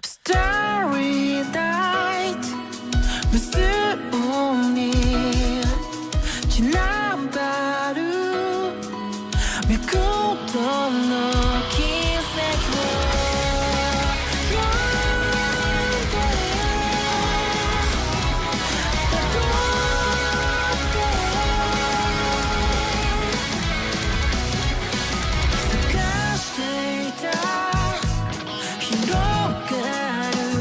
Starry night 무서운 일 지나봐도 믿고던 너긴 새겨 Stay down, you don't get it.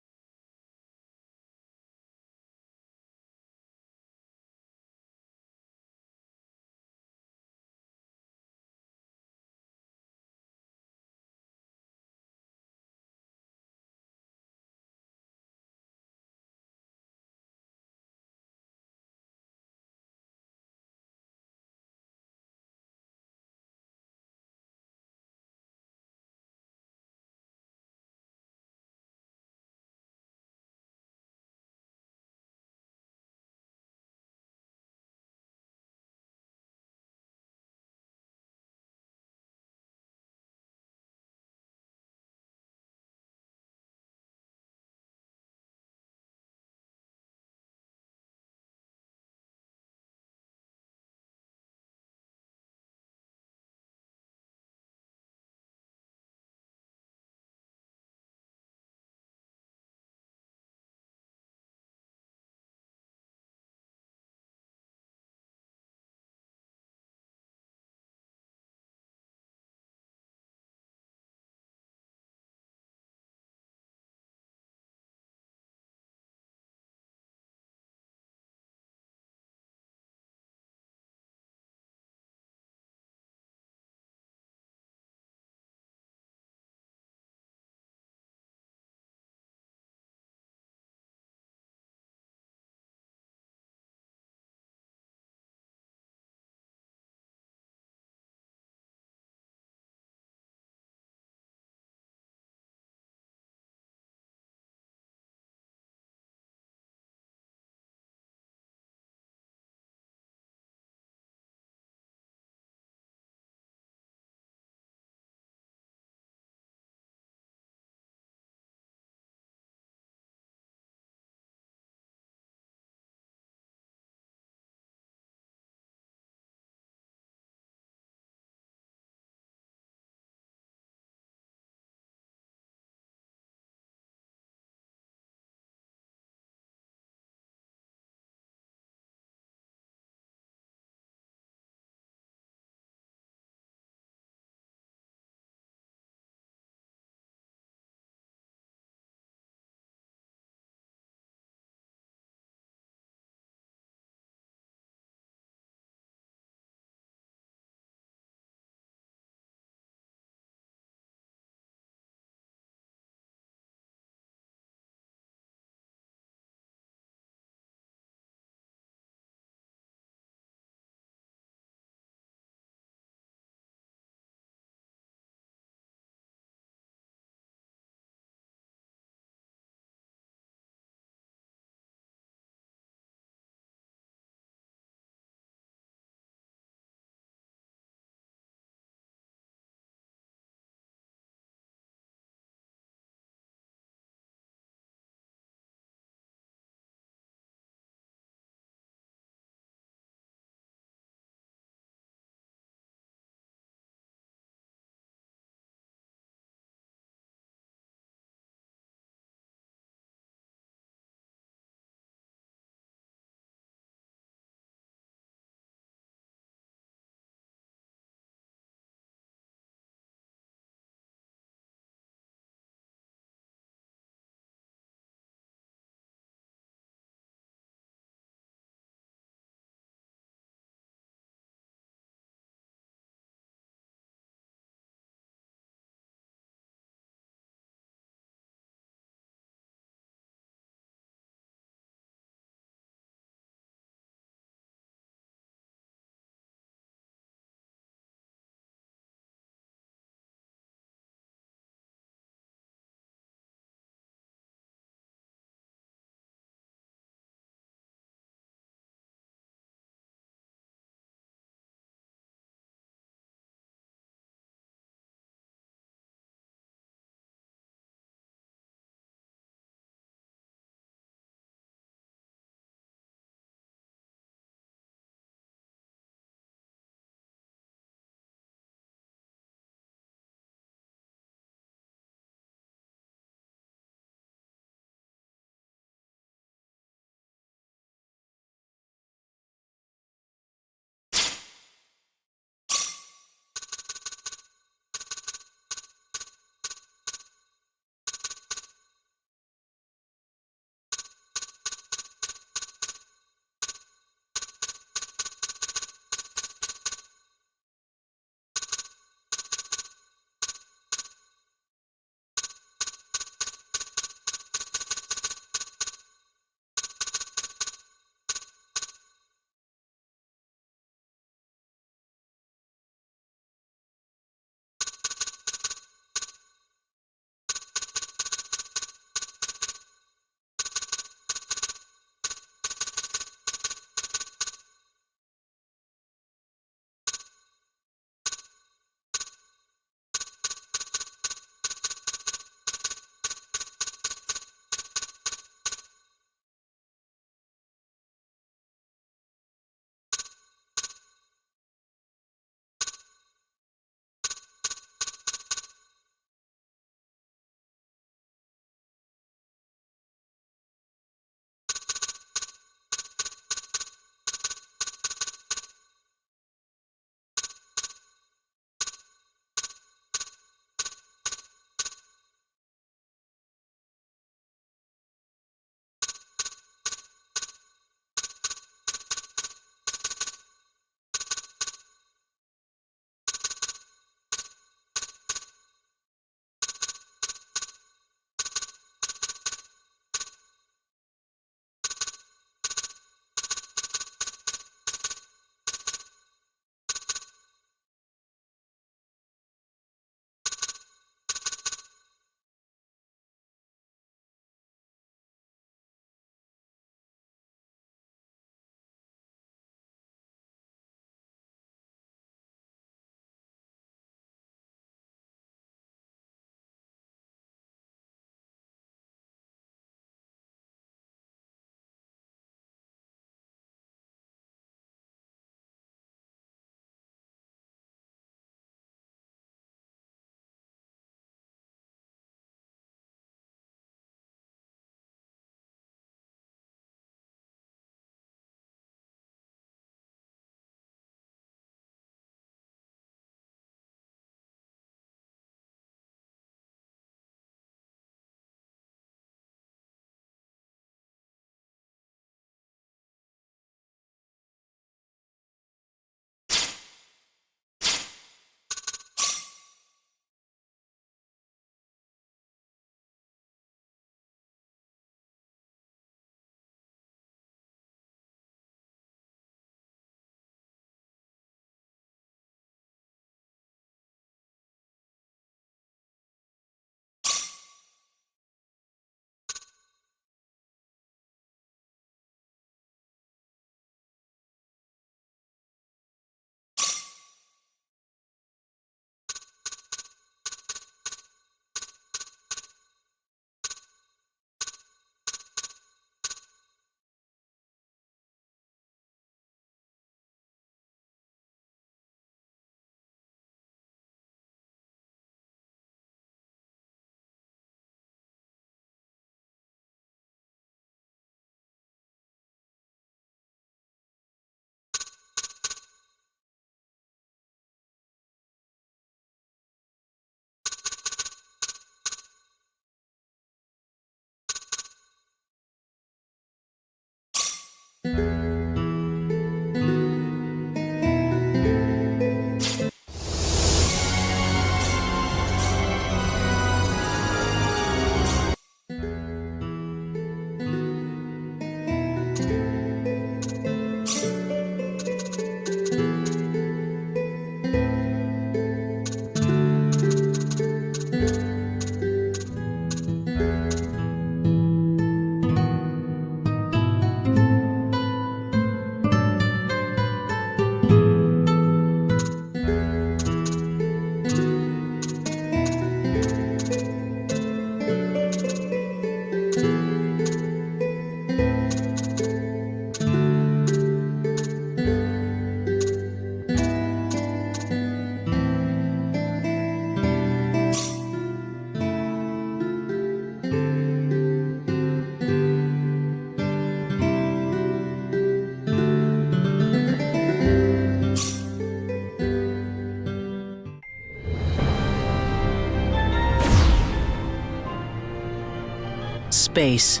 space,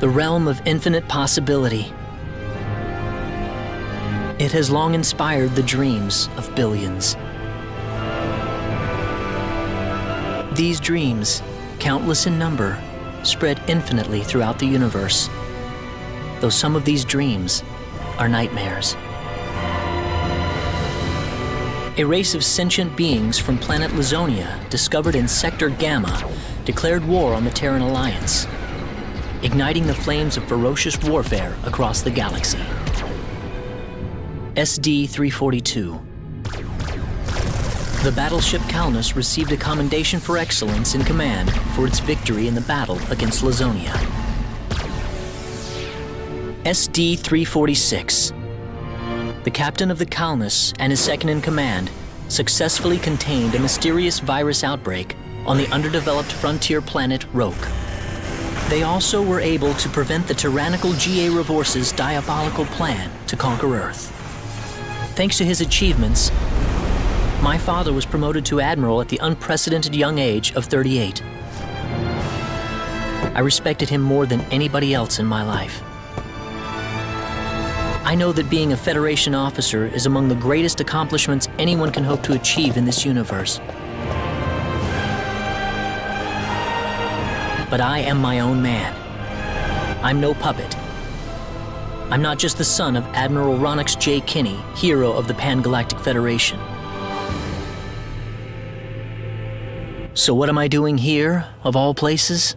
the realm of infinite possibility. It has long inspired the dreams of billions. These dreams, countless in number, spread infinitely throughout the universe, though some of these dreams are nightmares. A race of sentient beings from planet Lazonia, discovered in Sector Gamma, declared war on the Terran Alliance, igniting the flames of ferocious warfare across the galaxy. SD-342. The battleship Calnus received a commendation for excellence in command for its victory in the battle against Lazonia. SD-346. The captain of the Calnus and his second-in-command successfully contained a mysterious virus outbreak on the underdeveloped frontier planet Roke. They also were able to prevent the tyrannical G.A. Revorce's diabolical plan to conquer Earth. Thanks to his achievements, my father was promoted to admiral at the unprecedented young age of 38. I respected him more than anybody else in my life. I know that being a Federation officer is among the greatest accomplishments anyone can hope to achieve in this universe. But I am my own man. I'm no puppet. I'm not just the son of Admiral Ronix J. Kinney, hero of the Pan-Galactic Federation. So what am I doing here, of all places?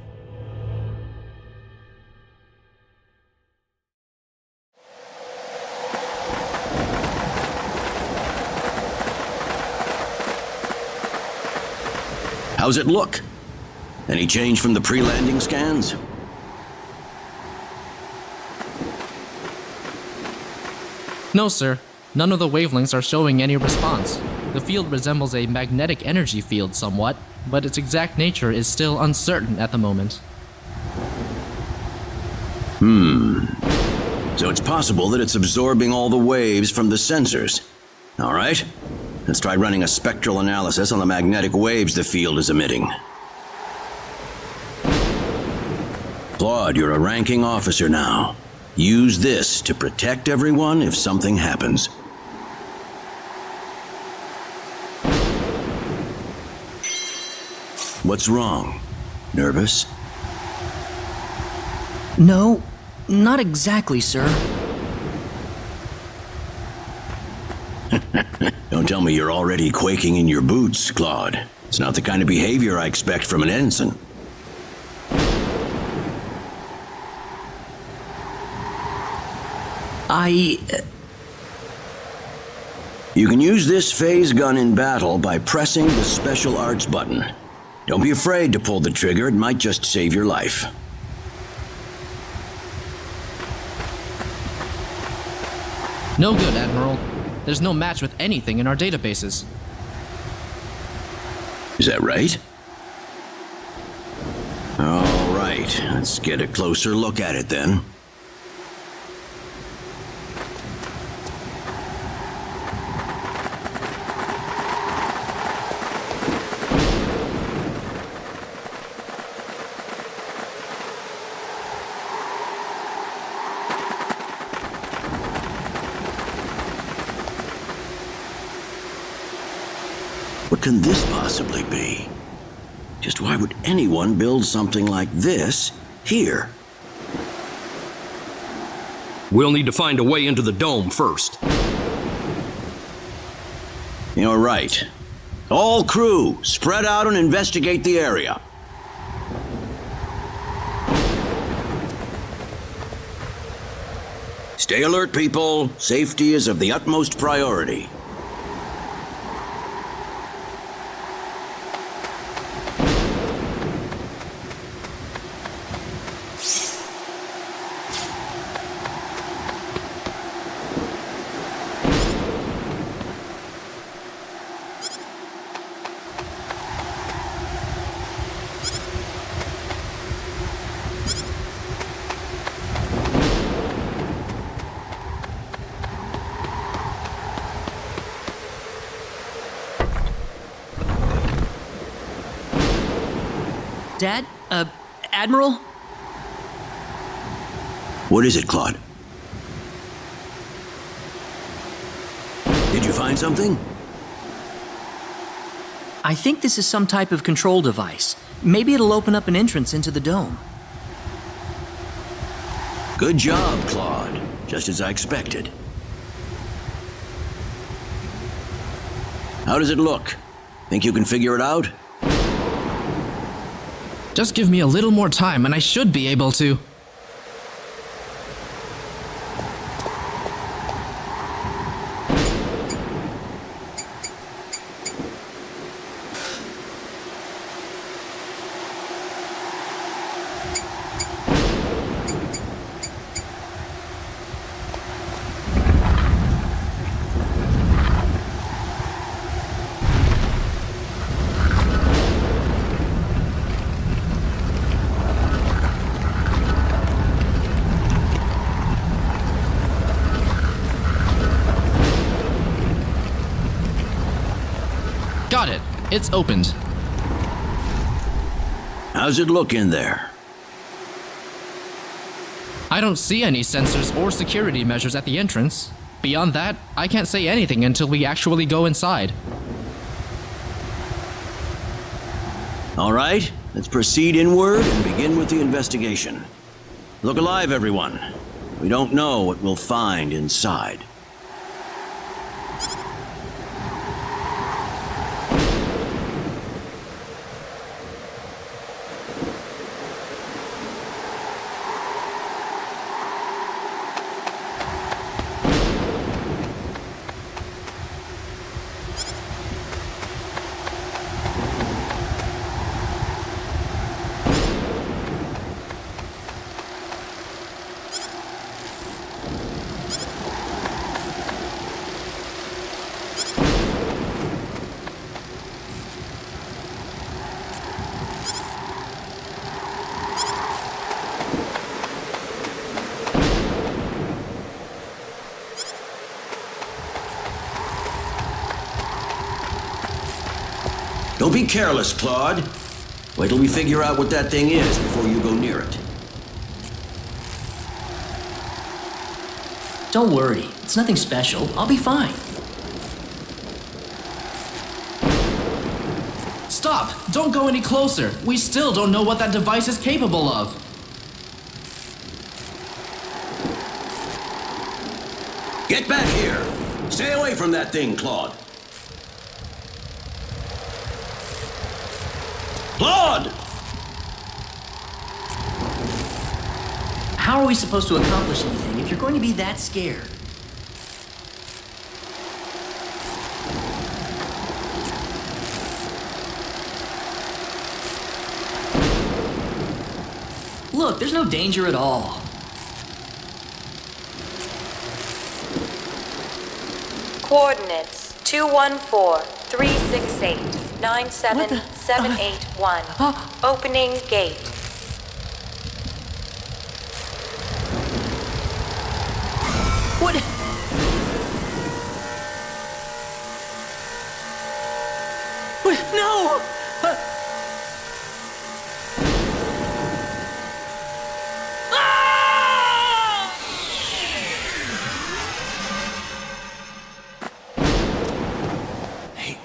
How's it look? Any change from the pre-landing scans? No, sir. None of the wavelengths are showing any response. The field resembles a magnetic energy field somewhat, but its exact nature is still uncertain at the moment. So it's possible that it's absorbing all the waves from the sensors. All right, let's try running a spectral analysis on the magnetic waves the field is emitting. Claude, you're a ranking officer now. Use this to protect everyone if something happens. What's wrong? Nervous? No, not exactly, sir. Don't tell me you're already quaking in your boots, Claude. It's not the kind of behavior I expect from an ensign. You can use this phase gun in battle by pressing the special arts button. Don't be afraid to pull the trigger, it might just save your life. No good, Admiral. There's no match with anything in our databases. Is that right? All right, let's get a closer look at it then. What can this possibly be? Just why would anyone build something like this here? We'll need to find a way into the dome first. You're right. All crew, spread out and investigate the area. Stay alert, people. Safety is of the utmost priority. Dad? Admiral? What is it, Claude? Did you find something? I think this is some type of control device. Maybe it'll open up an entrance into the dome. Good job, Claude. Just as I expected. How does it look? Think you can figure it out? Just give me a little more time and I should be able to. Got it. It's opened. How's it look in there? I don't see any sensors or security measures at the entrance. Beyond that, I can't say anything until we actually go inside. All right, let's proceed inward and begin with the investigation. Look alive, everyone. We don't know what we'll find inside. Don't be careless, Claude. Wait till we figure out what that thing is before you go near it. Don't worry, it's nothing special. I'll be fine. Stop! Don't go any closer! We still don't know what that device is capable of! Get back here! Stay away from that thing, Claude. Claude! How are we supposed to accomplish anything if you're going to be that scared? Look, there's no danger at all. Coordinates 214-368-97781. Opening gate. What? What? No! Ah!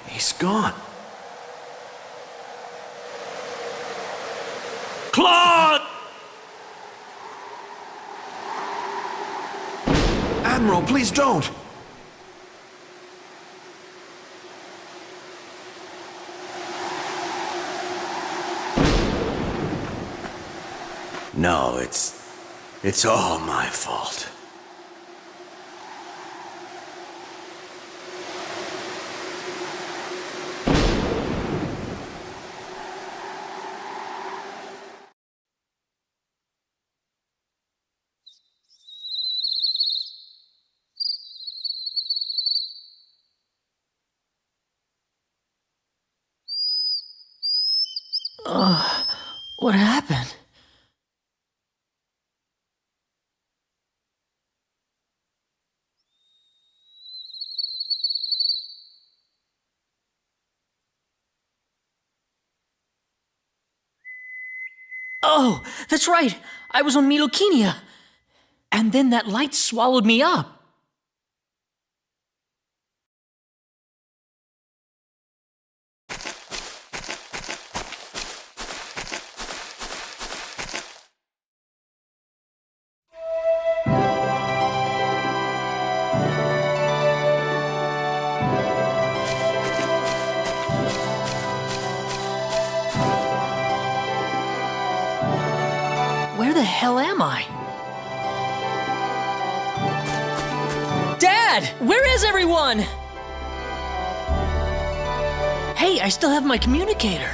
He's gone. Claude! Admiral, please don't! No, it's all my fault. What happened? Oh, that's right. I was on Milokenia. And then that light swallowed me up. Where the hell am I? Dad! Where is everyone? Hey, I still have my communicator.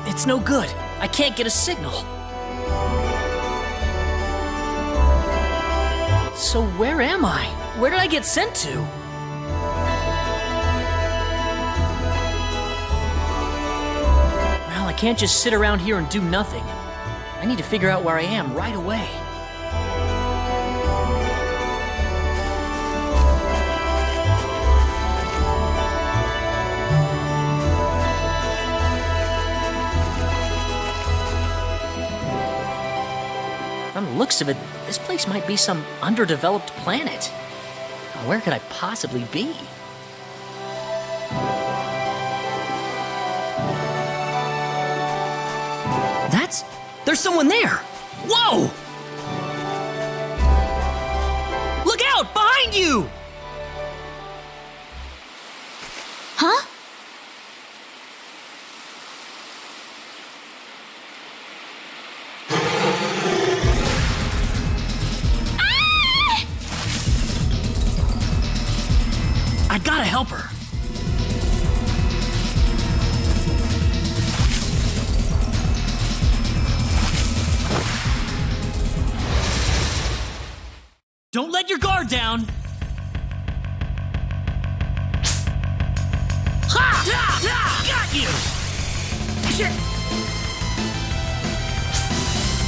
It's no good. I can't get a signal. So where am I? Where did I get sent to? Well, I can't just sit around here and do nothing. I need to figure out where I am right away. From the looks of it, this place might be some underdeveloped planet. Where could I possibly be? There's someone there! Whoa! Look out! Behind you! Huh? I gotta help her. Don't let your guard down. Ha! Got you! Shit!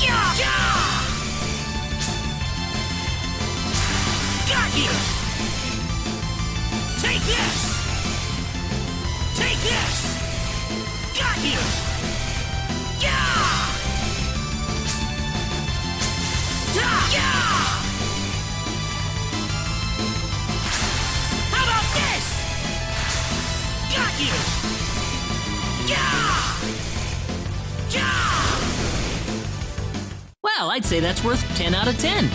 Yeah! Got you! Take this! Take this! Got you! Yeah! Yeah! How about this? Got you! Yeah! Yeah! Well, I'd say that's worth 10 out of 10.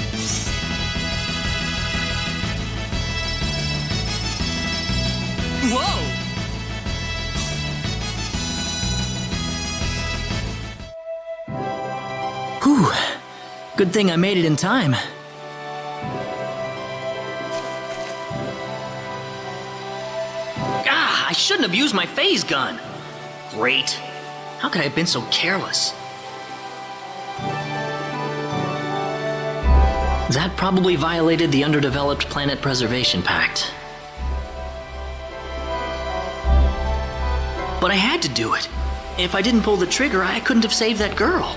Whoa! Whew. Good thing I made it in time. I shouldn't have used my phase gun. Great. How could I have been so careless? That probably violated the Underdeveloped Planet Preservation Pact. But I had to do it. If I didn't pull the trigger, I couldn't have saved that girl.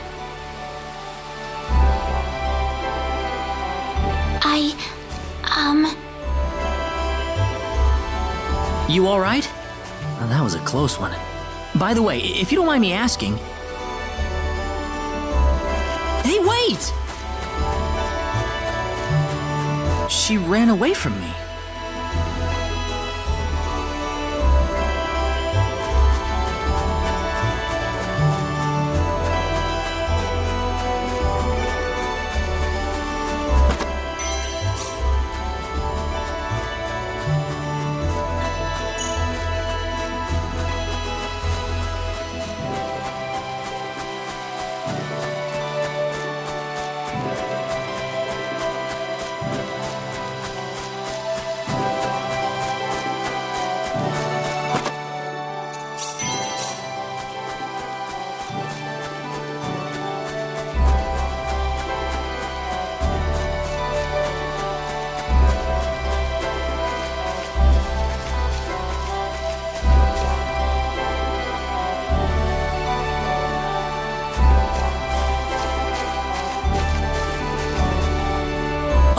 You all right? Oh, that was a close one. By the way, if you don't mind me asking... Hey, wait! She ran away from me.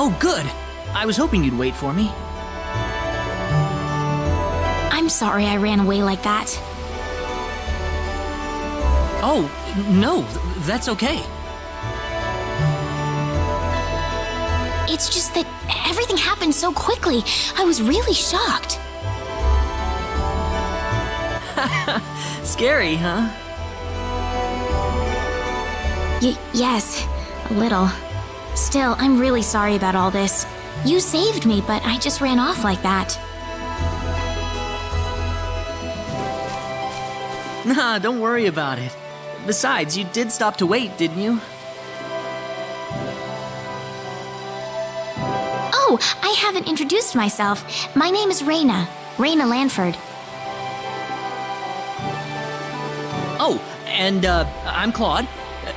Oh, good. I was hoping you'd wait for me. I'm sorry I ran away like that. Oh, no, that's okay. It's just that everything happened so quickly. I was really shocked. Scary, huh? Yes, a little. Still, I'm really sorry about all this. You saved me, but I just ran off like that. Nah, don't worry about it. Besides, you did stop to wait, didn't you? Oh, I haven't introduced myself. My name is Raina. Raina Lanford. Oh, and, I'm Claude.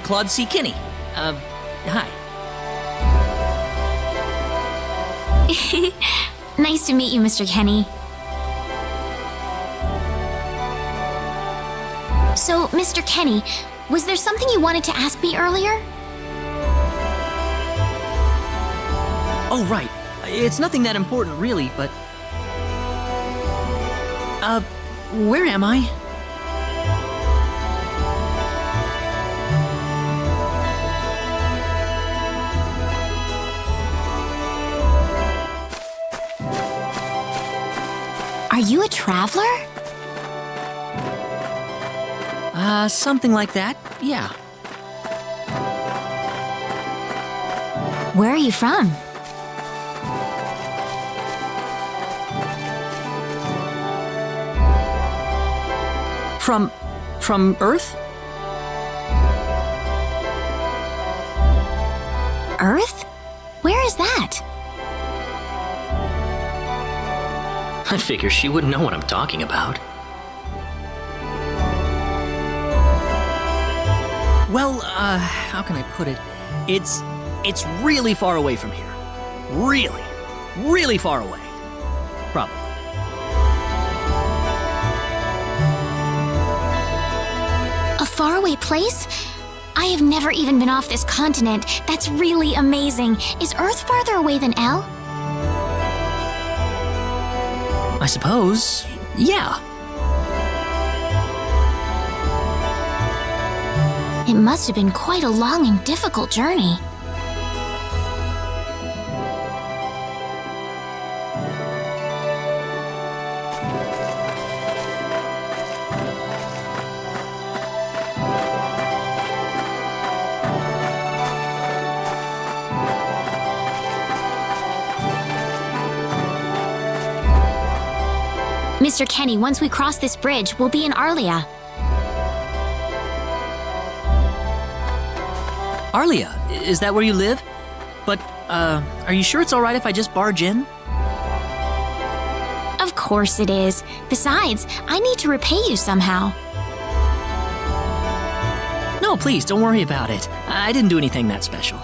Claude C. Kinney. Hi. Nice to meet you, Mr. Kenny. So, Mr. Kenny, was there something you wanted to ask me earlier? Oh, right. It's nothing that important, really, but... where am I? Are you a traveler? Something like that, yeah. Where are you from? From Earth? Earth? Where is that? I figure she wouldn't know what I'm talking about. Well, how can I put it? It's really far away from here. Really, really far away. Probably. A faraway place? I have never even been off this continent. That's really amazing. Is Earth farther away than L? I suppose, yeah. It must have been quite a long and difficult journey. Mr. Kenny, once we cross this bridge, we'll be in Arlia. Arlia, is that where you live? But, are you sure it's alright if I just barge in? Of course it is. Besides, I need to repay you somehow. No, please, don't worry about it. I didn't do anything that special.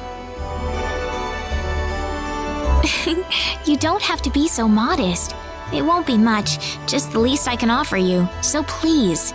You don't have to be so modest. It won't be much, just the least I can offer you, so please.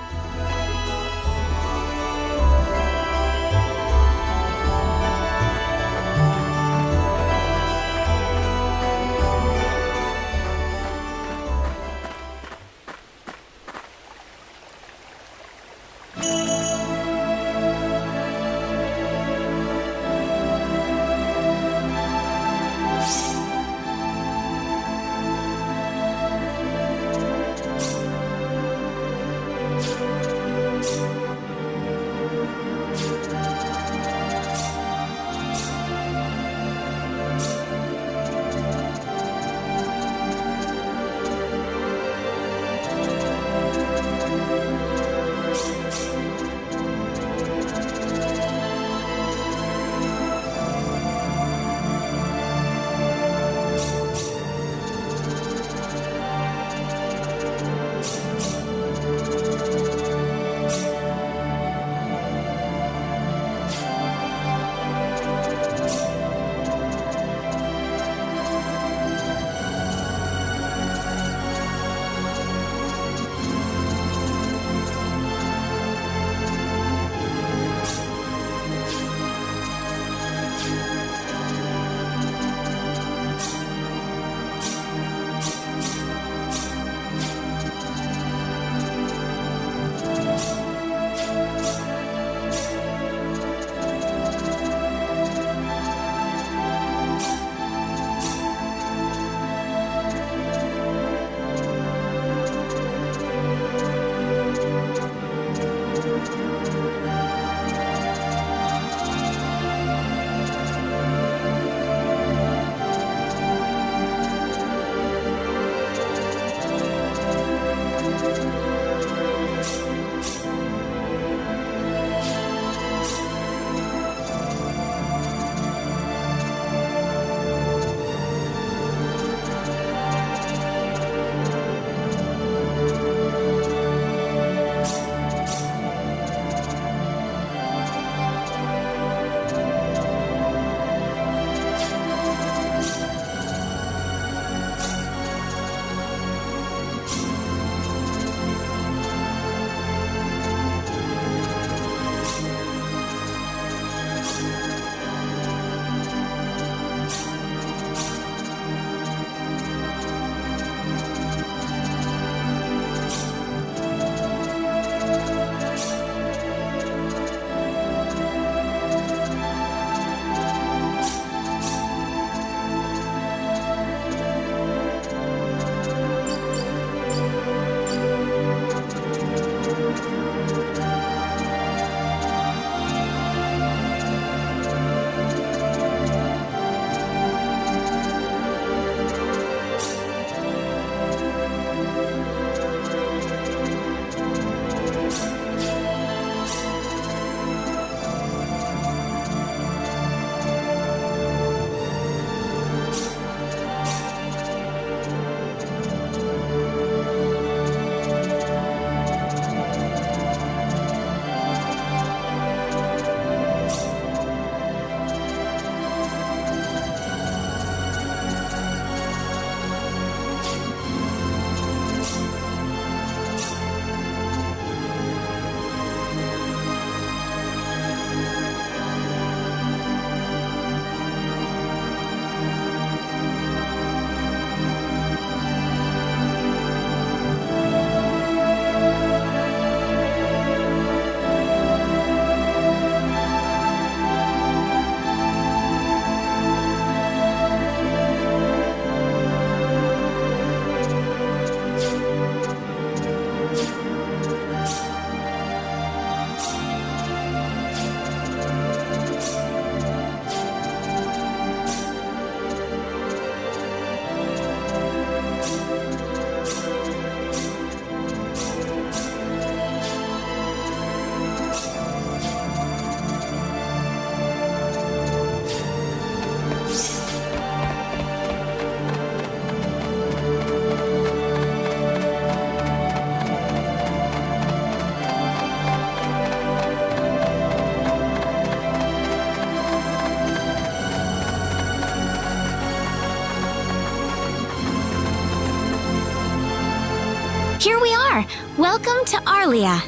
here we are. Welcome to Arlia.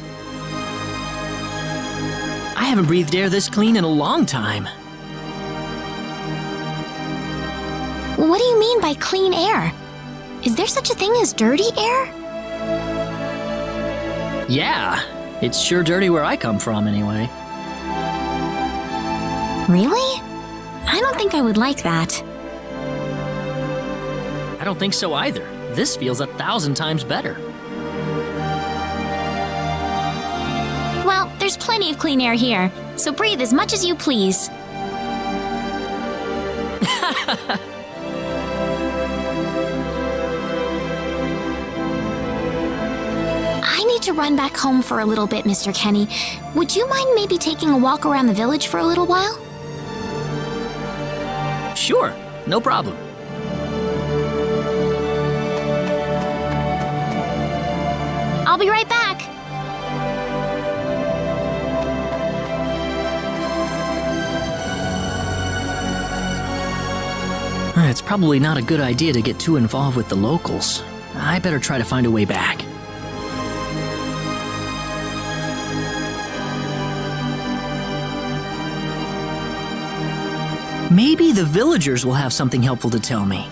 I haven't breathed air this clean in a long time. What do you mean by clean air? Is there such a thing as dirty air? Yeah, it's sure dirty where I come from anyway. Really? I don't think I would like that. I don't think so either. This feels 1,000 times better. Well, there's plenty of clean air here, so breathe as much as you please. I need to run back home for a little bit, Mr. Kenny. Would you mind maybe taking a walk around the village for a little while? Sure, no problem. I'll be right back. It's probably not a good idea to get too involved with the locals. I better try to find a way back. Maybe the villagers will have something helpful to tell me.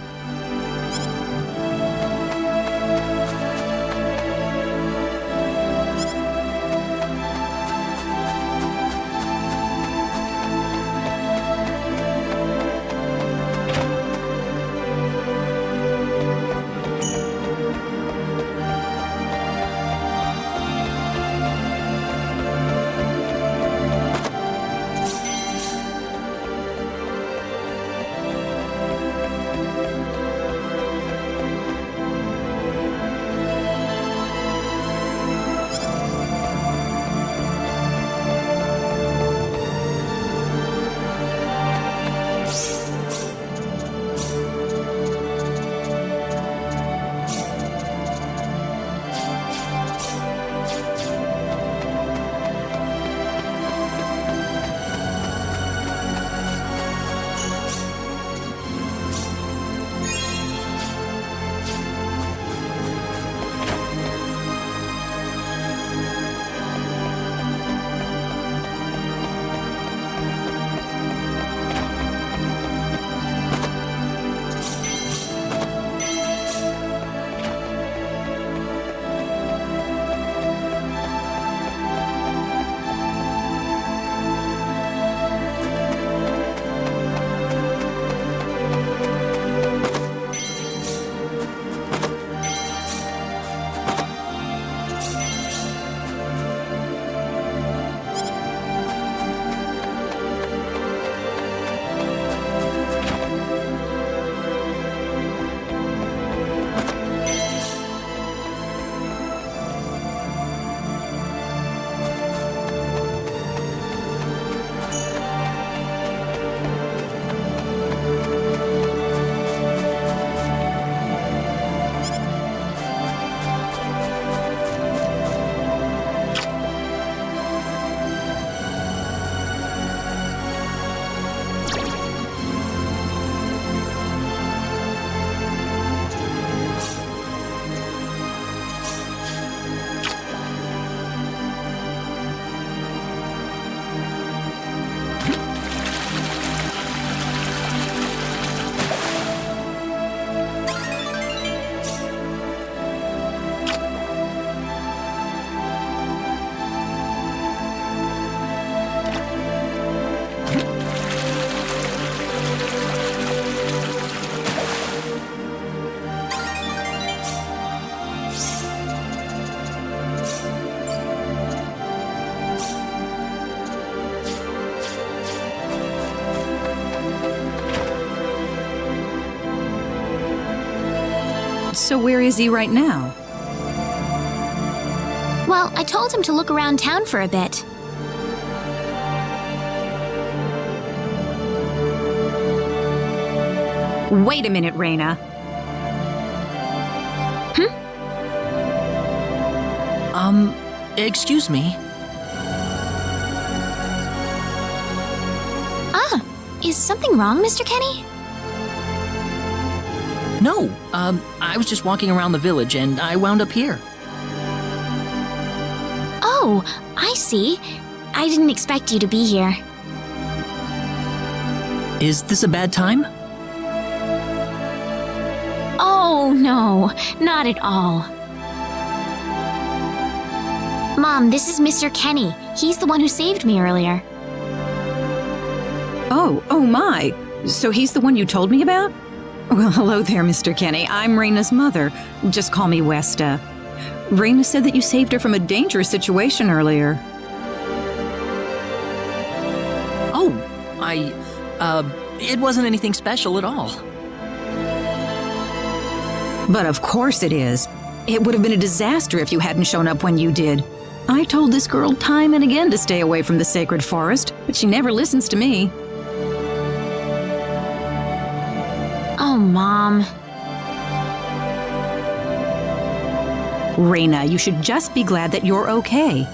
So where is he right now? Well, I told him to look around town for a bit. Wait a minute, Raina. Excuse me. Ah, is something wrong, Mr. Kenny? No, I was just walking around the village and I wound up here. Oh, I see. I didn't expect you to be here. Is this a bad time? Oh, no, not at all. Mom, this is Mr. Kenny. He's the one who saved me earlier. Oh my. So he's the one you told me about? Well, hello there, Mr. Kenny. I'm Raina's mother. Just call me Westa. Raina said that you saved her from a dangerous situation earlier. Oh, it wasn't anything special at all. But of course it is. It would have been a disaster if you hadn't shown up when you did. I told this girl time and again to stay away from the sacred forest, but she never listens to me. Oh, Mom. Raina, you should just be glad that you're okay.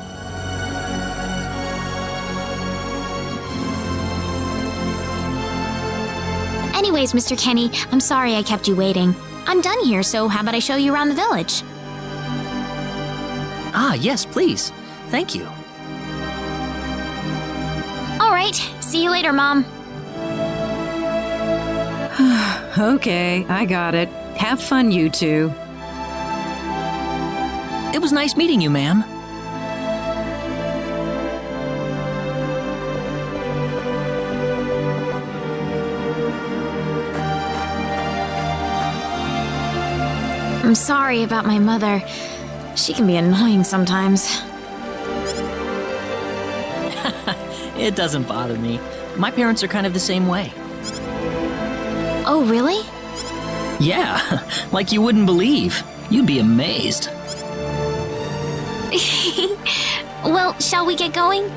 Anyways, Mr. Kenny, I'm sorry I kept you waiting. I'm done here, so how about I show you around the village? Ah, yes, please. Thank you. All right, see you later, Mom. Okay, I got it. Have fun, you two. It was nice meeting you, ma'am. I'm sorry about my mother. She can be annoying sometimes. It doesn't bother me. My parents are kind of the same way. Oh, really? Yeah, like you wouldn't believe. You'd be amazed. Well, shall we get going?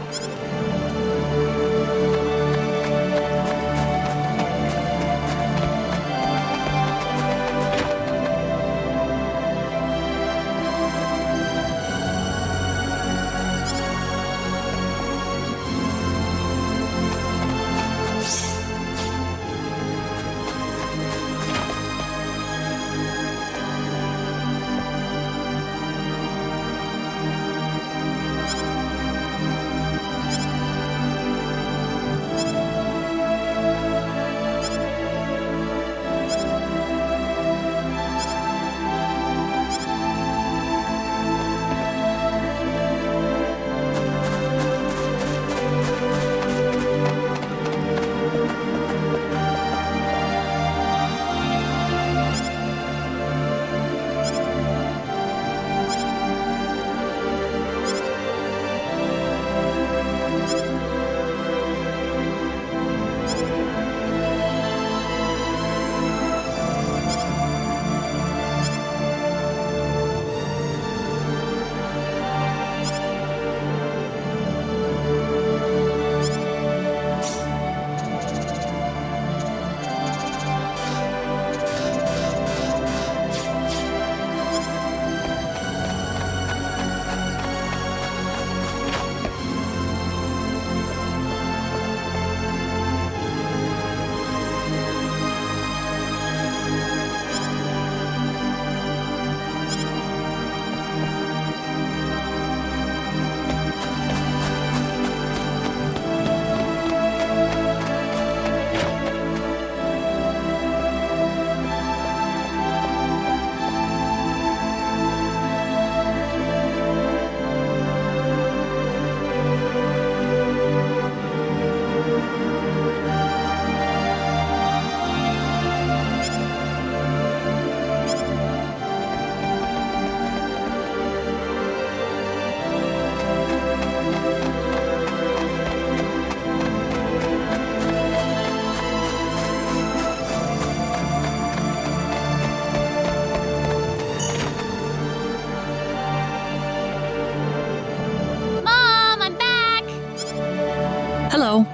Hello.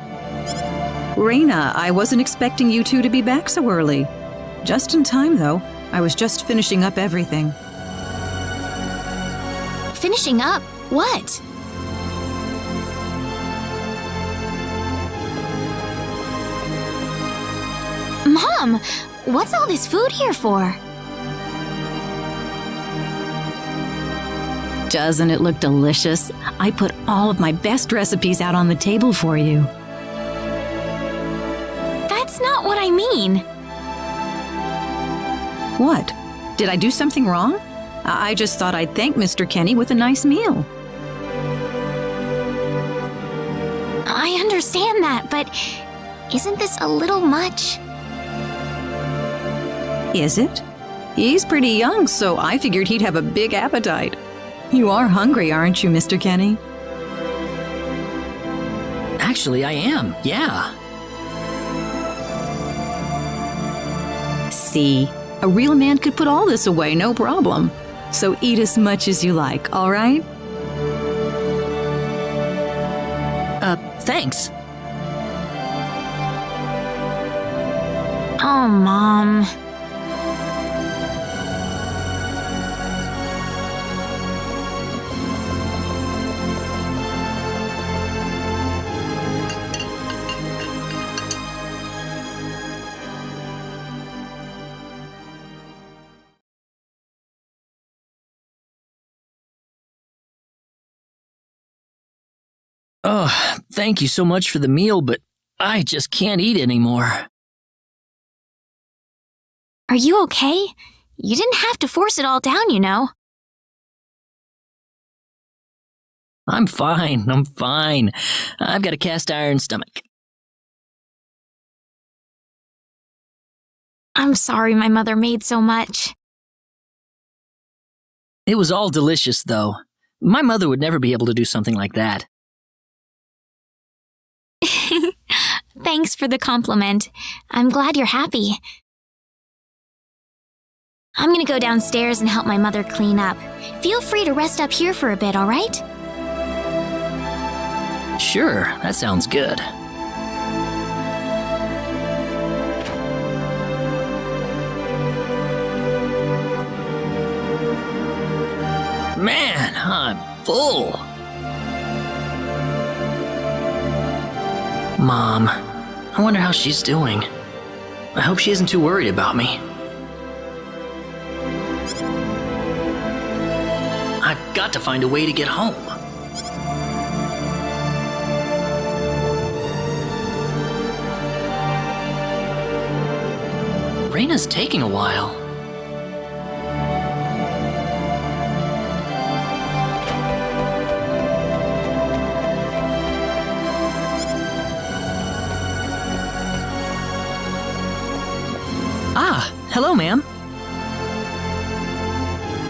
Raina, I wasn't expecting you two to be back so early. Just in time, though. I was just finishing up everything. Finishing up? What? Mom, what's all this food here for? Doesn't it look delicious? I put all of my best recipes out on the table for you. That's not what I mean. What? Did I do something wrong? I just thought I'd thank Mr. Kenny with a nice meal. I understand that, but isn't this a little much? Is it? He's pretty young, so I figured he'd have a big appetite. You are hungry, aren't you, Mr. Kenny? Actually, I am, yeah. See, a real man could put all this away, no problem. So eat as much as you like, all right? Thanks. Oh, Mom. Oh, thank you so much for the meal, but I just can't eat anymore. Are you okay? You didn't have to force it all down, you know. I'm fine. I've got a cast iron stomach. I'm sorry my mother made so much. It was all delicious, though. My mother would never be able to do something like that. Thanks for the compliment. I'm glad you're happy. I'm gonna go downstairs and help my mother clean up. Feel free to rest up here for a bit, all right? Sure, that sounds good. Man, I'm full. Mom, I wonder how she's doing. I hope she isn't too worried about me. I've got to find a way to get home. Raina's taking a while. Ah, hello, ma'am.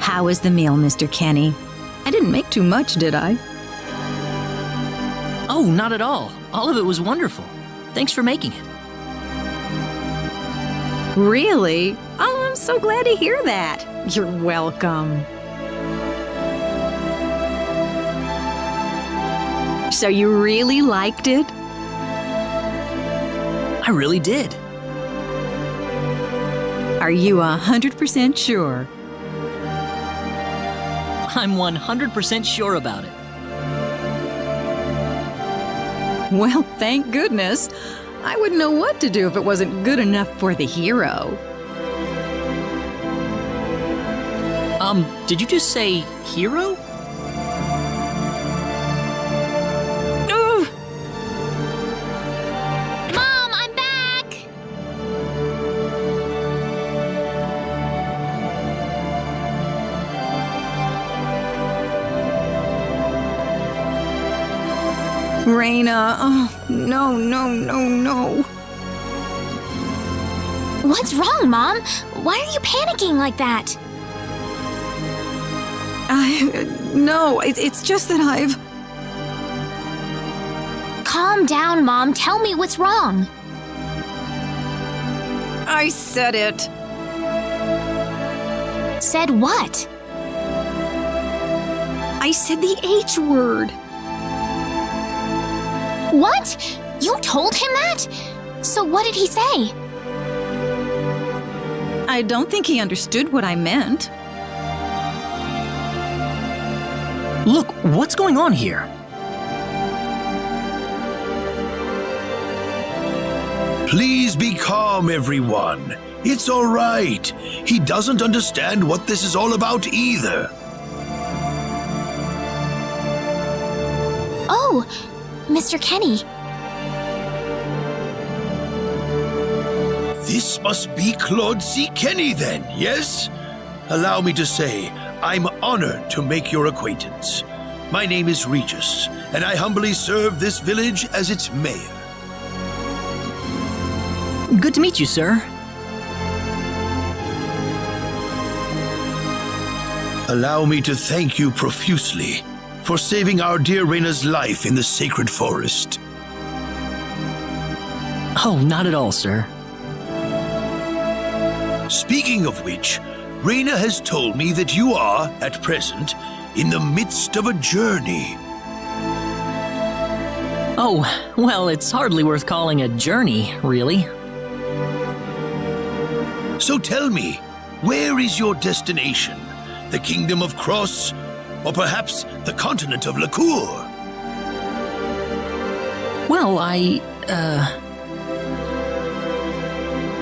How was the meal, Mr. Kenny? I didn't make too much, did I? Oh, not at all. All of it was wonderful. Thanks for making it. Really? Oh, I'm so glad to hear that. You're welcome. So you really liked it? I really did. Are you 100% sure? I'm 100% sure about it. Well, thank goodness. I wouldn't know what to do if it wasn't good enough for the hero. Did you just say hero? Mom, I'm back! Raina, oh, no. What's wrong, Mom? Why are you panicking like that? No, it's just that I've... Calm down, Mom. Tell me what's wrong. I said it. Said what? I said the H word. What? You told him that? So what did he say? I don't think he understood what I meant. Look, what's going on here? Please be calm, everyone. It's all right. He doesn't understand what this is all about either. you, Mr. Kenny. This must be Claude C. Kenny then, yes? Allow me to say, I'm honored to make your acquaintance. My name is Regis, and I humbly serve this village as its mayor. Good to meet you, sir. Allow me to thank you profusely for saving our dear Reina's life in the sacred forest. Oh, not at all, sir. Speaking of which, Reina has told me that you are, at present, in the midst of a journey. Oh, well, it's hardly worth calling a journey, really. So tell me, where is your destination? The Kingdom of Cross? Or perhaps the continent of Lacour? Well,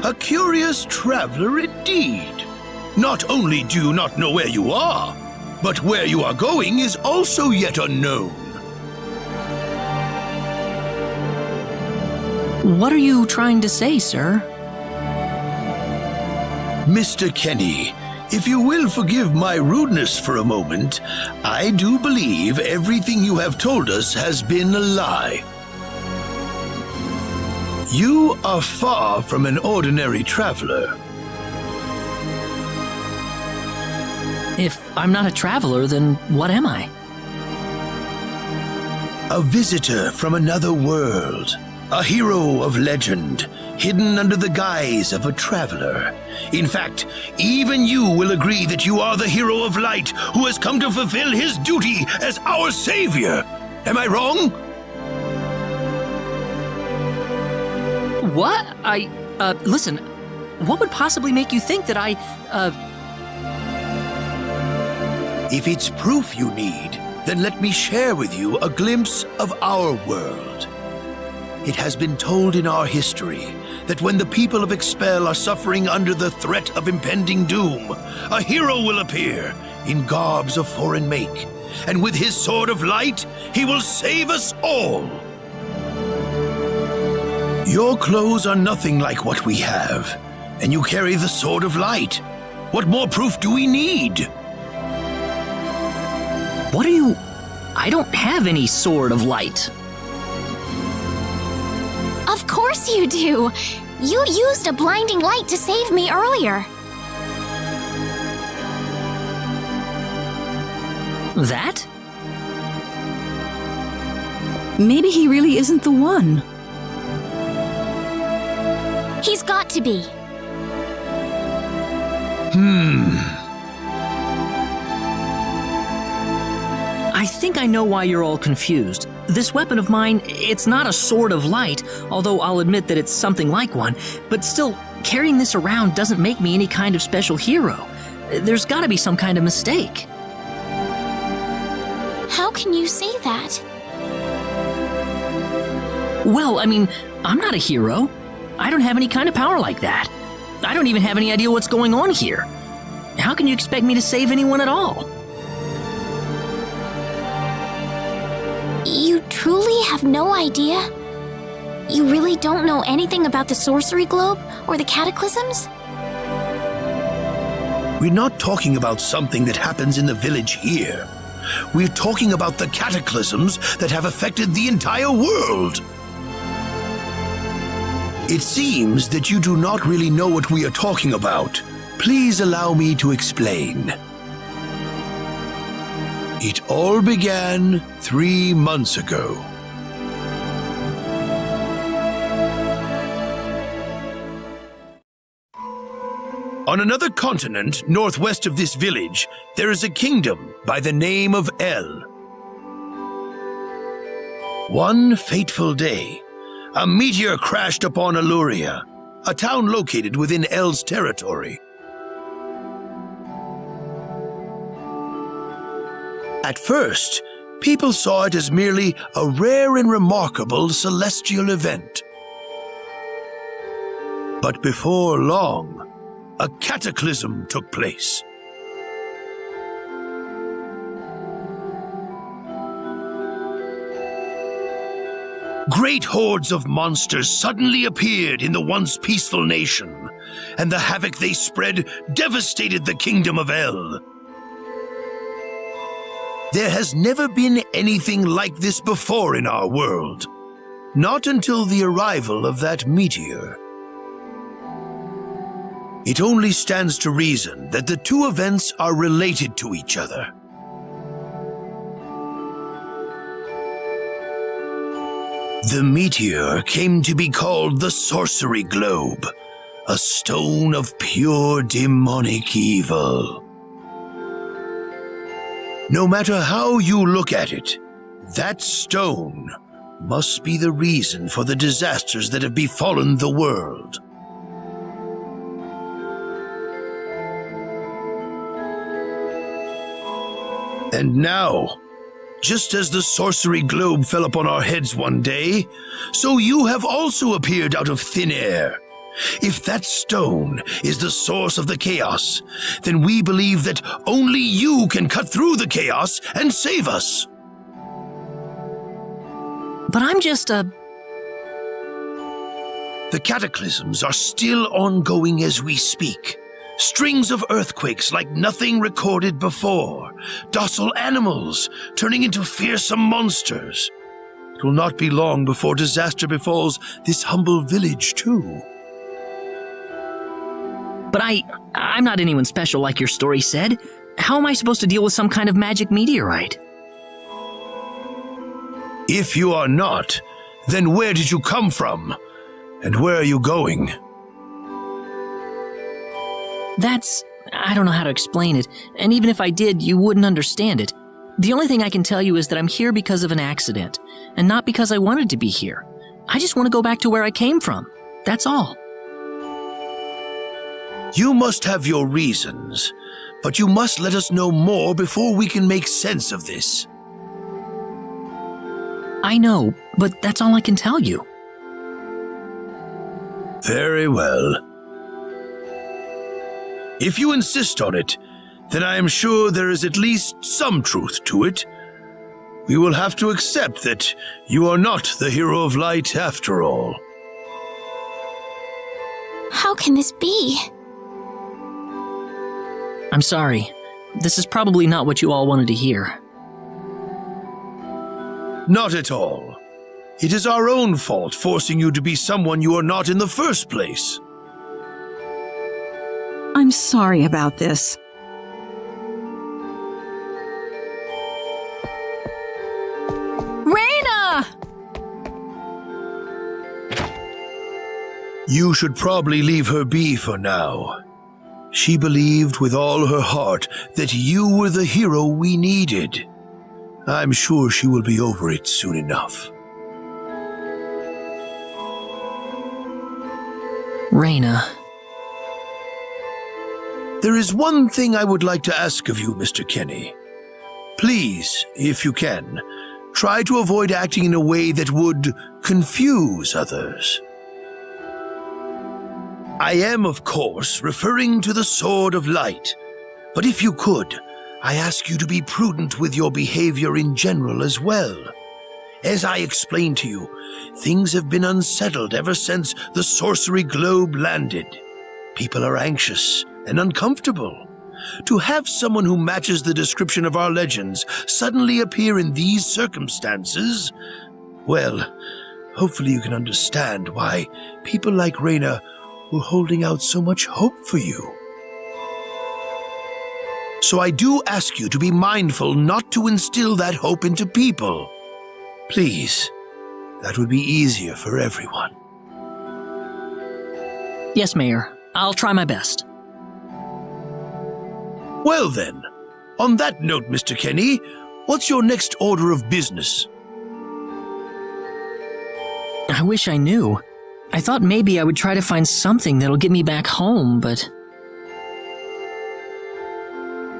A curious traveler indeed. Not only do you not know where you are, but where you are going is also yet unknown. What are you trying to say, sir? Mr. Kenny, if you will forgive my rudeness for a moment, I do believe everything you have told us has been a lie. You are far from an ordinary traveler. If I'm not a traveler, then what am I? A visitor from another world. A hero of legend, hidden under the guise of a traveler. In fact, even you will agree that you are the hero of light who has come to fulfill his duty as our savior. Am I wrong? What? Listen, what would possibly make you think that If it's proof you need, then let me share with you a glimpse of our world. It has been told in our history that when the people of Expel are suffering under the threat of impending doom, a hero will appear in garbs of foreign make, and with his sword of light, he will save us all. Your clothes are nothing like what we have, and you carry the sword of light. What more proof do we need? What are you... I don't have any sword of light. Of course you do! You used a blinding light to save me earlier. That? Maybe he really isn't the one. He's got to be. I think I know why you're all confused. This weapon of mine, it's not a sword of light, although I'll admit that it's something like one, but still, carrying this around doesn't make me any kind of special hero. There's gotta be some kind of mistake. How can you say that? Well, I mean, I'm not a hero. I don't have any kind of power like that. I don't even have any idea what's going on here. How can you expect me to save anyone at all? You truly have no idea? You really don't know anything about the sorcery globe or the cataclysms? We're not talking about something that happens in the village here. We're talking about the cataclysms that have affected the entire world. It seems that you do not really know what we are talking about. Please allow me to explain. It all began 3 months ago. On another continent, northwest of this village, there is a kingdom by the name of El. One fateful day, a meteor crashed upon Alluria, a town located within El's territory. At first, people saw it as merely a rare and remarkable celestial event. But before long, a cataclysm took place. great hordes of monsters suddenly appeared in the once peaceful nation, and the havoc they spread devastated the kingdom of El. There has never been anything like this before in our world. Not until the arrival of that meteor. It only stands to reason that the two events are related to each other. The meteor came to be called the Sorcery Globe, a stone of pure demonic evil. No matter how you look at it, that stone must be the reason for the disasters that have befallen the world. And now, just as the sorcery globe fell upon our heads one day, so you have also appeared out of thin air. If that stone is the source of the chaos, then we believe that only you can cut through the chaos and save us. But I'm just The cataclysms are still ongoing as we speak. Strings of earthquakes like nothing recorded before. Docile animals turning into fearsome monsters. It will not be long before disaster befalls this humble village, too. But I'm not anyone special like your story said. How am I supposed to deal with some kind of magic meteorite? If you are not, then where did you come from? And where are you going? I don't know how to explain it, and even if I did, you wouldn't understand it. The only thing I can tell you is that I'm here because of an accident, and not because I wanted to be here. I just want to go back to where I came from. That's all. You must have your reasons, but you must let us know more before we can make sense of this. I know, but that's all I can tell you. Very well. If you insist on it, then I am sure there is at least some truth to it. We will have to accept that you are not the hero of light after all. How can this be? I'm sorry. This is probably not what you all wanted to hear. Not at all. It is our own fault forcing you to be someone you are not in the first place. I'm sorry about this. Raina! You should probably leave her be for now. She believed with all her heart that you were the hero we needed. I'm sure she will be over it soon enough. Raina. There is one thing I would like to ask of you, Mr. Kenny. Please, if you can, try to avoid acting in a way that would confuse others. I am, of course, referring to the Sword of Light, but if you could, I ask you to be prudent with your behavior in general as well. As I explained to you, things have been unsettled ever since the Sorcery Globe landed. People are anxious and uncomfortable. To have someone who matches the description of our legends suddenly appear in these circumstances, well, hopefully you can understand why people like Raina were holding out so much hope for you. So I do ask you to be mindful not to instill that hope into people. Please, that would be easier for everyone. Yes, Mayor. I'll try my best. Well then, on that note, Mr. Kenny, what's your next order of business? I wish I knew. I thought maybe I would try to find something that'll get me back home, but...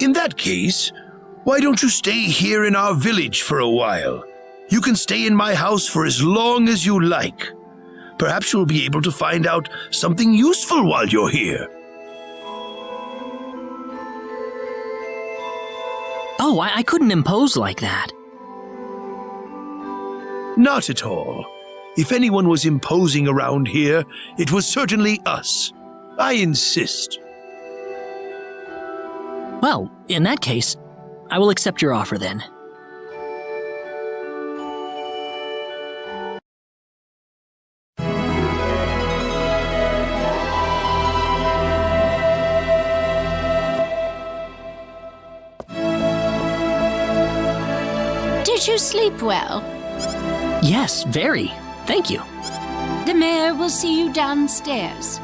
In that case, why don't you stay here in our village for a while? You can stay in my house for as long as you like. Perhaps you'll be able to find out something useful while you're here. Oh, I couldn't impose like that. Not at all. If anyone was imposing around here, it was certainly us. I insist. Well, in that case, I will accept your offer then. Did you sleep well? Yes, very. Thank you. The mayor will see you downstairs.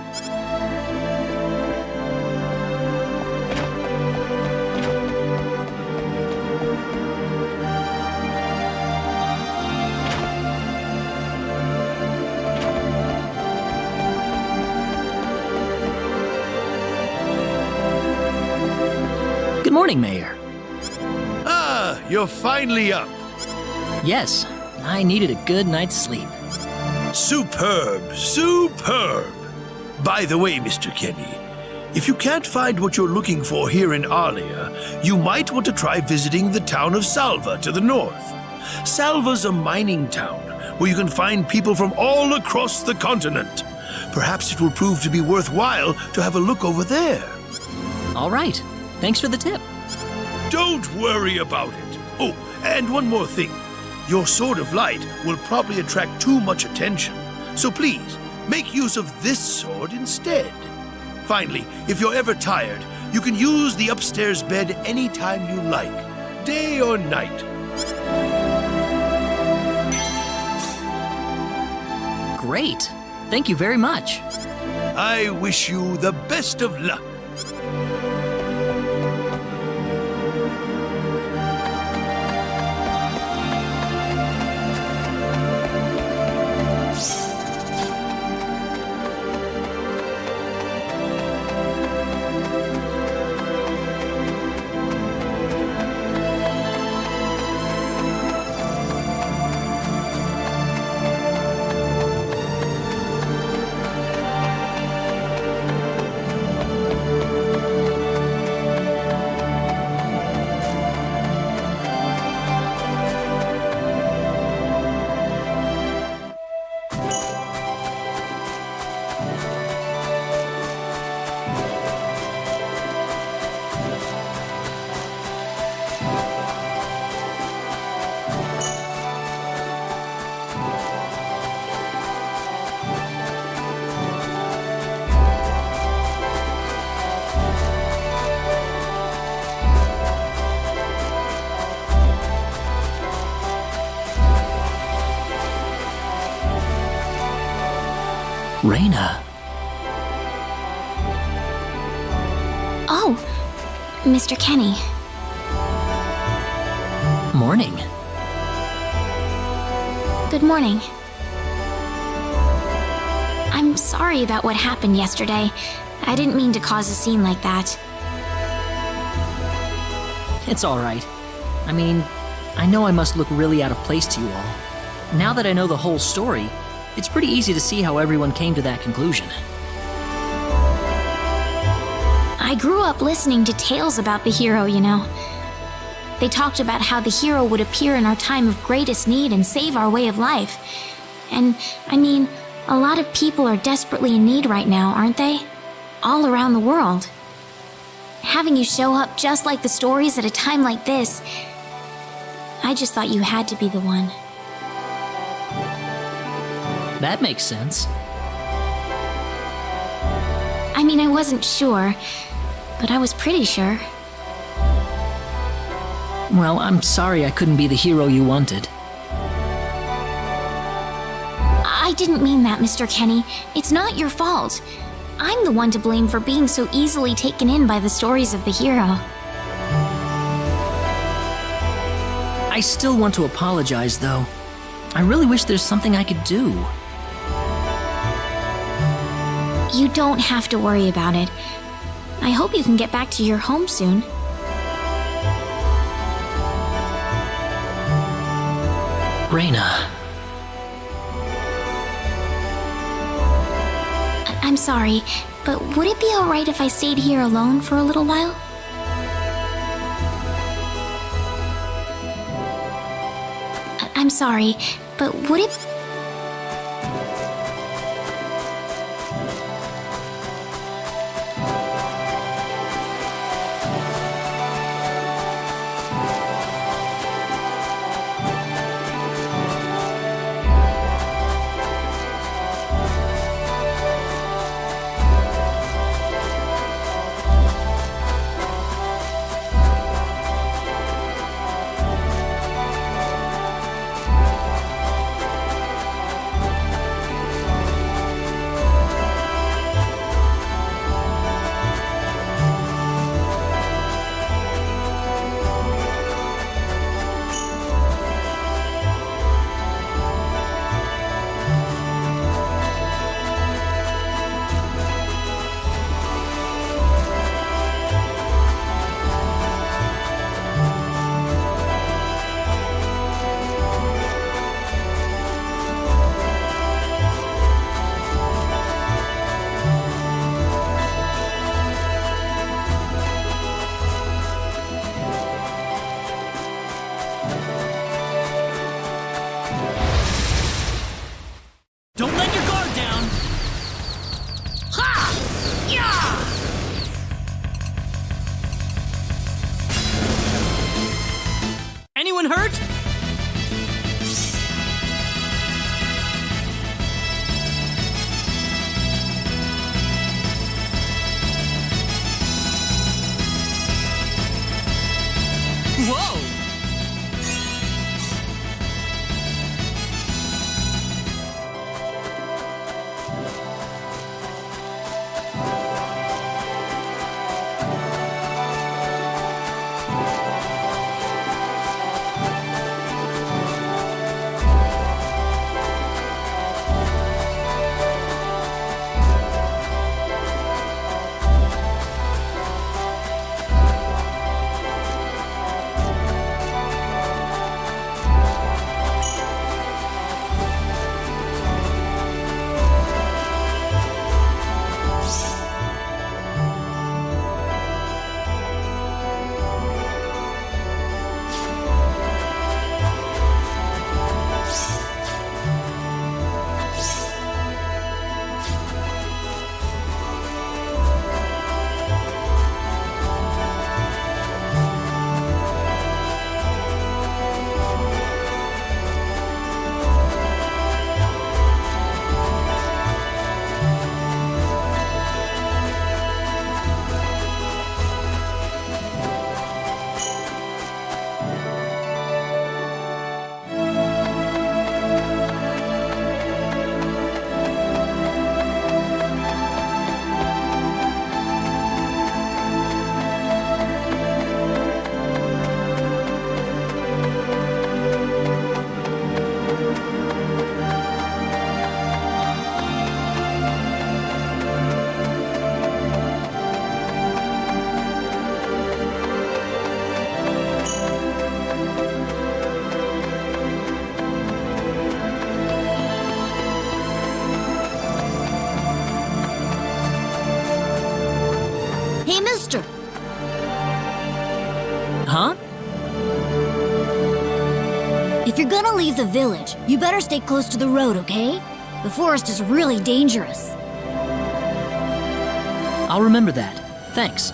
Good morning, Mayor. Ah, you're finally up. Yes, I needed a good night's sleep. Superb, superb. By the way, Mr. Kenny, if you can't find what you're looking for here in Arlia, you might want to try visiting the town of Salva to the north. Salva's a mining town where you can find people from all across the continent. Perhaps it will prove to be worthwhile to have a look over there. All right. Thanks for the tip. Don't worry about it. Oh, and one more thing. Your sword of light will probably attract too much attention. So please, make use of this sword instead. Finally, if you're ever tired, you can use the upstairs bed anytime you like, day or night. Great. Thank you very much. I wish you the best of luck. Raina. Oh, Mr. Kenny. Morning. Good morning. I'm sorry about what happened yesterday. I didn't mean to cause a scene like that. It's all right. I mean, I know I must look really out of place to you all. Now that I know the whole story, it's pretty easy to see how everyone came to that conclusion. I grew up listening to tales about the hero, you know. They talked about how the hero would appear in our time of greatest need and save our way of life. And, I mean, a lot of people are desperately in need right now, aren't they? All around the world. Having you show up just like the stories at a time like this, I just thought you had to be the one. That makes sense. I mean, I wasn't sure, but I was pretty sure. Well, I'm sorry I couldn't be the hero you wanted. I didn't mean that, Mr. Kenny. It's not your fault. I'm the one to blame for being so easily taken in by the stories of the hero. I still want to apologize, though. I really wish there's something I could do. You don't have to worry about it. I hope you can get back to your home soon. Raina. I'm sorry, but would it be alright if I stayed here alone for a little while? I'm sorry, but would it... Anyone hurt? Whoa! Hey, mister! Huh? If you're gonna leave the village, you better stay close to the road, okay? The forest is really dangerous. I'll remember that. Thanks.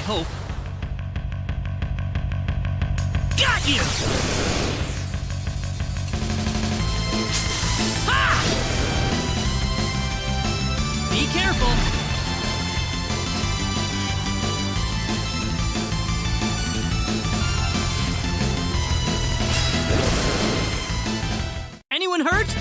Hope. Got you! Ha! Be careful! Anyone hurt?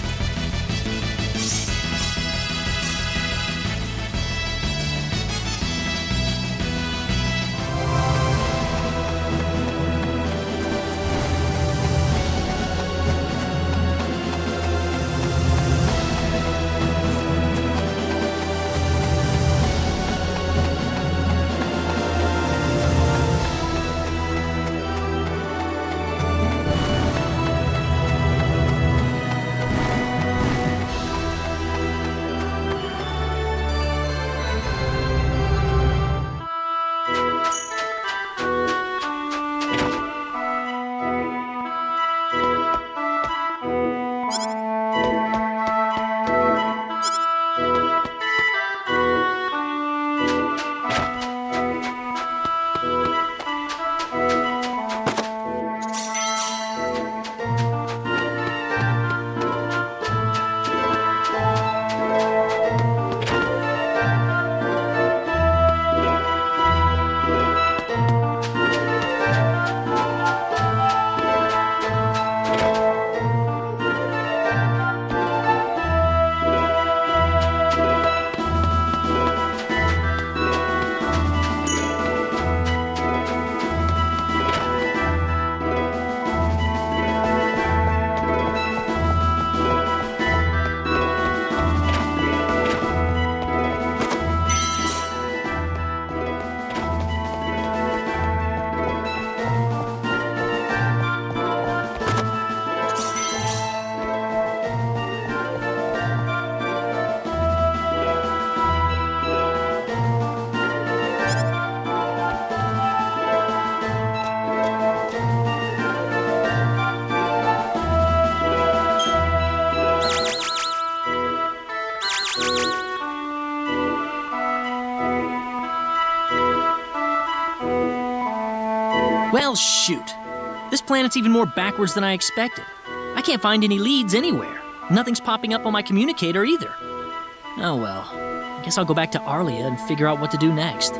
Well, shoot. This planet's even more backwards than I expected. I can't find any leads anywhere. Nothing's popping up on my communicator either. Oh well. I guess I'll go back to Arlia and figure out what to do next.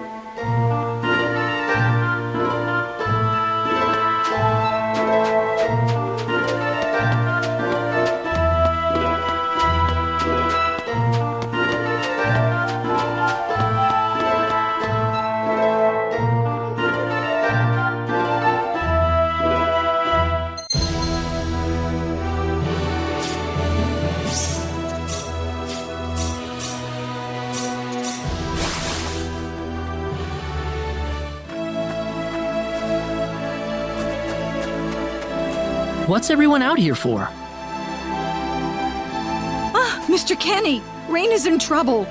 What's everyone out here for? Ah, Mr. Kenny, Rain is in trouble.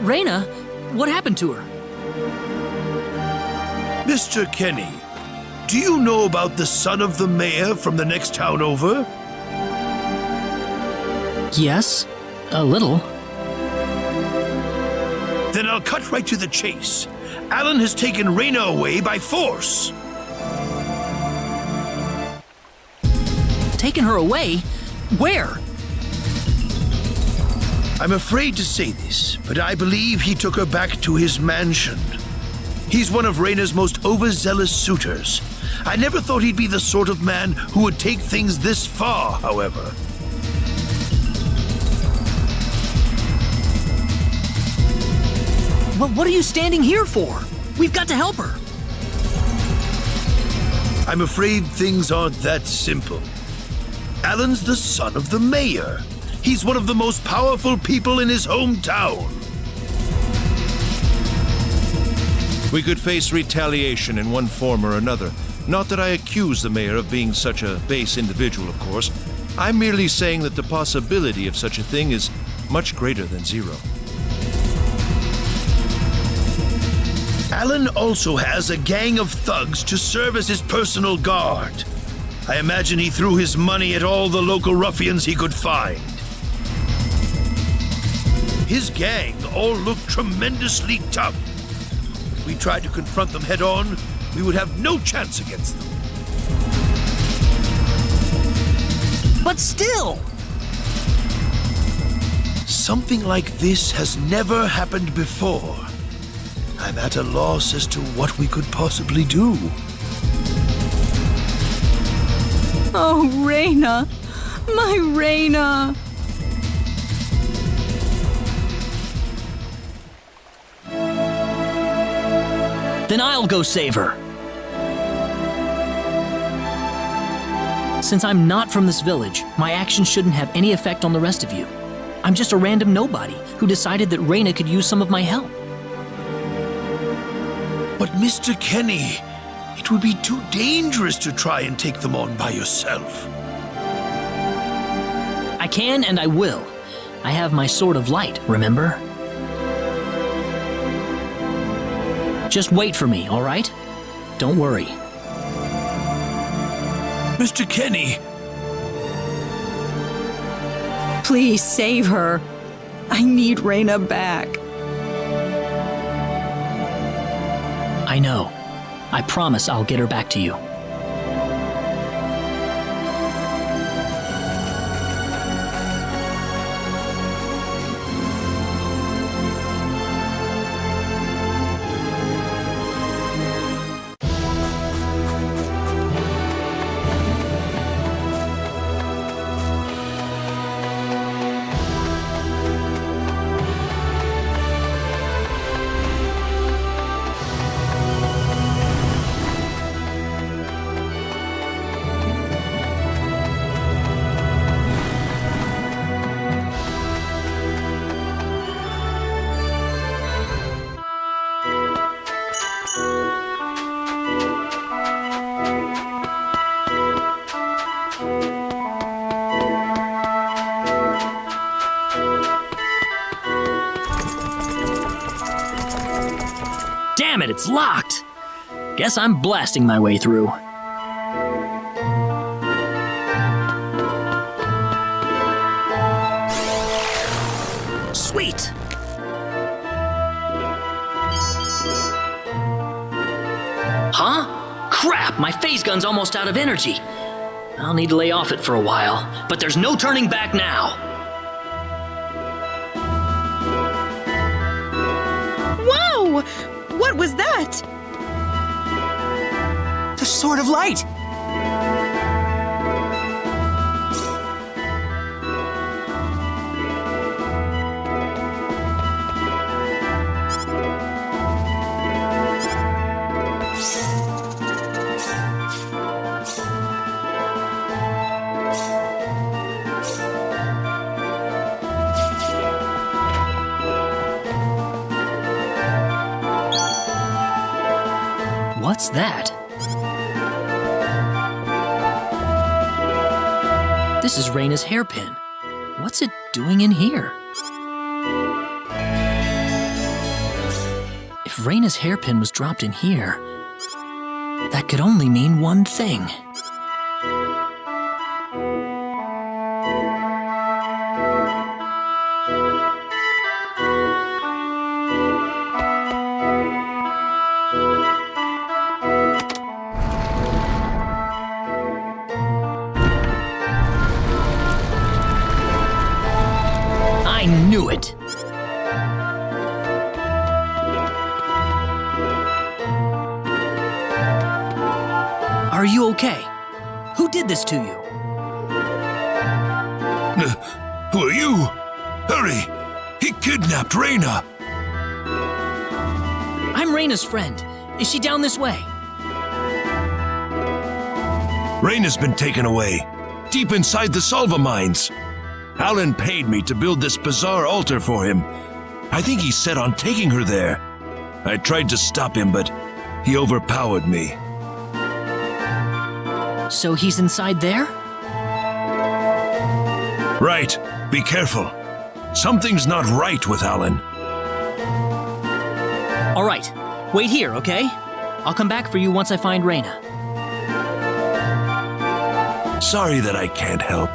Raina? What happened to her? Mr. Kenny, do you know about the son of the mayor from the next town over? Yes, a little. Then I'll cut right to the chase. Alan has taken Raina away by force. Taken her away? Where? I'm afraid to say this, but I believe he took her back to his mansion. He's one of Raina's most overzealous suitors. I never thought he'd be the sort of man who would take things this far, however. Well, what are you standing here for? We've got to help her. I'm afraid things aren't that simple. Alan's the son of the mayor. He's one of the most powerful people in his hometown. We could face retaliation in one form or another. Not that I accuse the mayor of being such a base individual, of course. I'm merely saying that the possibility of such a thing is much greater than zero. Alan also has a gang of thugs to serve as his personal guard. I imagine he threw his money at all the local ruffians he could find. His gang all look tremendously tough. If we tried to confront them head on, we would have no chance against them. But still! Something like this has never happened before. I'm at a loss as to what we could possibly do. Oh, Raina. My Raina. Then I'll go save her. Since I'm not from this village, my actions shouldn't have any effect on the rest of you. I'm just a random nobody who decided that Raina could use some of my help. But Mr. Kenny, it would be too dangerous to try and take them on by yourself. I can and I will. I have my sword of light, remember? Just wait for me, all right? Don't worry. Mr. Kenny! Please save her. I need Raina back. I know. I promise I'll get her back to you. Damn it, it's locked! Guess I'm blasting my way through. Sweet! Huh? Crap, my phase gun's almost out of energy. I'll need to lay off it for a while, but there's no turning back now. Whoa! What was that? The Sword of Light! What's that? This is Reyna's hairpin. What's it doing in here? If Reyna's hairpin was dropped in here, that could only mean one thing. I knew it! Are you okay? Who did this to you? Who are you? Hurry! He kidnapped Reyna! I'm Reyna's friend. Is she down this way? Reyna's been taken away, deep inside the Salva mines. Alan paid me to build this bizarre altar for him. I think he's set on taking her there. I tried to stop him, but he overpowered me. So he's inside there? Right. Be careful. Something's not right with Alan. All right. Wait here, okay? I'll come back for you once I find Reyna. Sorry that I can't help.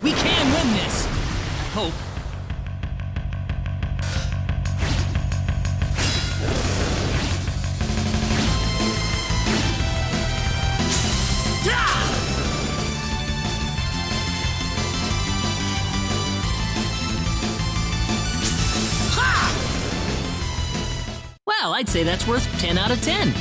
We can win this! Hope. Well, I'd say that's worth 10 out of 10.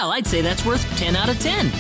Well, I'd say that's worth 10 out of 10.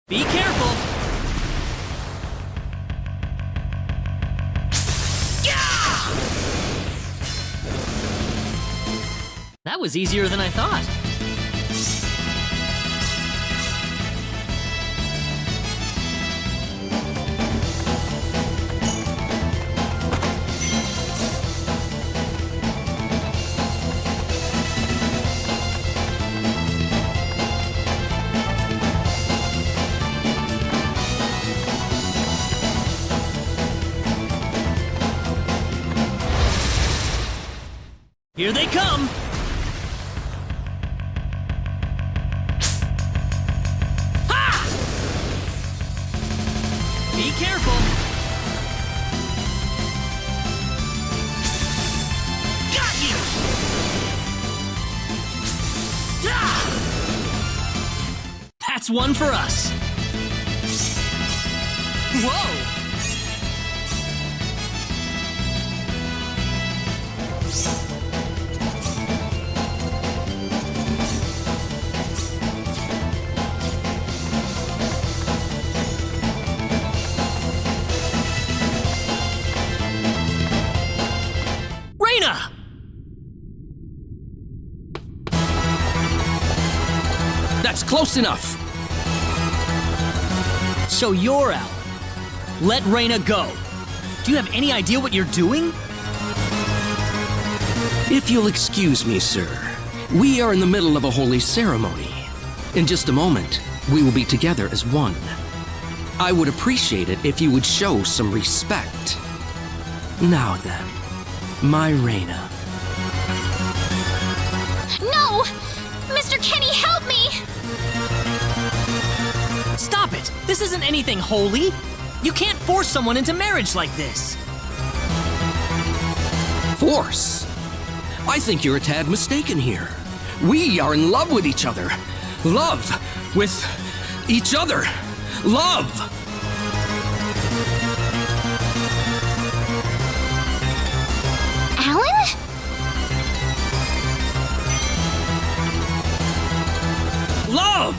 Be careful! Yeah! That was easier than I thought. Here they come! Ha! Be careful! Got you! Ah! That's one for us! Whoa! That's close enough. So you're Allo. Let Reyna go. Do you have any idea what you're doing? If you'll excuse me, sir, we are in the middle of a holy ceremony. In just a moment, we will be together as one. I would appreciate it if you would show some respect. Now then, my Reyna. No! Mr. Kenny, help me! Stop it! This isn't anything holy! You can't force someone into marriage like this! Force? I think you're a tad mistaken here. We are in love with each other. Love with each other. Love! Alan? Love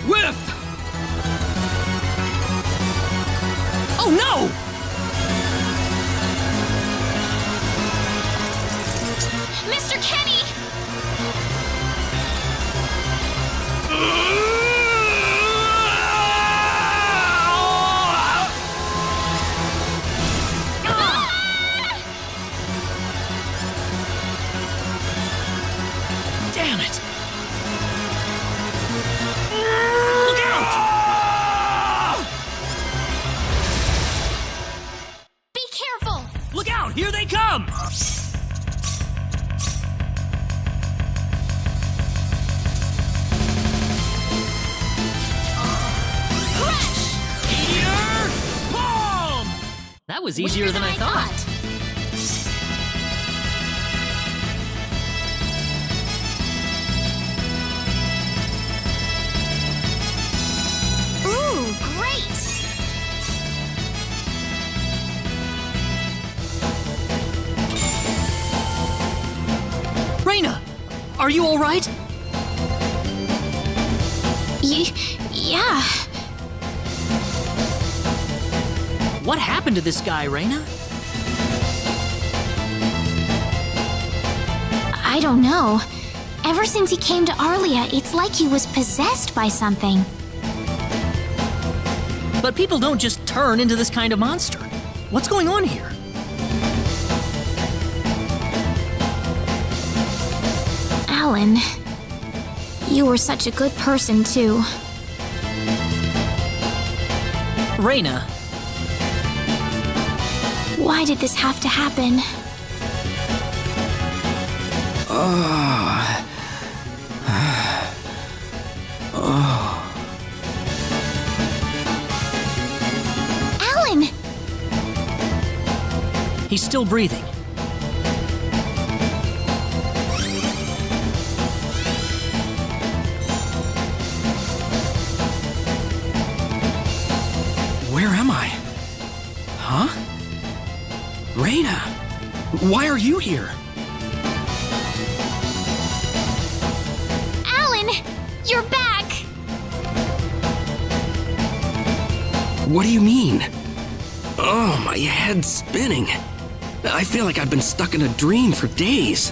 with... Oh no! Mr. Kenny! Damn it! Look out! Be careful! Look out! Here they come! Meteor Palm! That was easier than I thought. Ooh, great! Reyna! Are you alright? Yeah. What happened to this guy, Reyna? I don't know. Ever since he came to Arlia, it's like he was possessed by something. But people don't just turn into this kind of monster. What's going on here? Alan, you were such a good person, too. Reyna. Why did this have to happen? Alan! He's still breathing. Where am I? Huh? Reyna, why are you here? Alan! You're back! What do you mean? Oh, my head's spinning. I feel like I've been stuck in a dream for days.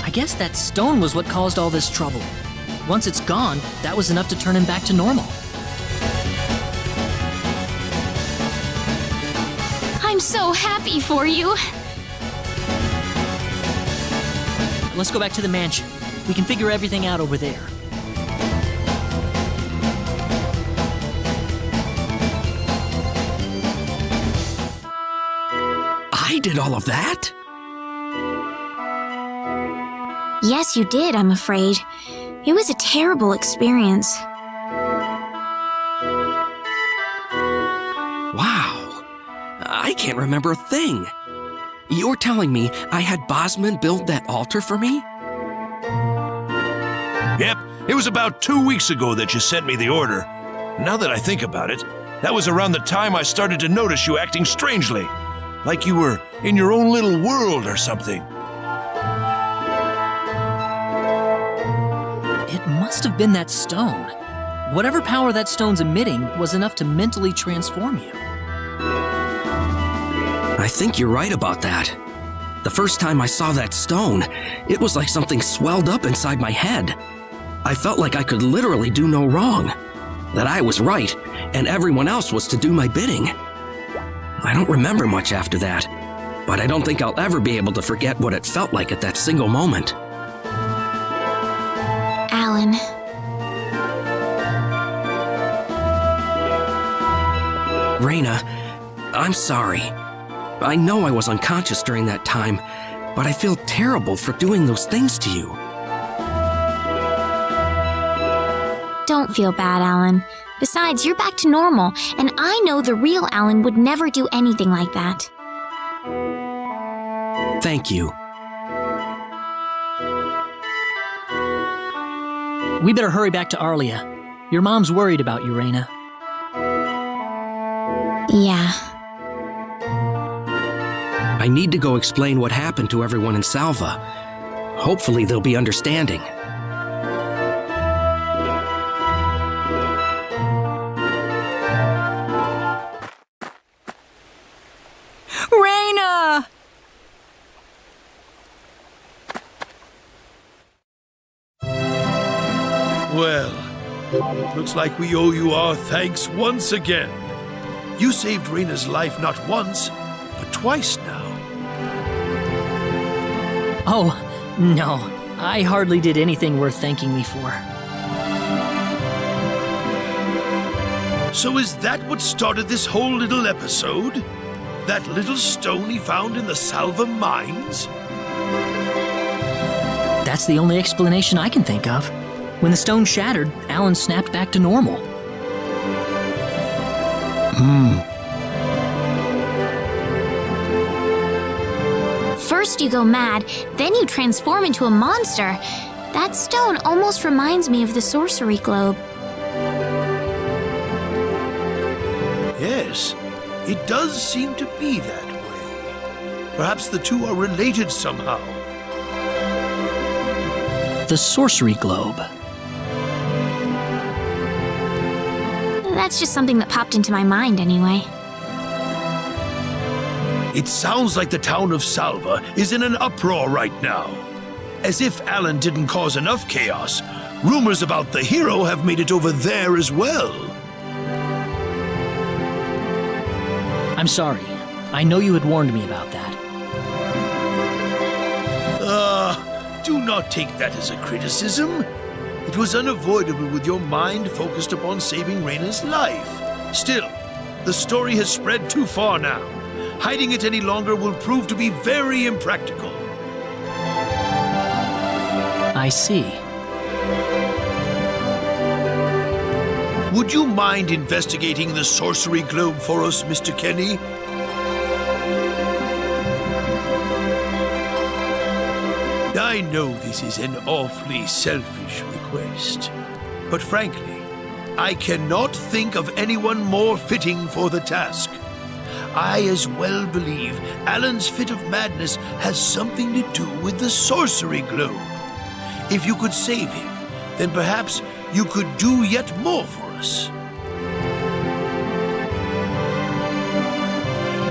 I guess that stone was what caused all this trouble. Once it's gone, that was enough to turn him back to normal. I'm so happy for you. Let's go back to the mansion. We can figure everything out over there. I did all of that? Yes, you did, I'm afraid. It was a terrible experience. Wow. I can't remember a thing. You're telling me I had Bosman build that altar for me? Yep, it was about 2 weeks ago that you sent me the order. Now that I think about it, that was around the time I started to notice you acting strangely. Like you were in your own little world or something. It must have been that stone. Whatever power that stone's emitting was enough to mentally transform you. I think you're right about that. The first time I saw that stone, it was like something swelled up inside my head. I felt like I could literally do no wrong. That I was right, and everyone else was to do my bidding. I don't remember much after that, but I don't think I'll ever be able to forget what it felt like at that single moment. Alan. Reyna, I'm sorry. I know I was unconscious during that time, but I feel terrible for doing those things to you. Don't feel bad, Alan. Besides, you're back to normal, and I know the real Alan would never do anything like that. Thank you. We better hurry back to Arlia. Your mom's worried about you, Reyna. Yeah. I need to go explain what happened to everyone in Salva. Hopefully they'll be understanding. Reyna! Well, looks like we owe you our thanks once again. You saved Reyna's life not once, but twice now. Oh, no. I hardly did anything worth thanking me for. So is that what started this whole little episode? That little stone he found in the Salva mines? That's the only explanation I can think of. When the stone shattered, Alan snapped back to normal. First you go mad, then you transform into a monster. That stone almost reminds me of the sorcery globe. Yes, it does seem to be that way. Perhaps the two are related somehow. The sorcery globe. That's just something that popped into my mind anyway. It sounds like the town of Salva is in an uproar right now. As if Alan didn't cause enough chaos, Rumors about the hero have made it over there as well. I'm sorry. I know you had warned me about that. Do not take that as a criticism. It was unavoidable with your mind focused upon saving Reyna's life. Still, the story has spread too far now. Hiding it any longer will prove to be very impractical. I see. Would you mind investigating the sorcery globe for us, Mr. Kenny? I know this is an awfully selfish request, but frankly, I cannot think of anyone more fitting for the task. I as well believe Alan's fit of madness has something to do with the sorcery globe. If you could save him, then perhaps you could do yet more for us.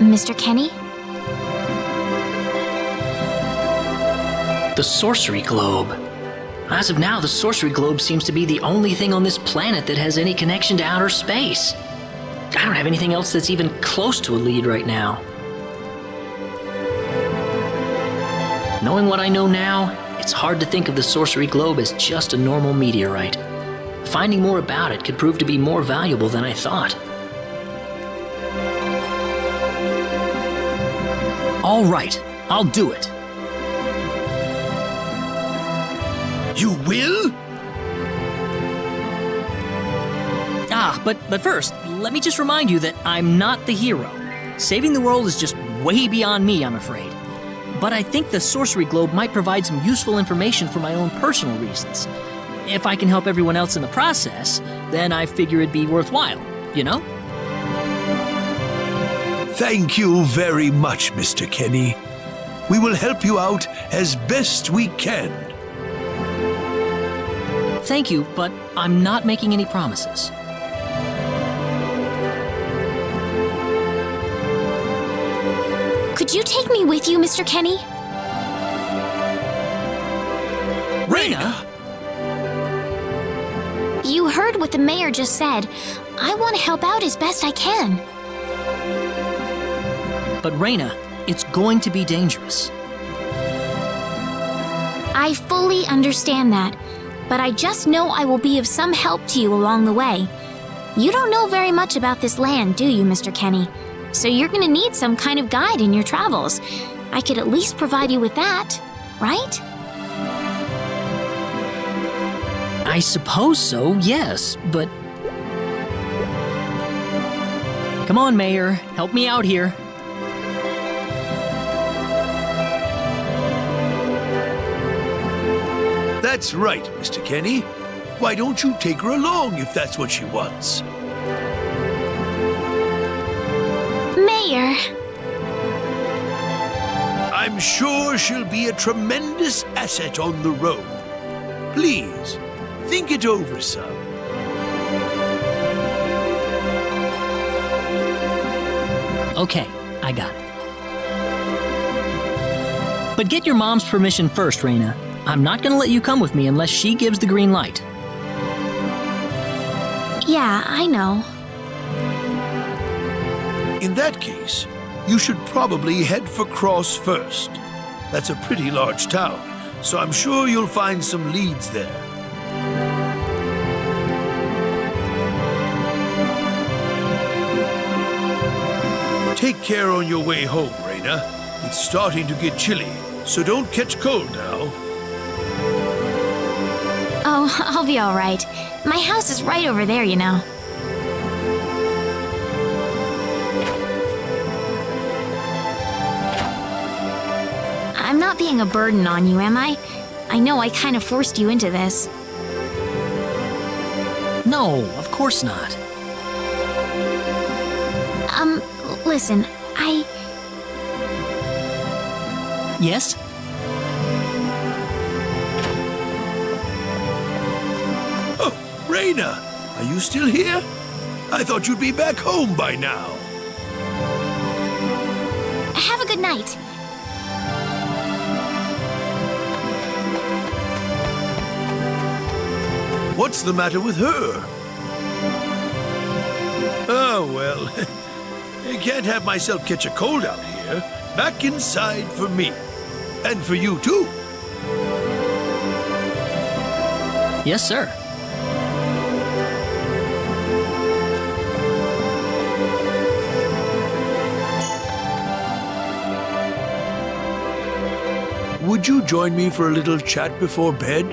Mr. Kenny? The sorcery globe. As of now, the sorcery globe seems to be the only thing on this planet that has any connection to outer space. I don't have anything else that's even close to a lead right now. Knowing what I know now, it's hard to think of the sorcery globe as just a normal meteorite. Finding more about it could prove to be more valuable than I thought. All right, I'll do it. You will? But first, let me just remind you that I'm not the hero. Saving the world is just way beyond me, I'm afraid. But I think the sorcery globe might provide some useful information for my own personal reasons. If I can help everyone else in the process, then I figure it'd be worthwhile, you know? Thank you very much, Mr. Kenny. We will help you out as best we can. Thank you, but I'm not making any promises. Could you take me with you, Mr. Kenny? Reyna! You heard what the mayor just said. I want to help out as best I can. But Reyna, it's going to be dangerous. I fully understand that, but I just know I will be of some help to you along the way. You don't know very much about this land, do you, Mr. Kenny? So you're going to need some kind of guide in your travels. I could at least provide you with that, right? I suppose so, yes, but... Come on, Mayor, help me out here. That's right, Mr. Kenny. Why don't you take her along if that's what she wants? Mayor! I'm sure she'll be a tremendous asset on the road. Please, think it over some. Okay, I got it. But get your mom's permission first, Reyna. I'm not gonna let you come with me unless she gives the green light. Yeah, I know. In that case, you should probably head for Cross first. That's a pretty large town, so I'm sure you'll find some leads there. Take care on your way home, Reyna. It's starting to get chilly, so don't catch cold now. Oh, I'll be all right. My house is right over there, you know. I'm not being a burden on you, am I? I know I kind of forced you into this. No, of course not. Listen, Yes? Oh, Reyna, are you still here? I thought you'd be back home by now. Have a good night. What's the matter with her? Oh, well, I can't have myself catch a cold out here. Back inside for me. And for you, too. Yes, sir. Would you join me for a little chat before bed?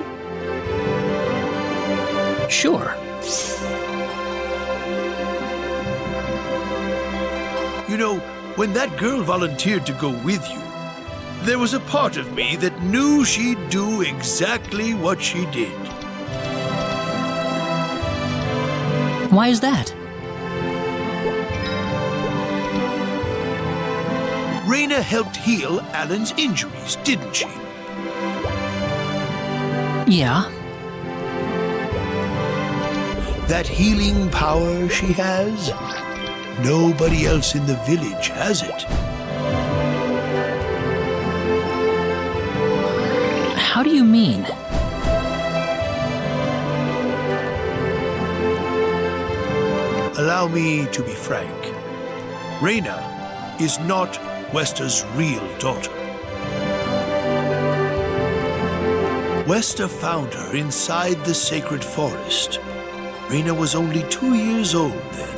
Sure. You know, when that girl volunteered to go with you, there was a part of me that knew she'd do exactly what she did. Why is that? Raina helped heal Alan's injuries, didn't she? Yeah. That healing power she has, nobody else in the village has it. How do you mean? Allow me to be frank. Raina is not Westa's real daughter. Westa found her inside the sacred forest. Raina was only 2 years old then.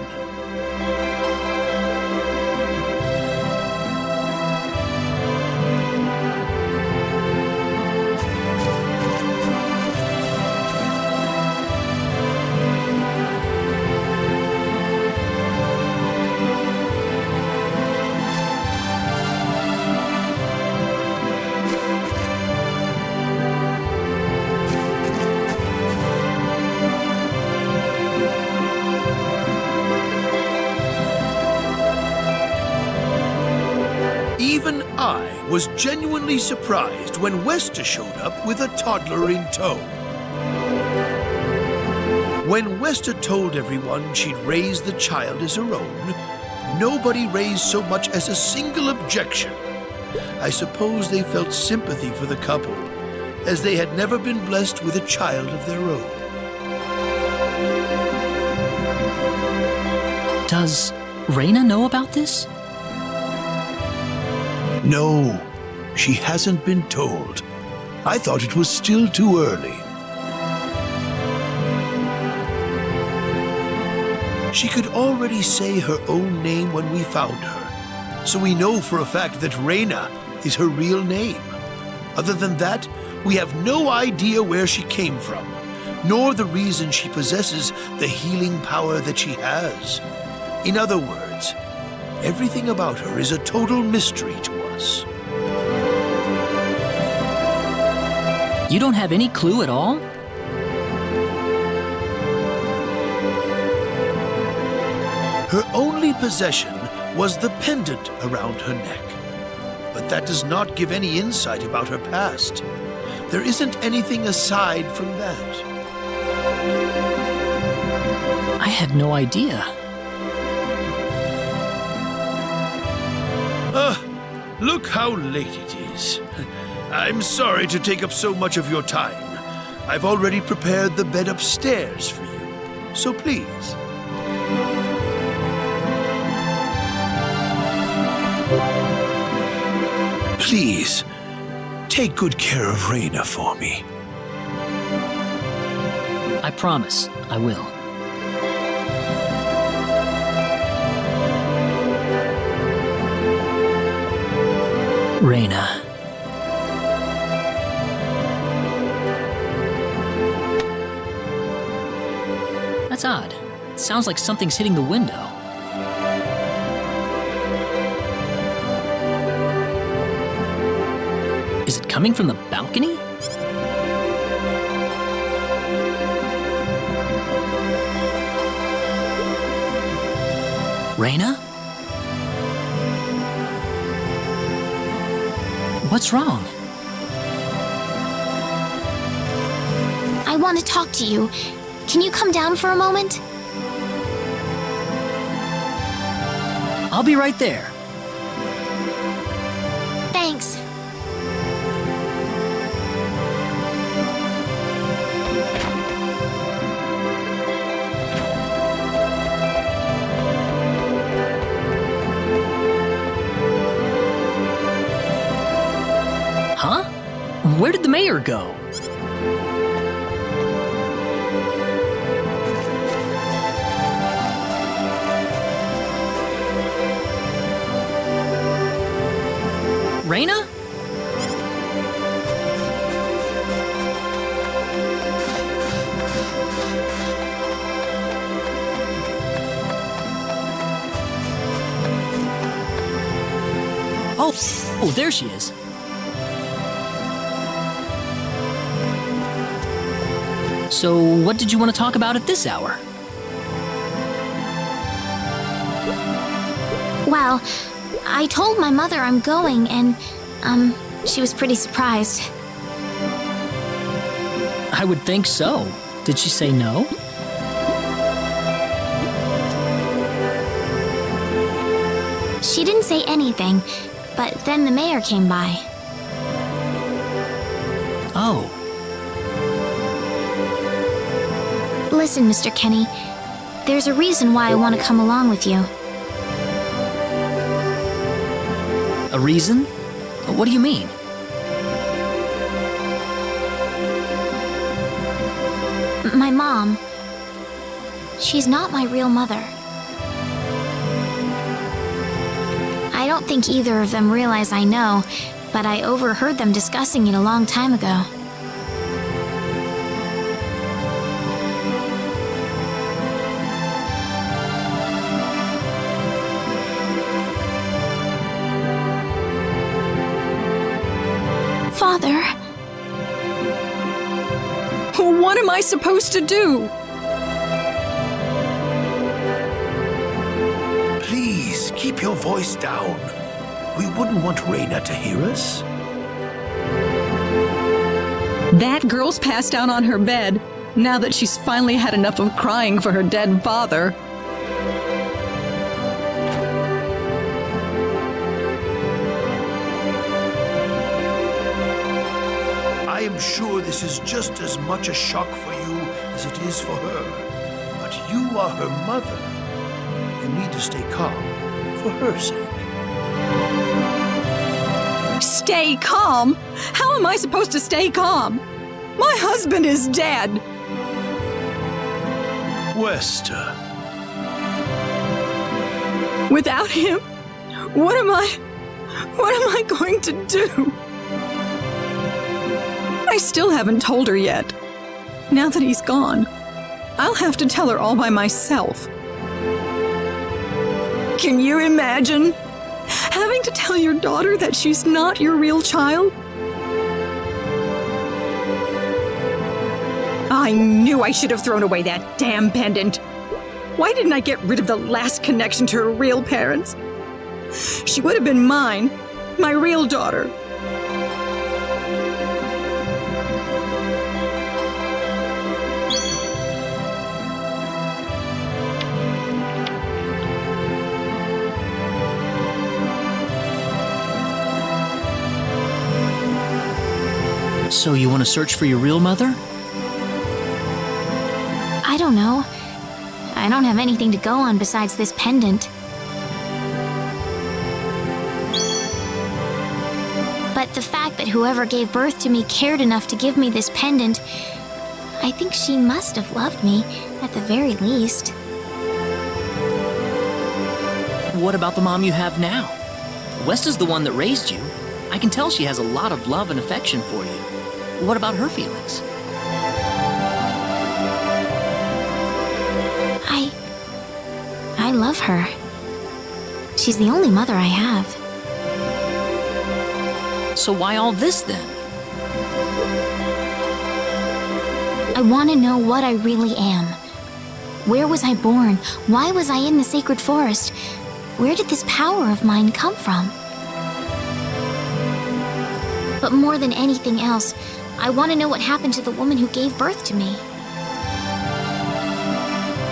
Even I was genuinely surprised when Westa showed up with a toddler in tow. When Westa told everyone she'd raised the child as her own, nobody raised so much as a single objection. I suppose they felt sympathy for the couple, as they had never been blessed with a child of their own. Does Raina know about this? No, she hasn't been told. I thought it was still too early. She could already say her own name when we found her, so we know for a fact that Raina is her real name. Other than that, we have no idea where she came from, nor the reason she possesses the healing power that she has. In other words, everything about her is a total mystery to us. You don't have any clue at all? Her only possession was the pendant around her neck. But that does not give any insight about her past. There isn't anything aside from that. I had no idea. Look how late it is. I'm sorry to take up so much of your time. I've already prepared the bed upstairs for you, so please. Please, take good care of Raina for me. I promise, I will. Raina. That's odd. It sounds like something's hitting the window. Is it coming from the balcony? Raina? What's wrong? I want to talk to you. Can you come down for a moment? I'll be right there. Thanks. Where did the mayor go? Raina? Oh, there she is. So, what did you want to talk about at this hour? Well, I told my mother I'm going, and, she was pretty surprised. I would think so. Did she say no? She didn't say anything, but then the mayor came by. Oh. Listen, Mr. Kenny, there's a reason why I want to come along with you. A reason? What do you mean? My mom, she's not my real mother. I don't think either of them realize I know, but I overheard them discussing it a long time ago. Father. What am I supposed to do? Please, keep your voice down. We wouldn't want Raina to hear us. That girl's passed out on her bed, now that she's finally had enough of crying for her dead father. I am sure this is just as much a shock for you as it is for her. But you are her mother. You need to stay calm for her sake. Stay calm? How am I supposed to stay calm? My husband is dead. Westa. Without him, what am I going to do? I still haven't told her yet. Now that he's gone, I'll have to tell her all by myself. Can you imagine having to tell your daughter that she's not your real child? I knew I should have thrown away that damn pendant. Why didn't I get rid of the last connection to her real parents? She would have been mine, my real daughter. So you want to search for your real mother? I don't know. I don't have anything to go on besides this pendant. But the fact that whoever gave birth to me cared enough to give me this pendant, I think she must have loved me, at the very least. What about the mom you have now? Westa's the one that raised you. I can tell she has a lot of love and affection for you. What about her feelings? I love her. She's the only mother I have. So why all this then? I want to know what I really am. Where was I born? Why was I in the sacred forest? Where did this power of mine come from? But more than anything else, I want to know what happened to the woman who gave birth to me.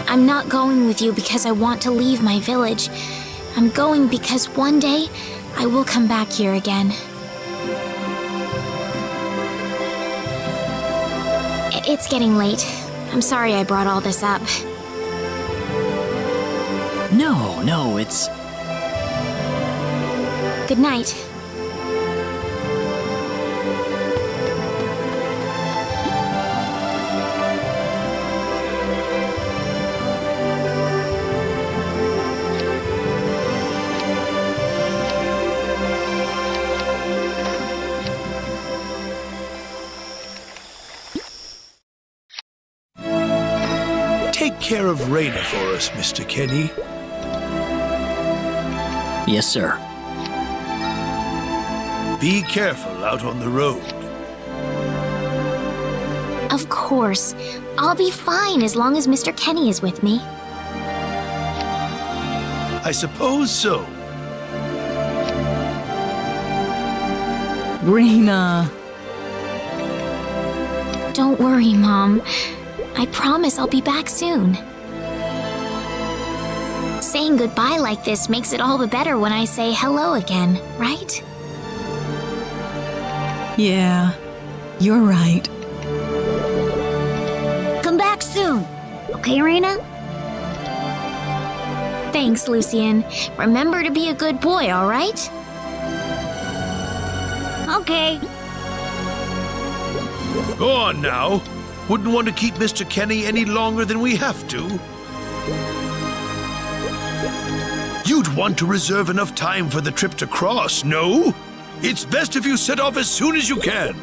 I'm not going with you because I want to leave my village. I'm going because one day I will come back here again. It's getting late. I'm sorry I brought all this up. No, it's... Good night. care of Raina for us, Mr. Kenny. Yes, sir. Be careful out on the road. Of course. I'll be fine as long as Mr. Kenny is with me. I suppose so. Raina. Don't worry, Mom. I promise I'll be back soon. Saying goodbye like this makes it all the better when I say hello again, right? Yeah, you're right. Come back soon. Okay, Raina? Thanks, Lucien. Remember to be a good boy, all right? Okay. Go on now. Wouldn't want to keep Mr. Kenny any longer than we have to. You'd want to reserve enough time for the trip to Cross, no? It's best if you set off as soon as you can.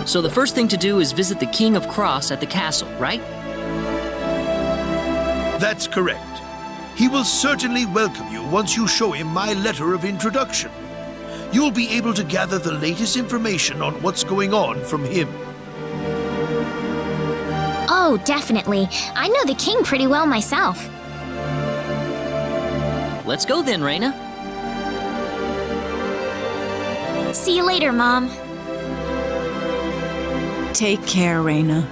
So the first thing to do is visit the King of Cross at the castle, right? That's correct. He will certainly welcome you once you show him my letter of introduction. You'll be able to gather the latest information on what's going on from him. Oh, definitely. I know the king pretty well myself. Let's go then, Raina. See you later, Mom. Take care, Raina.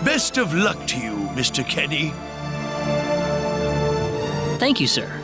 Best of luck to you, Mr. Kenny. Thank you, sir.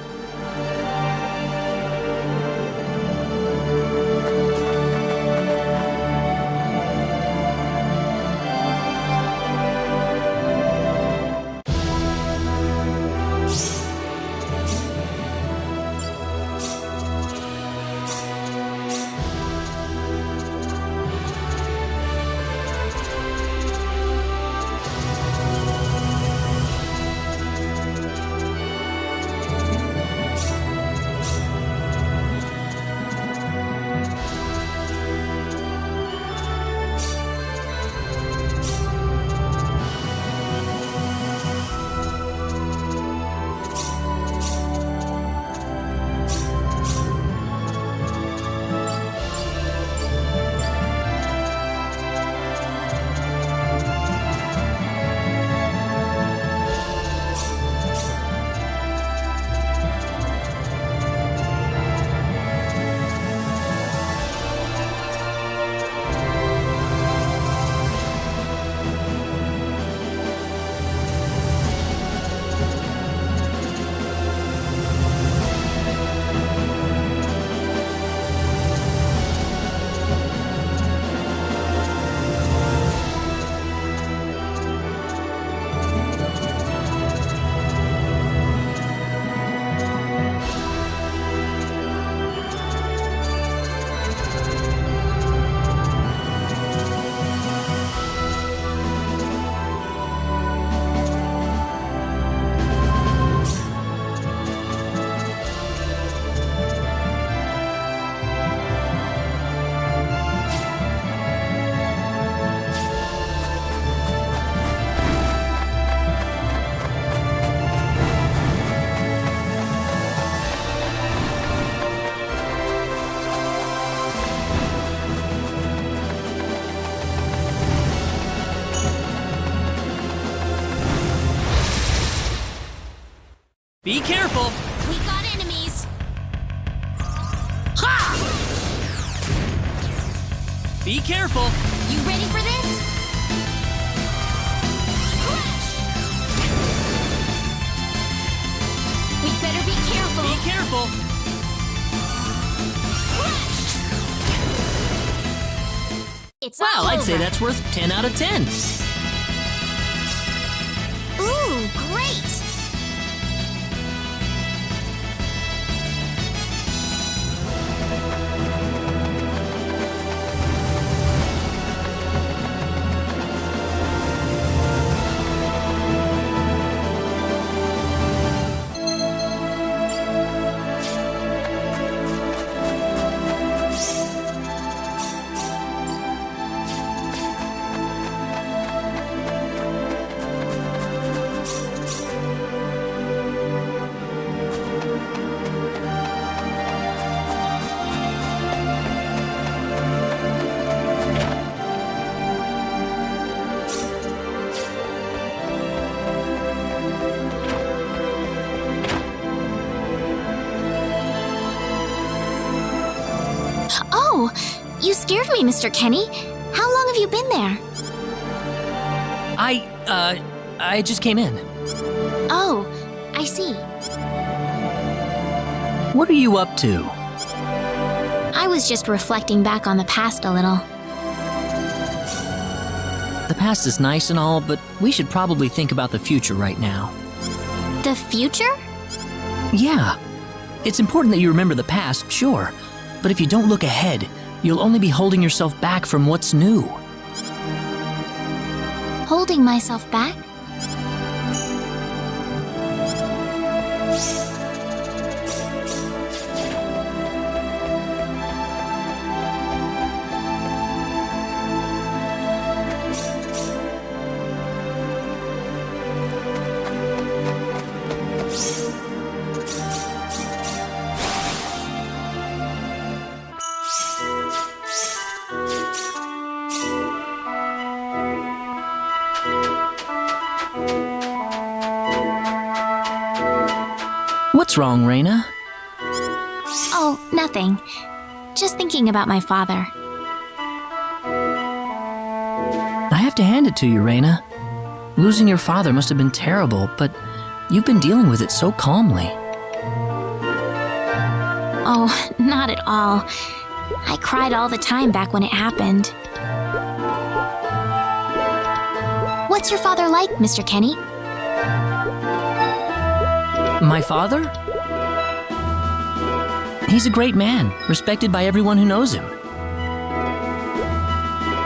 Be careful! We got enemies. Ha! Be careful! You ready for this? Crash! We better be careful. Be careful! It's Well, all I'd say over. that's worth 10 out of 10. Ooh, great! You scared me, Mr. Kenny. How long have you been there? I just came in. Oh, I see. What are you up to? I was just reflecting back on the past a little. The past is nice and all, but we should probably think about the future right now. The future? Yeah. It's important that you remember the past, sure. But if you don't look ahead, you'll only be holding yourself back from what's new. Holding myself back? What's wrong, Raina? Oh, nothing. Just thinking about my father. I have to hand it to you, Raina. Losing your father must have been terrible, but you've been dealing with it so calmly. Oh, not at all. I cried all the time back when it happened. What's your father like, Mr. Kenny? My father? He's a great man, respected by everyone who knows him.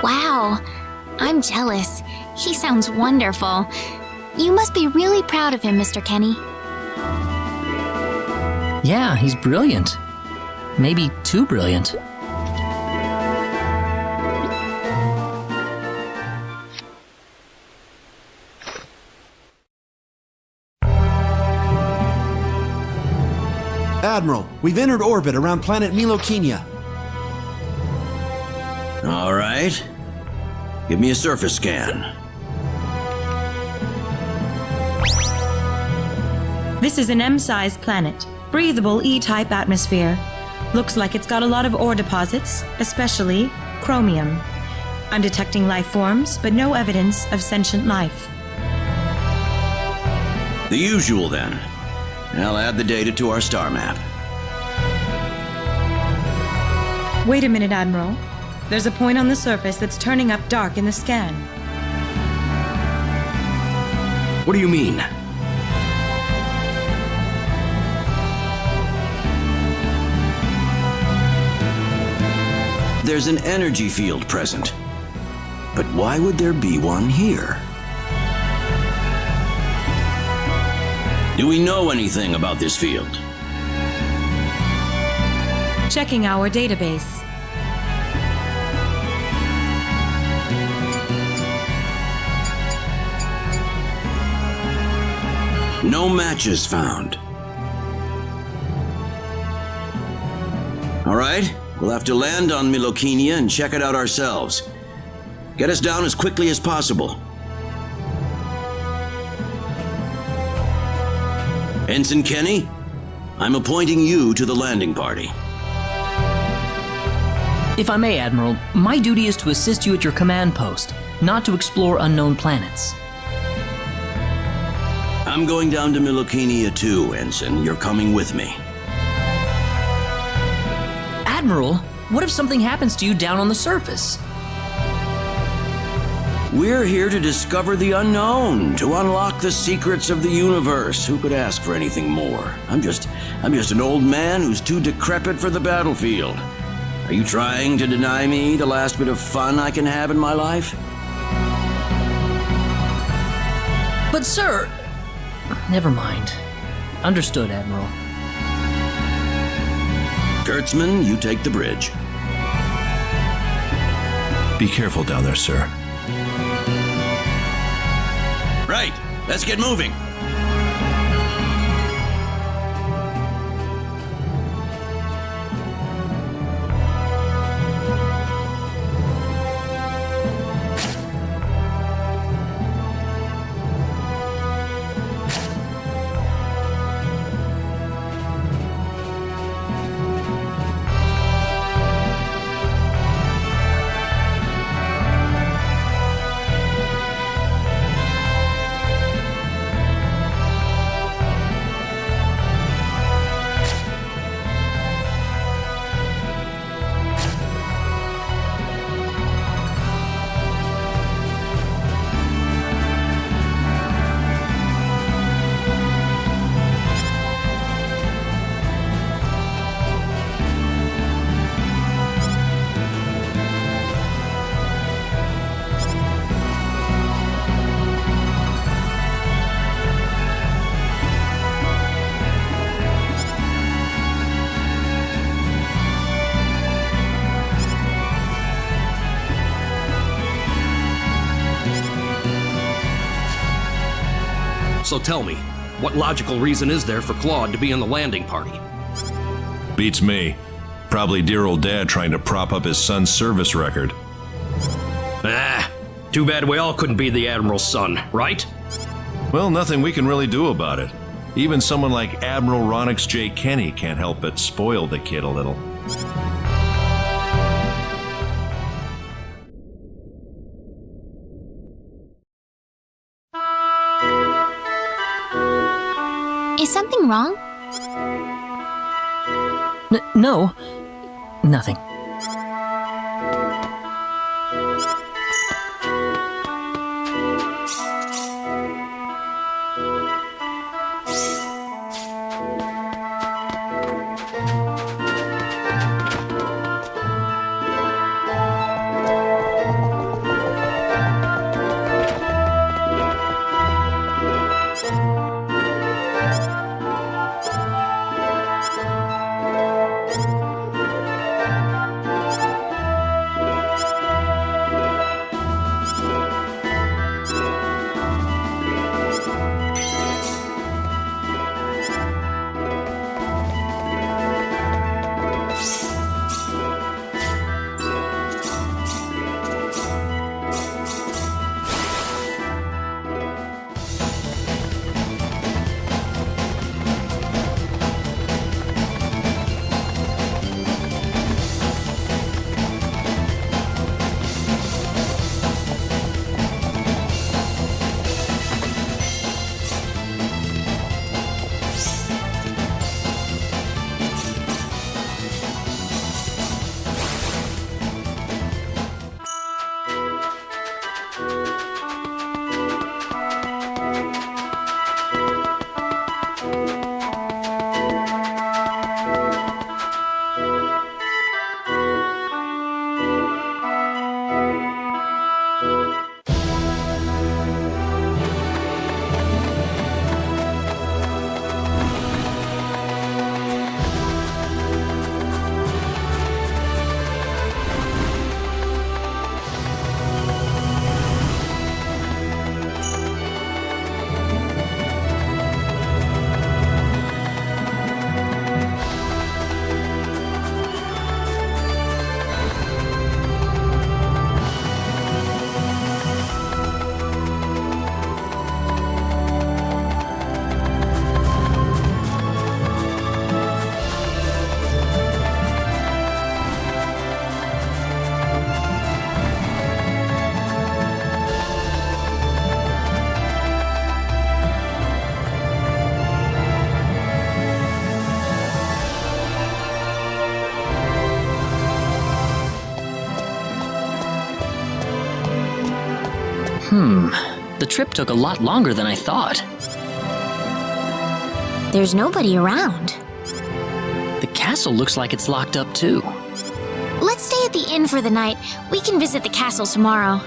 Wow, I'm jealous. He sounds wonderful. You must be really proud of him, Mr. Kenny. Yeah, he's brilliant. Maybe too brilliant. Admiral, we've entered orbit around planet Milokenia. All right. Give me a surface scan. This is an M-sized planet. Breathable E-type atmosphere. Looks like it's got a lot of ore deposits, especially chromium. I'm detecting life forms, but no evidence of sentient life. The usual, then. I'll add the data to our star map. Wait a minute, Admiral. There's a point on the surface that's turning up dark in the scan. What do you mean? There's an energy field present. But why would there be one here? Do we know anything about this field? Checking our database. No matches found. All right, we'll have to land on Milokenia and check it out ourselves. Get us down as quickly as possible. Ensign Kenny, I'm appointing you to the landing party. If I may, Admiral, my duty is to assist you at your command post, not to explore unknown planets. I'm going down to Milokenia too, Ensign. You're coming with me. Admiral, what if something happens to you down on the surface? We're here to discover the unknown, to unlock the secrets of the universe. Who could ask for anything more? I'm just an old man who's too decrepit for the battlefield. Are you trying to deny me the last bit of fun I can have in my life? But sir... Never mind. Understood, Admiral. Kurtzman, you take the bridge. Be careful down there, sir. Right, let's get moving. So tell me, what logical reason is there for Claude to be in the landing party? Beats me. Probably dear old dad trying to prop up his son's service record. Ah, too bad we all couldn't be the Admiral's son, right? Well, nothing we can really do about it. Even someone like Admiral Ronix J. Kenny can't help but spoil the kid a little. Is something wrong? No. Nothing. The trip took a lot longer than I thought. There's nobody around. The castle looks like it's locked up too. Let's stay at the inn for the night. We can visit the castle tomorrow.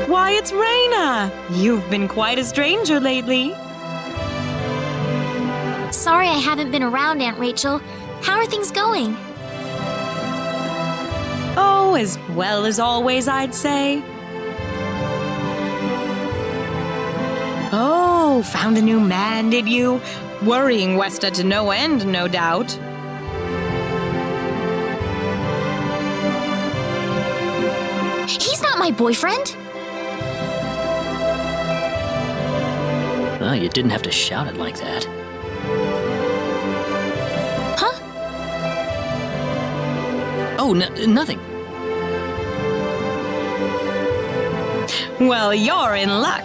Why, it's Raina! You've been quite a stranger lately. Sorry I haven't been around, Aunt Rachel. How are things going? Oh, as well as always, I'd say. Oh, found a new man, did you? Worrying Westa to no end, no doubt. He's not my boyfriend. Well, you didn't have to shout it like that. Huh? Oh, nothing. Well, you're in luck.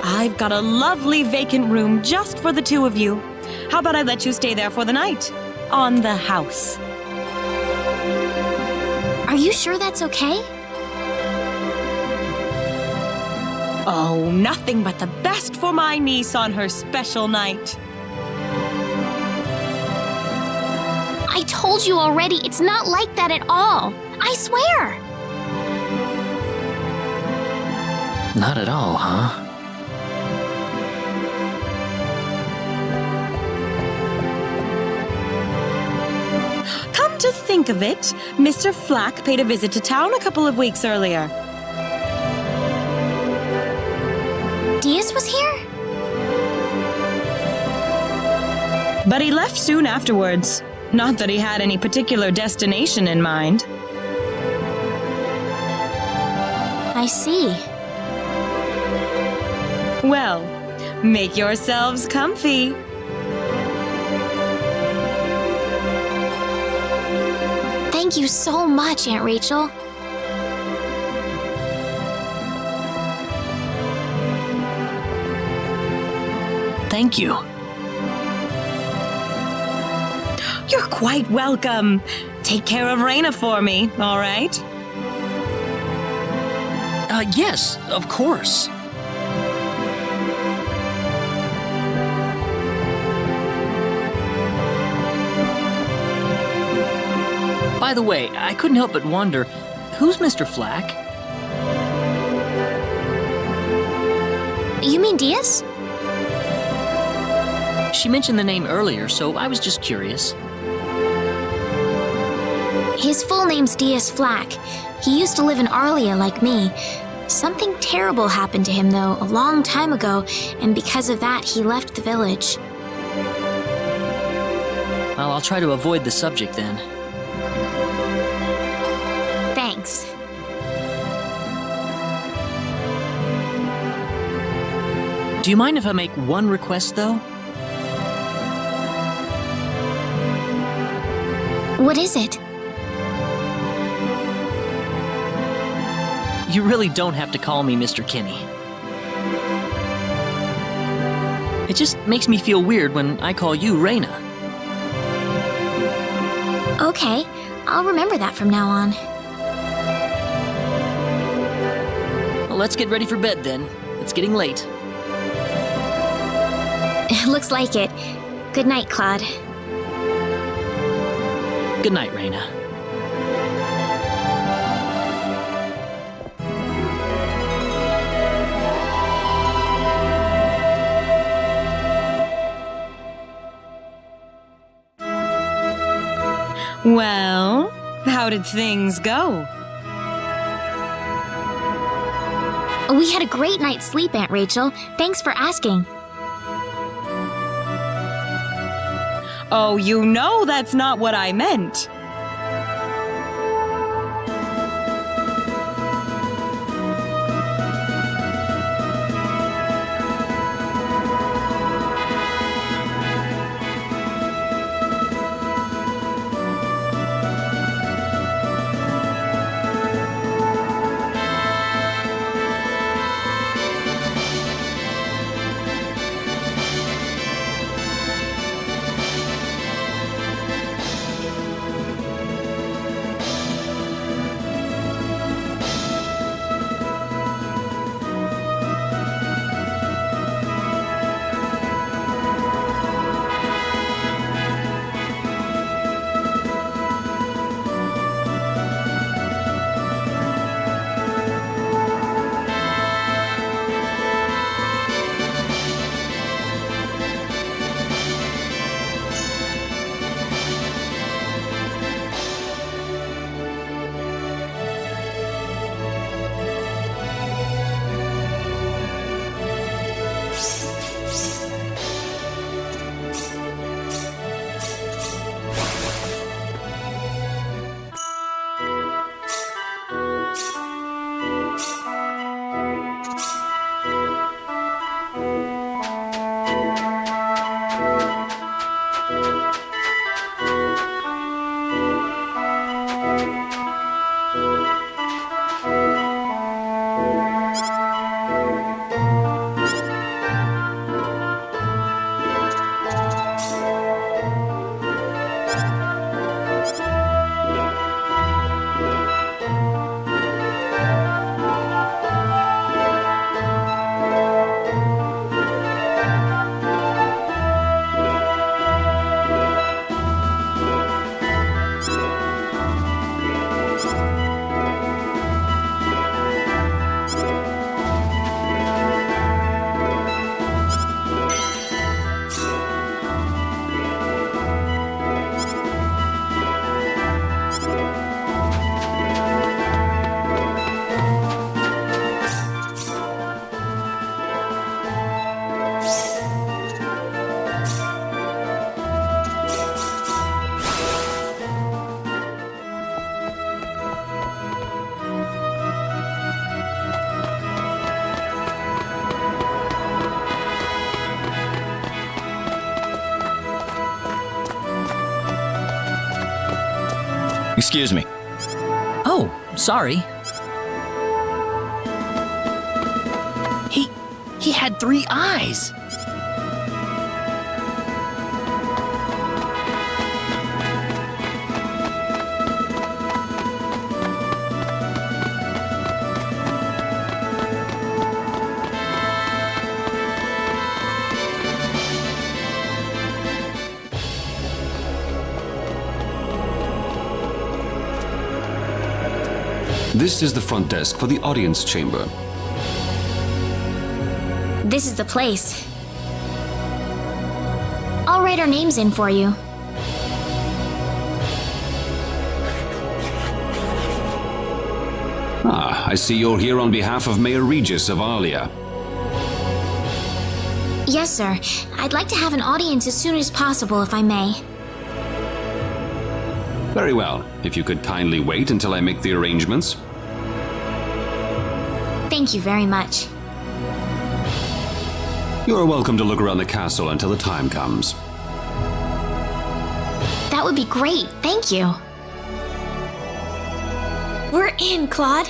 I've got a lovely vacant room just for the two of you. How about I let you stay there for the night? on the house. Are you sure that's okay? Oh, nothing but the best for my niece on her special night. I told you already, it's not like that at all. I swear. Not at all, huh? Come to think of it, Mr. Flack paid a visit to town a couple of weeks earlier. Diaz was here? But he left soon afterwards. Not that he had any particular destination in mind. I see. Well, make yourselves comfy. Thank you so much, Aunt Rachel. Thank you. You're quite welcome. Take care of Raina for me, all right? Yes, of course. By the way, I couldn't help but wonder, who's Mr. Flack? You mean Diaz? She mentioned the name earlier, so I was just curious. His full name's Diaz Flack. He used to live in Arlia like me. Something terrible happened to him, though, a long time ago, and because of that, he left the village. Well, I'll try to avoid the subject then. Thanks. Do you mind if I make one request, though? What is it? You really don't have to call me Mr. Kinney. It just makes me feel weird when I call you Raina. Okay, I'll remember that from now on. Well, let's get ready for bed then. It's getting late. Looks like it. Good night, Claude. Good night, Raina. Well, how did things go? We had a great night's sleep, Aunt Rachel. Thanks for asking. Oh, you know that's not what I meant. Excuse me. Oh, sorry. He had 3 eyes. This is the front desk for the audience chamber. This is the place. I'll write our names in for you. I see you're here on behalf of Mayor Regis of Alia. Yes, sir. I'd like to have an audience as soon as possible, if I may. Very well. If you could kindly wait until I make the arrangements. Thank you very much. You're welcome to look around the castle until the time comes. That would be great. Thank you. We're in, Claude.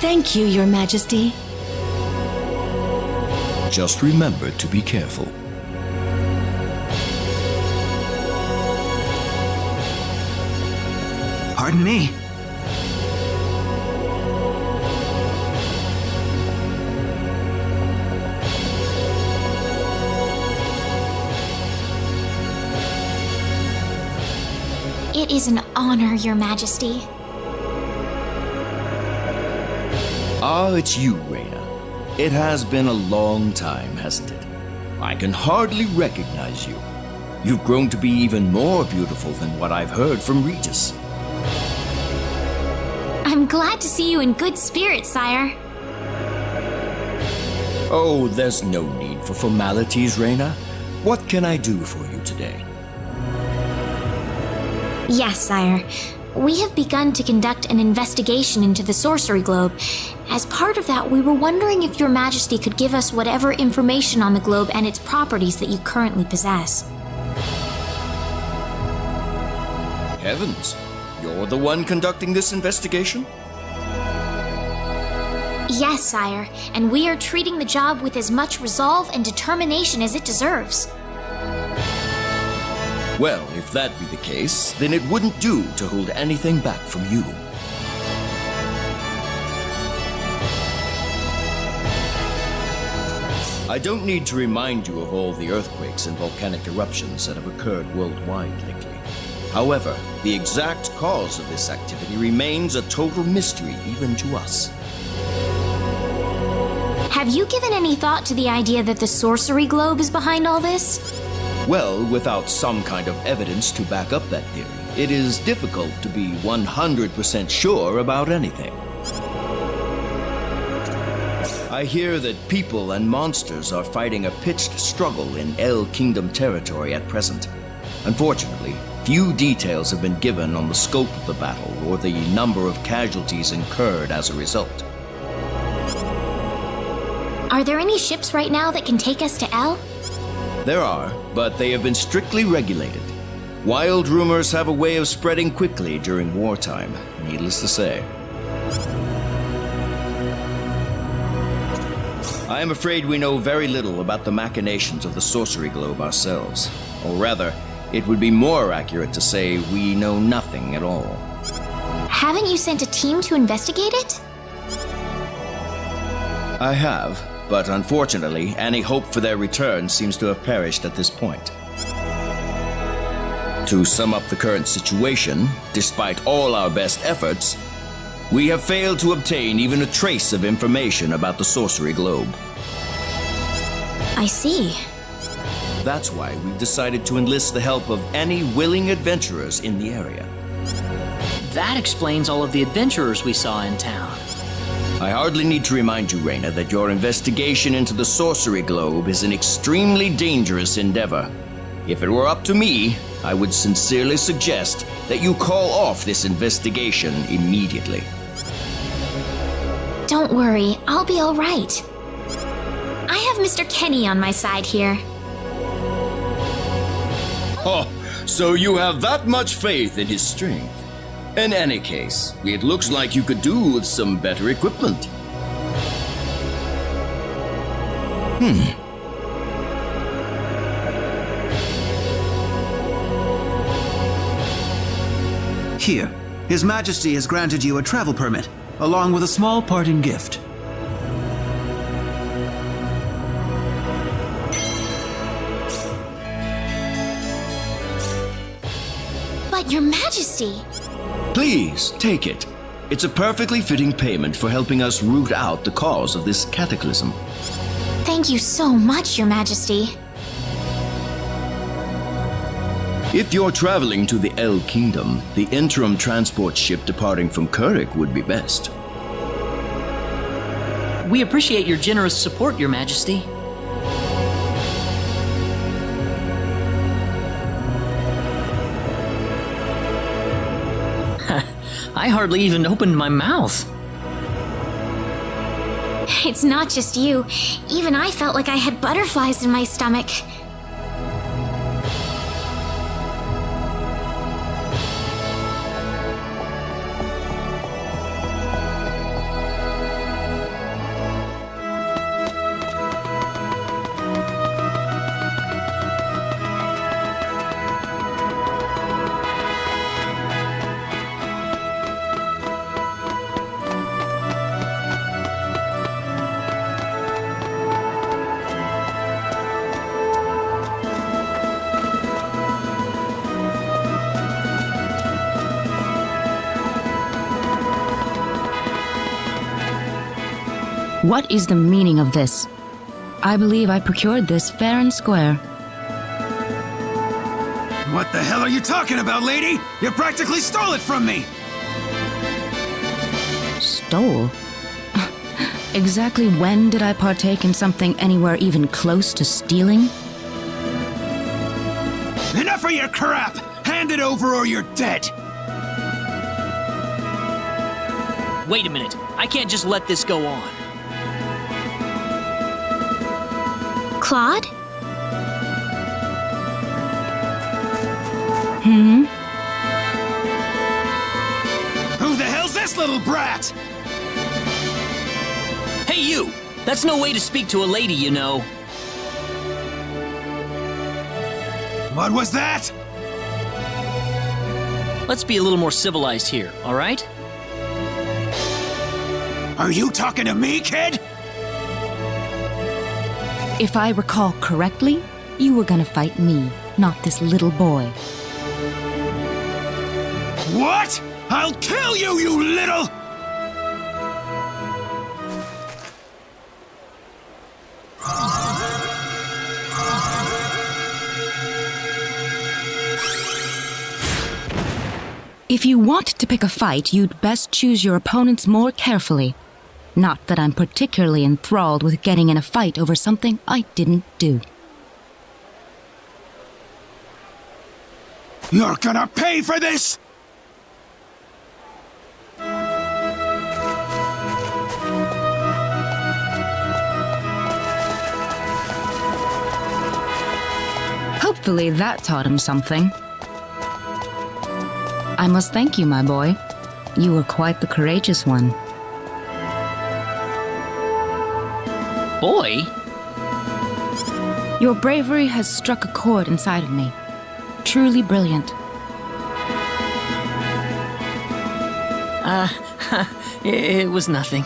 Thank you, Your Majesty. Just remember to be careful. Pardon me. It is an honor, Your Majesty. Ah, it's you, Reina. It has been a long time, hasn't it? I can hardly recognize you. You've grown to be even more beautiful than what I've heard from Regis. I'm glad to see you in good spirits, sire. Oh, there's no need for formalities, Reina. What can I do for you today? Yes, sire. We have begun to conduct an investigation into the sorcery globe. As part of that, we were wondering if Your Majesty could give us whatever information on the globe and its properties that you currently possess. Heavens, you're the one conducting this investigation? Yes, sire, and we are treating the job with as much resolve and determination as it deserves. Well, if that be the case, then it wouldn't do to hold anything back from you. I don't need to remind you of all the earthquakes and volcanic eruptions that have occurred worldwide lately. However, the exact cause of this activity remains a total mystery even to us. Have you given any thought to the idea that the sorcery globe is behind all this? Well, without some kind of evidence to back up that theory, it is difficult to be 100% sure about anything. I hear that people and monsters are fighting a pitched struggle in El Kingdom territory at present. Unfortunately, few details have been given on the scope of the battle or the number of casualties incurred as a result. Are there any ships right now that can take us to El? There are, but they have been strictly regulated. Wild rumors have a way of spreading quickly during wartime, needless to say. I am afraid we know very little about the machinations of the sorcery globe ourselves. Or rather, it would be more accurate to say we know nothing at all. Haven't you sent a team to investigate it? I have, but unfortunately, any hope for their return seems to have perished at this point. To sum up the current situation, despite all our best efforts, we have failed to obtain even a trace of information about the sorcery globe. I see. That's why we've decided to enlist the help of any willing adventurers in the area. That explains all of the adventurers we saw in town. I hardly need to remind you, Reyna, that your investigation into the sorcery globe is an extremely dangerous endeavor. If it were up to me, I would sincerely suggest that you call off this investigation immediately. Don't worry, I'll be all right. I have Mr. Kenny on my side here. Oh, so you have that much faith in his strength. In any case, it looks like you could do with some better equipment. Here, His Majesty has granted you a travel permit, along with a small parting gift. But Your Majesty! Please, take it. It's a perfectly fitting payment for helping us root out the cause of this cataclysm. Thank you so much, Your Majesty. If you're traveling to the El Kingdom, the interim transport ship departing from Kurik would be best. We appreciate your generous support, Your Majesty. I hardly even opened my mouth. It's not just you. Even I felt like I had butterflies in my stomach. What is the meaning of this? I believe I procured this fair and square. What the hell are you talking about, lady? You practically stole it from me! Stole? Exactly when did I partake in something anywhere even close to stealing? Enough of your crap! Hand it over or you're dead! Wait a minute. I can't just let this go on. Claude? Who the hell's this little brat? Hey, you! That's no way to speak to a lady, you know. What was that? Let's be a little more civilized here, all right? Are you talking to me, kid? If I recall correctly, you were gonna fight me, not this little boy. What? I'll kill you, you little... If you want to pick a fight, you'd best choose your opponents more carefully. Not that I'm particularly enthralled with getting in a fight over something I didn't do. You're gonna pay for this! Hopefully that taught him something. I must thank you, my boy. You were quite the courageous one. Boy? Your bravery has struck a chord inside of me. Truly brilliant. It was nothing.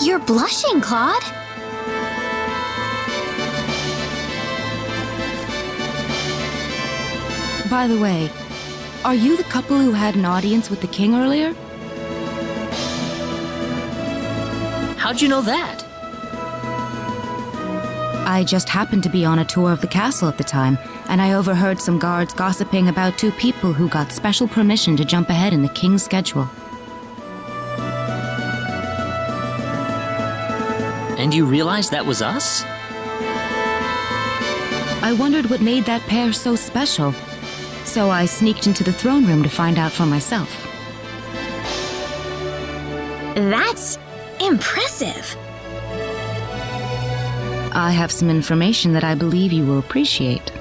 You're blushing, Claude. By the way, are you the couple who had an audience with the king earlier? How'd you know that? I just happened to be on a tour of the castle at the time, and I overheard some guards gossiping about two people who got special permission to jump ahead in the king's schedule. And you realized that was us? I wondered what made that pair so special, so I sneaked into the throne room to find out for myself. That's impressive. I have some information that I believe you will appreciate.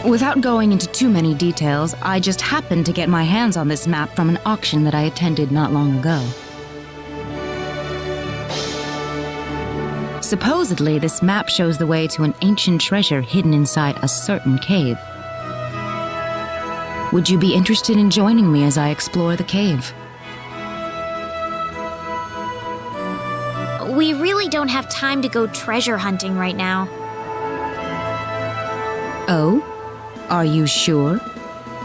Without going into too many details, I just happened to get my hands on this map from an auction that I attended not long ago. Supposedly, this map shows the way to an ancient treasure hidden inside a certain cave. Would you be interested in joining me as I explore the cave? We really don't have time to go treasure hunting right now. Oh? Are you sure?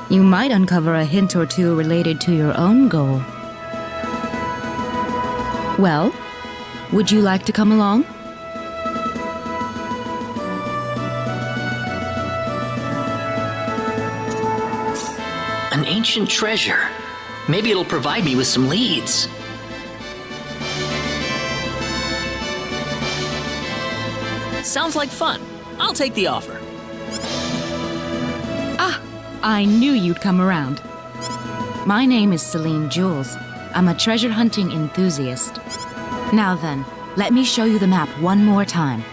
You might uncover a hint or two related to your own goal. Well, would you like to come along? An ancient treasure. Maybe it'll provide me with some leads. Sounds like fun. I'll take the offer. Ah, I knew you'd come around. My name is Celine Jules. I'm a treasure hunting enthusiast. Now then, let me show you the map one more time.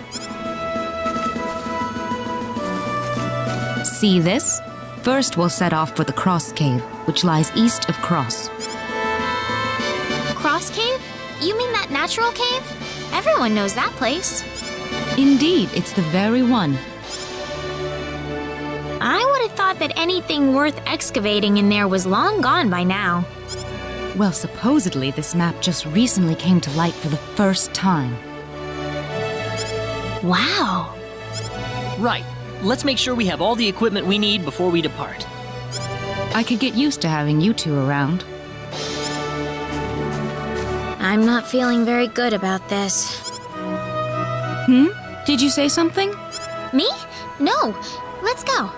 See this? First, we'll set off for the Cross Cave, which lies east of Cross. Cross Cave? You mean that natural cave? Everyone knows that place. Indeed, it's the very one. I would have thought that anything worth excavating in there was long gone by now. Well, supposedly this map just recently came to light for the first time. Wow. Right. Let's make sure we have all the equipment we need before we depart. I could get used to having you two around. I'm not feeling very good about this. Did you say something? Me? No. Let's go.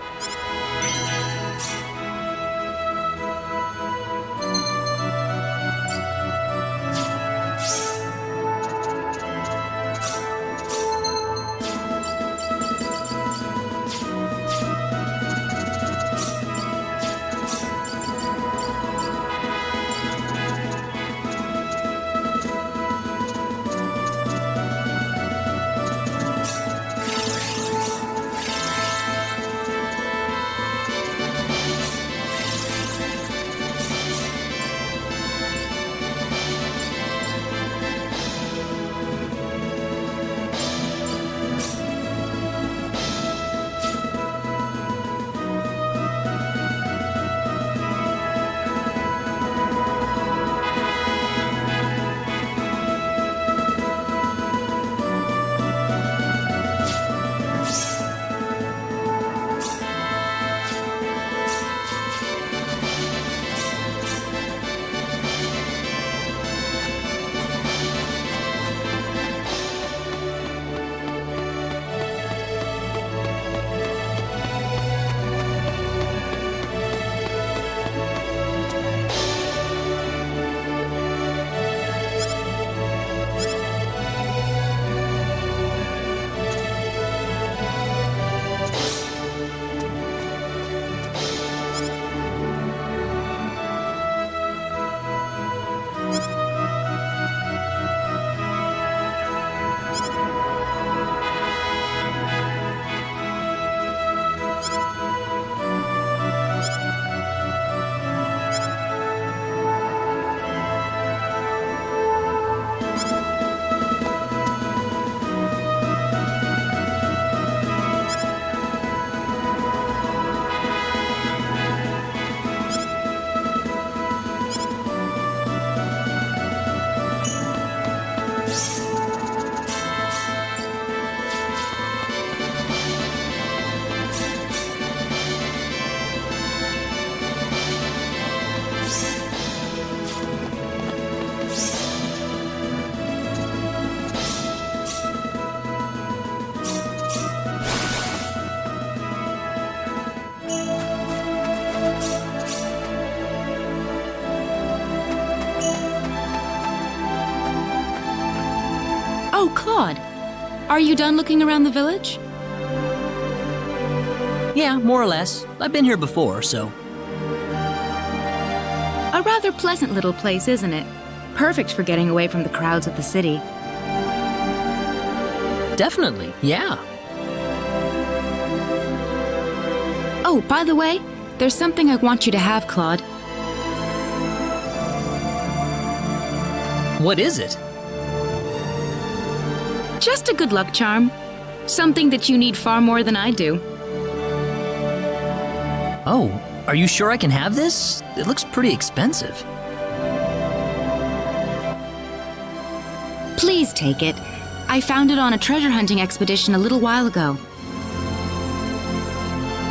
Oh, Claude. Are you done looking around the village? Yeah, more or less. I've been here before, so. A rather pleasant little place, isn't it? Perfect for getting away from the crowds of the city. Definitely, yeah. Oh, by the way, there's something I want you to have, Claude. What is it? Just a good luck charm. Something that you need far more than I do. Oh, are you sure I can have this? It looks pretty expensive. Please take it. I found it on a treasure hunting expedition a little while ago.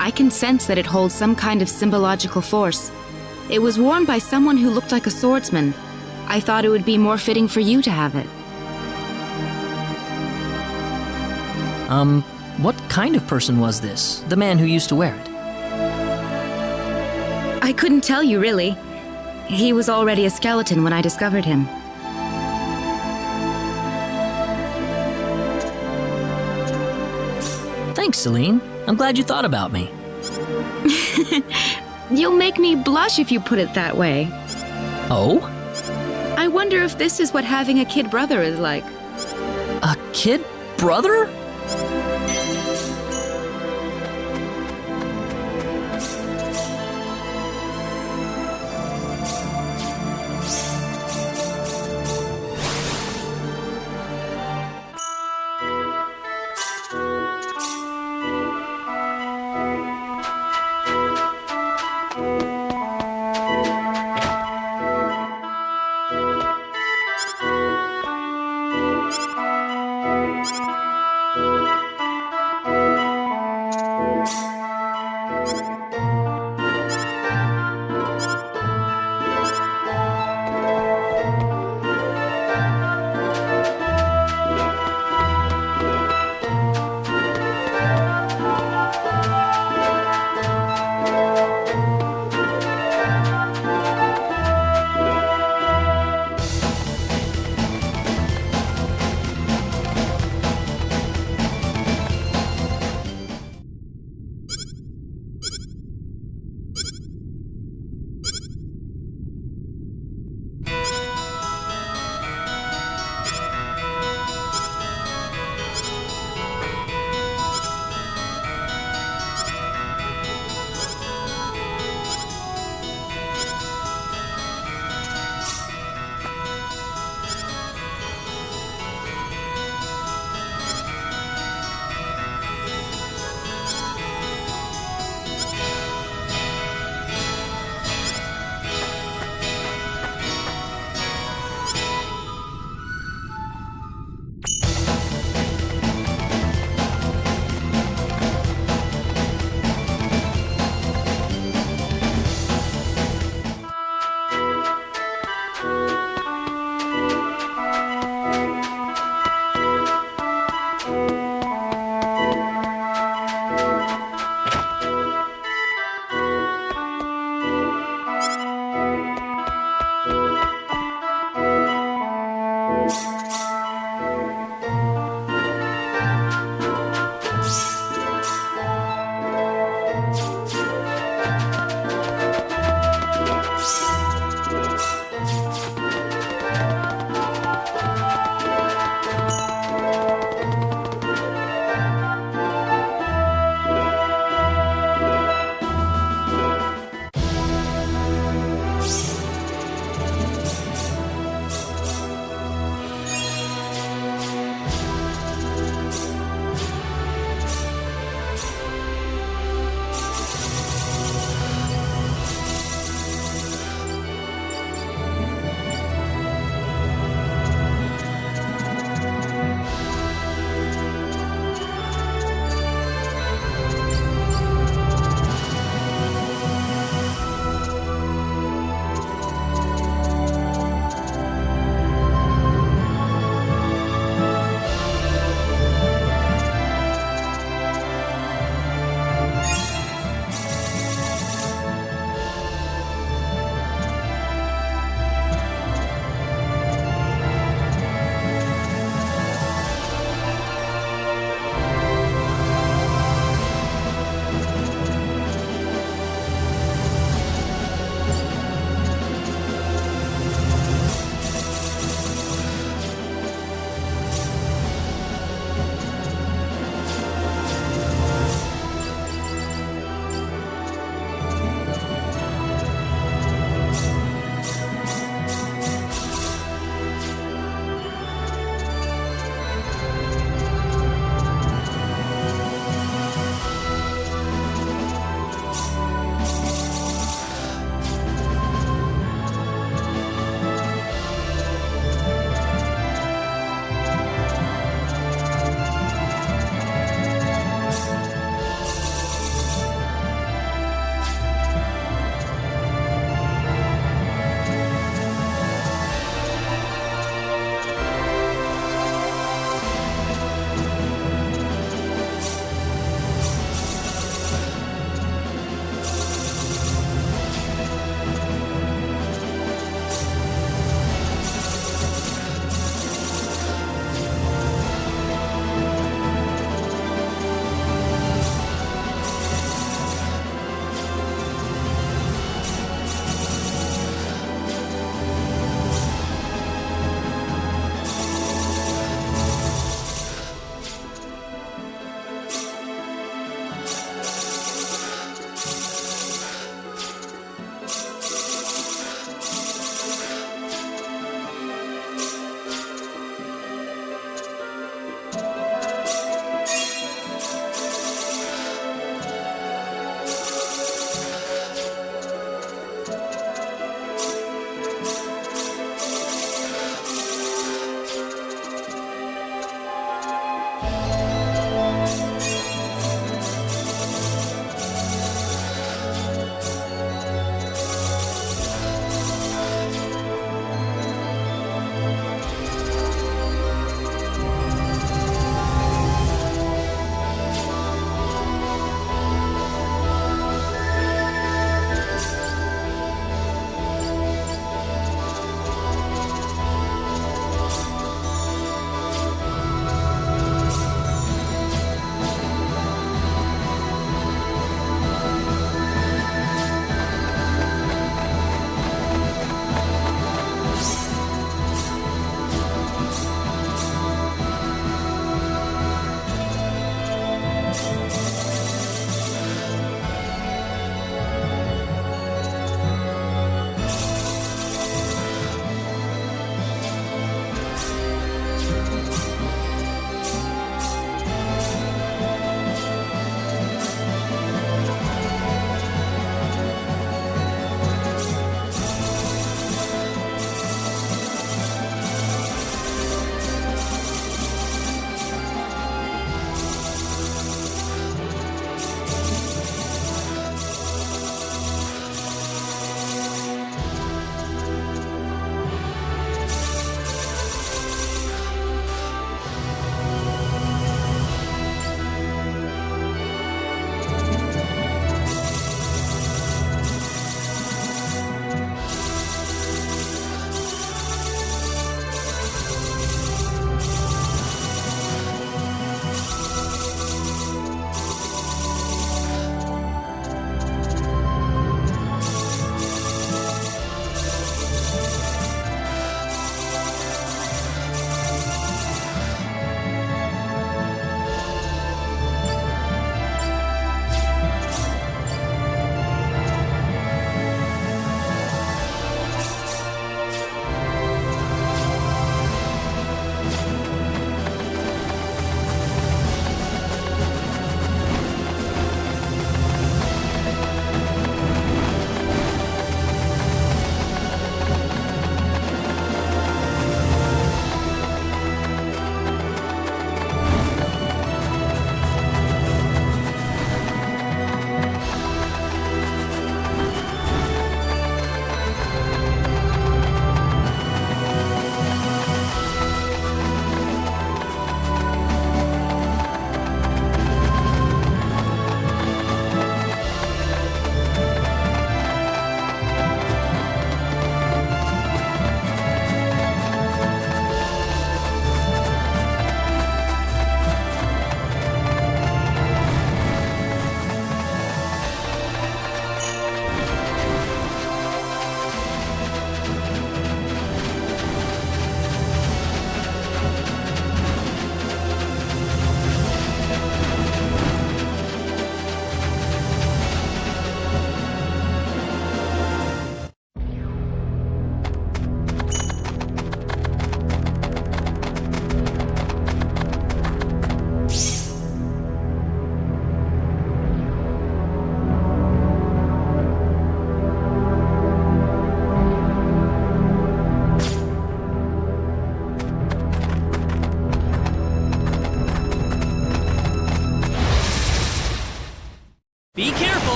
I can sense that it holds some kind of symbological force. It was worn by someone who looked like a swordsman. I thought it would be more fitting for you to have it. What kind of person was this? The man who used to wear it? I couldn't tell you, really. He was already a skeleton when I discovered him. Thanks, Celine. I'm glad you thought about me. You'll make me blush if you put it that way. Oh? I wonder if this is what having a kid brother is like. A kid brother?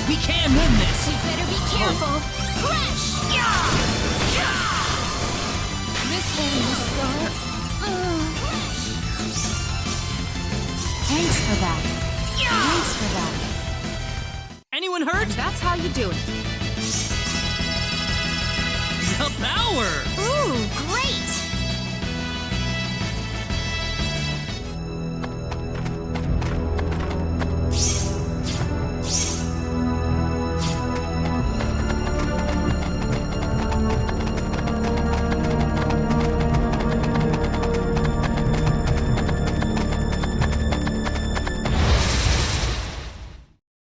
We can win this! We better be careful! Crash! This way, Star. Thanks for that. Thanks for that. Anyone hurt? That's how you do it. The power! Ooh, great!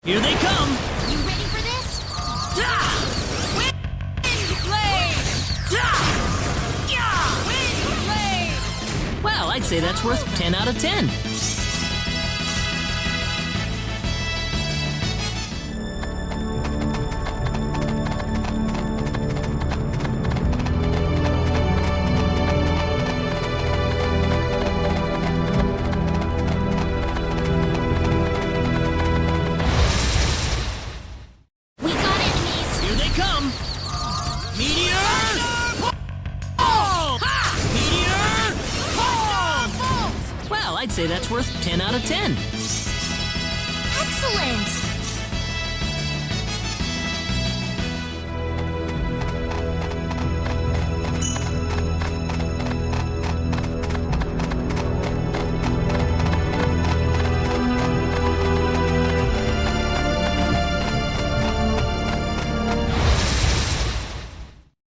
Here they come! You ready for this? Wind blade! Wind blade! Well, I'd say that's worth 10 out of 10. We got enemies! Here they come! Meteor! Ball! Meteor! Ball! Well, I'd say that's worth 10 out of 10. Excellent!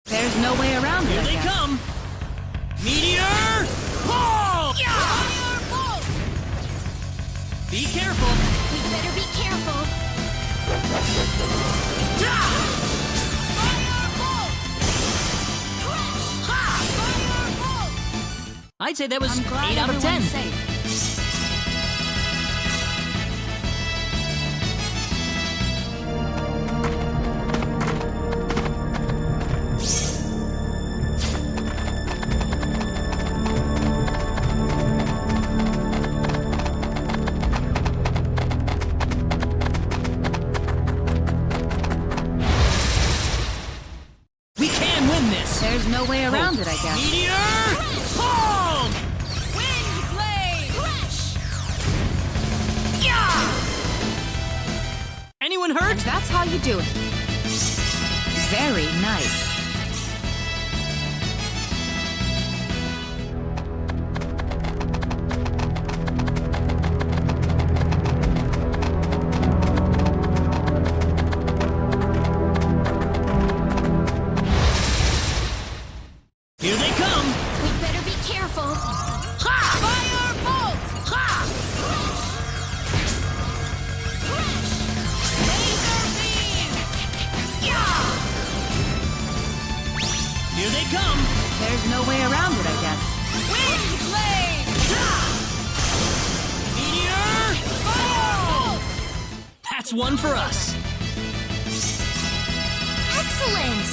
There's no way around it, Here I they guess. come! Meteor! Ball! Fire bolt! Be careful! We better be careful! Fire bolt! Fire bolt! I'd say that was I'm glad 8 out of 10. everyone's safe. We can win this! There's no way around it, I guess. Meteor! Ball! Wind blade! Anyone hurt? That's how you do it. Very nice. Here they come! We better be careful! Fire bolt! Laser beam! Here they come! There's no way around it, I guess. Wind blade! Meteor! Fire bolt! That's one for us! Excellent!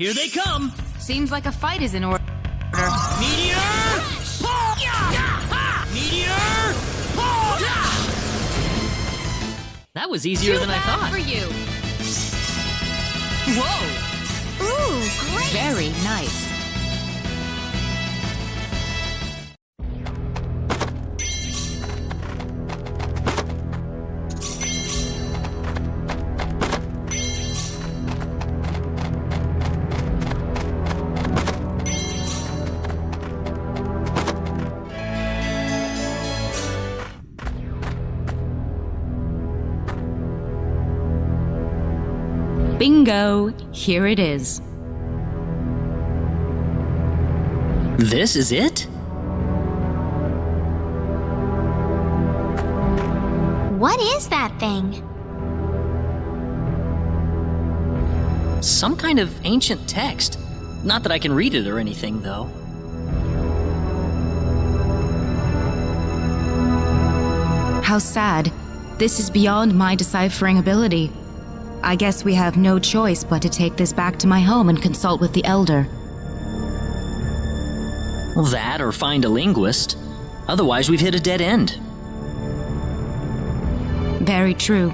Here they come! Seems like a fight is in order. Meteor! Meteor! That was easier than I thought. For you. Whoa! Ooh, great. Very nice. Bingo! Here it is. This is it? What is that thing? Some kind of ancient text. Not that I can read it or anything, though. How sad. This is beyond my deciphering ability. I guess we have no choice but to take this back to my home and consult with the Elder. That or find a linguist. Otherwise, we've hit a dead end. Very true.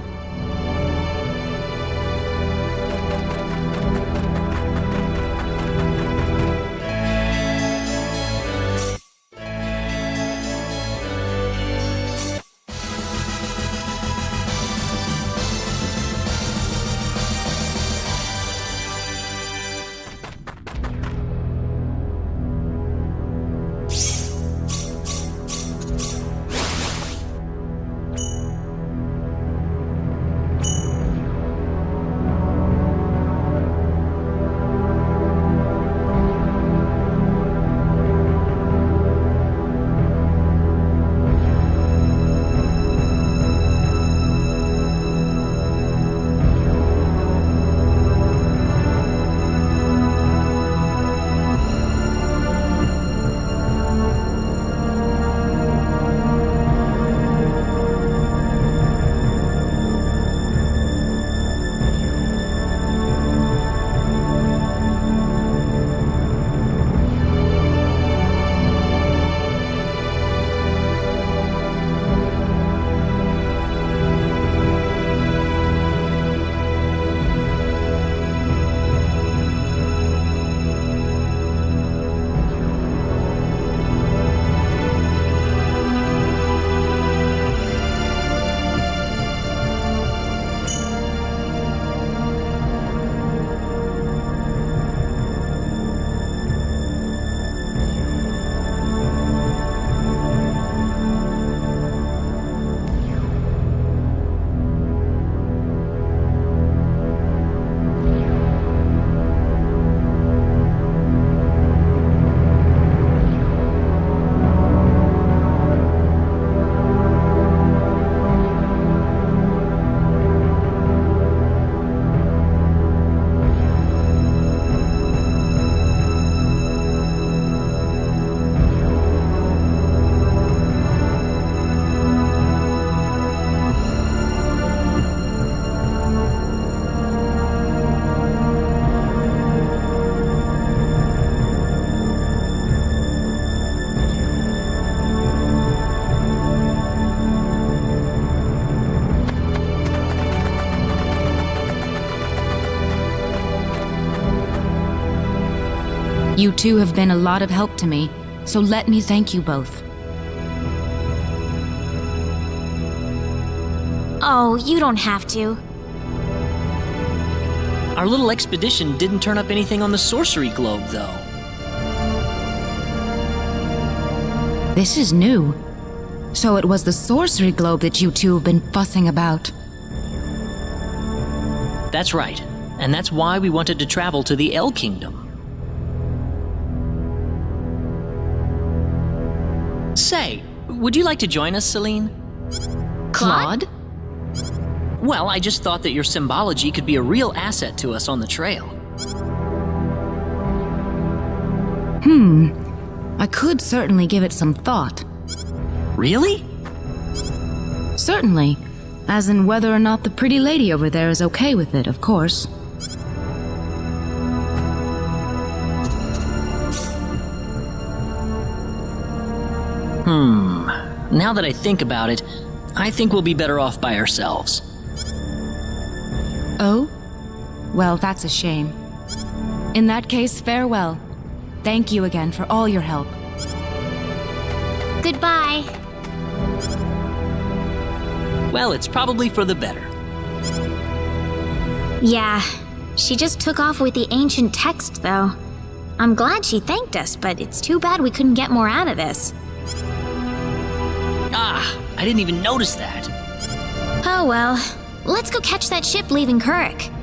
You two have been a lot of help to me, so let me thank you both. Oh, you don't have to. Our little expedition didn't turn up anything on the sorcery globe, though. This is new. So it was the sorcery globe that you two have been fussing about. That's right, and that's why we wanted to travel to the El Kingdom. Say, would you like to join us, Celine? Claude? Well, I just thought that your symbology could be a real asset to us on the trail. I could certainly give it some thought. Really? Certainly. As in whether or not the pretty lady over there is okay with it, of course. Now that I think about it, I think we'll be better off by ourselves. Oh? Well, that's a shame. In that case, farewell. Thank you again for all your help. Goodbye. Well, it's probably for the better. Yeah, she just took off with the ancient text, though. I'm glad she thanked us, but it's too bad we couldn't get more out of this. Ah, I didn't even notice that. Oh well, let's go catch that ship leaving Kuruk.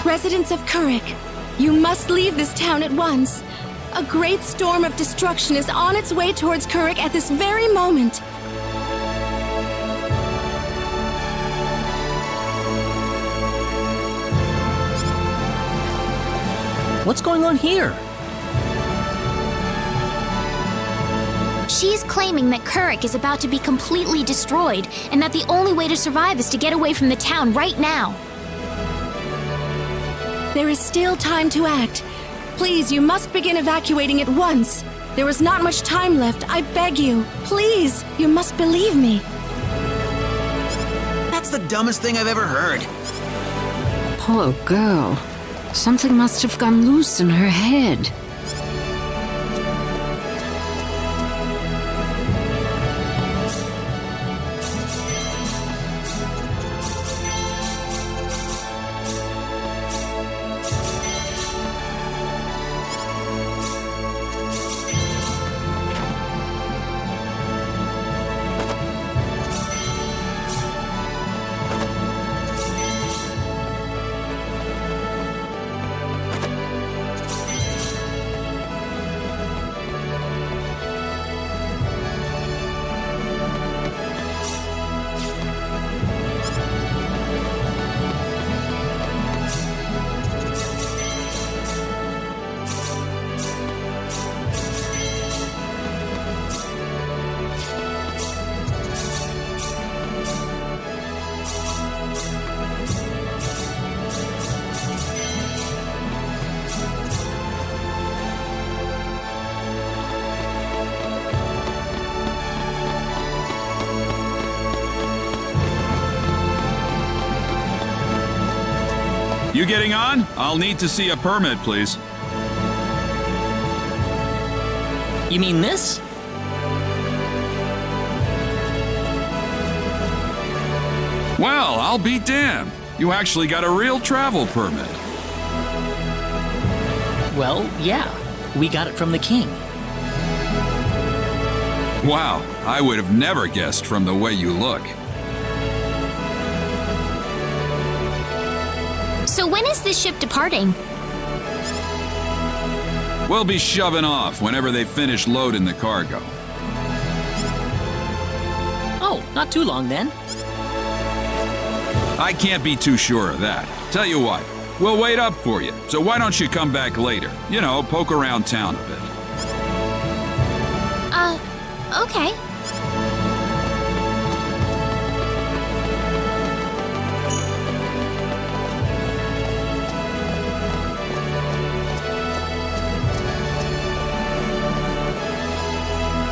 Residents of Kuruk, you must leave this town at once. A great storm of destruction is on its way towards Kuruk at this very moment. What's going on here? She's claiming that Kuruk is about to be completely destroyed, and that the only way to survive is to get away from the town right now. There is still time to act. Please, you must begin evacuating at once. There is not much time left, I beg you. Please, you must believe me. That's the dumbest thing I've ever heard. Poor girl. Something must have gone loose in her head. You getting on? I'll need to see a permit, please. You mean this? Well, I'll be damned. You actually got a real travel permit. Well, yeah. We got it from the king. Wow, I would have never guessed from the way you look. So when is this ship departing? We'll be shoving off whenever they finish loading the cargo. Oh, not too long then. I can't be too sure of that. Tell you what, we'll wait up for you. So why don't you come back later? You know, poke around town a bit. Okay.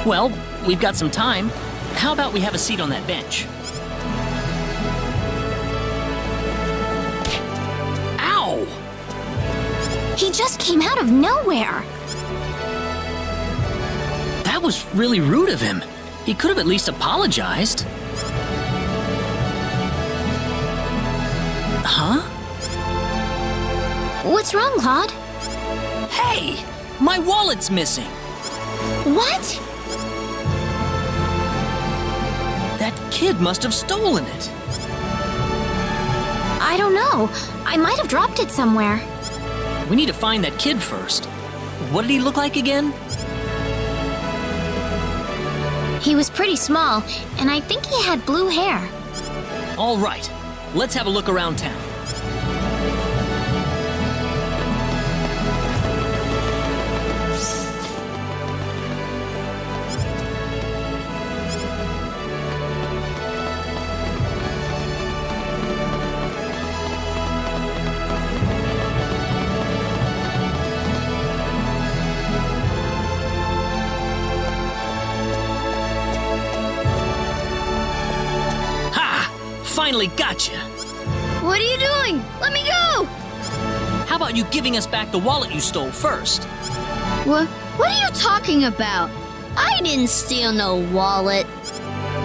Well, we've got some time. How about we have a seat on that bench? Ow! He just came out of nowhere. That was really rude of him. He could have at least apologized. Huh? What's wrong, Claude? Hey! My wallet's missing! What? That kid must have stolen it. I don't know. I might have dropped it somewhere. We need to find that kid first. What did he look like again? He was pretty small, and I think he had blue hair. All right, let's have a look around town. Finally got you. What are you doing? Let me go! How about you giving us back the wallet you stole first? What are you talking about? I didn't steal no wallet.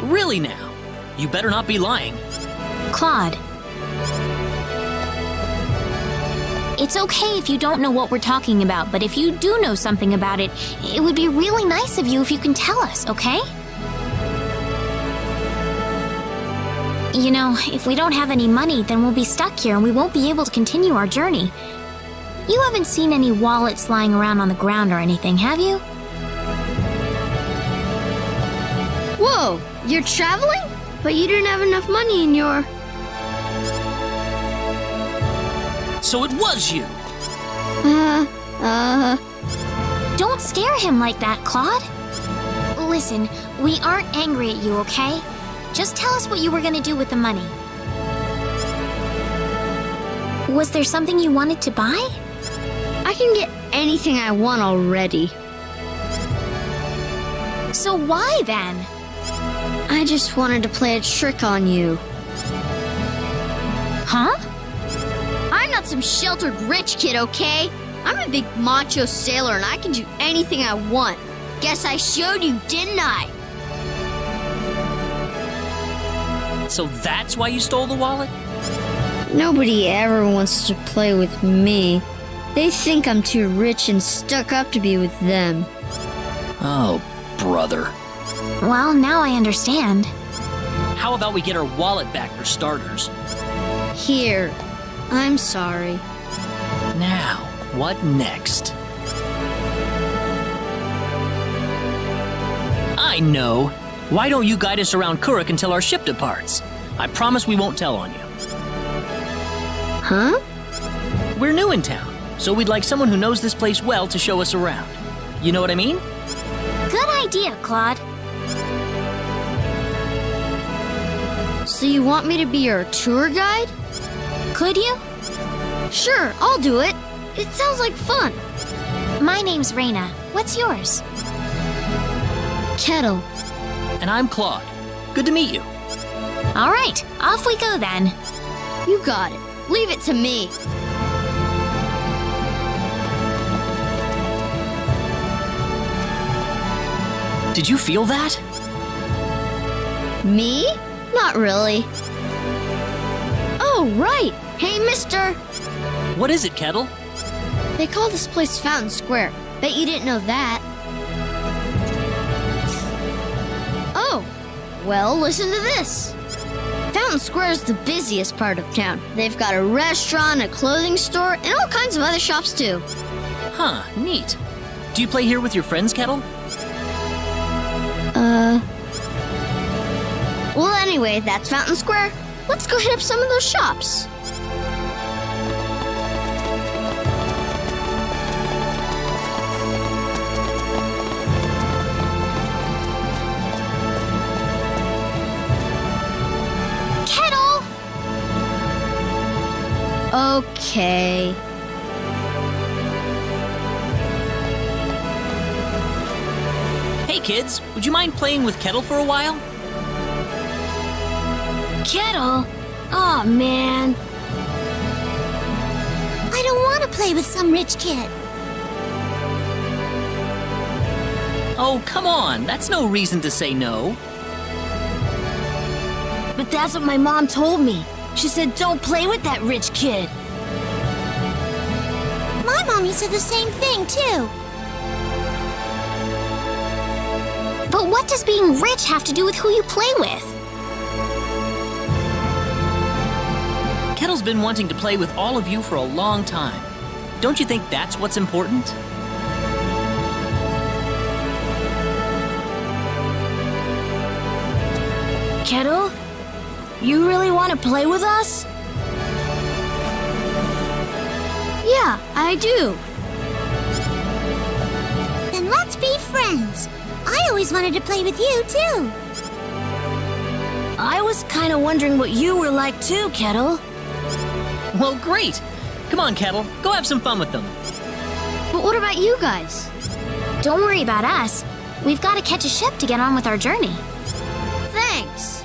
Really now? You better not be lying. Claude. It's okay if you don't know what we're talking about, but if you do know something about it, it would be really nice of you if you can tell us, okay? You know, if we don't have any money, then we'll be stuck here and we won't be able to continue our journey. You haven't seen any wallets lying around on the ground or anything, have you? Whoa, you're traveling? But you didn't have enough money in your... So it was you! Don't scare him like that, Claude. Listen, we aren't angry at you, okay? Just tell us what you were gonna do with the money. Was there something you wanted to buy? I can get anything I want already. So why then? I just wanted to play a trick on you. Huh? I'm I'm not some sheltered rich kid, okay? I'm a big macho sailor and I can do anything I want. Guess I showed you, didn't I? So that's why you stole the wallet? Nobody ever wants to play with me. They think I'm too rich and stuck up to be with them. Oh, brother. Well, now I understand. How about we get our wallet back for starters? Here. I'm sorry. Now, what next? I know. Why don't you guide us around Kuruk until our ship departs? I promise we won't tell on you. Huh? We're new in town, so we'd like someone who knows this place well to show us around. You know what I mean? Good idea, Claude. So you want me to be your tour guide? Could you? Sure, I'll do it. It sounds like fun. My name's Reina. What's yours? Kettle. And I'm Claude. Good to meet you. All right, off we go then. You got it. Leave it to me. Did you feel that? Me? Not really. Oh, right. Hey, mister. What is it, Kettle? They call this place Fountain Square. Bet you didn't know that. Oh, well, listen to this. Fountain Square is the busiest part of town. They've got a restaurant, a clothing store, and all kinds of other shops, too. Huh, neat. Do you play here with your friends, Kettle? Well, anyway, that's Fountain Square. Let's go hit up some of those shops. Kettle! Okay. Hey, kids, would you mind playing with Kettle for a while? Kettle? Aw, man. I don't want to play with some rich kid. Oh, come on. That's no reason to say no. But that's what my mom told me. She said don't play with that rich kid. My mommy said the same thing, too. But what does being rich have to do with who you play with? Kettle's been wanting to play with all of you for a long time. Don't you think that's what's important? Kettle? You really want to play with us? Yeah, I do. Then let's be friends. I always wanted to play with you, too. I was kind of wondering what you were like too, Kettle. Well, great. Come on, Kettle. Go have some fun with them. But what about you guys? Don't worry about us. We've got to catch a ship to get on with our journey. Thanks.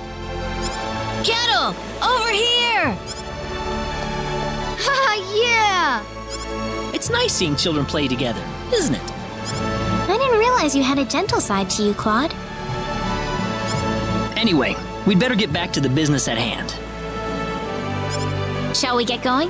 Kettle, over here! Haha, yeah! It's nice seeing children play together, isn't it? I didn't realize you had a gentle side to you, Claude. Anyway, we'd better get back to the business at hand. Shall we get going?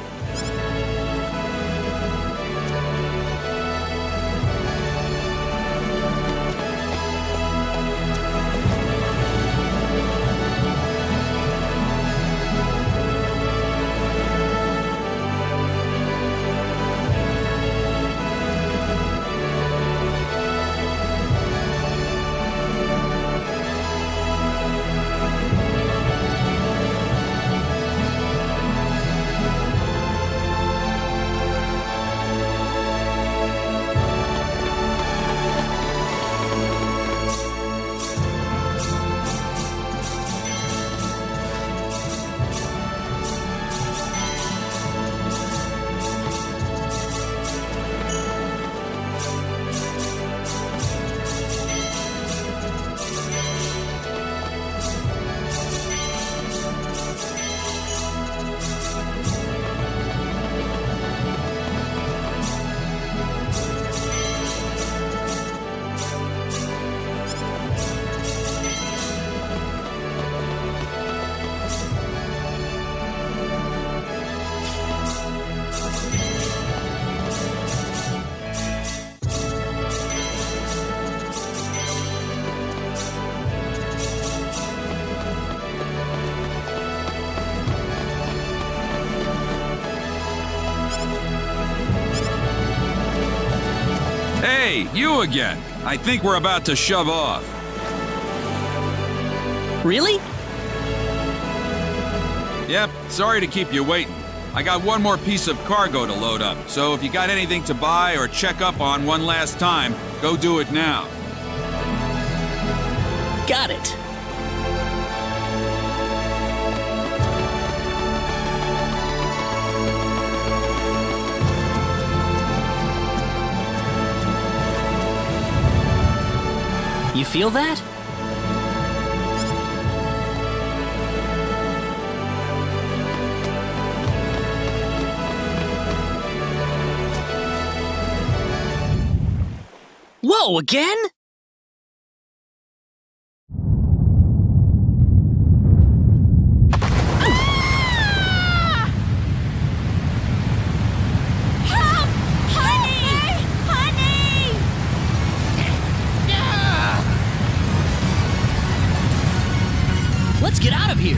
Hey, you again. I think we're about to shove off. Really? Yep, sorry to keep you waiting. I got one more piece of cargo to load up, so if you got anything to buy or check up on one last time, go do it now. Got it. You feel that? Whoa, again? Let's get out of here!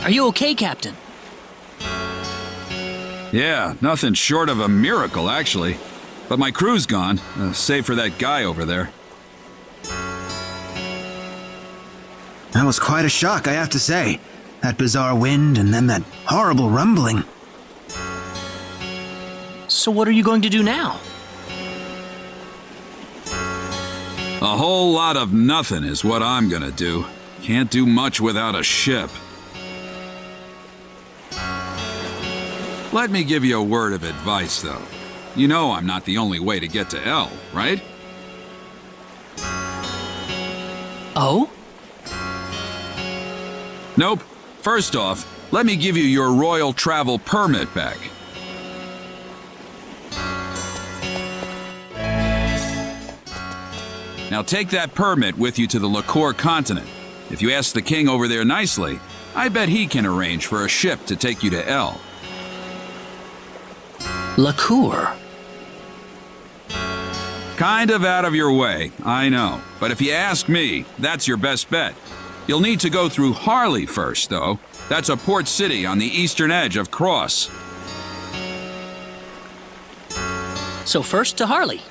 Are you okay, Captain? Yeah, nothing short of a miracle, actually. But my crew's gone, save for that guy over there. That was quite a shock, I have to say. That bizarre wind and then that horrible rumbling. So what are you going to do now? A whole lot of nothing is what I'm gonna do. Can't do much without a ship. Let me give you a word of advice, though. You know I'm not the only way to get to L, right? Oh? Nope. First off, let me give you your royal travel permit back. Now take that permit with you to the Liqueur continent. If you ask the king over there nicely, I bet he can arrange for a ship to take you to L. Liqueur? Kind of out of your way, I know. But if you ask me, that's your best bet. You'll need to go through Harley first, though. That's a port city on the eastern edge of Cross. So first to Harley.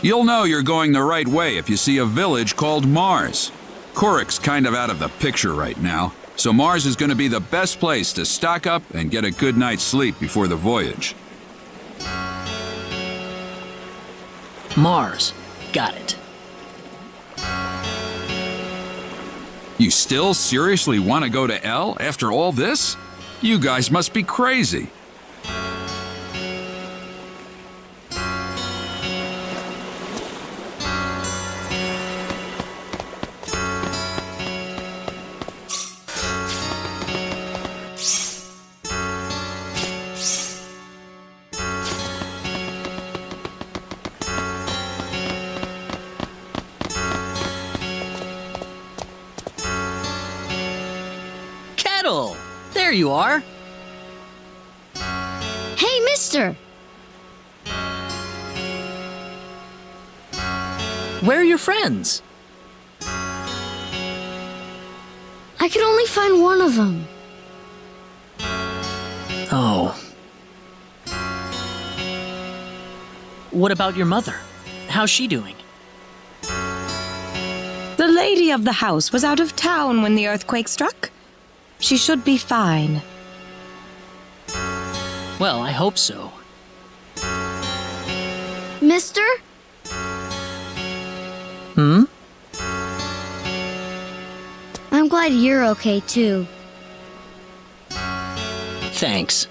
You'll know you're going the right way if you see a village called Mars. Kuruk's kind of out of the picture right now, so Mars is going to be the best place to stock up and get a good night's sleep before the voyage. Mars. Got it. You still seriously want to go to L after all this? You guys must be crazy. There you are. Hey, mister! Where are your friends? I could only find one of them. Oh. What about your mother? How's she doing? The lady of the house was out of town when the earthquake struck. She should be fine. Well, I hope so. Mister? Hmm? I'm glad you're okay, too. Thanks.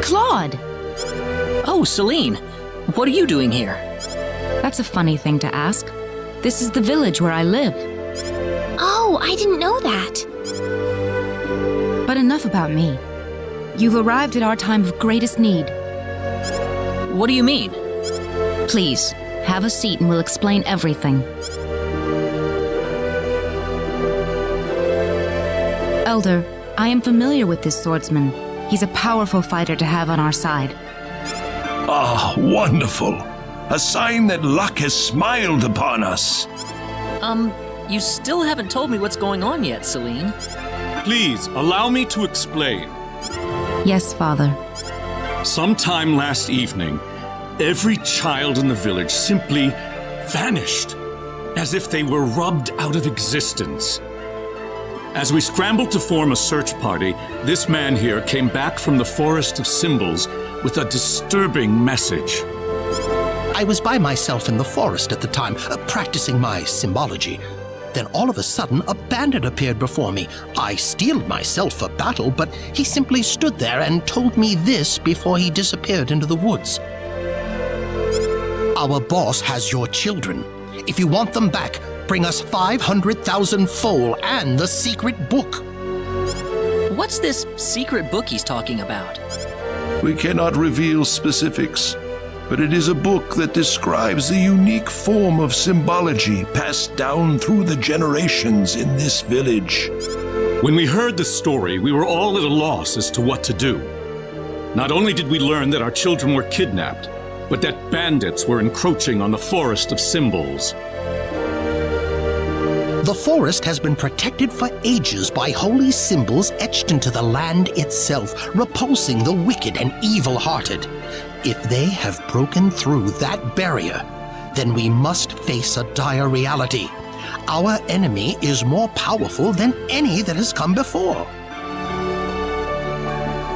Claude! Oh, Celine, what are you doing here? That's a funny thing to ask. This is the village where I live. Oh, I didn't know that. But enough about me. You've arrived at our time of greatest need. What do you mean? Please, Have a seat and we'll explain everything. Elder, I am familiar with this swordsman. He's a powerful fighter to have on our side. Ah, wonderful. A sign that luck has smiled upon us. You still haven't told me what's going on yet, Celine. Please, allow me to explain. Yes, Father. Sometime last evening, every child in the village simply vanished, as if they were rubbed out of existence. As we scrambled to form a search party, this man here came back from the Forest of Symbols with a disturbing message. I was by myself in the forest at the time, practicing my symbology. Then all of a sudden, a bandit appeared before me. I steeled myself for battle, but he simply stood there and told me this before he disappeared into the woods. Our boss has your children. If you want them back, bring us 500,000 foal and the secret book. What's this secret book he's talking about? We cannot reveal specifics, but it is a book that describes the unique form of symbology passed down through the generations in this village. When we heard the story, we were all at a loss as to what to do. Not only did we learn that our children were kidnapped, but that bandits were encroaching on the Forest of Symbols. The forest has been protected for ages by holy symbols etched into the land itself, repulsing the wicked and evil-hearted. If they have broken through that barrier, then we must face a dire reality. Our enemy is more powerful than any that has come before.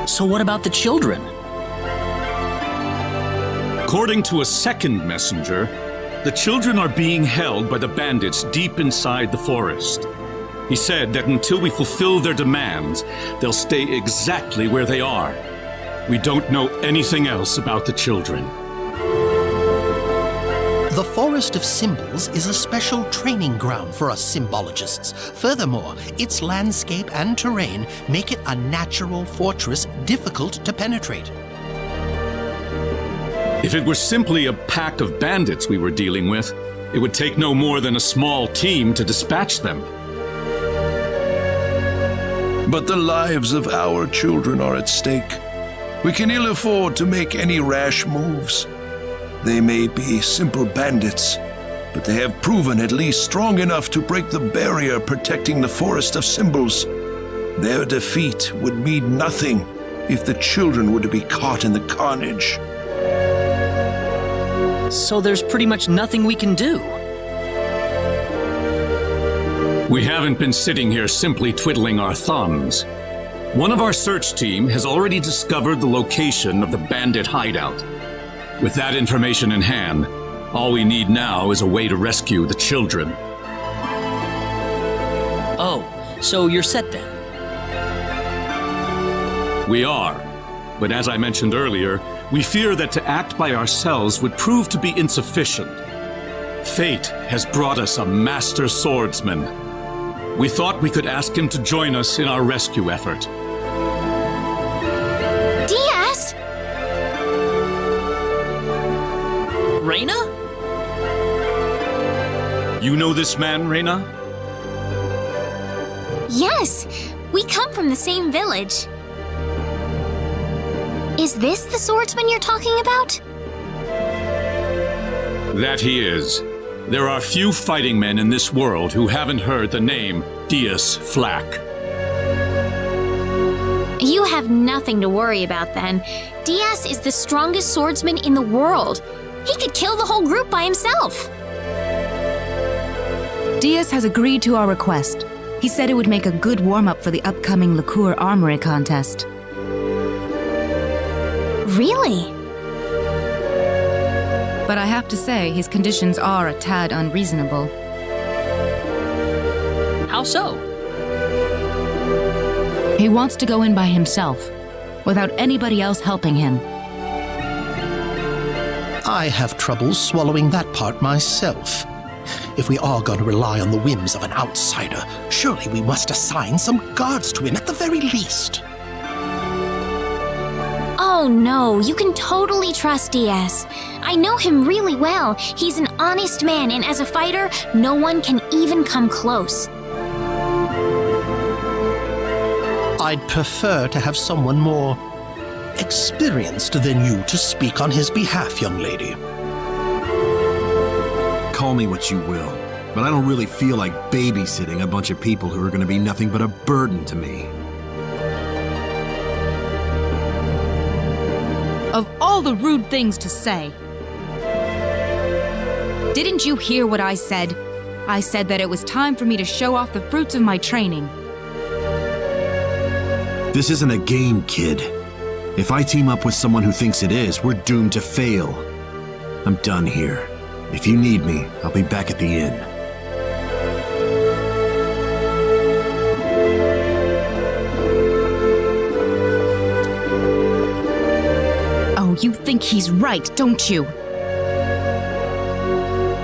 So what about the children? According to a second messenger, the children are being held by the bandits deep inside the forest. He said that until we fulfill their demands, they'll stay exactly where they are. We don't know anything else about the children. The Forest of Symbols is a special training ground for us symbologists. Furthermore, its landscape and terrain make it a natural fortress difficult to penetrate. If it were simply a pack of bandits we were dealing with, it would take no more than a small team to dispatch them. But the lives of our children are at stake. We can ill afford to make any rash moves. They may be simple bandits, but they have proven at least strong enough to break the barrier protecting the Forest of Symbols. Their defeat would mean nothing if the children were to be caught in the carnage. So there's pretty much nothing we can do. We haven't been sitting here simply twiddling our thumbs. One of our search team has already discovered the location of the bandit hideout. With that information in hand, all we need now is a way to rescue the children. Oh, so you're set then? We are. But as I mentioned earlier, we fear that to act by ourselves would prove to be insufficient. Fate has brought us a master swordsman. We thought we could ask him to join us in our rescue effort. Diaz! Reyna? You know this man, Reyna? Yes, we come from the same village. Is this the swordsman you're talking about? That he is. There are few fighting men in this world who haven't heard the name Diaz Flack. You have nothing to worry about then. Diaz is the strongest swordsman in the world. He could kill the whole group by himself. Diaz has agreed to our request. He said it would make a good warm-up for the upcoming Liqueur Armory contest. Really? But I have to say, his conditions are a tad unreasonable. How so? He wants to go in by himself, without anybody else helping him. I have trouble swallowing that part myself. If we are going to rely on the whims of an outsider, surely we must assign some guards to him at the very least. Oh no, you can totally trust Diaz. I know him really well. He's an honest man, and as a fighter, no one can even come close. I'd prefer to have someone more experienced than you to speak on his behalf, young lady. Call me what you will, but I don't really feel like babysitting a bunch of people who are going to be nothing but a burden to me. Of all the rude things to say. Didn't you hear what I said? I said that it was time for me to show off the fruits of my training. This isn't a game, kid. If I team up with someone who thinks it is, we're doomed to fail. I'm done here. If you need me, I'll be back at the inn. Oh, you think he's right, don't you?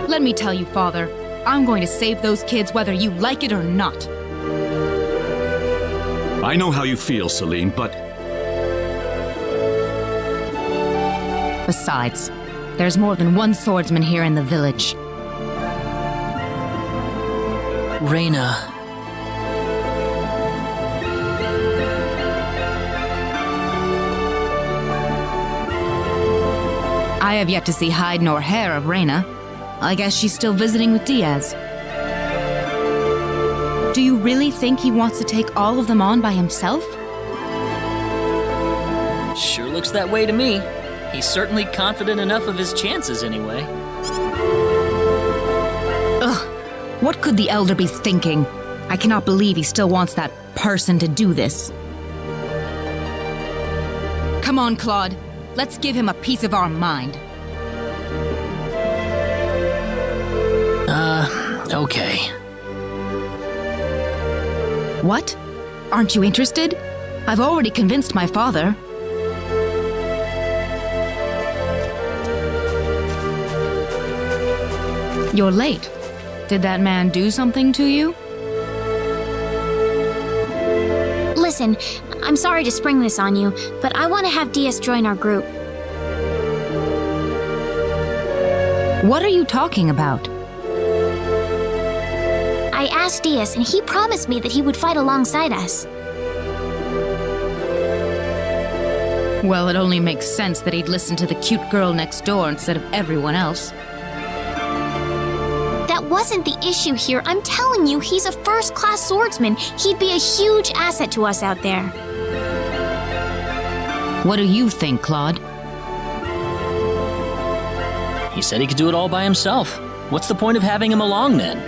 Let me tell you, Father, I'm going to save those kids whether you like it or not. I know how you feel, Celine, but... Besides, there's more than one swordsman here in the village. Reyna. I have yet to see hide nor hair of Reyna. I guess she's still visiting with Diaz. Do you really think he wants to take all of them on by himself? Sure looks that way to me. He's certainly confident enough of his chances anyway. Ugh, what could the Elder be thinking? I cannot believe he still wants that person to do this. Come on, Claude. Let's give him a piece of our mind. Okay. What? Aren't you interested? I've already convinced my father. You're late. Did that man do something to you? Listen, I'm sorry to spring this on you, but I want to have Diaz join our group. What are you talking about? I asked Diaz, and he promised me that he would fight alongside us. Well, it only makes sense that he'd listen to the cute girl next door instead of everyone else. That wasn't the issue here. I'm telling you, he's a first-class swordsman. He'd be a huge asset to us out there. What do you think, Claude? He said he could do it all by himself. What's the point of having him along then?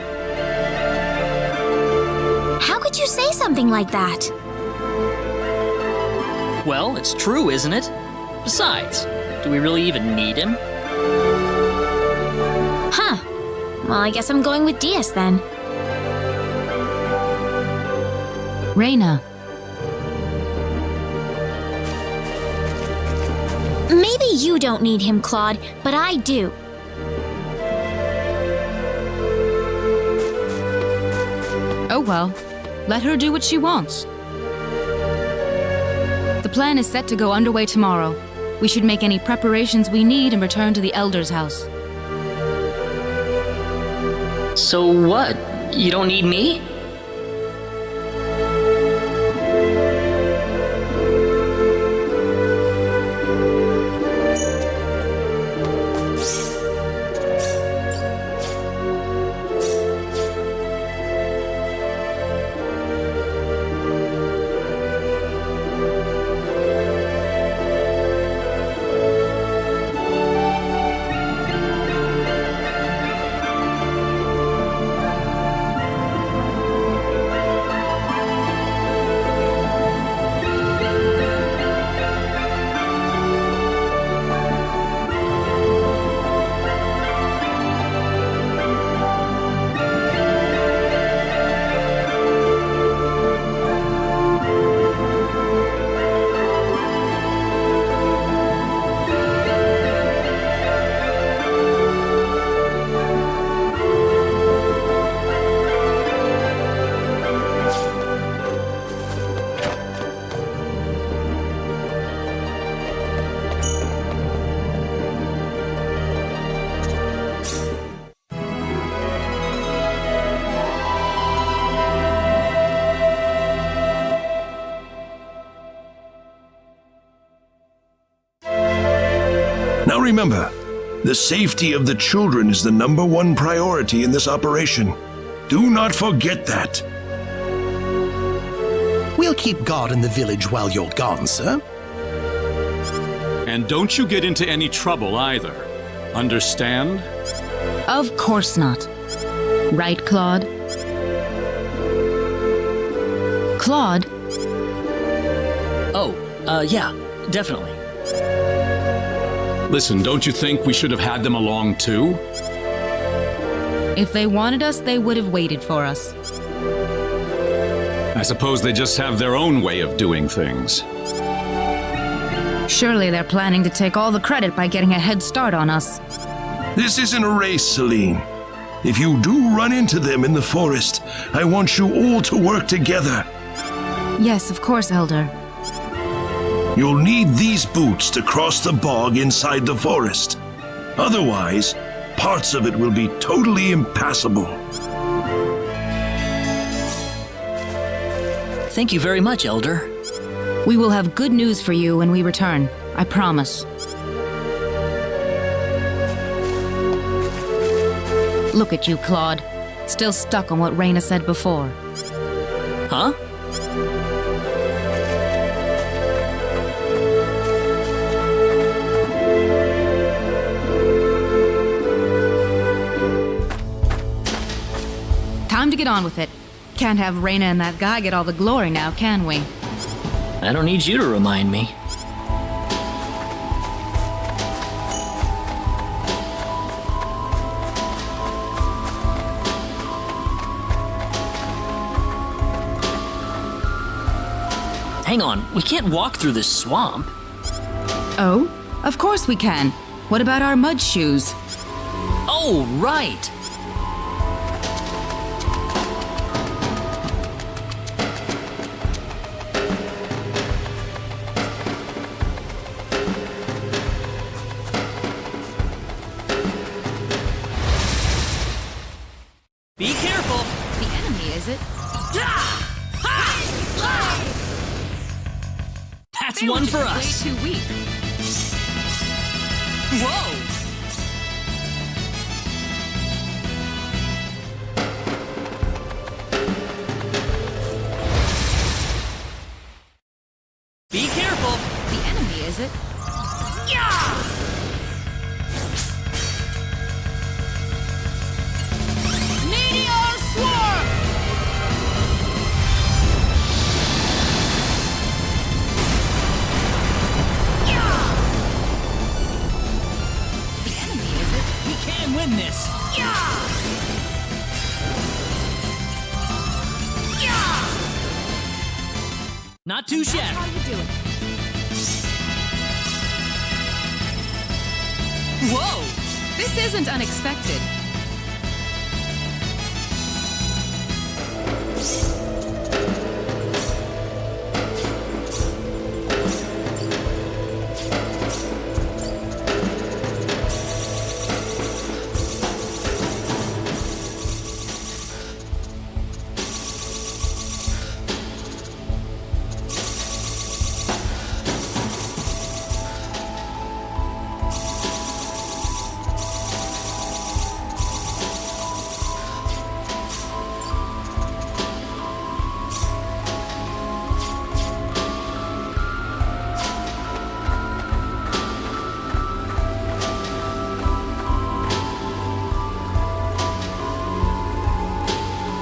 How could you say something like that? Well, it's true, isn't it? Besides, do we really even need him? Huh. Well, I guess I'm going with Diaz then. Reyna. Maybe you don't need him, Claude, but I do. Oh well, let her do what she wants. The plan is set to go underway tomorrow. We should make any preparations we need and return to the Elder's house. So what? You don't need me? Now remember, the safety of the children is the #1 priority in this operation. Do not forget that. We'll keep guard in the village while you're gone, sir. And don't you get into any trouble either. Understand? Of course not. Right, Claude? Claude? Oh, yeah, definitely. Listen, don't you think we should have had them along too? If they wanted us, they would have waited for us. I suppose they just have their own way of doing things. Surely they're planning to take all the credit by getting a head start on us. This isn't a race, Celine. If you do run into them in the forest, I want you all to work together. Yes, of course, Elder. You'll need these boots to cross the bog inside the forest. Otherwise, parts of it will be totally impassable. Thank you very much, Elder. We will have good news for you when we return. I promise. Look at you, Claude. Still stuck on what Raina said before. Huh? Time to get on with it. Can't have Raina and that guy get all the glory now, can we? I don't need you to remind me. Hang on, we can't walk through this swamp. Oh? Of course we can. What about our mud shoes? Oh, right! Be careful! The enemy, is it? That's one for us! Way too weak. Whoa! Be careful! The enemy, is it? Meteor swarm! The enemy, is it? We can win this! Not too shabby. How you doing? Whoa! This isn't unexpected.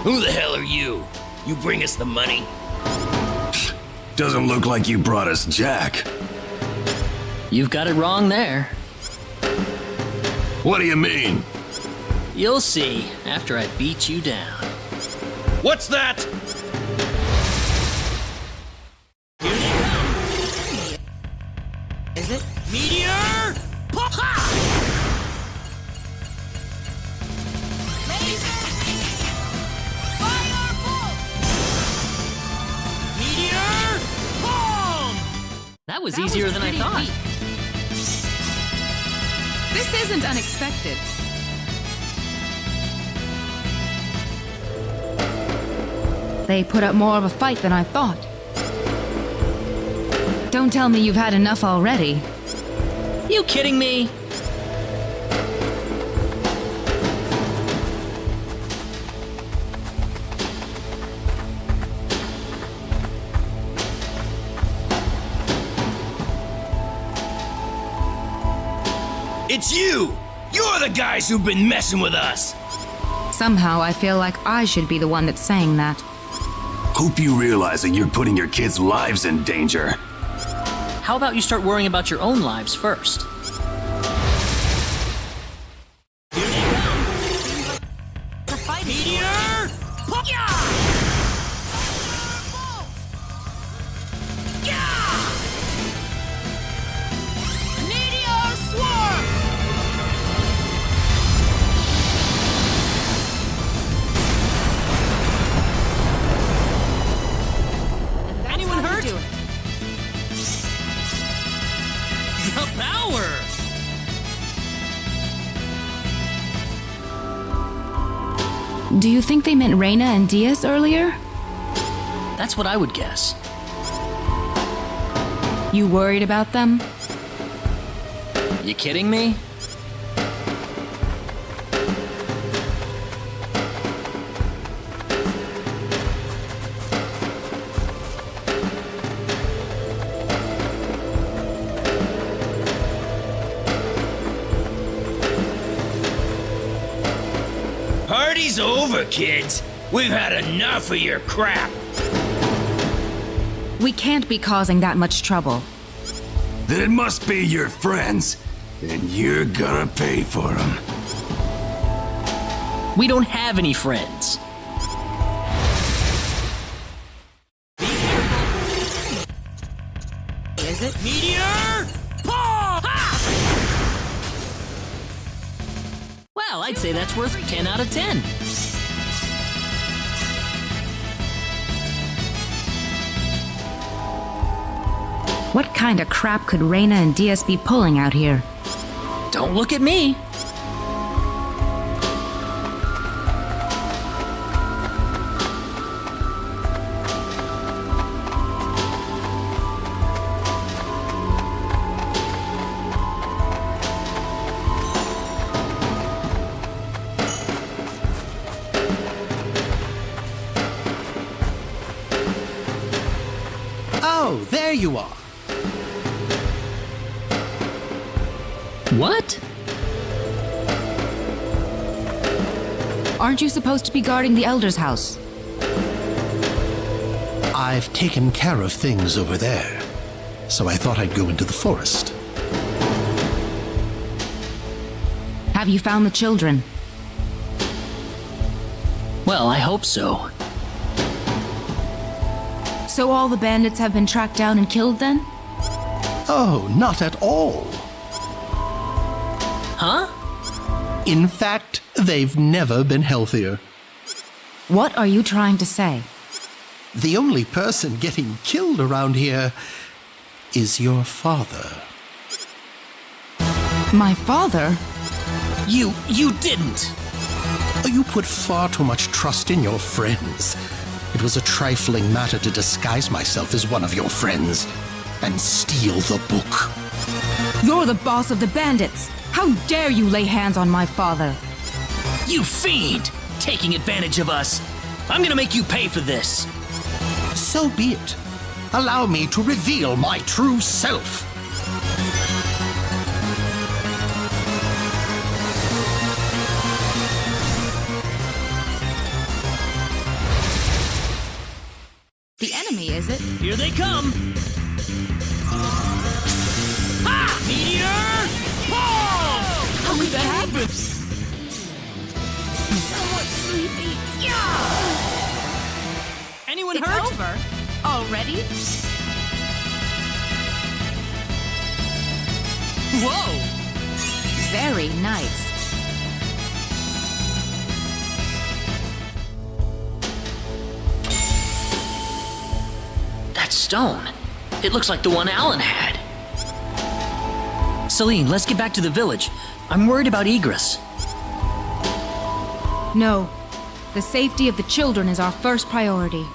Who the hell are you? You bring us the money? Doesn't look like you brought us Jack. You've got it wrong there. What do you mean? You'll see after I beat you down. What's that? Is it? Meteor! Meteor! Boom! That was easier than I thought. This isn't unexpected. They put up more of a fight than I thought. Don't tell me you've had enough already. You kidding me? It's you! You're the guys who've been messing with us! Somehow I feel like I should be the one that's saying that. Hope you realize that you're putting your kids' lives in danger. How about you start worrying about your own lives first? Meteor! Meteor swarm! Anyone hurt? The power! Do you think they meant Reina and Diaz earlier? That's what I would guess. You worried about them? You kidding me? Party's over, kids. We've had enough of your crap. We can't be causing that much trouble. Then it must be your friends, and you're gonna pay for them. We don't have any friends. Is it? Meteor! Paw! Well, I'd say that's worth 10 out of 10. What kind of crap could Reina and Diaz be pulling out here? Don't look at me. Oh, there you are. What? Aren't you supposed to be guarding the Elder's house? I've taken care of things over there, so I thought I'd go into the forest. Have you found the children? Well, I hope so. So all the bandits have been tracked down and killed then? Oh, not at all. Huh? In fact, they've never been healthier. What are you trying to say? The only person getting killed around here is your father. My father? You didn't! You put far too much trust in your friends. It was a trifling matter to disguise myself as one of your friends and steal the book. You're the boss of the bandits! How dare you lay hands on my father? You fiend! Taking advantage of us! I'm gonna make you pay for this! So be it. Allow me to reveal my true self. The enemy, is it? Here they come! Ha! Meteor! Paw! How could that happen? Somewhat sleepy. Yeah! Anyone It's hurt? over? Already? Whoa! Very nice. That stone. It looks like the one Alan had. Celine, let's get back to the village. I'm worried about egress. No. The safety of the children is our first priority.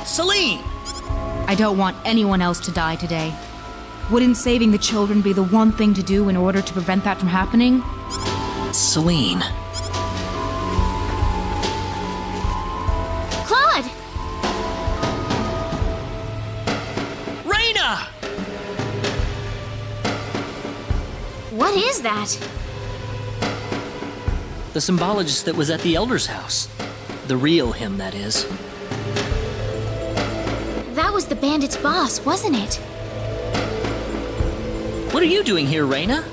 Celine! I don't want anyone else to die today. Wouldn't saving the children be the one thing to do in order to prevent that from happening? Celine. Claude! Reina! What is that? The symbologist that was at the Elder's house. The real him, that is. That was the bandit's boss, wasn't it? What are you doing here, Reyna?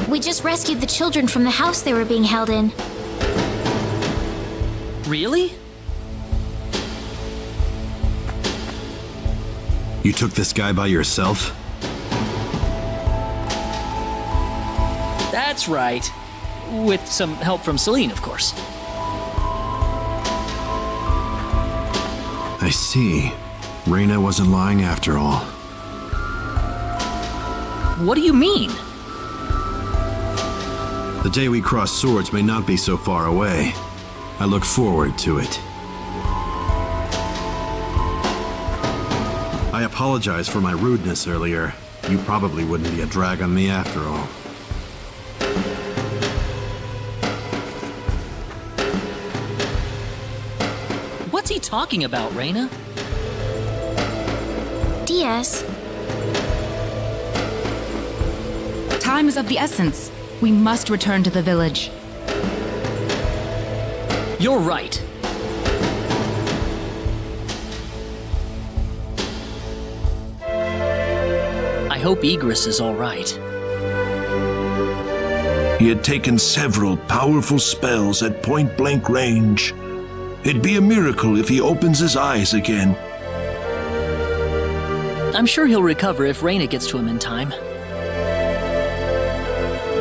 We just rescued the children from the house they were being held in. Really? You took this guy by yourself? That's right. With some help from Celine, of course. I see. Reyna wasn't lying after all. What do you mean? The day we cross swords may not be so far away. I look forward to it. I apologize for my rudeness earlier. You probably wouldn't be a drag on me after all. What's he talking about, Reyna? Diaz. Time is of the essence. We must return to the village. You're right. I hope Egress is all right. He had taken several powerful spells at point-blank range. It'd be a miracle if he opens his eyes again. I'm sure he'll recover if Reyna gets to him in time.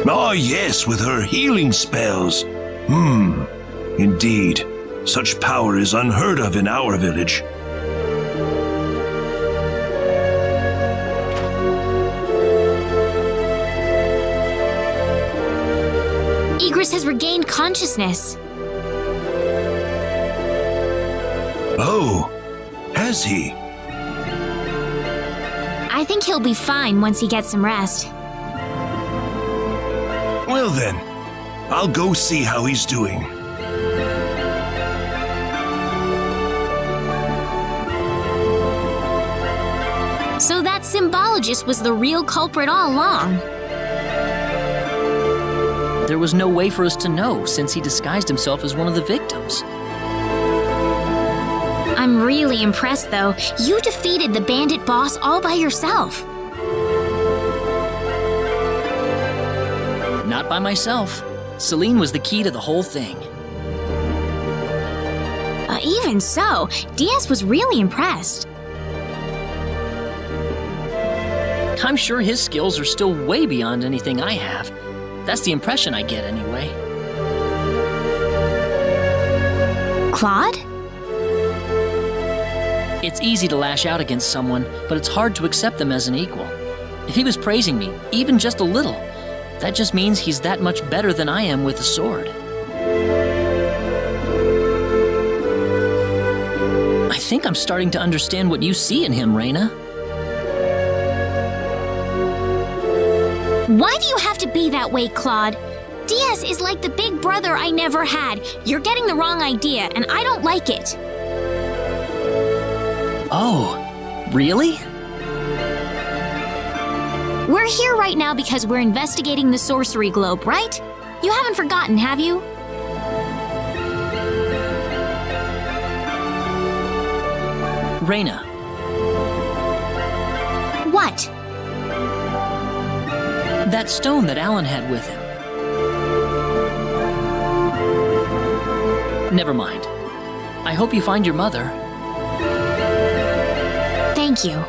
Ah, yes, with her healing spells. Indeed. Such power is unheard of in our village. Egress has regained consciousness. Oh, has he? I think he'll be fine once he gets some rest. Well then, I'll go see how he's doing. So that symbologist was the real culprit all along. There was no way for us to know since he disguised himself as one of the victims. I'm really impressed, though. You defeated the bandit boss all by yourself. Not by myself. Celine was the key to the whole thing. Even so, Diaz was really impressed. I'm sure his skills are still way beyond anything I have. That's the impression I get, anyway. Claude? It's easy to lash out against someone, but it's hard to accept them as an equal. If he was praising me, even just a little, that just means he's that much better than I am with a sword. I think I'm starting to understand what you see in him, Reyna. Why do you have to be that way, Claude? Diaz is like the big brother I never had. You're getting the wrong idea, and I don't like it. Oh, really? We're here right now because we're investigating the sorcery globe, right? You haven't forgotten, have you? Reyna. What? That stone that Alan had with him. Never mind. I hope you find your mother. Thank you.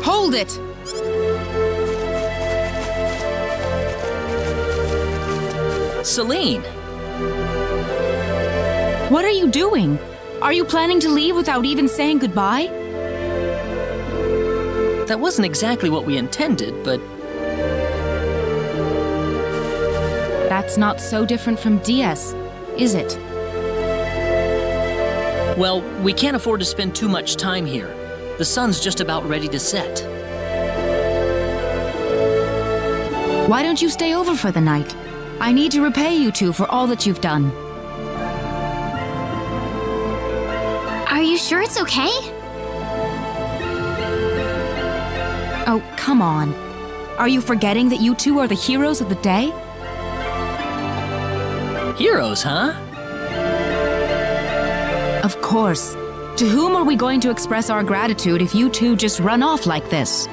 Hold it! Celine! What are you doing? Are you planning to leave without even saying goodbye? That wasn't exactly what we intended, but... That's That's not so different from DS, is it? Well, we can't afford to spend too much time here. The sun's just about ready to set. Why don't you stay over for the night? I need to repay you two for all that you've done. Are you sure it's okay? Oh, come on. Are you forgetting that you two are the heroes of the day? Heroes, huh? Of course. To whom are we going to express our gratitude if you two just run off like this?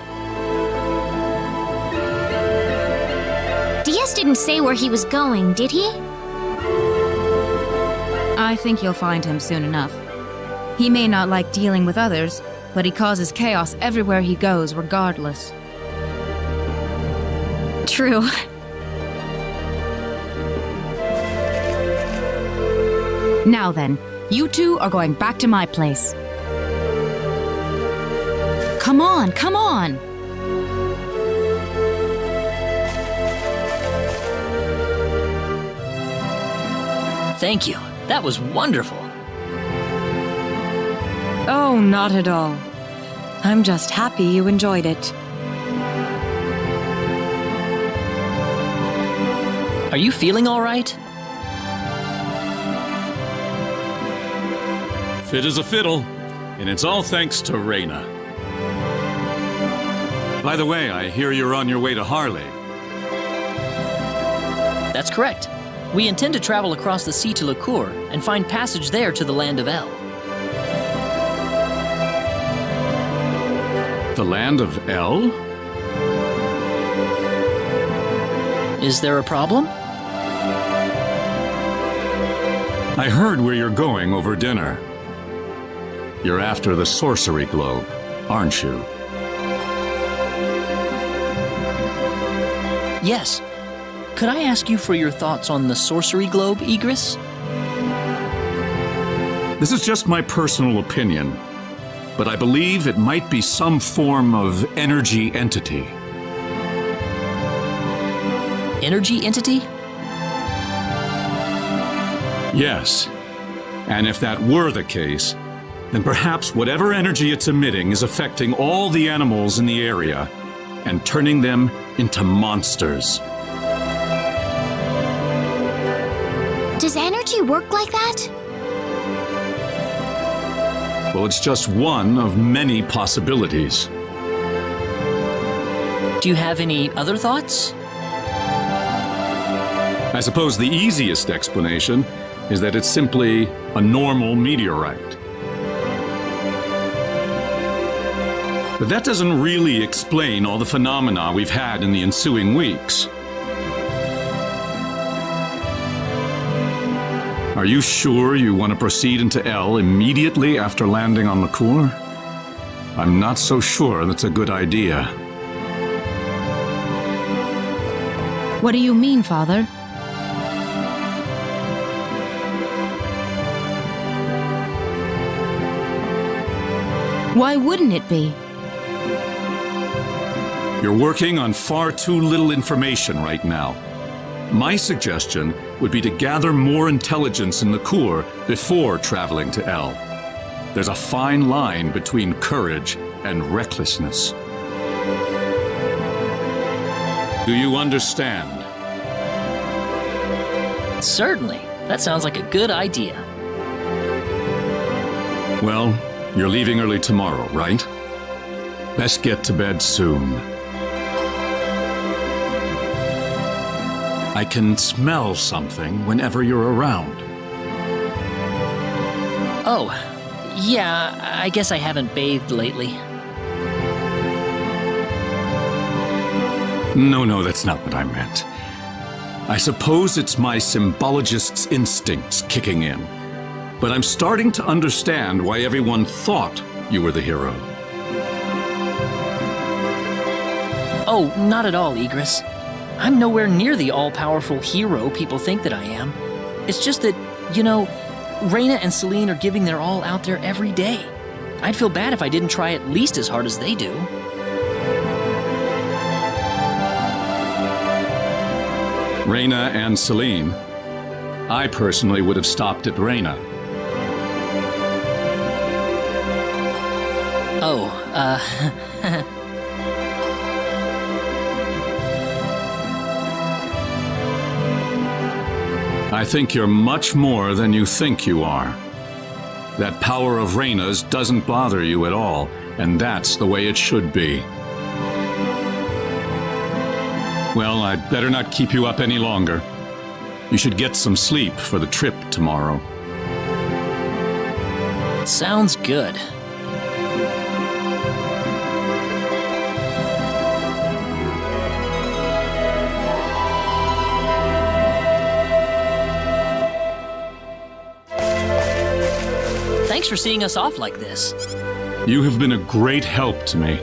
DS didn't say where he was going, did he? I think you'll find him soon enough. He may not like dealing with others, but he causes chaos everywhere he goes, regardless. True. Now then, you two are going back to my place. Come on, come on! Thank you. That was wonderful. Oh, not at all. I'm just happy you enjoyed it. Are you feeling all right? Fit as a fiddle, and it's all thanks to Reyna. By the way, I hear you're on your way to Harley. That's correct. We intend to travel across the sea to Licour and find passage there to the land of El. The land of El? Is there a problem? I heard where you're going over dinner. You're after the sorcery globe, aren't you? Yes. Could I ask you for your thoughts on the sorcery globe, Igris? This is just my personal opinion, but I believe it might be some form of energy entity. Energy entity? Yes. And if that were the case, then perhaps whatever energy it's emitting is affecting all the animals in the area and turning them into monsters. Does energy work like that? Well, it's just one of many possibilities. Do you have any other thoughts? I suppose the easiest explanation is that it's simply a normal meteorite. But that doesn't really explain all the phenomena we've had in the ensuing weeks. Are you sure you want to proceed into El immediately after landing on Licour? I'm not so sure that's a good idea. What do you mean, Father? Why wouldn't it be? You're working on far too little information right now. My suggestion would be to gather more intelligence in Licour before traveling to El. There's a fine line between courage and recklessness. Do you understand? Certainly. That sounds like a good idea. Well, you're leaving early tomorrow, right? Best get to bed soon. I can smell something whenever you're around. Oh, yeah, I guess I haven't bathed lately. No, that's not what I meant. I suppose it's my symbologist's instincts kicking in. But I'm starting to understand why everyone thought you were the hero. Oh, not at all, Igris. I'm nowhere near the all-powerful hero people think that I am. It's just that, Reyna and Celine are giving their all out there every day. I'd feel bad if I didn't try at least as hard as they do. Reyna and Celine. I personally would have stopped at Reyna. Oh, I think you're much more than you think you are. That power of Reyna's doesn't bother you at all, and that's the way it should be. Well, I'd better not keep you up any longer. You should get some sleep for the trip tomorrow. sounds good. Thanks for seeing us off like this. You have been a great help to me.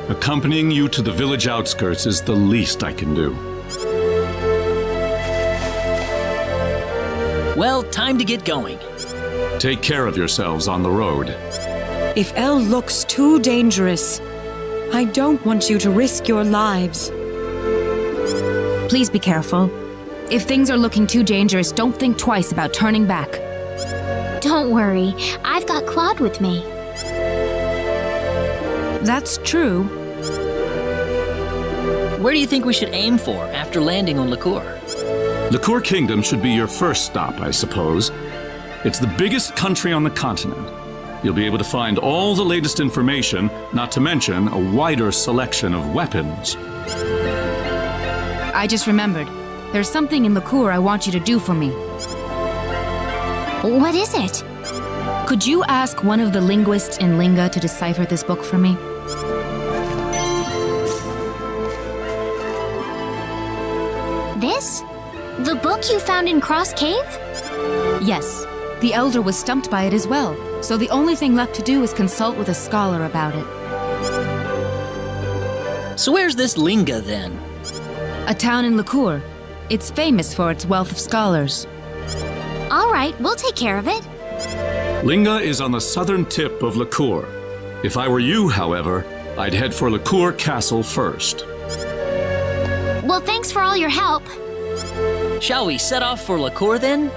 Accompanying you to the village outskirts is the least I can do. Well, time to get going. Take care of yourselves on the road. If El looks too dangerous, I don't want you to risk your lives. Please be careful. If things are looking too dangerous, don't think twice about turning back. Don't worry, I've got Claude with me. That's true. Where do you think we should aim for after landing on Liqueur? Liqueur Kingdom should be your first stop, I suppose. It's the biggest country on the continent. You'll be able to find all the latest information, not to mention a wider selection of weapons. I just remembered. There's something in Liqueur I want you to do for me. What is it? Could you ask one of the linguists in Linga to decipher this book for me? This? The book you found in Cross Cave? Yes. The elder was stumped by it as well, so the only thing left to do is consult with a scholar about it. So where's this Linga, then? A town in Liqueur. It's famous for its wealth of scholars. All right, we'll take care of it. Linga is on the southern tip of Liqueur. If I were you, however, I'd head for Liqueur Castle first. Well, thanks for all your help. Shall we set off for Liqueur, then?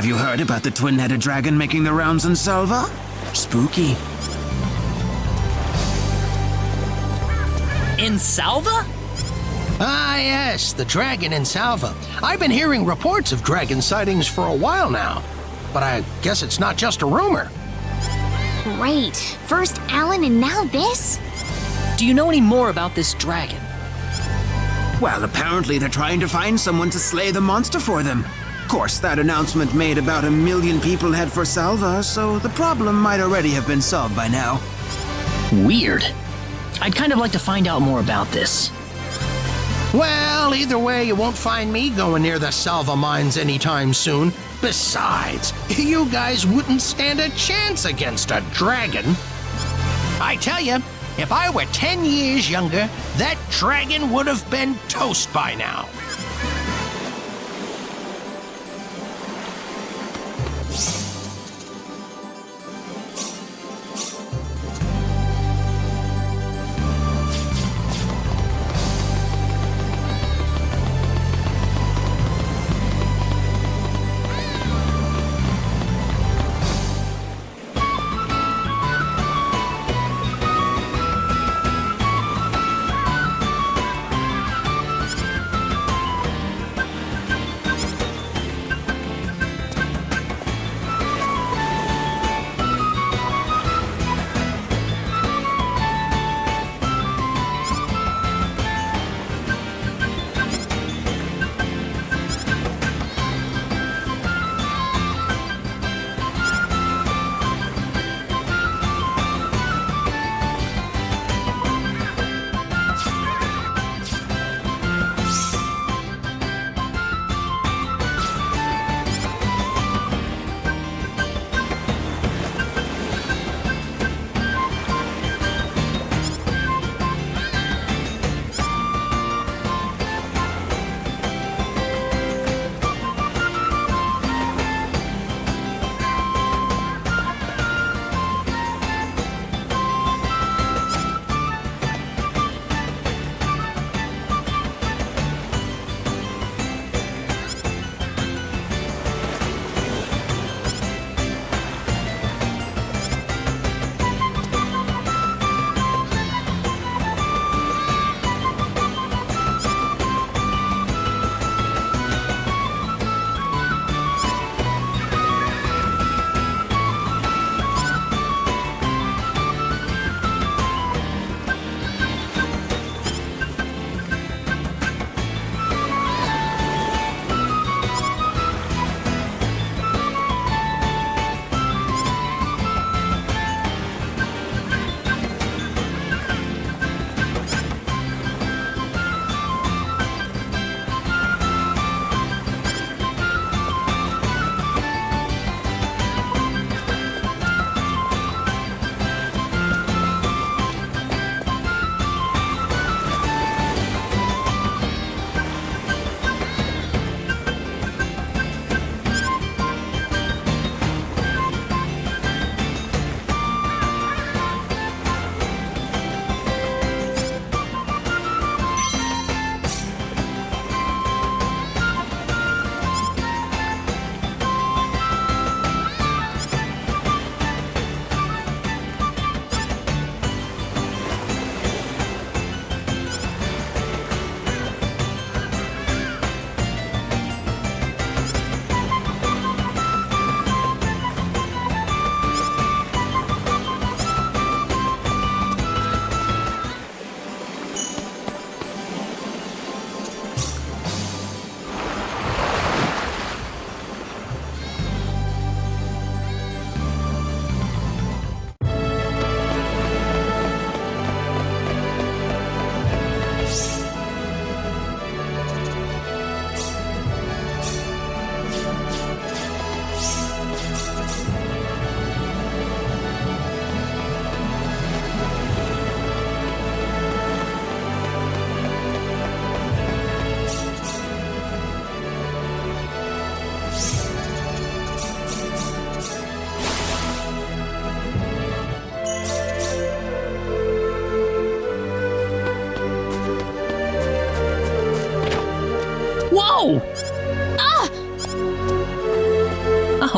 Have you heard about the twin-headed dragon making the rounds in Salva? Spooky. In Salva? Ah, yes, the dragon in Salva. I've been hearing reports of dragon sightings for a while now, but I guess it's not just a rumor. Great. First Alan and now this? Do you know any more about this dragon? Well, apparently they're trying to find someone to slay the monster for them. Of course, that announcement made about 1 million people head for Salva, so the problem might already have been solved by now. Weird. I'd kind of like to find out more about this. Well, either way, you won't find me going near the Salva mines anytime soon. Besides, you guys wouldn't stand a chance against a dragon. I tell you, if I were 10 years younger, that dragon would have been toast by now.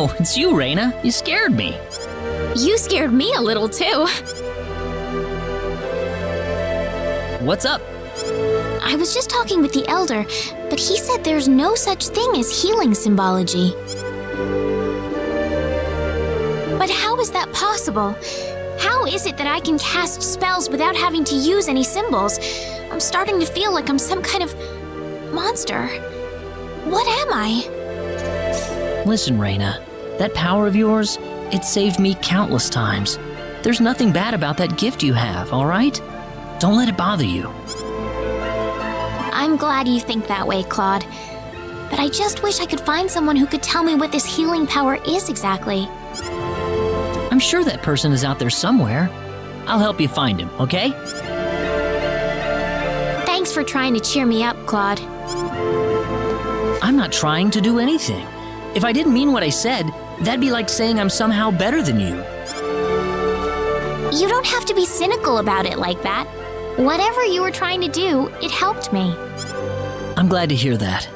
Oh, it's you, Reina. You scared me. You scared me a little too. What's up? I was just talking with the Elder, but he said there's no such thing as healing symbology. But how is that possible? How is it that I can cast spells without having to use any symbols? I'm starting to feel like I'm some kind of monster. What am I? Listen, Reina. That power of yours, it saved me countless times. There's nothing bad about that gift you have, all right? Don't let it bother you. I'm glad you think that way, Claude. But I just wish I could find someone who could tell me what this healing power is exactly. I'm sure that person is out there somewhere. I'll help you find him, okay? Thanks for trying to cheer me up, Claude. I'm not trying to do anything. If I didn't mean what I said, that'd be like saying I'm somehow better than you. You don't have to be cynical about it like that. Whatever you were trying to do, it helped me. I'm glad to hear that.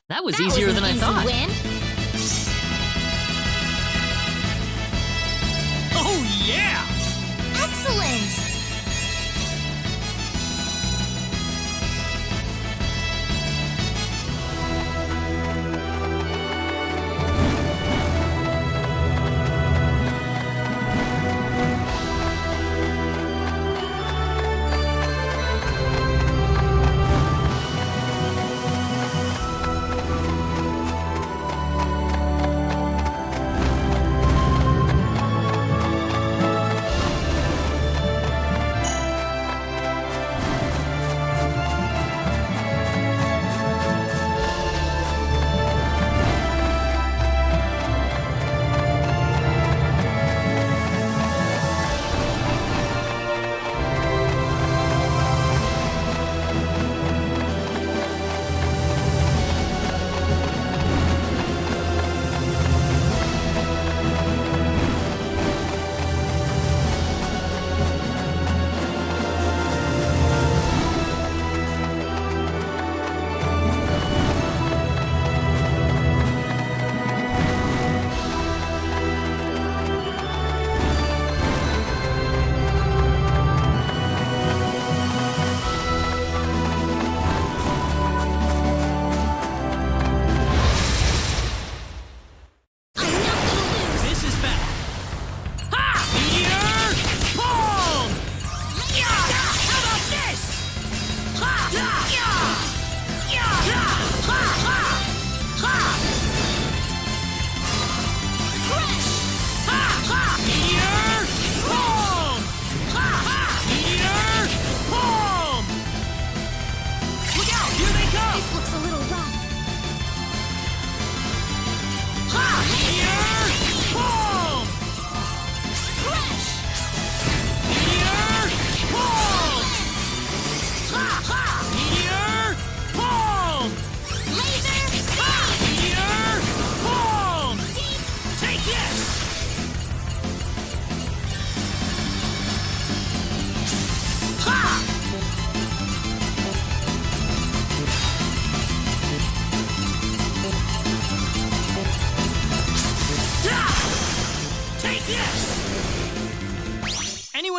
That was easier than I thought. Win. Oh, yeah! Excellent!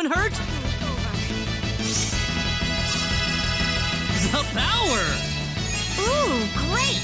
anyone hurt? The power! Ooh, great!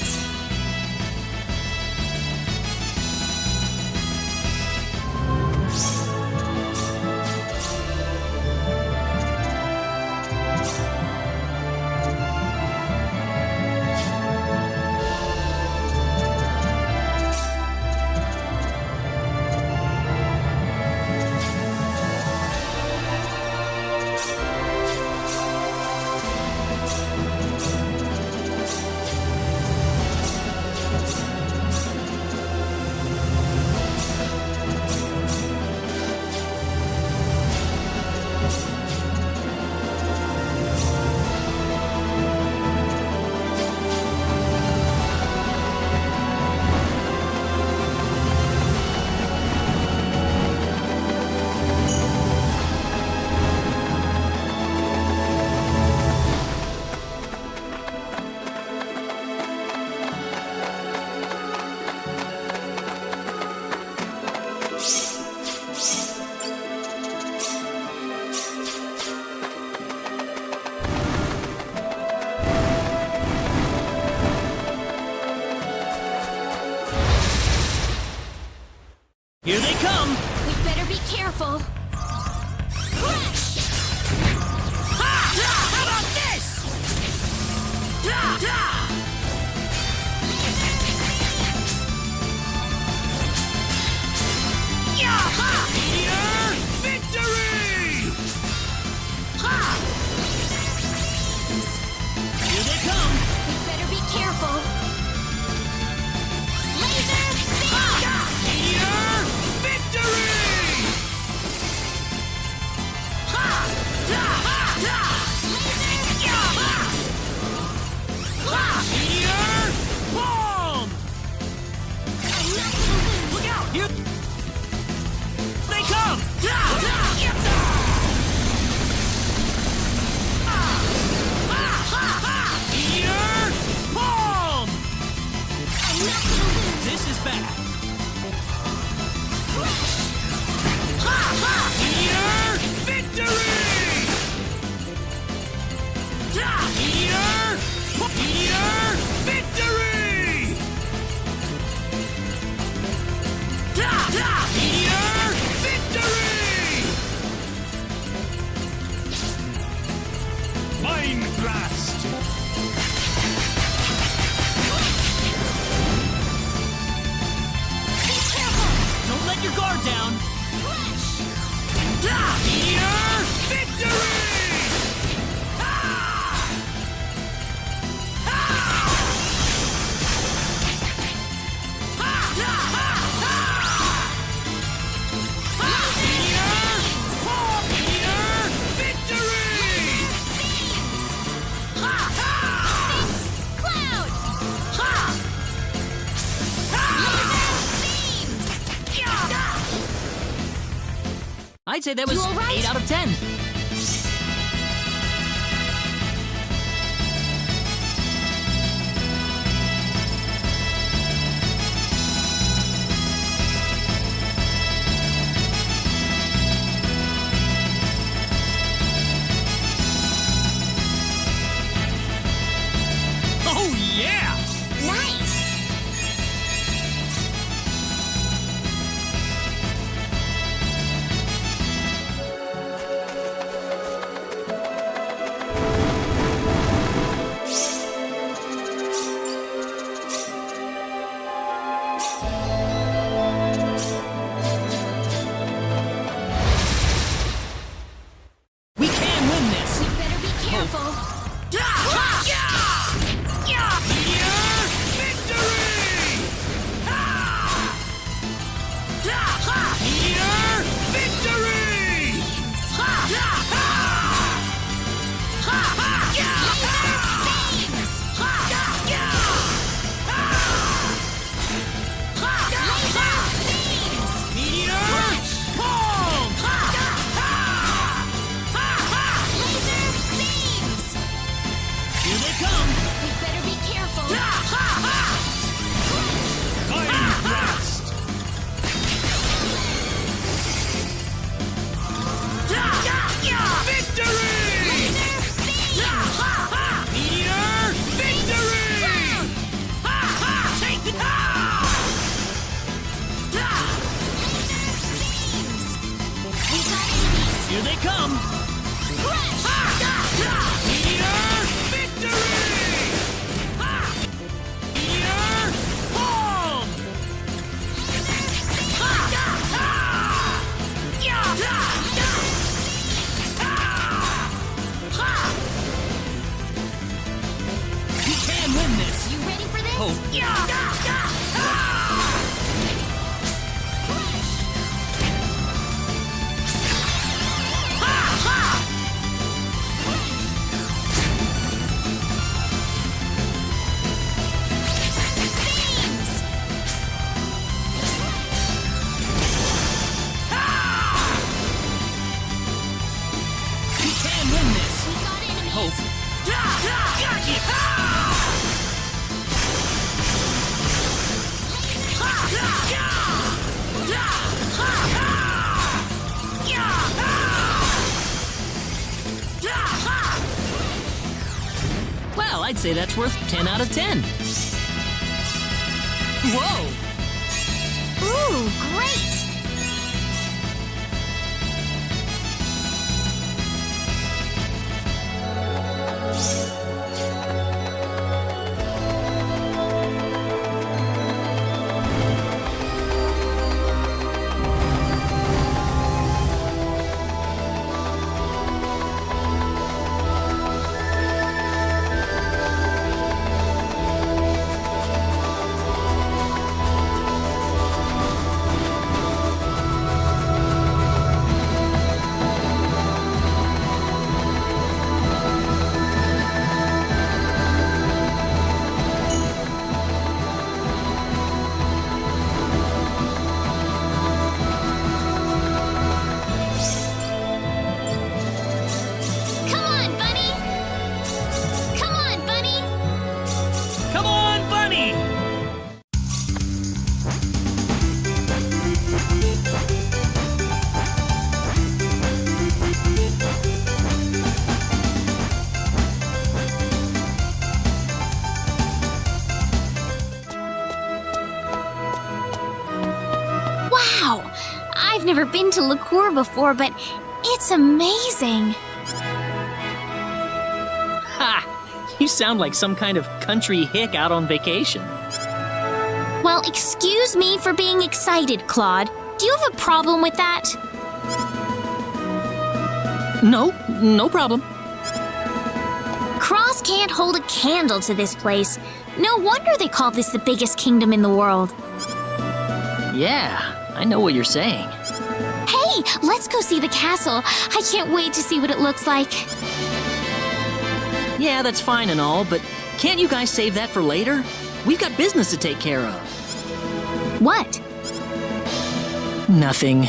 Here they come! We better be careful. Crash! Ha! How about this? Da! Da! Ha! Meteor! Victory! Ha! Here they come! We better be careful. Laser beam! Meteor! Victory! Ha! Da! Ha! Da! Laser! Ha! Ha! Meteor! Bomb! Look out! Here they come! Da! Da! Meteor! Bomb! This is bad. Meteor! Victory! Meteor! Meteor! Victory! Meteor! Victory! Mind blast! Be careful! Don't let your guard down! Meteor! Victory! I'd say that was 8 out of 10. Oh, yeah! Nice! We can win this! We better be careful. Meteor! Victory! Meteor! Victory! Meteor! Bomb! Laser beams! Well, I'd say that's worth 10 out of 10. Whoa! Ooh, great! I've never been to Liqueur before, but it's amazing. Ha! You sound like some kind of country hick out on vacation. Well, excuse me for being excited, Claude. Do you have a problem with that? No problem. Cross can't hold a candle to this place. No wonder they call this the biggest kingdom in the world. Yeah, I know what you're saying. Hey, let's go see the castle. I can't wait to see what it looks like. Yeah, that's fine and all, but can't you guys save that for later? We've got business to take care of. What? Nothing.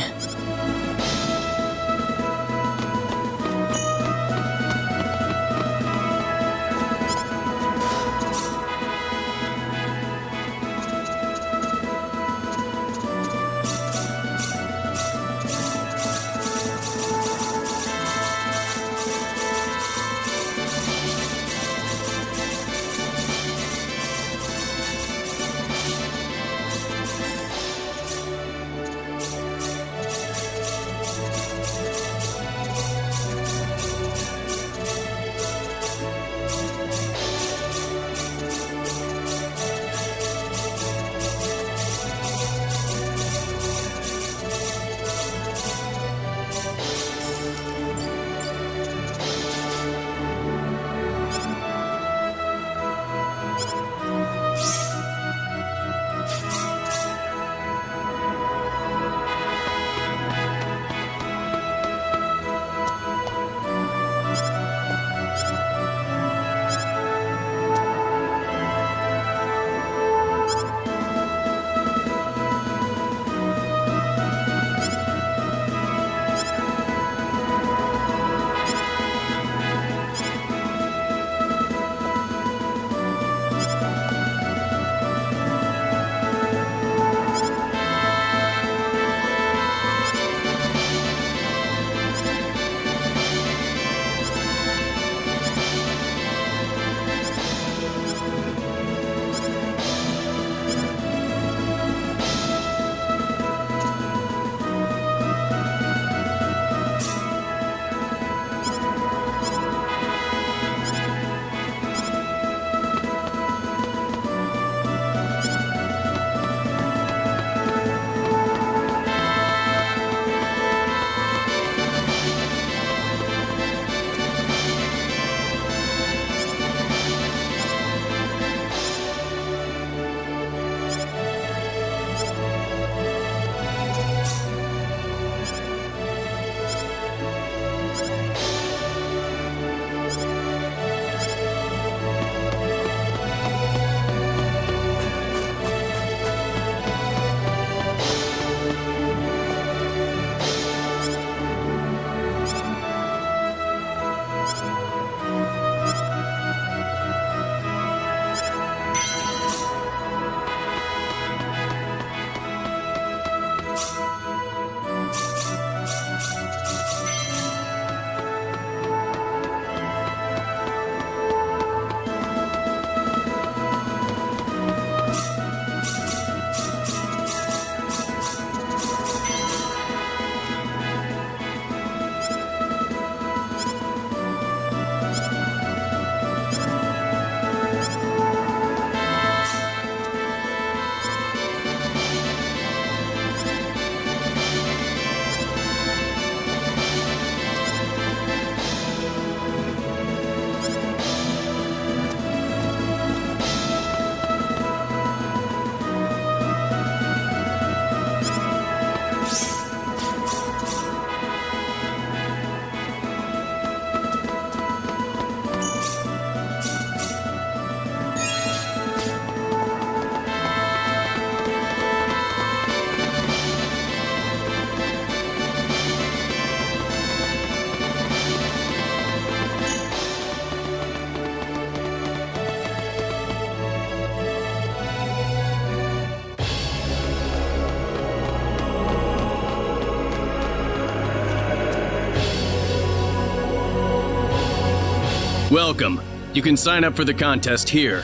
Welcome. You can sign up for the contest here.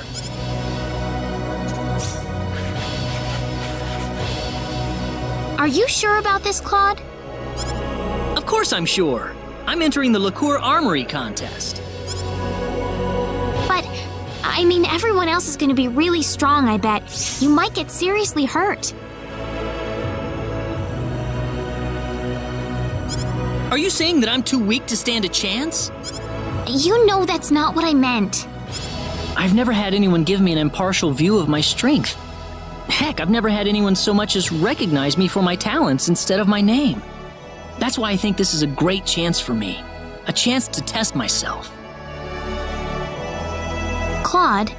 Are you sure about this, Claude? Of course I'm sure. I'm entering the Liqueur Armory contest. But, I mean, everyone else is going to be really strong, I bet. You might get seriously hurt. Are you saying that I'm too weak to stand a chance? You know that's not what I meant. I've never had anyone give me an impartial view of my strength. Heck, I've never had anyone so much as recognize me for my talents instead of my name. That's why I think this is a great chance for me. A chance to test myself. Claude.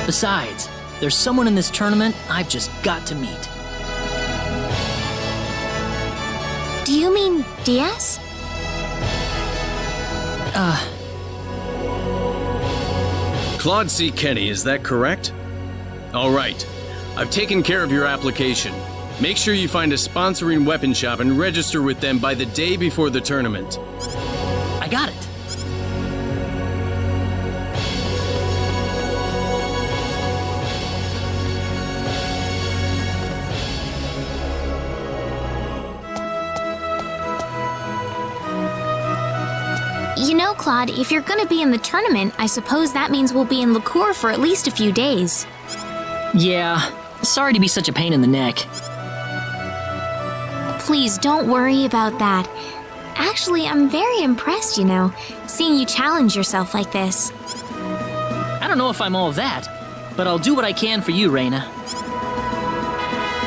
Besides, there's someone in this tournament I've just got to meet. Do you mean Diaz? Claude C. Kenny, is that correct? All right. I've taken care of your application. Make sure you find a sponsoring weapon shop and register with them by the day before the tournament. I got it. You know, Claude, if you're gonna be in the tournament, I suppose that means we'll be in Liqueur for at least a few days. Yeah, sorry to be such a pain in the neck. Please don't worry about that. Actually, I'm very impressed, you know, seeing you challenge yourself like this. I don't know if I'm all that, but I'll do what I can for you, Reina.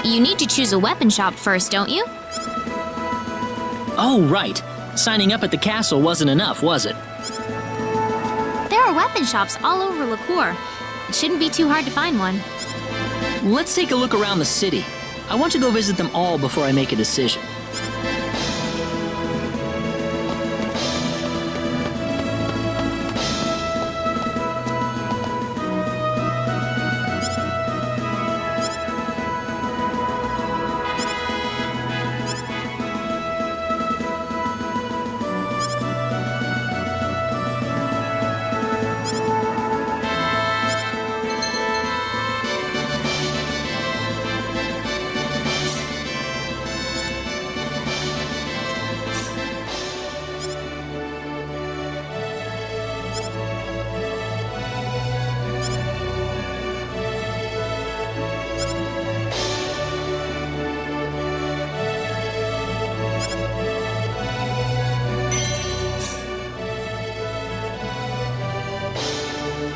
You need to choose a weapon shop first, don't you? Oh, right. Signing up at the castle wasn't enough, was it? There are weapon shops all over Liqueur. It shouldn't be too hard to find one. Let's take a look around the city. I want to go visit them all before I make a decision.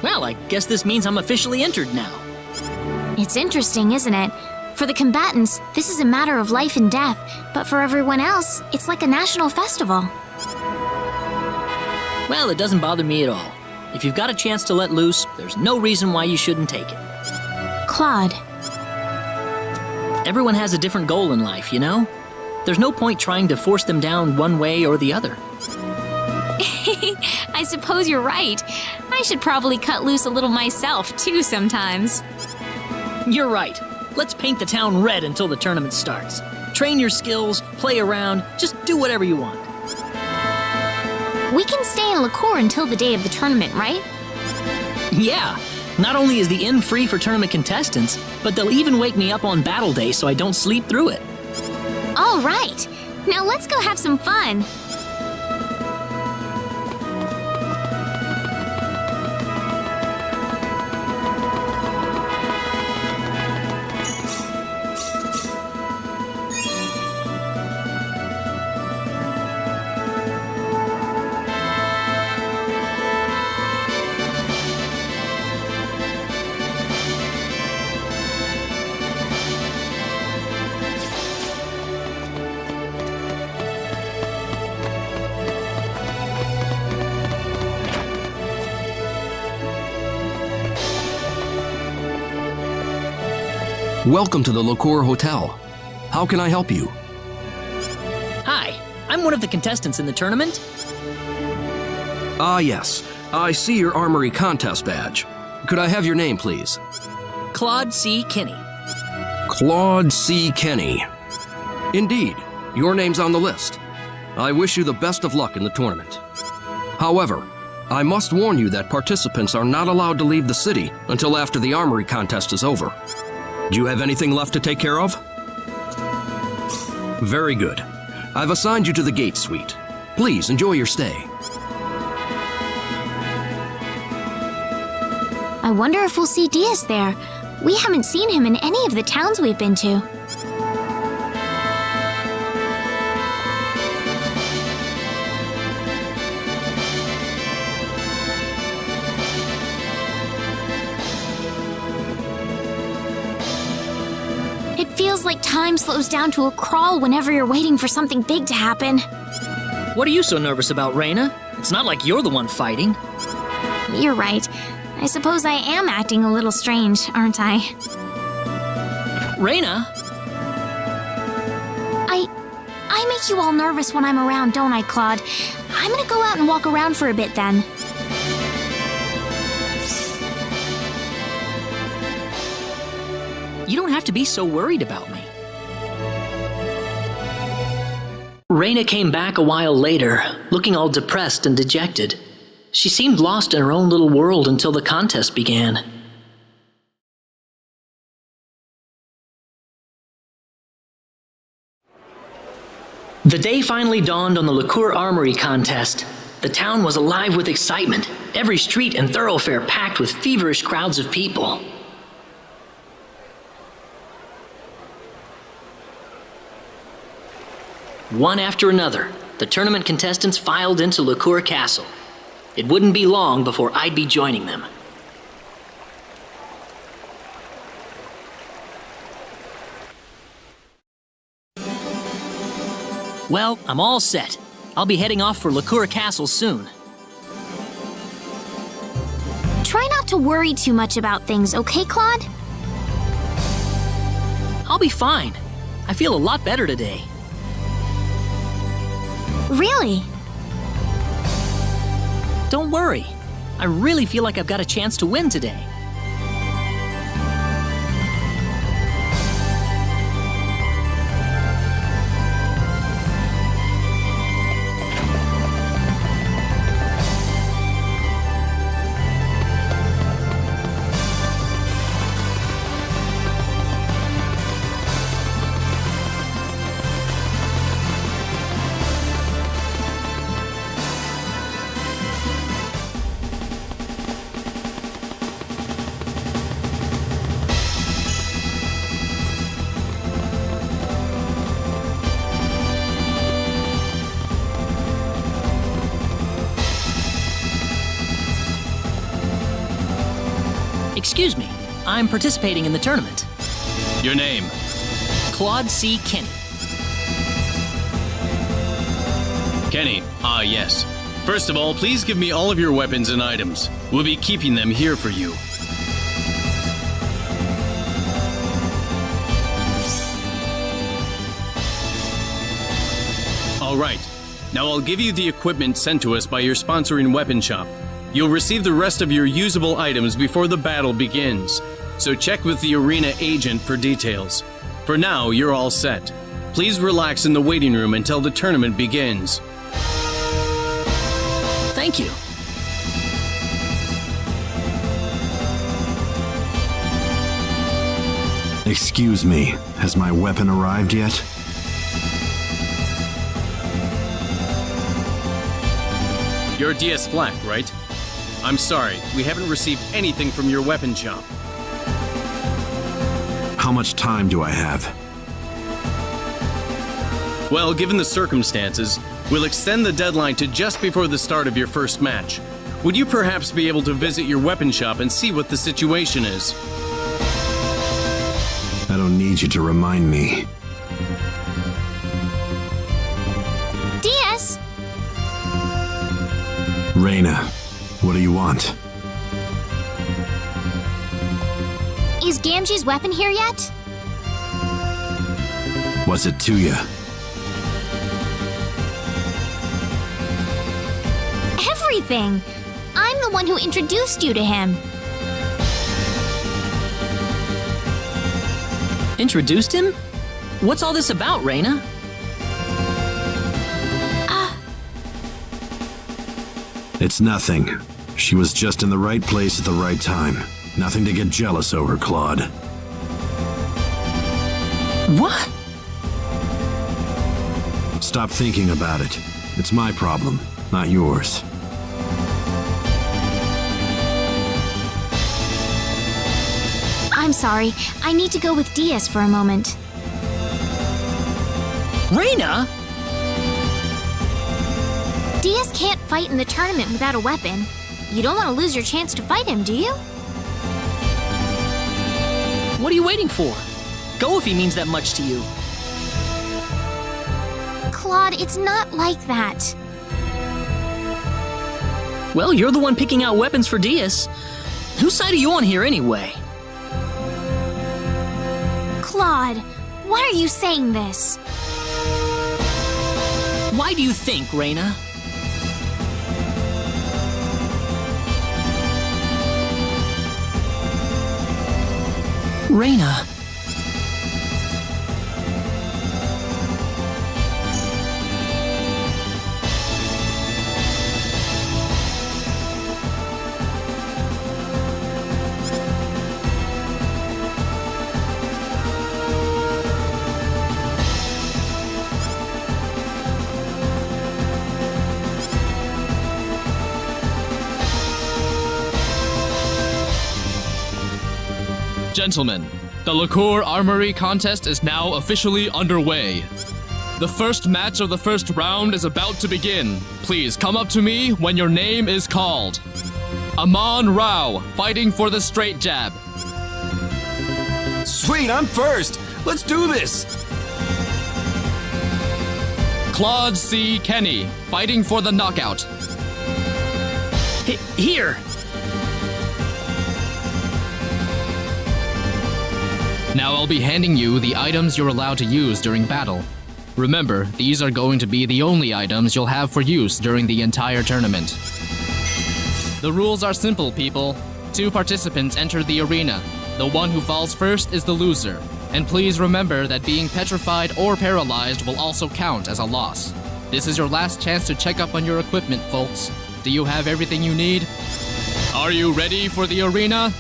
Well, I guess this means I'm officially entered now. It's interesting, isn't it? For the combatants, this is a matter of life and death, but for everyone else, it's like a national festival. Well, it doesn't bother me at all. If you've got a chance to let loose, there's no reason why you shouldn't take it. Claude. Everyone has a different goal in life, you know? There's no point trying to force them down one way or the other. I suppose you're right. I should probably cut loose a little myself, too, sometimes. You're right. Let's paint the town red until the tournament starts. Train your skills, play around, just do whatever you want. We can stay in Liqueur until the day of the tournament, right? Yeah. Not only is the inn free for tournament contestants, but they'll even wake me up on battle day so I don't sleep through it. All right. Now let's go have some fun. Welcome to the Liqueur Hotel. How can I help you? Hi, I'm one of the contestants in the tournament. Ah, yes. I see your armory contest badge. Could I have your name, please? Claude C. Kenny. Claude C. Kenny. Indeed, your name's on the list. I wish you the best of luck in the tournament. However, I must warn you that participants are not allowed to leave the city until after the armory contest is over. Do you have anything left to take care of? Very good. I've assigned you to the gate suite. Please enjoy your stay. I wonder if we'll see Diaz there. We haven't seen him in any of the towns we've been to. It feels like time slows down to a crawl whenever you're waiting for something big to happen. What are you so nervous about, Reina? It's not like you're the one fighting. You're right. I suppose I am acting a little strange, aren't I? Reina? I make you all nervous when I'm around, don't I, Claude? I'm gonna go out and walk around for a bit then. You don't have to be so worried about me. Reina came back a while later, looking all depressed and dejected. She seemed lost in her own little world until the contest began. The day finally dawned on the Liqueur Armory contest. The town was alive with excitement, every street and thoroughfare packed with feverish crowds of people. One after another, the tournament contestants filed into Liqueur Castle. It wouldn't be long before I'd be joining them. Well, I'm all set. I'll be heading off for Liqueur Castle soon. Try not to worry too much about things, okay, Claude? I'll be fine. I feel a lot better today. Really? Don't worry. I really feel like I've got a chance to win today. Excuse me, I'm participating in the tournament. Your name? Claude C. Kenny. Kenny, yes. First of all, please give me all of your weapons and items. We'll be keeping them here for you. All right. Now I'll give you the equipment sent to us by your sponsoring weapon shop. You'll receive the rest of your usable items before the battle begins, so check with the arena agent for details. For now, you're all set. Please relax in the waiting room until the tournament begins. Thank you. Excuse me, has my weapon arrived yet? You're DS Flack, right? I'm sorry, we haven't received anything from your weapon shop. How much time do I have? Well, given the circumstances, we'll extend the deadline to just before the start of your first match. Would you perhaps be able to visit your weapon shop and see what the situation is? I don't need you to remind me. DS! Reina, what do you want? Is Gamgee's weapon here yet? What's it to you? Everything! I'm the one who introduced you to him. Introduced him? What's all this about, Reina? It's nothing. She was just in the right place at the right time. Nothing to get jealous over, Claude. What? Stop thinking about it. It's my problem, not yours. I'm sorry. I need to go with Diaz for a moment. Reyna? Diaz can't fight in the tournament without a weapon. You don't want to lose your chance to fight him, do you? What are you waiting for? Go if he means that much to you. Claude, it's not like that. Well, you're the one picking out weapons for Diaz. Whose side are you on here anyway? Claude, why are you saying this? Why do you think, Reyna? Reyna. Gentlemen, the Liqueur Armory contest is now officially underway. The first match of the first round is about to begin. Please come up to me when your name is called. Aman Rao, fighting for the straight jab. Sweet, I'm first. Let's do this. Claude C. Kenny, fighting for the knockout. Here. Now I'll be handing you the items you're allowed to use during battle. Remember, these are going to be the only items you'll have for use during the entire tournament. The rules are simple, people. 2 participants enter the arena. The one who falls first is the loser. And please remember that being petrified or paralyzed will also count as a loss. This is your last chance to check up on your equipment, folks. Do you have everything you need? Are you ready for the arena?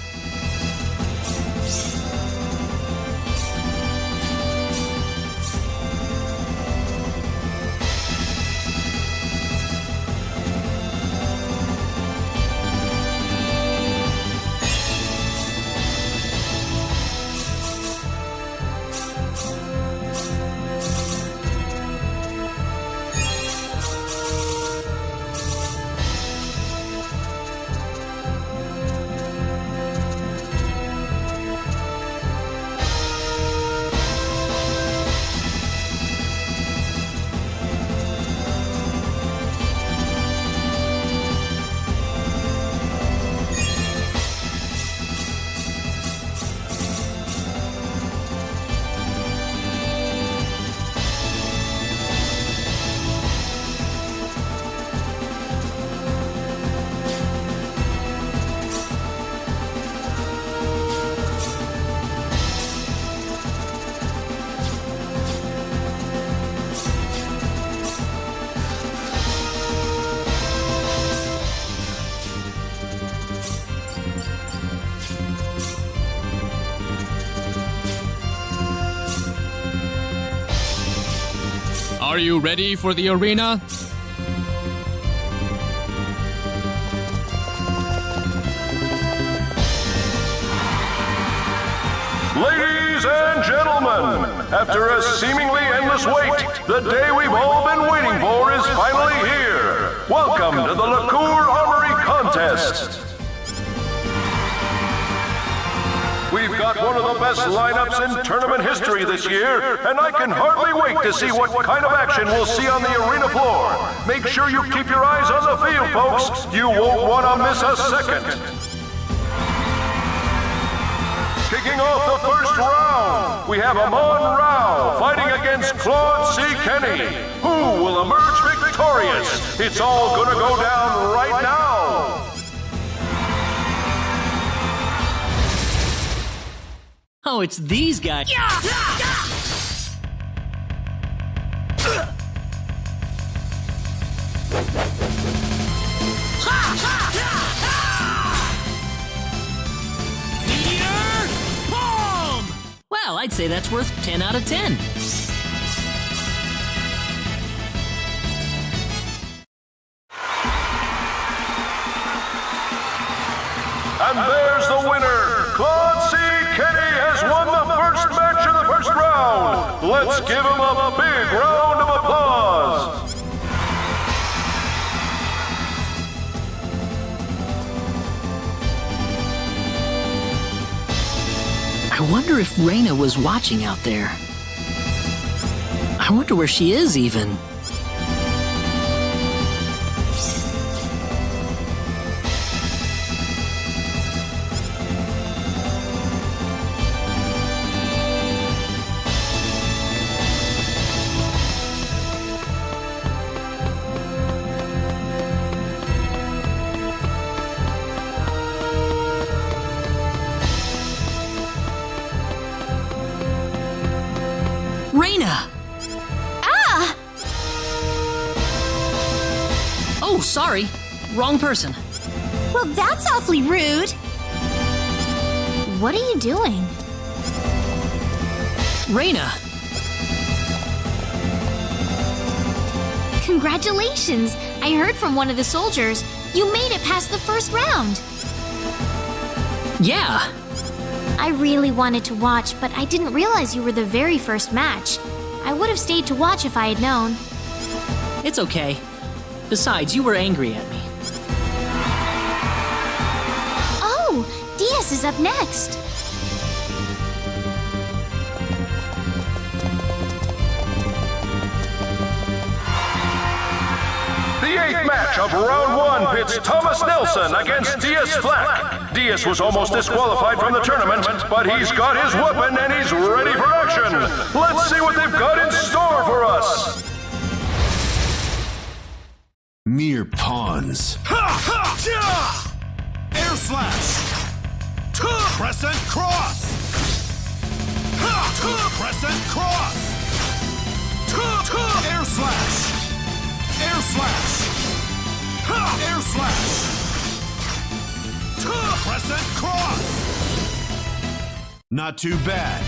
Are you ready for the arena? Ladies and gentlemen, after a seemingly endless wait, the day we've all been waiting for is finally here. Welcome to the Liqueur Armory Contest. We've got one of the best lineups in tournament history this year, and I can hardly wait to see what kind of action we'll see on the arena floor. Make sure you keep your eyes on the field, folks. You won't want to miss a second. Kicking off the first round, we have Aman Rao fighting against Claude C. Kenny. Who will emerge victorious? It's all gonna go down right now. Oh, it's these guys. I'd say that's worth 10 out of 10. And there's the winner! Claude C. Kenny has won the first match of the first round! Let's give him a big round of applause! I wonder if Raina was watching out there. I wonder where she is, even. Raina! Ah! Oh, sorry. Wrong person. Well, that's awfully rude. What are you doing? Raina! Congratulations! I heard from one of the soldiers. You made it past the first round. Yeah! I really wanted to watch, but I didn't realize you were the very first match. I would have stayed to watch if I had known. It's okay. Besides, you were angry at me. Oh, Diaz is up next. The 8th match of round 1 pits Thomas Nelson against Diaz Flack. Diaz was almost disqualified from the tournament, but he's got his weapon and he's ready for action. Let's see what they've got in store for us. Mere pawns. Air slash! Crescent cross! Crescent cross! Air slash! Air slash! Air slash! Crescent cross! Not too bad.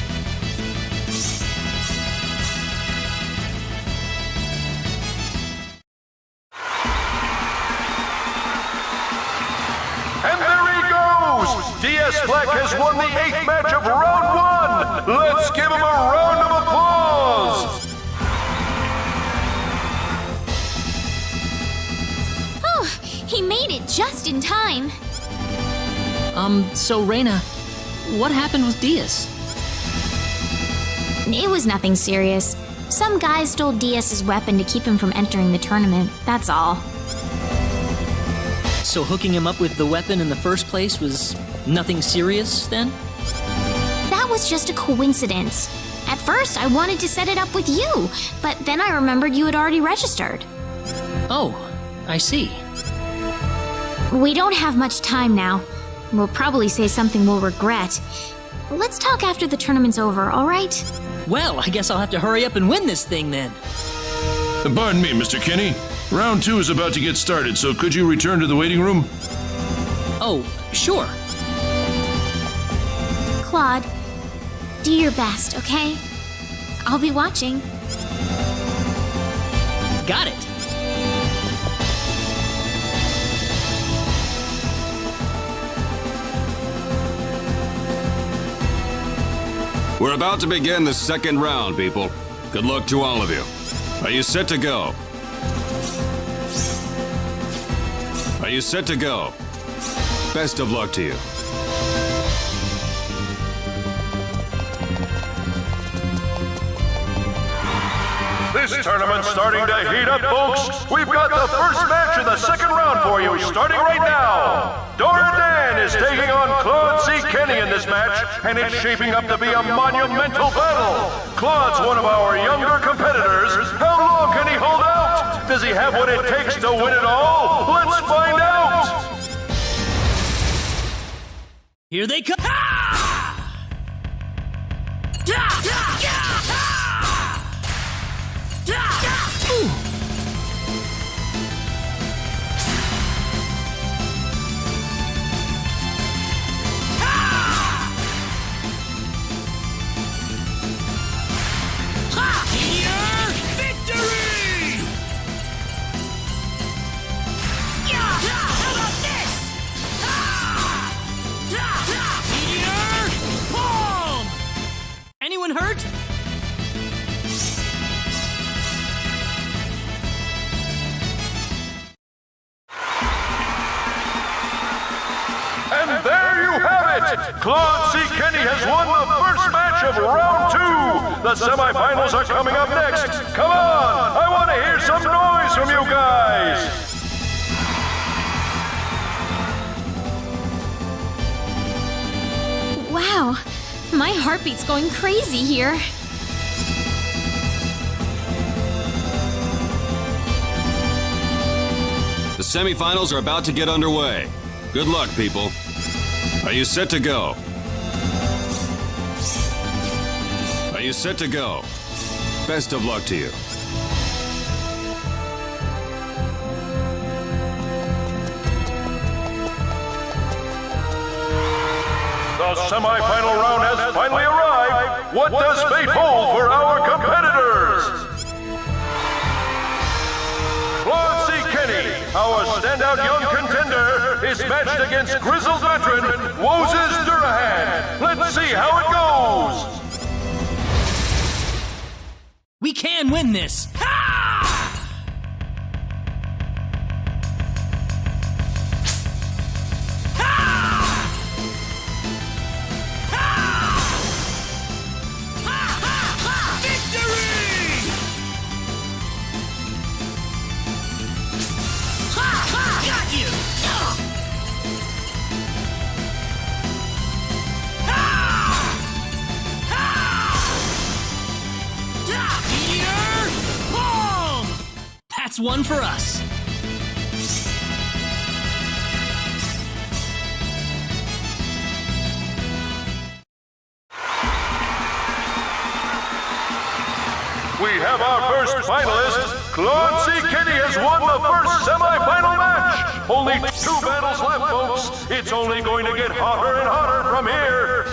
And there he goes! Diaz Flack has won the 8th match of round 1! Let's give him a round of applause! Oh, he made it just in time. So Raina, what happened with Diaz? It was nothing serious. Some guys stole Diaz's weapon to keep him from entering the tournament, that's all. So hooking him up with the weapon in the first place was nothing serious, then? That was just a coincidence. At first, I wanted to set it up with you, but then I remembered you had already registered. Oh, I see. We don't have much time now. We'll probably say something we'll regret. Let's talk after the tournament's over, all right? Well, I guess I'll have to hurry up and win this thing then. Pardon me, Mr. Kinney. Round 2 is about to get started, so could you return to the waiting room? Oh, sure. Claude, do your best, okay? I'll be watching. Got it. We're about to begin the second round, people. Good luck to all of you. Are you set to go? Are you set to go? Best of luck to you. This tournament's starting to heat up, folks. We've got the first match of the second round for you, starting right now. Dordan is taking on Claude C. Kenny in this match, and it's shaping up to be a monumental battle. Claude's one of our younger competitors. How long can he hold out? Does he have what it takes to win it all? Let's find out. Here they come! it! Claude C. Kenny has won the first match of round 2! The semifinals are coming up next! Come on! I want to hear some noise from you guys! Wow, my heartbeat's going crazy here. The semifinals are about to get underway. Good luck, people. Are you set to go? Are you set to go? Best of luck to you. The semi-final round has finally arrived. What does fate hold for our competitors? Claude C. Kenny, our standout young contender, is matched against grizzled veteran Moses Durahan. Let's see how it goes. We can win this! That's one for us. We have our first finalist. Claude C. Kenny has won the first semi-final match. Only 2 battles left, folks. It's only going to get hotter and hotter from here.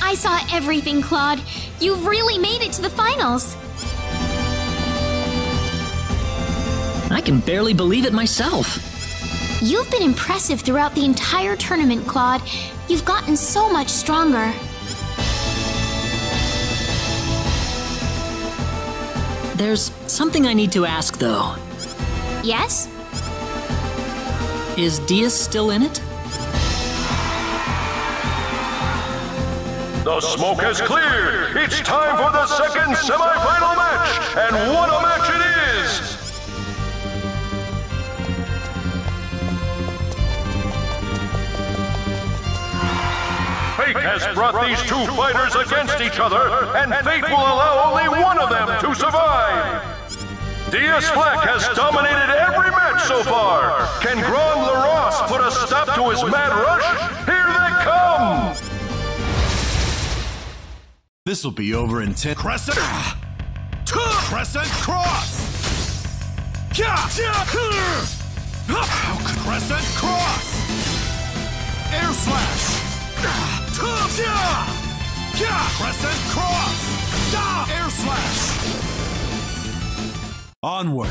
I saw everything, Claude. You've really made it to the finals. I can barely believe it myself. You've been impressive throughout the entire tournament, Claude. You've gotten so much stronger. There's something I need to ask, though. Yes? Is Diaz still in it? The smoke has cleared. It's time for the second semi-final match. And what a match it is! Fate has brought these 2 fighters against each other, and fate will allow only one of them to survive. Diaz Black has dominated every match so far. Can Grand Laros put a stop to his mad rush? Here they come! This'll be over in 10. Crescent! Crescent cross! Crescent cross! Air slash! Crescent cross! Air slash! Onward!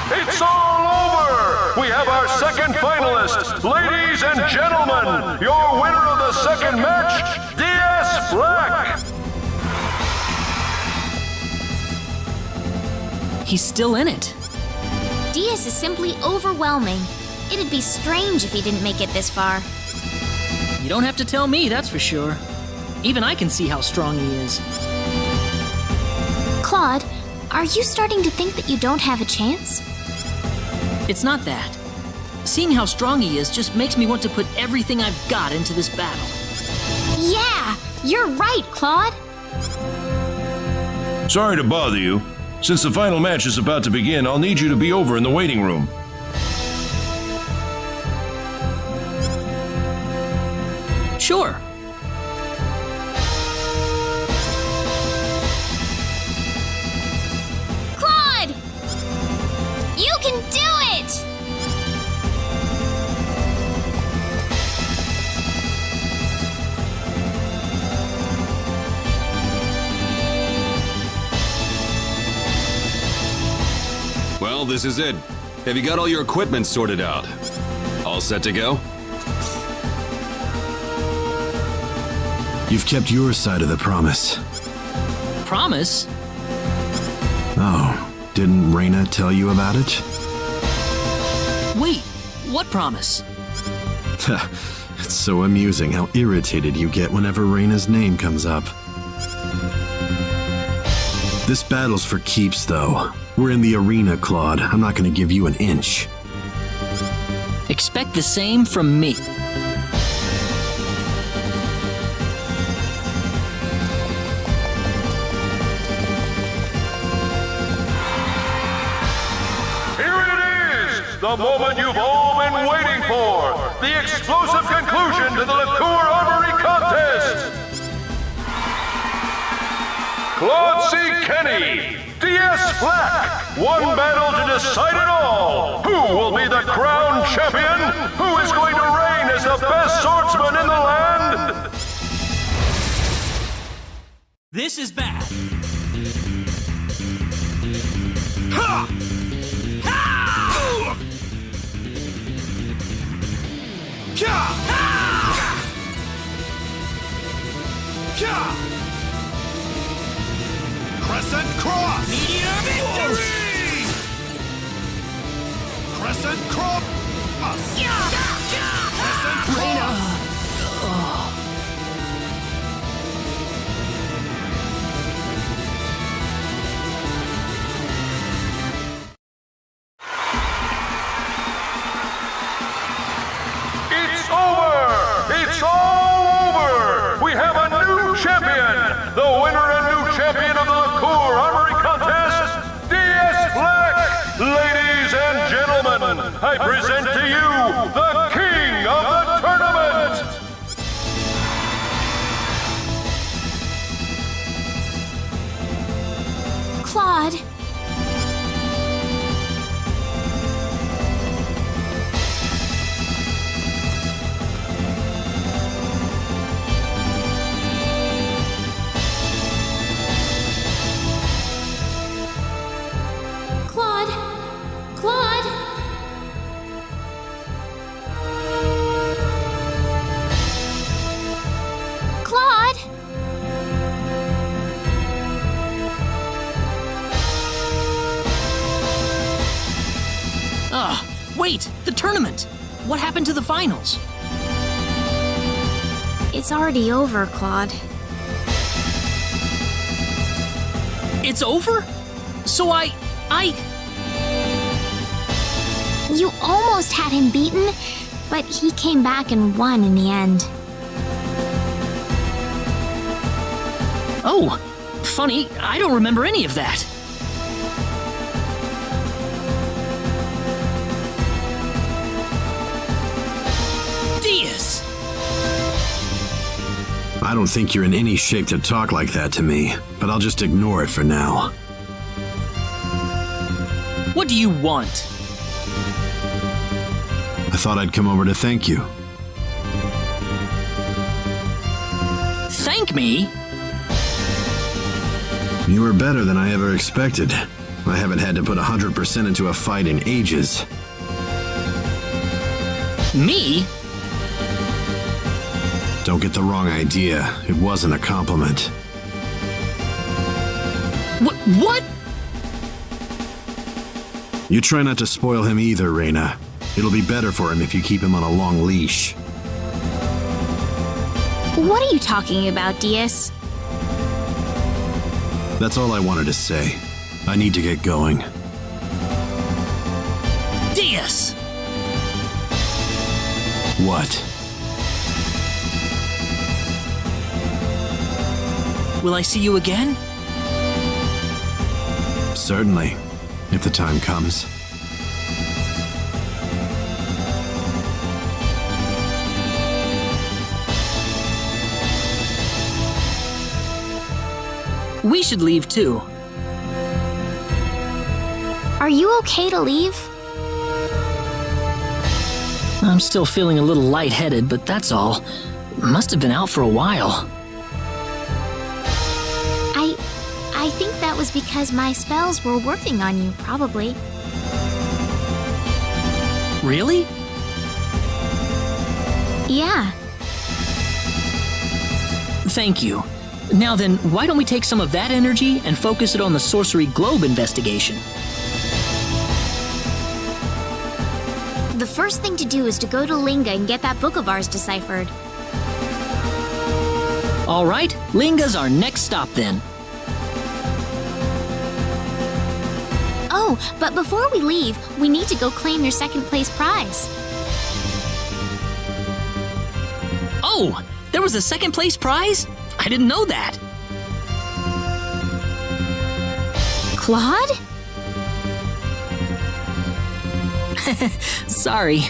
It's all over! We have our second finalist. Ladies and gentlemen, your winner of the second match, Diaz Black! He's still in it. Diaz is simply overwhelming. It'd be strange if he didn't make it this far. You don't have to tell me, that's for sure. Even I can see how strong he is. Claude, are you starting to think that you don't have a chance? It's not that. Seeing how strong he is just makes me want to put everything I've got into this battle. Yeah, you're right, Claude. Sorry to bother you. Since the final match is about to begin, I'll need you to be over in the waiting room. Sure. Claude! You can do it! Well, this is it. Have you got all your equipment sorted out? All set to go? You've kept your side of the promise. Promise? Oh, didn't Reyna tell you about it? Wait, what promise? It's so amusing how irritated you get whenever Reyna's name comes up. This battle's for keeps, though. We're in the arena, Claude. I'm not gonna give you an inch. Expect the same from me. The moment you've all been waiting for! The explosive conclusion to the Liqueur Armory contest! Claude C. Kenny, D.S. Flack, one battle to decide it all! Who will be the crowned champion? Who is going to reign as the best swordsman in the land? This is bad. Ha! Crescent Cross! Meteor victory! Crescent Cross! Crescent Cross! It's over! It's all over! We have a new champion! The winner and new champion of the Liqueur Armory contest, D.S. Flack! Ladies and gentlemen, I present to you the king of the tournament! Claude. Claude! Claude! Wait, the tournament! What happened to the finals? It's already over, Claude. It's over? So You almost had him beaten, but he came back and won in the end. Oh, funny, I don't remember any of that. Diaz! I don't think you're in any shape to talk like that to me, but I'll just ignore it for now. What do you want? I thought I'd come over to thank you. Thank me? You were better than I ever expected. I haven't had to put 100% into a fight in ages. Me? Don't get the wrong idea. It wasn't a compliment. What? You try not to spoil him either, Reyna. It'll be better for him if you keep him on a long leash. What are you talking about, Diaz? That's all I wanted to say. I need to get going. Diaz! What? Will I see you again? Certainly, if the time comes. We should leave too. Are you okay to leave? I'm still feeling a little lightheaded, but that's all. Must have been out for a while. I think that was because my spells were working on you, probably. Really? Yeah. Thank you. Now then, why don't we take some of that energy and focus it on the Sorcery Globe investigation? The first thing to do is to go to Linga and get that book of ours deciphered. All right, Linga's our next stop then. Oh, but before we leave, we need to go claim your second place prize. Oh, there was a second place prize? I didn't know that. Claude? Sorry.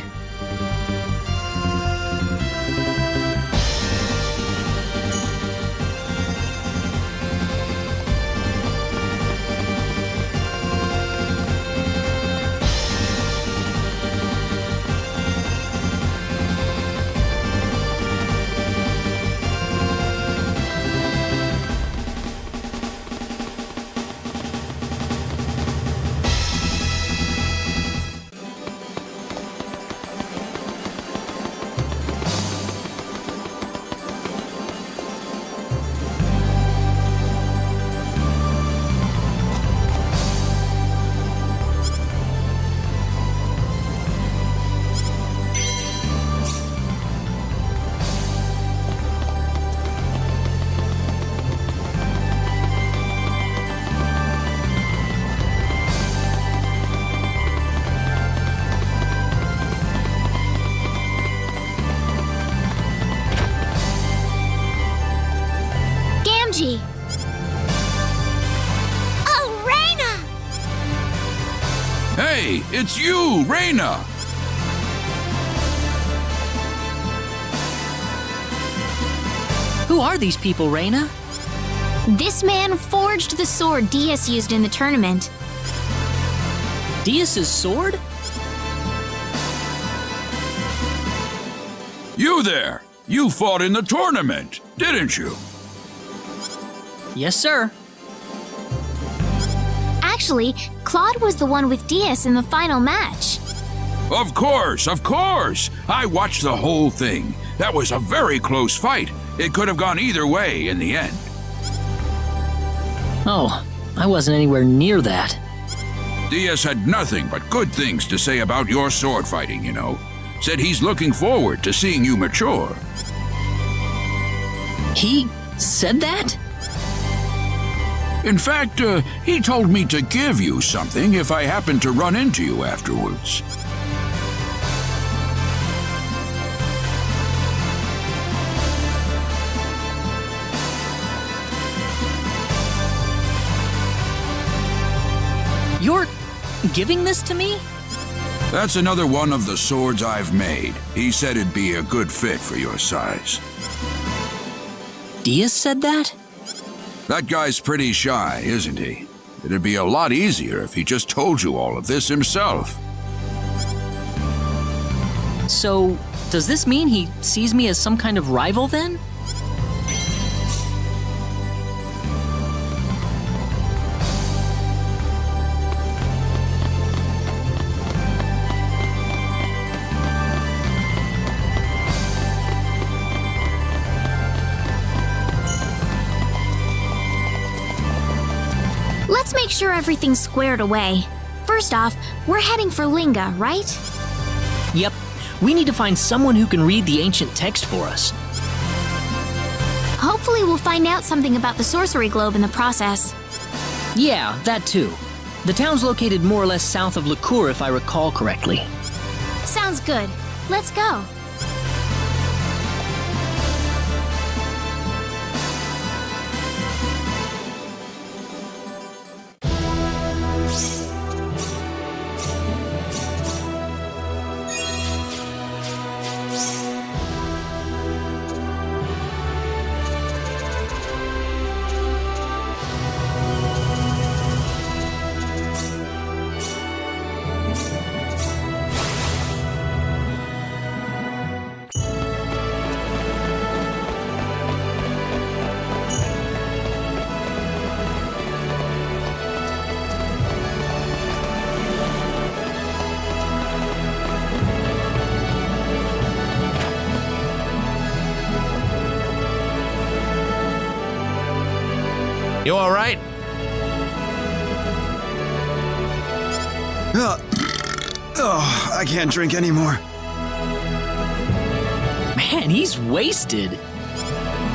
Oh, Raina! Hey, it's you, Raina! Who are these people, Raina? This man forged the sword Diaz used in the tournament. Diaz's sword? You there! You fought in the tournament, didn't you? Yes, sir. Actually, Claude was the one with Diaz in the final match. Of course, of course! I watched the whole thing. That was a very close fight. It could have gone either way in the end. Oh, I wasn't anywhere near that. Diaz had nothing but good things to say about your sword fighting, you know. Said he's looking forward to seeing you mature. He said that? In fact, he told me to give you something if I happen to run into you afterwards. You're giving this to me? That's another one of the swords I've made. He said it'd be a good fit for your size. Diaz said that? That guy's pretty shy, isn't he? It'd be a lot easier if he just told you all of this himself. So, does this mean he sees me as some kind of rival then? Let's make sure everything's squared away. First off, we're heading for Linga, right? Yep. We need to find someone who can read the ancient text for us. Hopefully we'll find out something about the sorcery globe in the process. Yeah, that too. The town's located more or less south of Licour, if I recall correctly. Sounds good. Let's go. You all right? I can't drink anymore. Man, he's wasted.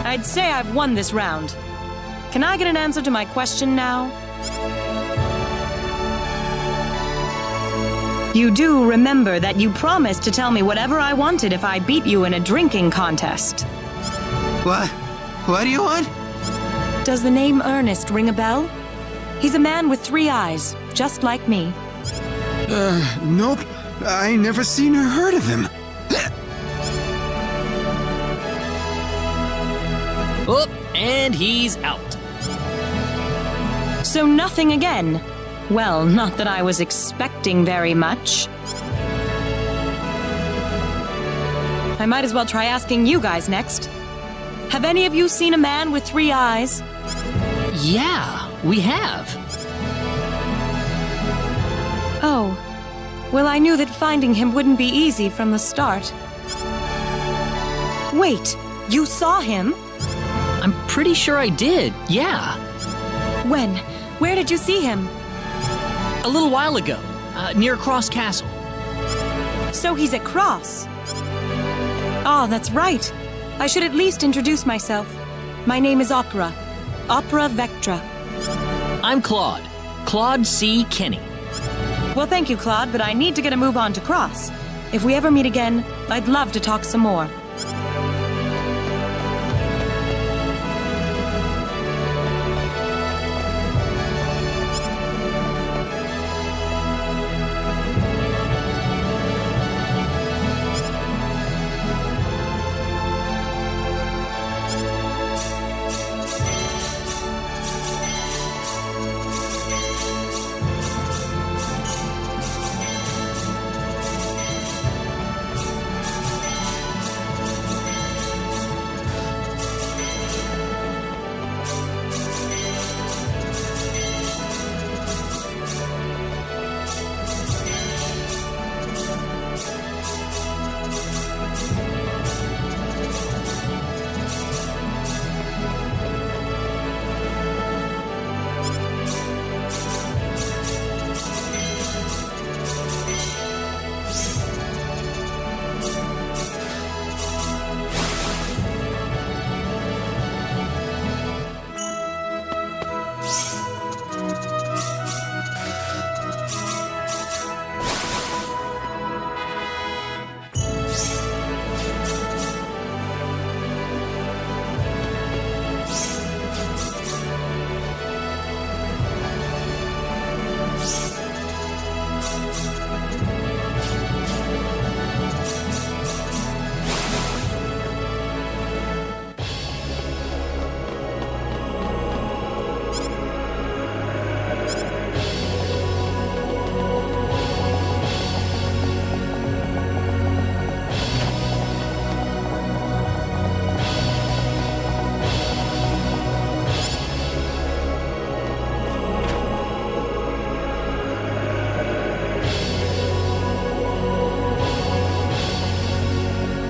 I'd say I've won this round. Can I get an answer to my question now? You do remember that you promised to tell me whatever I wanted if I beat you in a drinking contest. What? What do you want? Does the name Ernest ring a bell? He's a man with 3 eyes, just like me. Nope. I never seen or heard of him. Oh, and he's out. So nothing again. Well, not that I was expecting very much. I might as well try asking you guys next. Have any of you seen a man with 3 eyes? Yeah, we have. Oh. Well, I knew that finding him wouldn't be easy from the start. Wait, you saw him? I'm pretty sure I did, yeah. When? Where did you see him? A little while ago, near Cross Castle. So he's at Cross. Ah, that's right. I should at least introduce myself. My name is Opera. Opera Vectra. I'm Claude. Claude C. Kenny. Well, thank you, Claude, but I need to get a move on to Cross. If we ever meet again, I'd love to talk some more.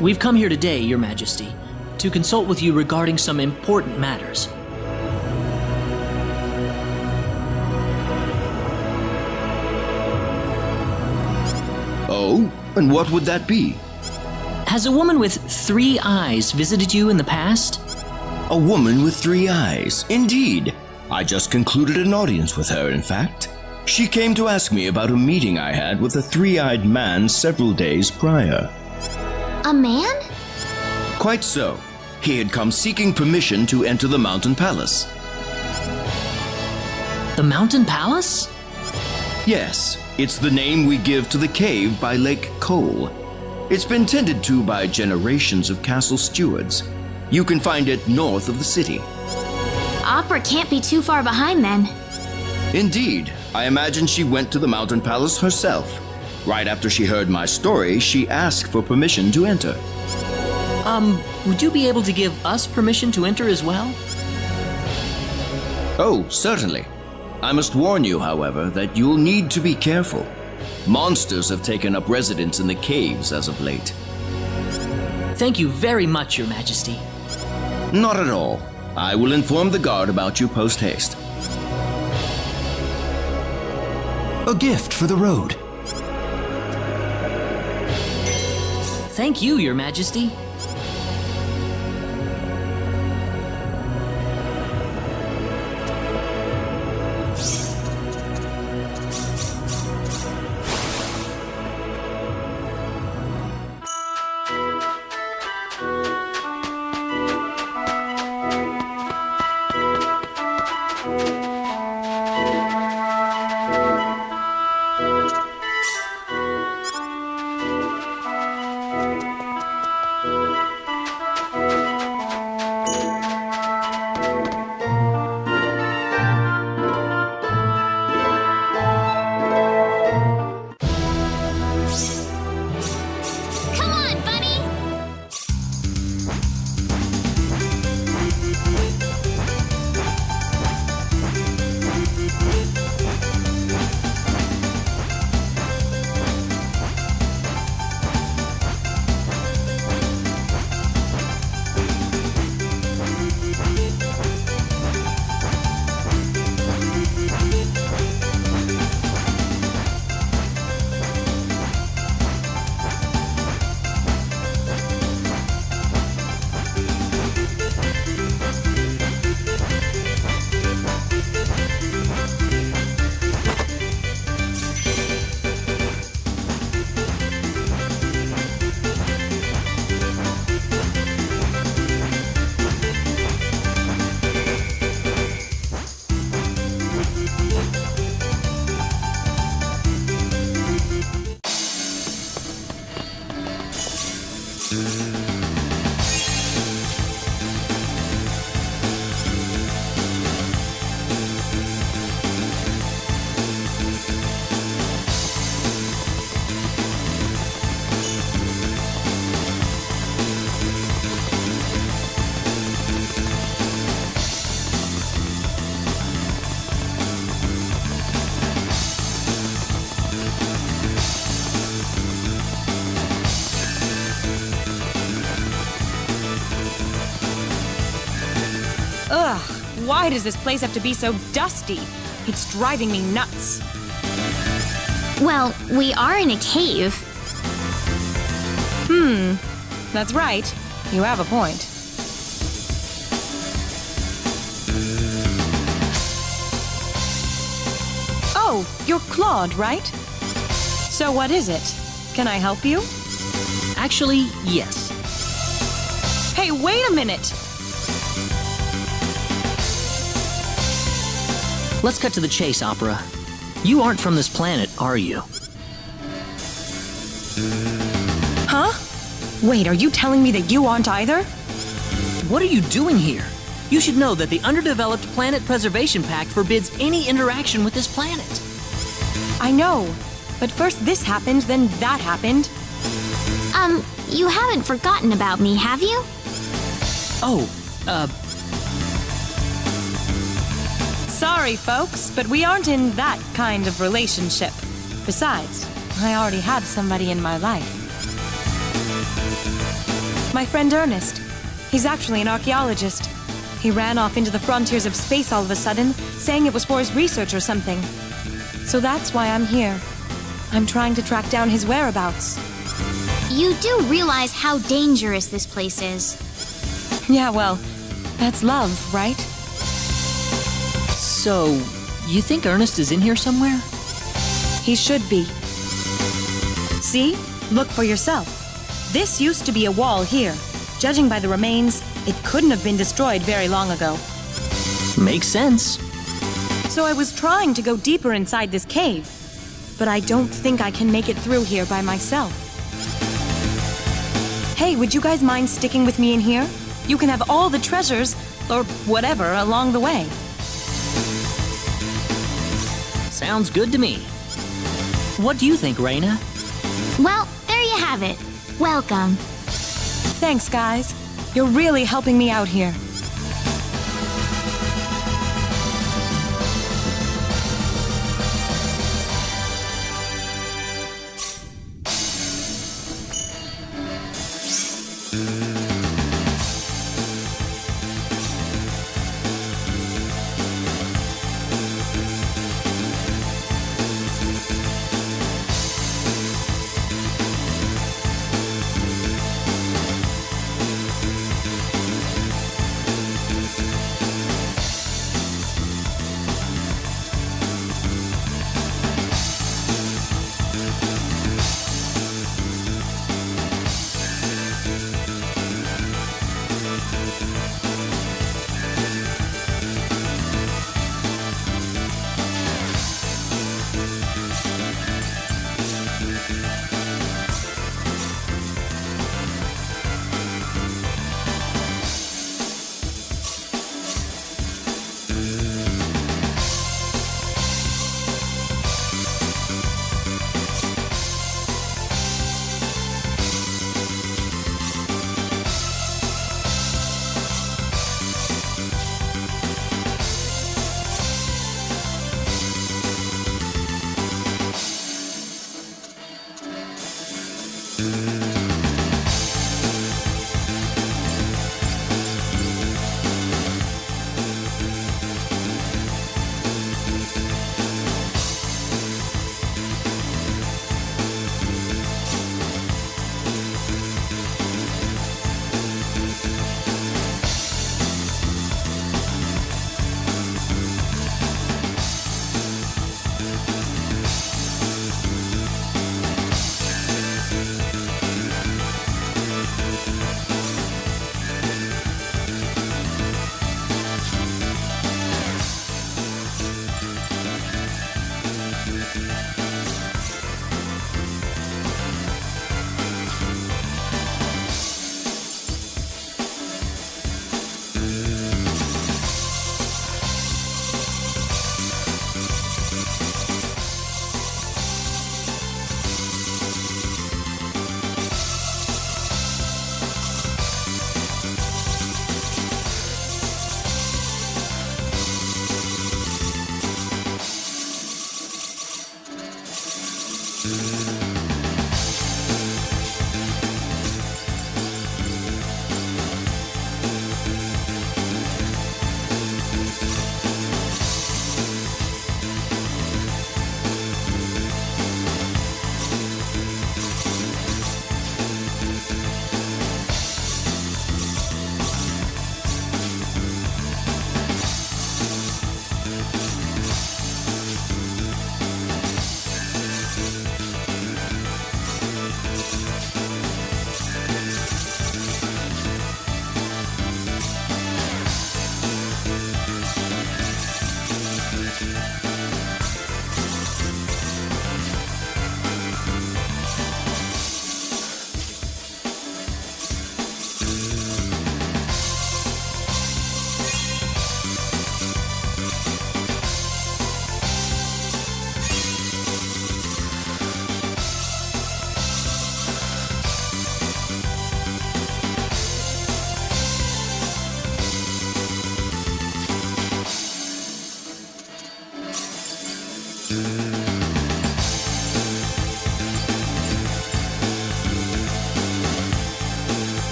We've come here today, Your Majesty, to consult with you regarding some important matters. Oh? And what would that be? Has a woman with 3 eyes visited you in the past? A woman with 3 eyes, indeed. I just concluded an audience with her, in fact. She came to ask me about a meeting I had with a 3-eyed man several days prior. A man? Quite so. He had come seeking permission to enter the Mountain Palace. The Mountain Palace? Yes, it's the name we give to the cave by Lake Cole. It's been tended to by generations of castle stewards. You can find it north of the city. Opera can't be too far behind then. Indeed, I imagine she went to the Mountain Palace herself. Right after she heard my story, she asked for permission to enter. Would you be able to give us permission to enter as well? Oh, certainly. I must warn you, however, that you'll need to be careful. Monsters have taken up residence in the caves as of late. Thank you very much, Your Majesty. Not at all. I will inform the guard about you post-haste. A gift for the road. Thank you, Your Majesty. Ugh, why does this place have to be so dusty? It's driving me nuts. Well, we are in a cave. That's right. You have a point. Oh, you're Claude, right? So what is it? Can I help you? Actually, yes. Hey, wait a minute! Let's cut to the chase, Opera. You aren't from this planet, are you? Huh? Wait, are you telling me that you aren't either? What are you doing here? You should know that the Underdeveloped Planet Preservation Pact forbids any interaction with this planet. I know, but first this happened, then that happened. You haven't forgotten about me, have you? Oh, Sorry, folks, but we aren't in that kind of relationship. Besides, I already have somebody in my life. My friend Ernest. He's actually an archaeologist. He ran off into the frontiers of space all of a sudden, saying it was for his research or something. So that's why I'm here. I'm trying to track down his whereabouts. You do realize how dangerous this place is. Yeah, well, that's love, right? so you think Ernest is in here somewhere? He should be. See? Look for yourself. This used to be a wall here. Judging by the remains, it couldn't have been destroyed very long ago. Makes sense. So I was trying to go deeper inside this cave, but I don't think I can make it through here by myself. Hey, would you guys mind sticking with me in here? You can have all the treasures, or whatever, along the way. Sounds good to me. What do you think, Raina? Well, there you have it. Welcome. Thanks, guys. You're really helping me out here.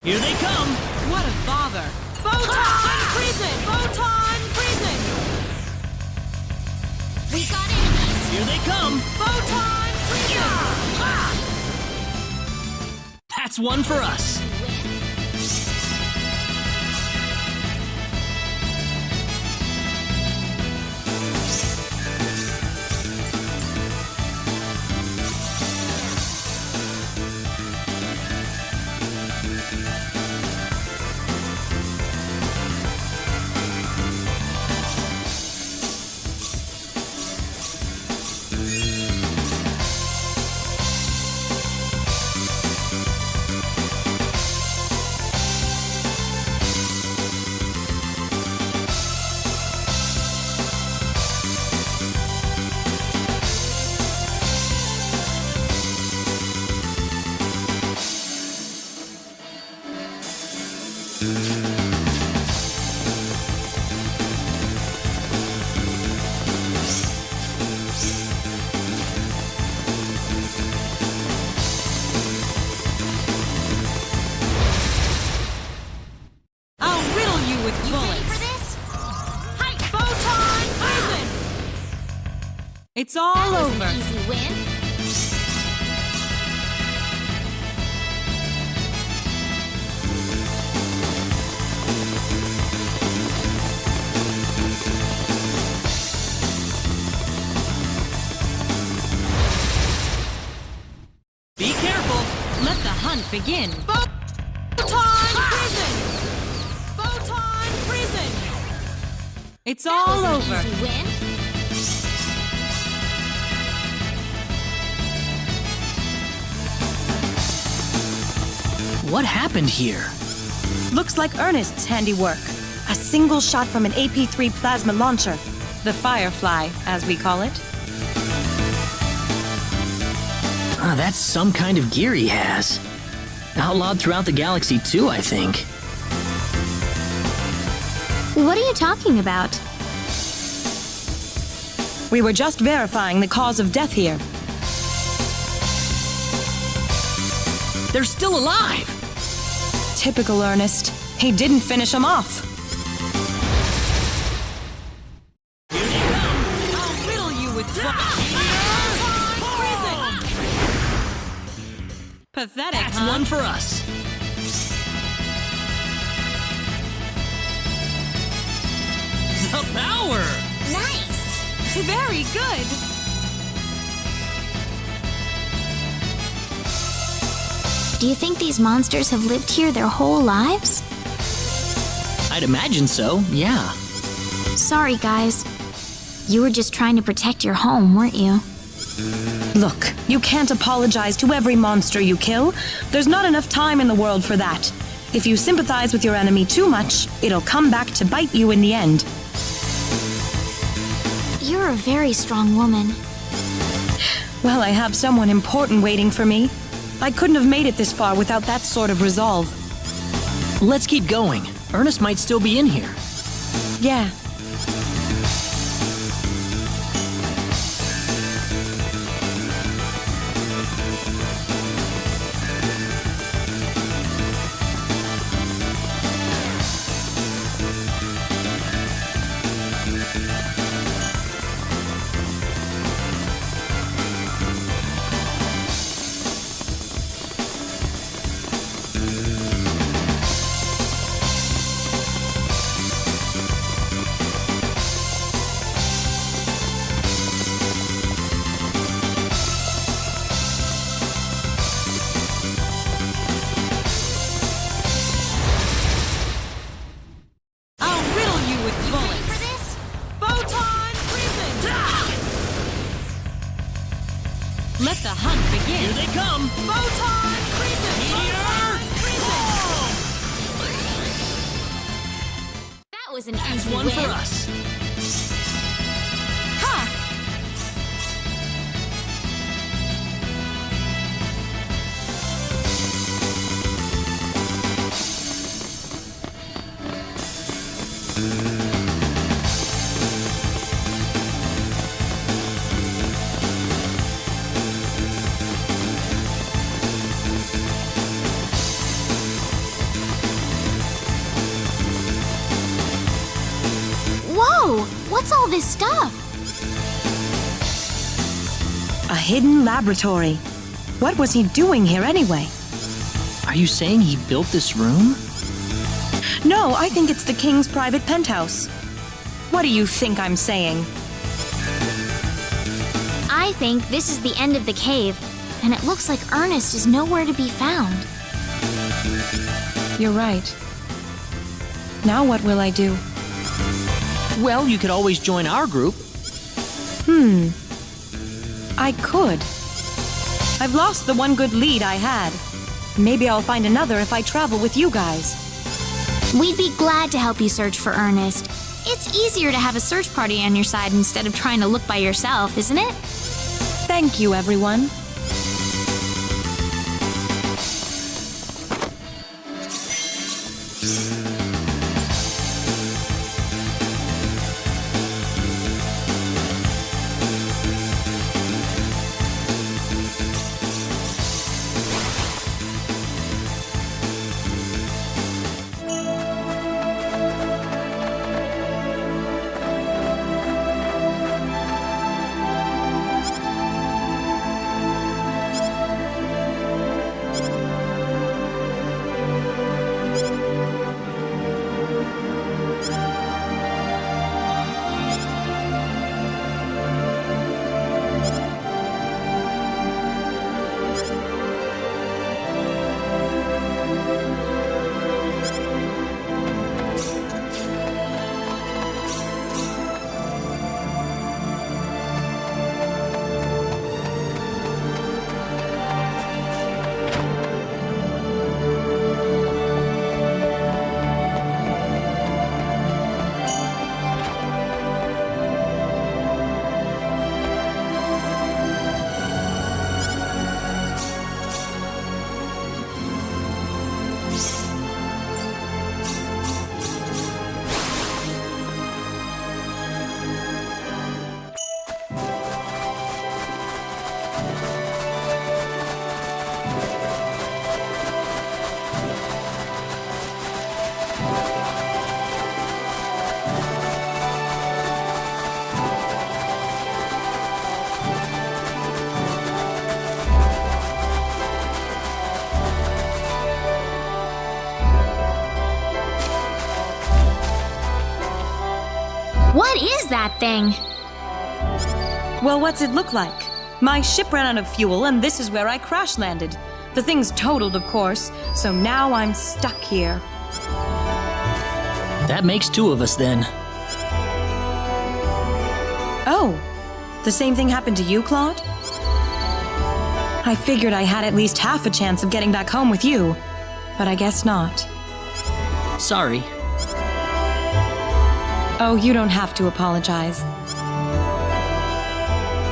Here they come! What a bother! Photon prison! Photon prison! We got enemies! Here they come! Photon prison! That's one for us! It's all over. An easy win. Be careful. Let the hunt begin. Photon prison. Photon prison. It's all over. An easy win. What happened here? Looks like Ernest's handiwork. A single shot from an AP3 plasma launcher. The Firefly, as we call it. Ah, that's some kind of gear he has. Outlawed throughout the galaxy too, I think. What are you talking about? We were just verifying the cause of death here. They're still alive! Typical Ernest. He didn't finish him off. Here they come! I'll riddle you with prison. Pathetic, That's huh? one for us. The power! Nice! Very good. Do you think these monsters have lived here their whole lives? I'd imagine so, yeah. Sorry, guys. You were just trying to protect your home, weren't you? Look, you can't apologize to every monster you kill. There's not enough time in the world for that. If you sympathize with your enemy too much, it'll come back to bite you in the end. You're a very strong woman. Well, I have someone important waiting for me. I couldn't have made it this far without that sort of resolve. Let's keep going. Ernest might still be in here. Yeah. Let the hunt begin. Here they come. Photon prison. That was an Choose easy one win. for us. Ha! Whoa! What's all this stuff? A hidden laboratory. What was he doing here anyway? Are you saying he built this room? No, I think it's the king's private penthouse. What do you think I'm saying? I think this is the end of the cave, and it looks like Ernest is nowhere to be found. You're right. Now what will I do? Well, you could always join our group. I could. I've lost the one good lead I had. Maybe I'll find another if I travel with you guys. We'd be glad to help you search for Ernest. It's easier to have a search party on your side instead of trying to look by yourself, isn't it? Thank you, everyone. What is that thing? Well, what's it look like? My ship ran out of fuel, and this is where I crash landed. The thing's totaled, of course, so now I'm stuck here. That makes two of us then. Oh, the same thing happened to you, Claude? I figured I had at least half a chance of getting back home with you, but I guess not. Sorry. Oh, you don't have to apologize.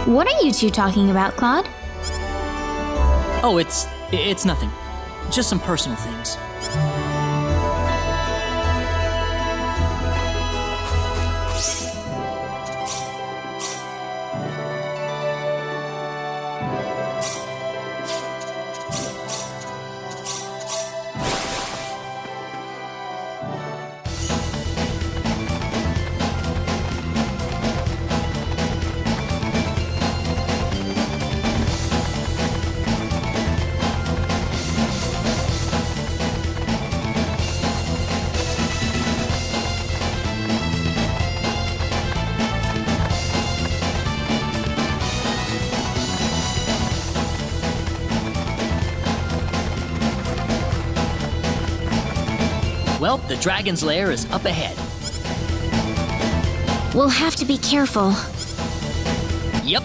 What are you two talking about, Claude? Oh, it's nothing. Just some personal things. Well, the dragon's lair is up ahead. We'll have to be careful. Yep.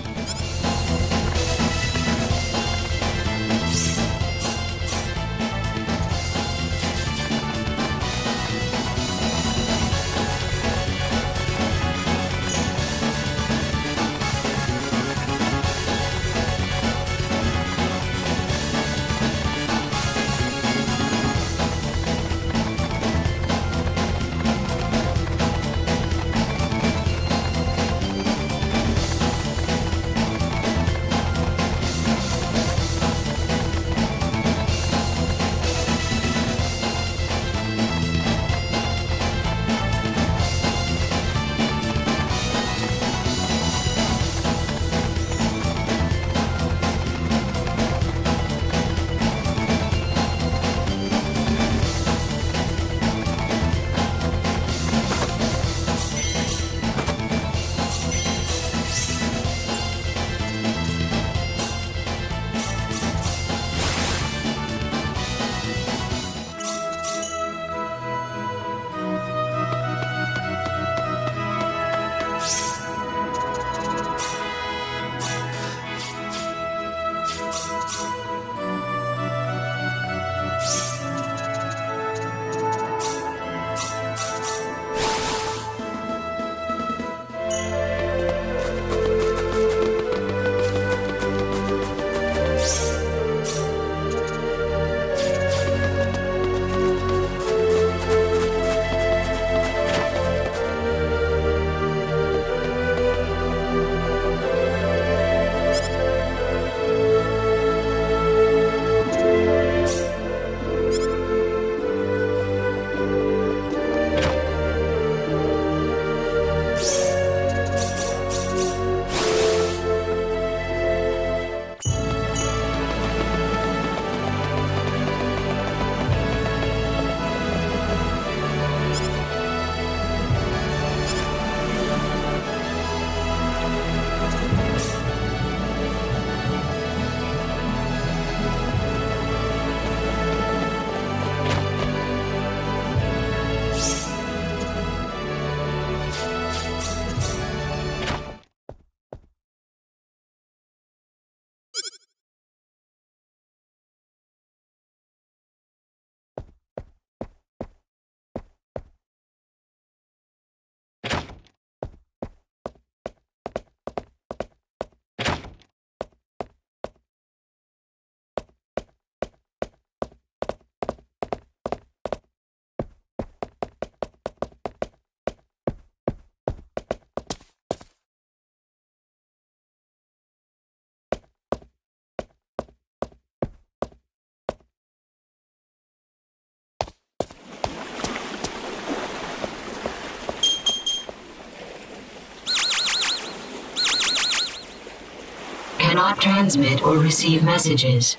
Cannot transmit or receive messages.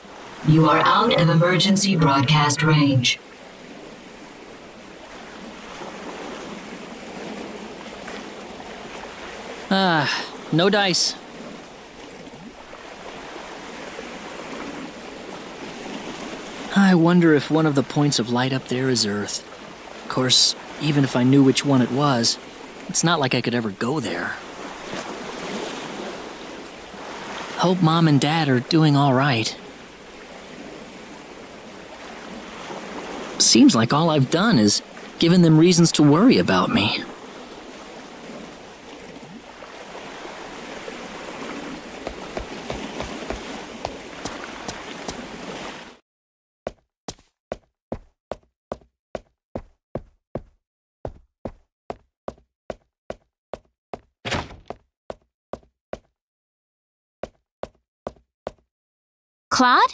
You are out of emergency broadcast range. No dice. I wonder if one of the points of light up there is Earth. Of course, even if I knew which one it was, it's not like I could ever go there. Hope Mom and Dad are doing all right. Seems like all I've done is given them reasons to worry about me. Claude?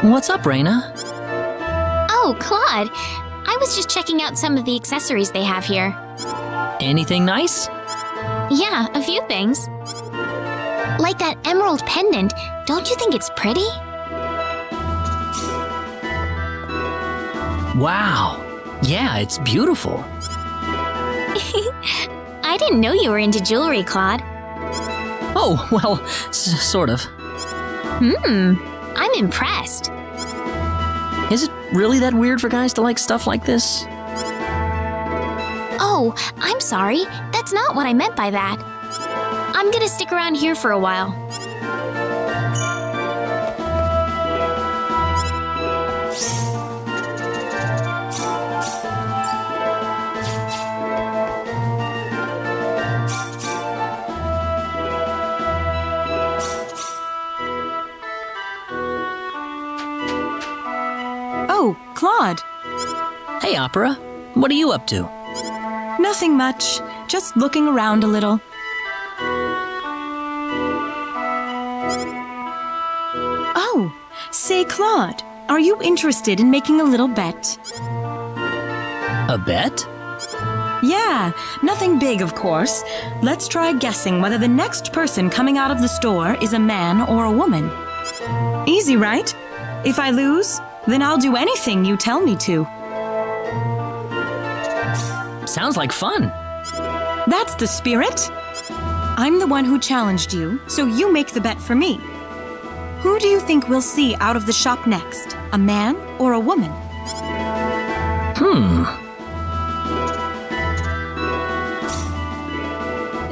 What's up, Raina? Oh, Claude. I was just checking out some of the accessories they have here. Anything nice? Yeah, a few things. Like that emerald pendant. Don't you think it's pretty? Wow. Yeah, it's beautiful. I didn't know you were into jewelry, Claude. Oh, well, sort of. I'm impressed. Is it really that weird for guys to like stuff like this? Oh, I'm sorry. That's not what I meant by that. I'm gonna stick around here for a while. Oh, Claude. Hey, Opera. What are you up to? Nothing much. Just looking around a little. Oh, say, Claude, are you interested in making a little bet? A bet? Yeah, nothing big, of course. Let's try guessing whether the next person coming out of the store is a man or a woman. Easy, right? If I lose, then I'll do anything you tell me to. Sounds like fun. That's the spirit. I'm the one who challenged you, so you make the bet for me. Who do you think we'll see out of the shop next? A man or a woman?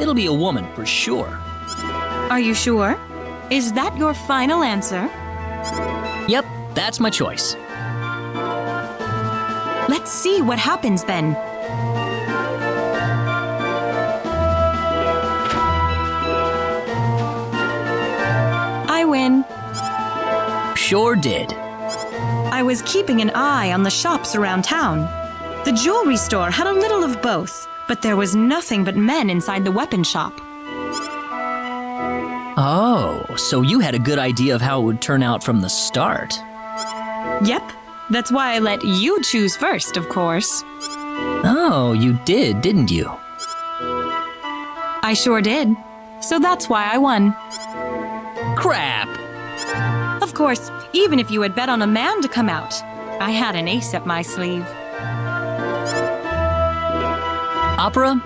It'll be a woman for sure. Are you sure? Is that your final answer? Yep, that's my choice. Let's see what happens then. I win. Sure did. I was keeping an eye on the shops around town. The jewelry store had a little of both, but there was nothing but men inside the weapon shop. Oh, so you had a good idea of how it would turn out from the start. Yep, that's why I let you choose first, of course. Oh, you did, didn't you? I sure did. So that's why I won. Crap! Of course, even if you had bet on a man to come out, I had an ace up my sleeve. Opera?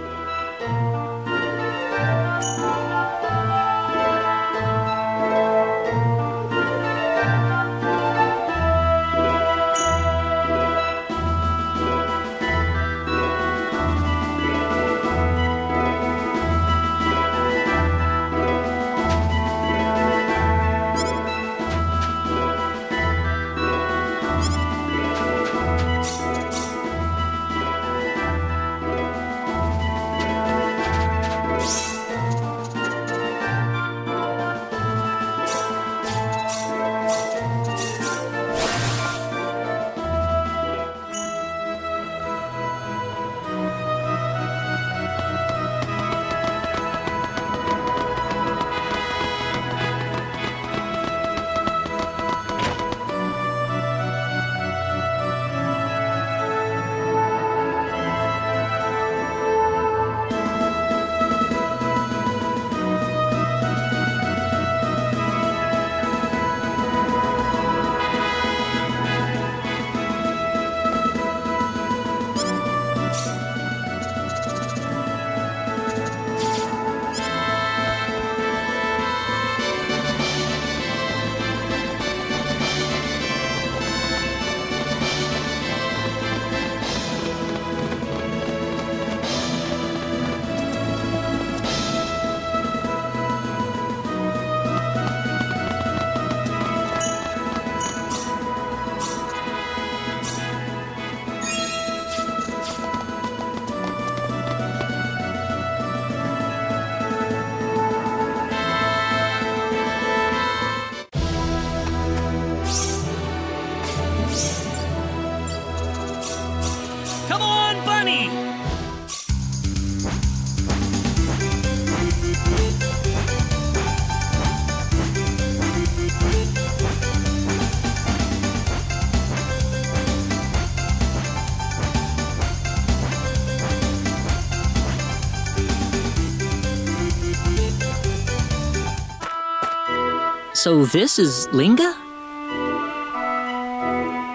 So this is Linga?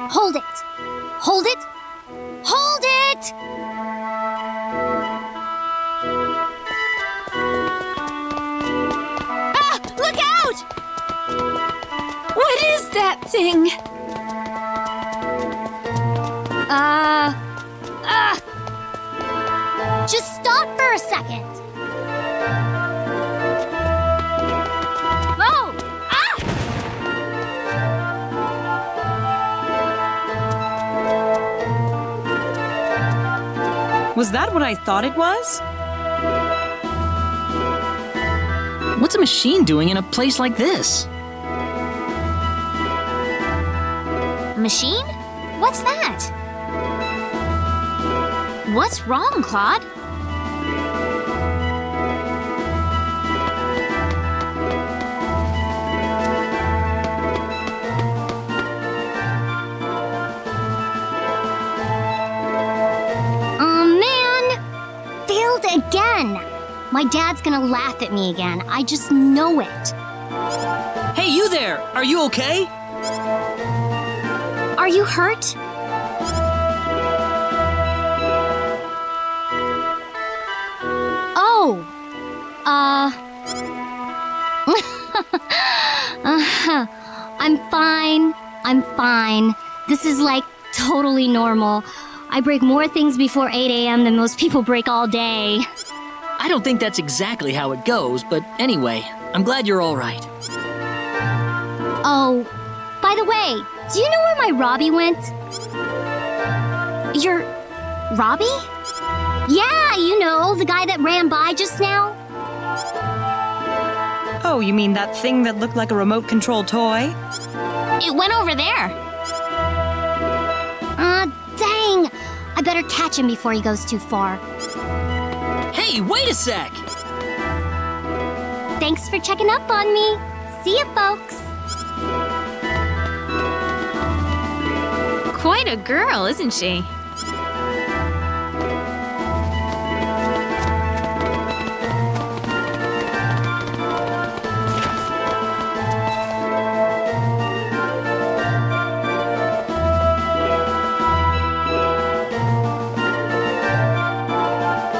Hold it! Hold it! Hold it! Ah! Look out! What is that thing? Just stop for a second. Oh! Ah! Was that what I thought it was? What's a machine doing in a place like this? Machine? What's that? What's wrong, Claude? Failed again! My dad's gonna laugh at me again. I just know it. Hey, you there! Are you okay? Are you hurt? Oh. I'm fine. I'm fine. This is like totally normal. I break more things before 8 a.m. than most people break all day. I don't think that's exactly how it goes, but anyway, I'm glad you're all right. Oh, by the way, do you know where my Robbie went? Your Robbie? Yeah, you know, the guy that ran by just now. Oh, you mean that thing that looked like a remote control toy? It went over there. Dang! I better catch him before he goes too far. Hey, wait a sec! Thanks for checking up on me. See ya, folks. Quite a girl, isn't she?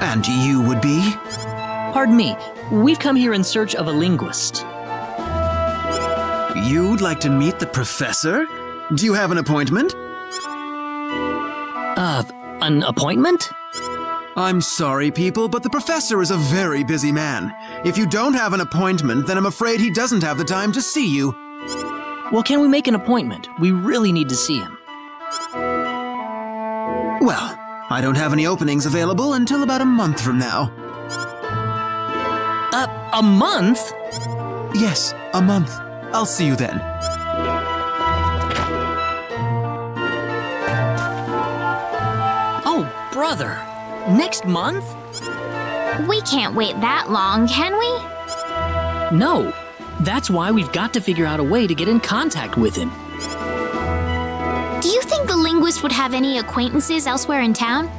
And you would be? Pardon me, we've come here in search of a linguist. You'd like to meet the professor? Do you have an appointment? An appointment? I'm sorry, people, but the professor is a very busy man. If you don't have an appointment, then I'm afraid he doesn't have the time to see you. Well, can we make an appointment? We really need to see him. Well, I don't have any openings available until about a month from now. A month? Yes, a month. I'll see you then. Oh, brother. Next month? We can't wait that long, can we? No. That's why we've got to figure out a way to get in contact with him. Do you think the linguist would have any acquaintances elsewhere in town?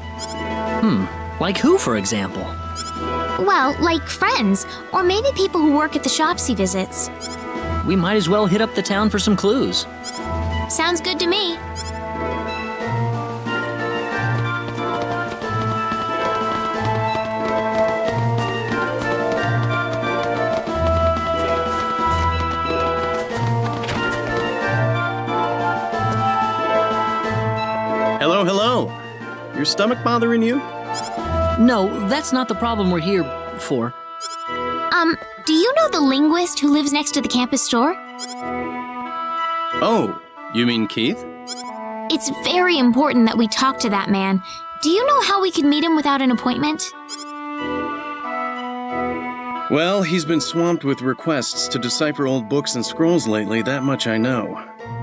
Like who, for example? Well, like friends, or maybe people who work at the shops he visits. We might as well hit up the town for some clues. Sounds good to me. Hello, hello. Your stomach bothering you? No, that's not the problem we're here for. Do you know the linguist who lives next to the campus store? Oh, you mean Keith? It's very important that we talk to that man. Do you know how we could meet him without an appointment? Well, he's been swamped with requests to decipher old books and scrolls lately, that much I know.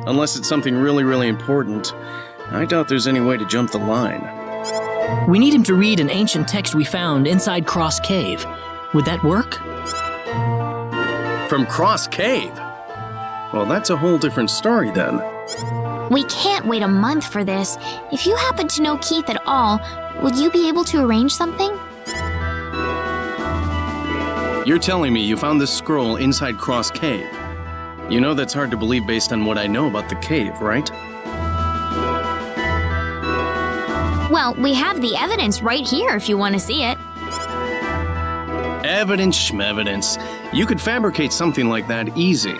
Unless it's something really, really important, I doubt there's any way to jump the line. We need him to read an ancient text we found inside Cross Cave. Would that work? From Cross Cave? Well, that's a whole different story then. We can't wait a month for this. If you happen to know Keith at all, would you be able to arrange something? You're telling me you found this scroll inside Cross Cave? You know that's hard to believe based on what I know about the cave, right? Well, we have the evidence right here if you want to see it. Evidence schmevidence. You could fabricate something like that easy.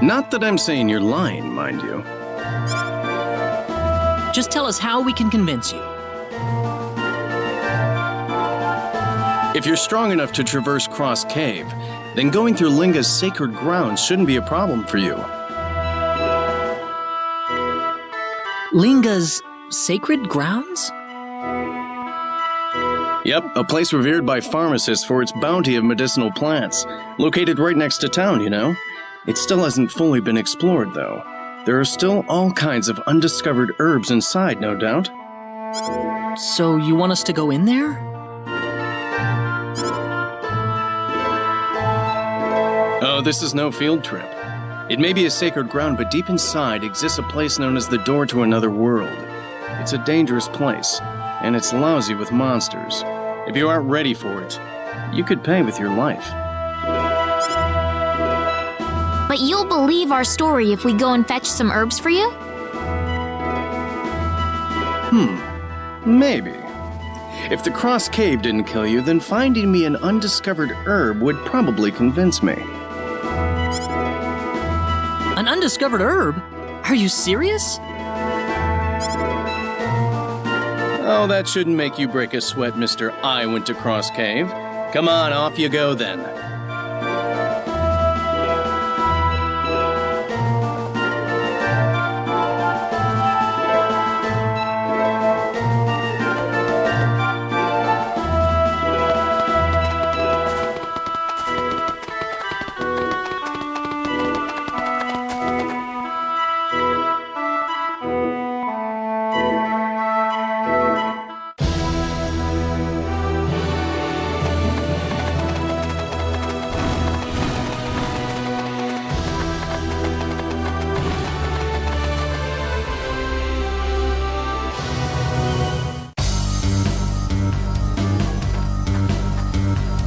Not that I'm saying you're lying, mind you. Just tell us how we can convince you. If you're strong enough to traverse Cross Cave, then going through Linga's sacred grounds shouldn't be a problem for you. Linga's sacred grounds? Yep, a place revered by pharmacists for its bounty of medicinal plants. Located right next to town, you know? It still hasn't fully been explored, though. There are still all kinds of undiscovered herbs inside, no doubt. So you want us to go in there? Oh, this is no field trip. It may be a sacred ground, but deep inside exists a place known as the door to another world. It's a dangerous place, and it's lousy with monsters. If you aren't ready for it, you could pay with your life. But you'll believe our story if we go and fetch some herbs for you? Maybe. If the Cross Cave didn't kill you, then finding me an undiscovered herb would probably convince me. An undiscovered herb? Are you serious? Oh, that shouldn't make you break a sweat, Mr. I went to Cross Cave. Come on, off you go then.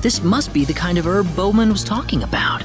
This must be the kind of herb Bowman was talking about.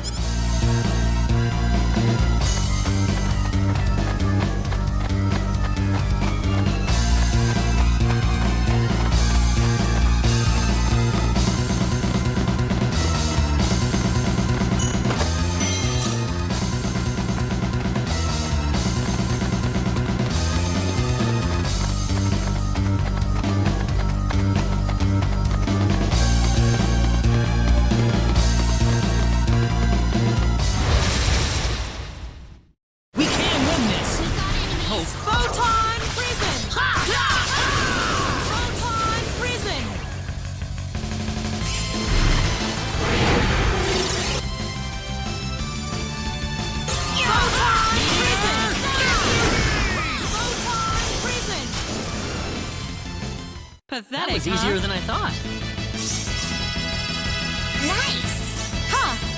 Pathetic, That was easier than I thought. Nice! Huh!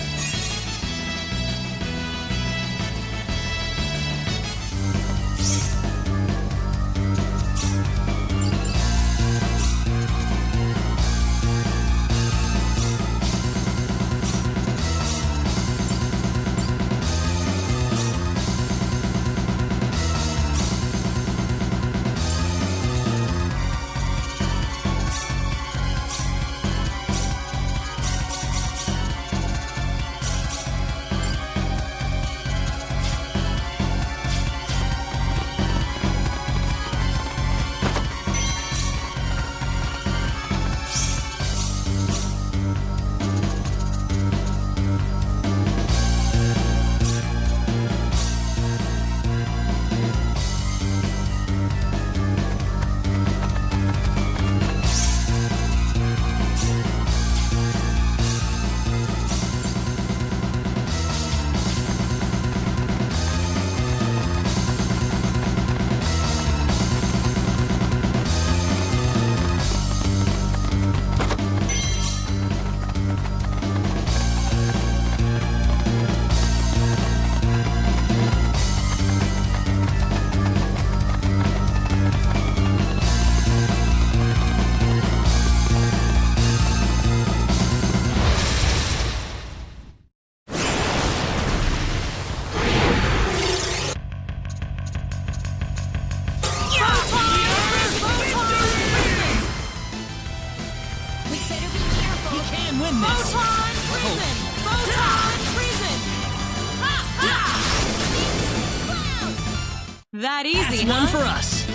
That easy, That's one huh? for us.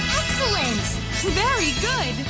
Excellent! Very good!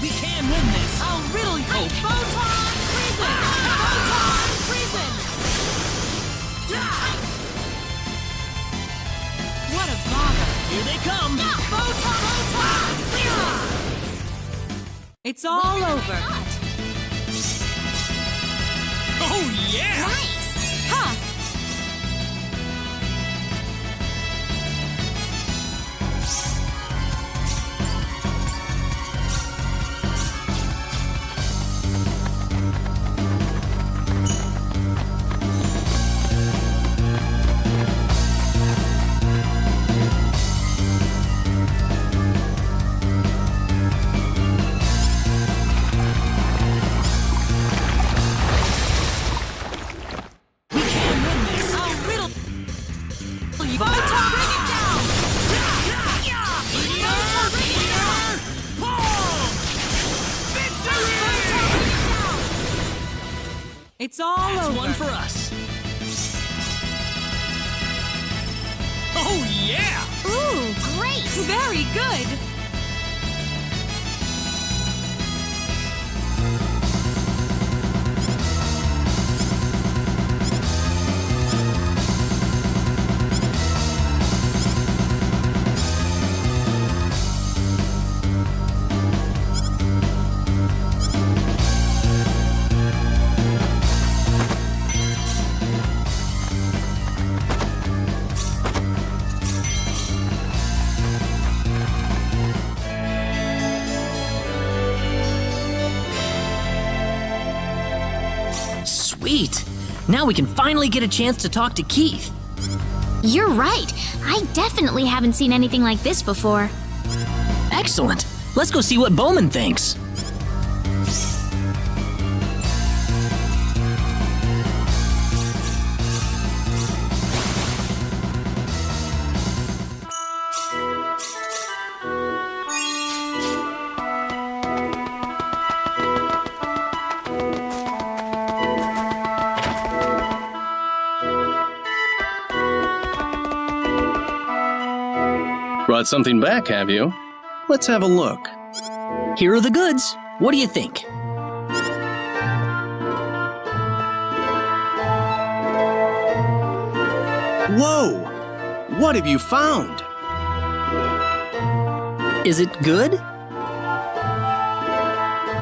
We can win this. I'll riddle you! Photon prison! Photon prison! What a bother! Here they come. Photon prison! It's all over. Oh, yeah. Nice! Ha! I'll riddle you! Photon, bring it down! Photon, bring it down! It's all That's over. one for us. Oh, yeah. Ooh, great! Very good. Sweet. Now we can finally get a chance to talk to Keith. You're right. I definitely haven't seen anything like this before. Excellent. Let's go see what Bowman thinks. Brought something back, have you? Let's have a look. Here are the goods. What do you think? Whoa! What have you found? Is it good?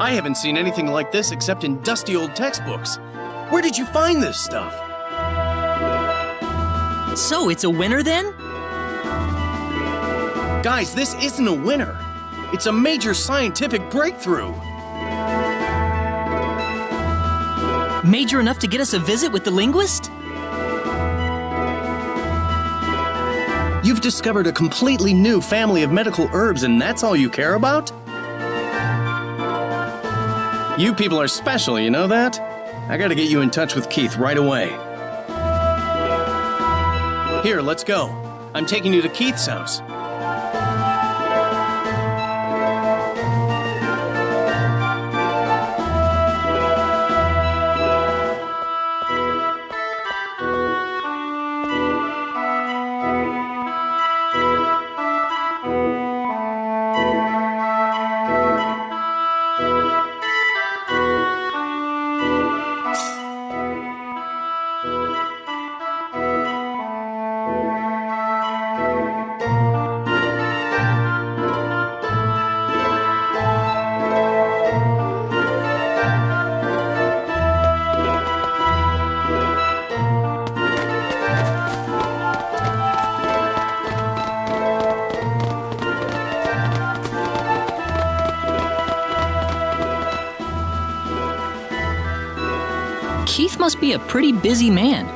I haven't seen anything like this except in dusty old textbooks. Where did you find this stuff? So it's a winner then? Guys, this isn't a winner. It's a major scientific breakthrough. Major enough to get us a visit with the linguist? You've discovered a completely new family of medical herbs, and that's all you care about? You people are special, you know that? I gotta get you in touch with Keith right away. Here, let's go. I'm taking you to Keith's house. Keith must be a pretty busy man.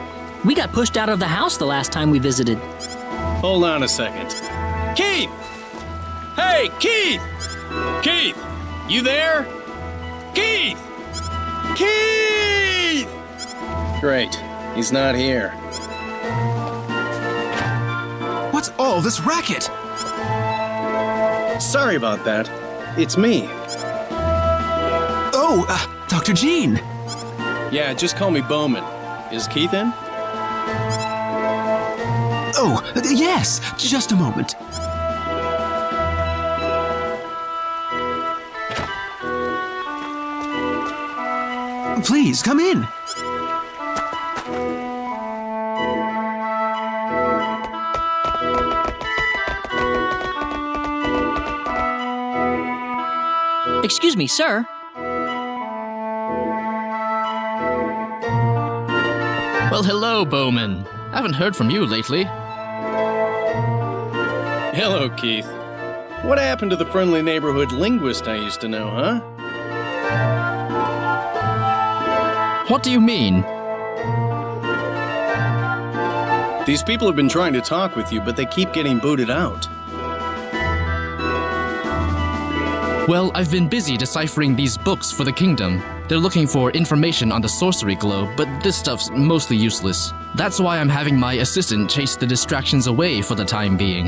We got pushed out of the house the last time we visited. Hold on a second. Keith! Hey, Keith! Keith! You there? Keith! Keith! Great. He's not here. What's all this racket? Sorry about that. It's me. Oh, Dr. Jean. Yeah, just call me Bowman. Is Keith in? Oh, yes. Just a moment. Please, come in. Excuse me, sir. Well, hello, Bowman. I haven't heard from you lately. Hello, Keith. What happened to the friendly neighborhood linguist I used to know, huh? What do you mean? These people have been trying to talk with you, but they keep getting booted out. Well, I've been busy deciphering these books for the kingdom. They're looking for information on the sorcery globe, but this stuff's mostly useless. That's why I'm having my assistant chase the distractions away for the time being.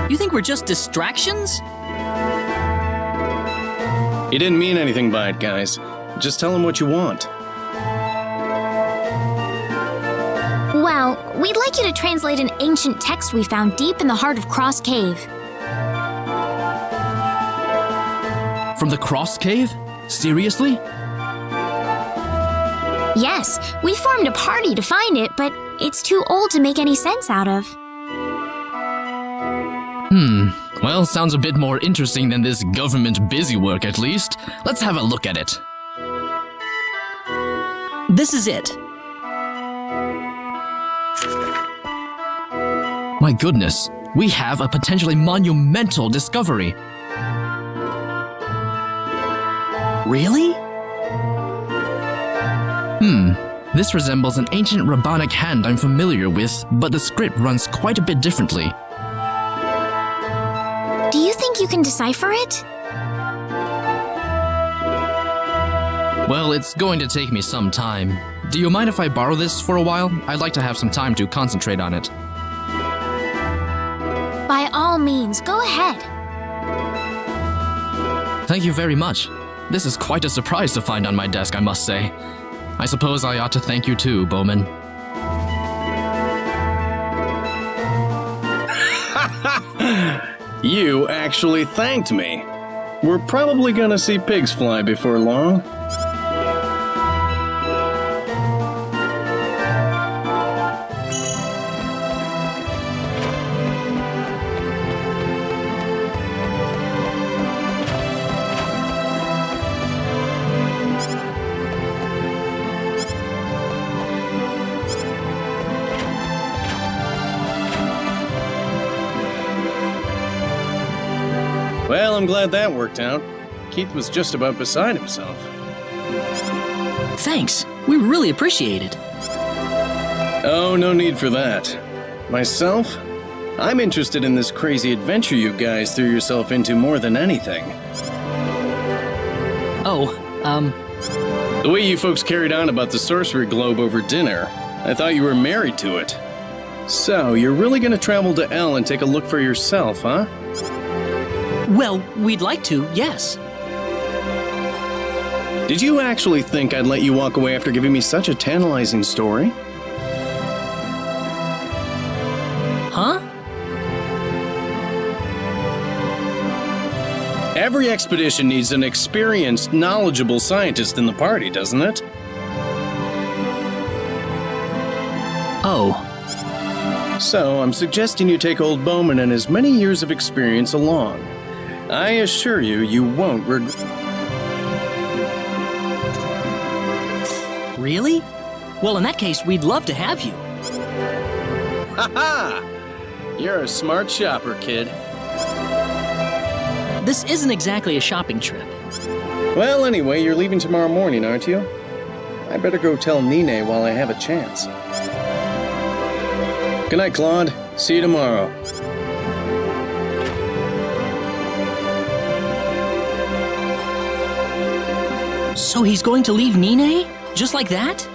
You think we're just distractions? He didn't mean anything by it, guys. Just tell him what you want. Well, we'd like you to translate an ancient text we found deep in the heart of Cross Cave. From the Cross Cave? Seriously? Yes, we formed a party to find it, but it's too old to make any sense out of. Well, sounds a bit more interesting than this government busywork, at least. Let's have a look at it. This is it. My goodness, we have a potentially monumental discovery. Really? This resembles an ancient rabbinic hand I'm familiar with, but the script runs quite a bit differently. Do you think you can decipher it? Well, it's going to take me some time. Do you mind if I borrow this for a while? I'd like to have some time to concentrate on it. By all means, go ahead. Thank you very much. This is quite a surprise to find on my desk, I must say. I suppose I ought to thank you too, Bowman. You actually thanked me. We're probably gonna see pigs fly before long. Well, I'm glad that worked out. Keith was just about beside himself. Thanks. We really appreciate it. Oh, no need for that. Myself? I'm interested in this crazy adventure you guys threw yourself into more than anything. The way you folks carried on about the sorcery globe over dinner, I thought you were married to it. So, you're really gonna travel to L and take a look for yourself, huh? Well, we'd like to, yes. Did you actually think I'd let you walk away after giving me such a tantalizing story? Huh? Every expedition needs an experienced, knowledgeable scientist in the party, doesn't it? Oh. So, I'm suggesting you take old Bowman and his many years of experience along. I assure you, you won't regret. Really? Well, in that case, we'd love to have you. Ha-ha! You're a smart shopper, kid. This isn't exactly a shopping trip. Well, anyway, you're leaving tomorrow morning, aren't you? I better go tell Nine while I have a chance. Good night, Claude. See you tomorrow. So he's going to leave Nine? Just like that?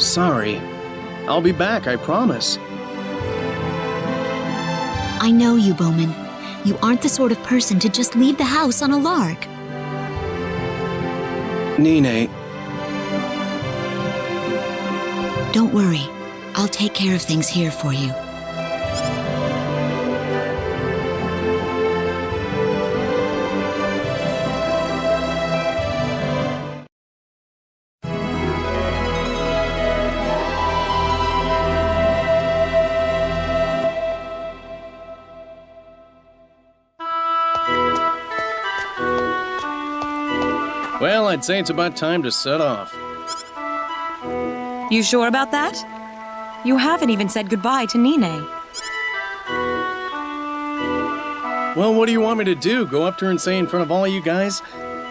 Sorry. I'll be back, I promise. I know you, Bowman. You aren't the sort of person to just leave the house on a lark. Nine. Don't worry. I'll take care of things here for you. Well, I'd say it's about time to set off. You sure about that? You haven't even said goodbye to Nine. Well, what do you want me to do? Go up to her and say in front of all you guys,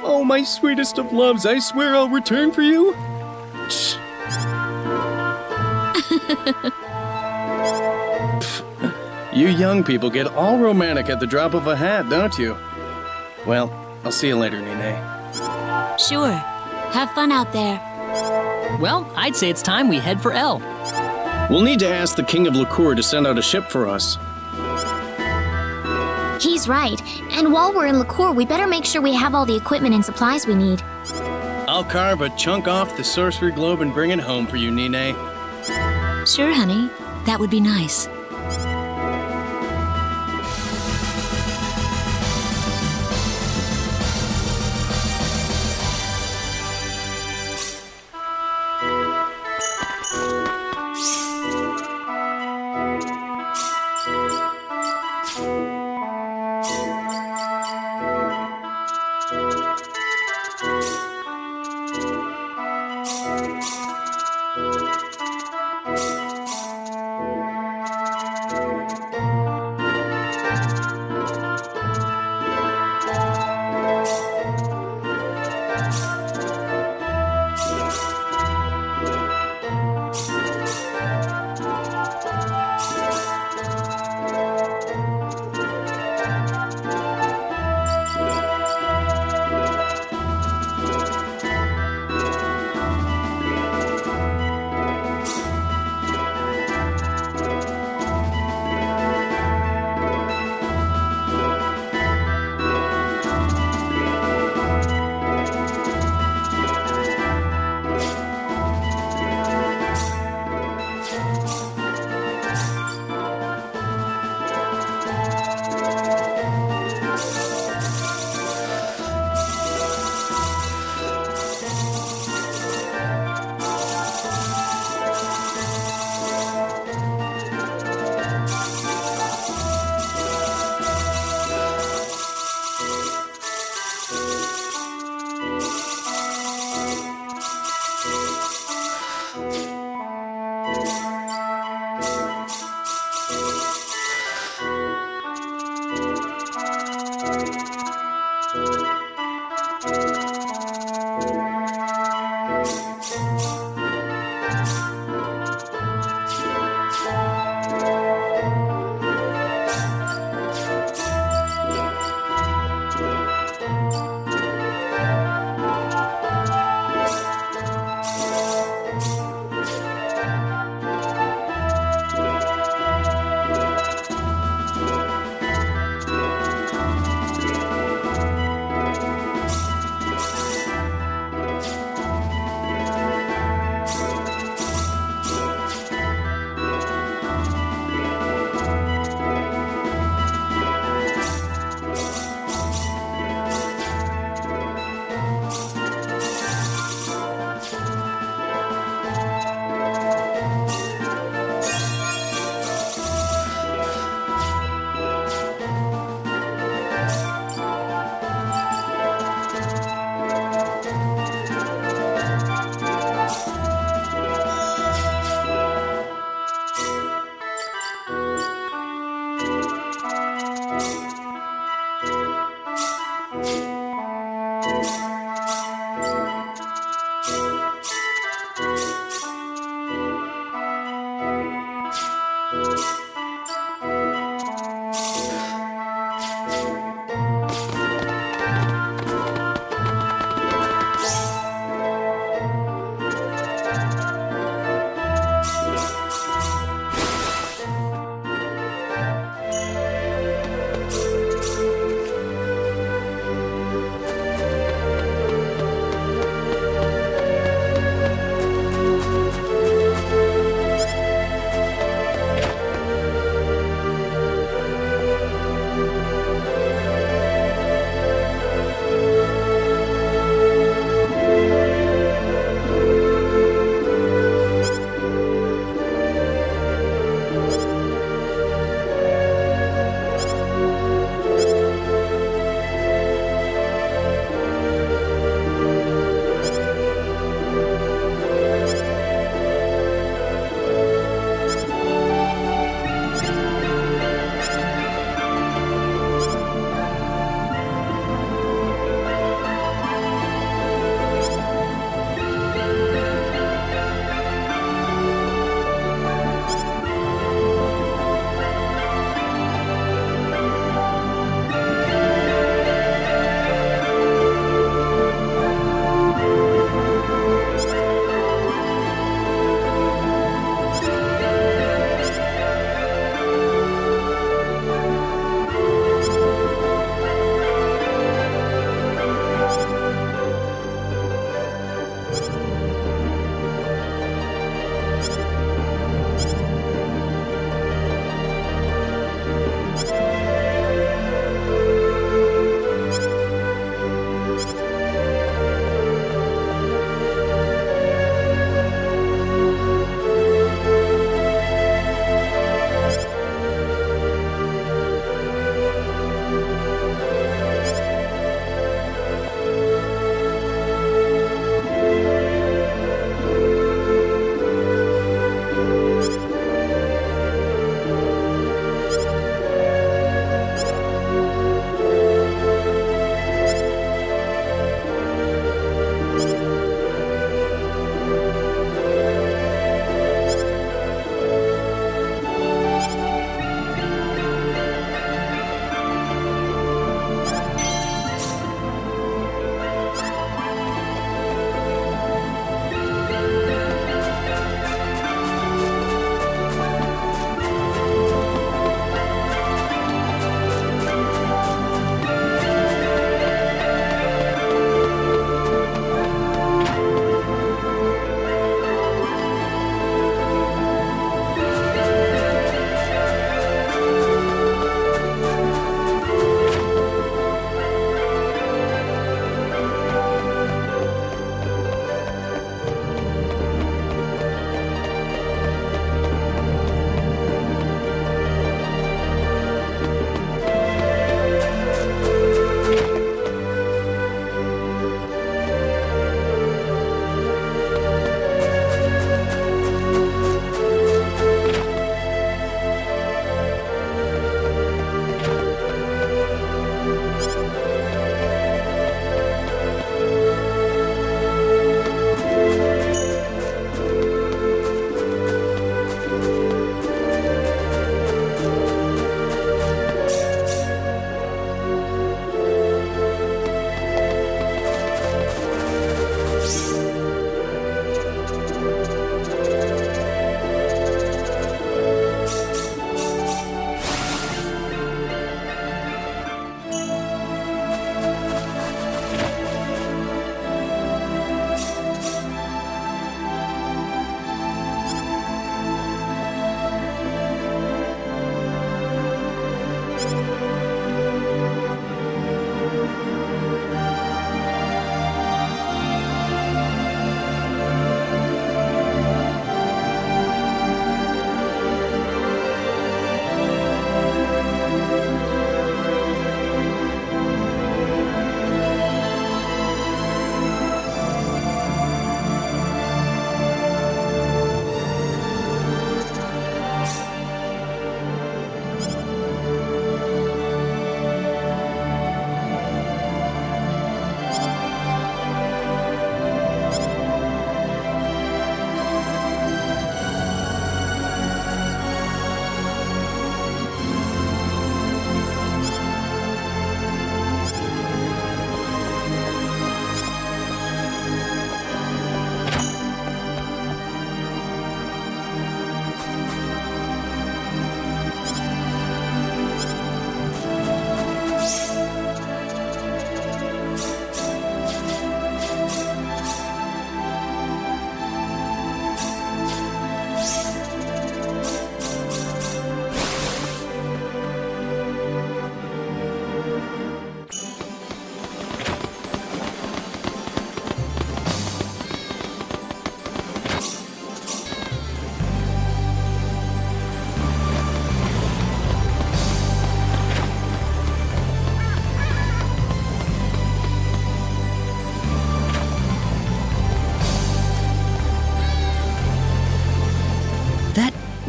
"Oh, my sweetest of loves, I swear I'll return for you"? You young people get all romantic at the drop of a hat, don't you? Well, I'll see you later, Nine. Sure. Have fun out there. Well, I'd say it's time we head for L. We'll need to ask the King of Liqueur to send out a ship for us. He's right. And while we're in Liqueur, we better make sure we have all the equipment and supplies we need. I'll carve a chunk off the sorcery globe and bring it home for you, Nine. Sure, honey. That would be nice.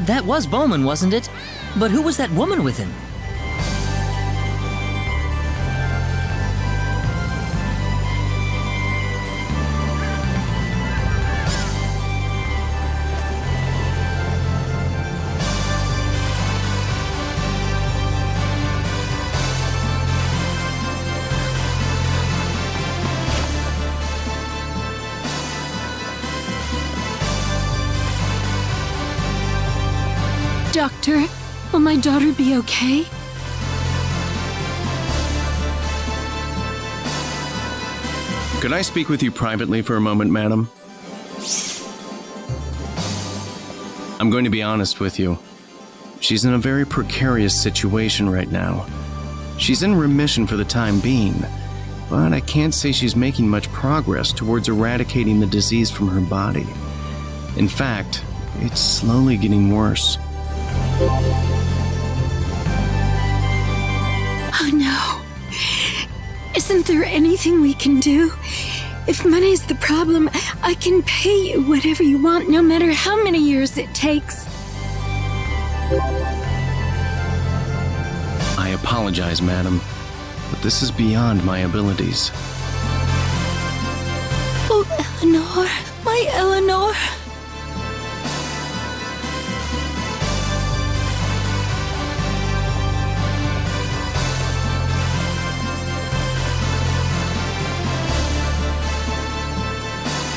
That was Bowman, wasn't it? But who was that woman with him? Doctor, will my daughter be okay? Could I speak with you privately for a moment, madam? I'm going to be honest with you. She's in a very precarious situation right now. She's in remission for the time being, but I can't say she's making much progress towards eradicating the disease from her body. In fact, it's slowly getting worse. Oh no. Isn't there anything we can do? If money's the problem, I can pay you whatever you want, no matter how many years it takes. I apologize, madam, but this is beyond my abilities. Oh, Eleanor, my Eleanor.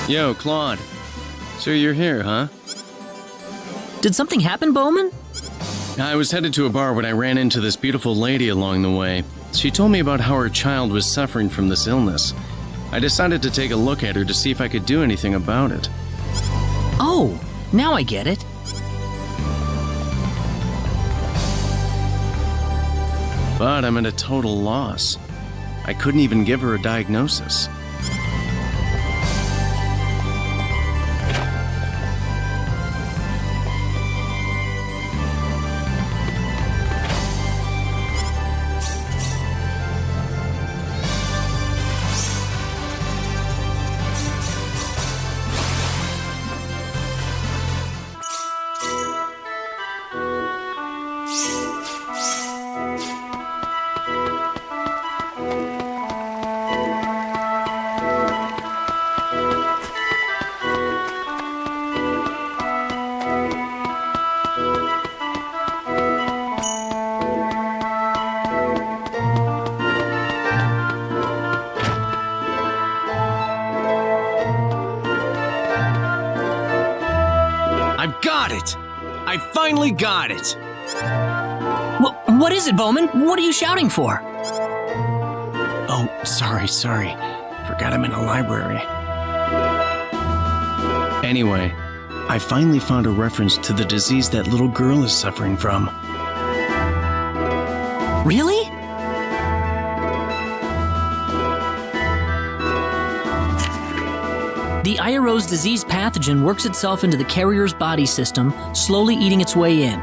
Yo, Claude. So you're here, huh? Did something happen, Bowman? I was headed to a bar when I ran into this beautiful lady along the way. She told me about how her child was suffering from this illness. I decided to take a look at her to see if I could do anything about it. Oh, now I get it. But I'm at a total loss. I couldn't even give her a diagnosis. I've got it! I finally got it! What is it, Bowman? What are you shouting for? Oh, sorry. Forgot I'm in a library. Anyway, I finally found a reference to the disease that little girl is suffering from. Really? The Iro's disease pathogen works itself into the carrier's body system, slowly eating its way in.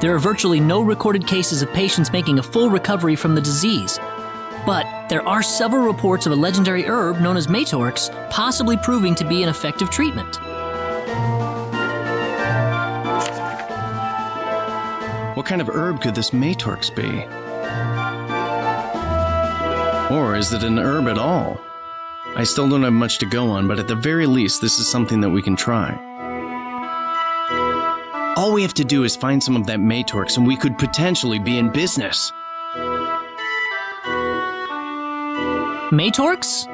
There are virtually no recorded cases of patients making a full recovery from the disease. But there are several reports of a legendary herb known as Matorx possibly proving to be an effective treatment. What kind of herb could this Matorx be? Or is it an herb at all? I still don't have much to go on, but at the very least, this is something that we can try. All we have to do is find some of that Matorx and we could potentially be in business. Matorx?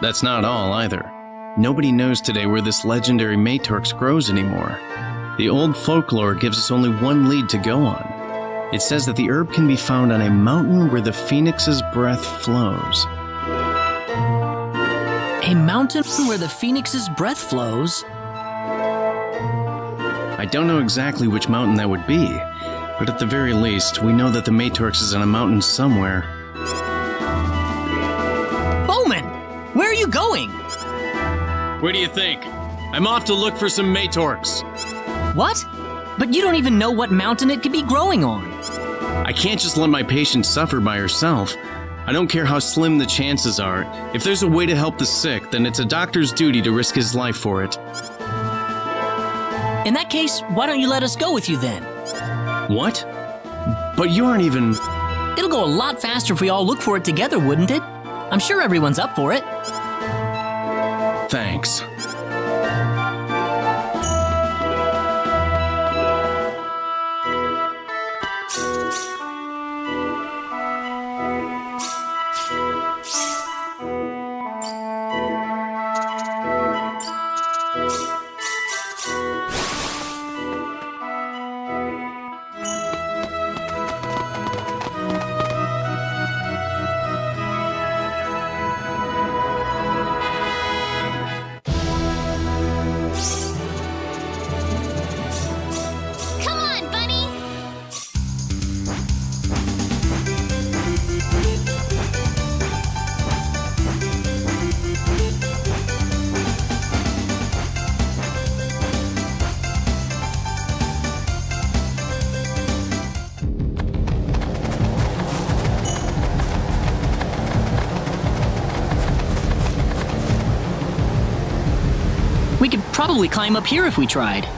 That's not all either. Nobody knows today where this legendary Matorx grows anymore. The old folklore gives us only one lead to go on. It says that the herb can be found on a mountain where the phoenix's breath flows. A mountain where the phoenix's breath flows? I don't know exactly which mountain that would be, but at the very least, we know that the Matorx is on a mountain somewhere. Bowman! Where are you going? What do you think? I'm off to look for some Matorx. What? But you don't even know what mountain it could be growing on. I can't just let my patient suffer by herself. I don't care how slim the chances are. If there's a way to help the sick, then it's a doctor's duty to risk his life for it. In that case, why don't you let us go with you then? What? But you aren't even... It'll go a lot faster if we all look for it together, wouldn't it? I'm sure everyone's up for it. Thanks. Come on, Bunny! We could probably climb up here if we tried.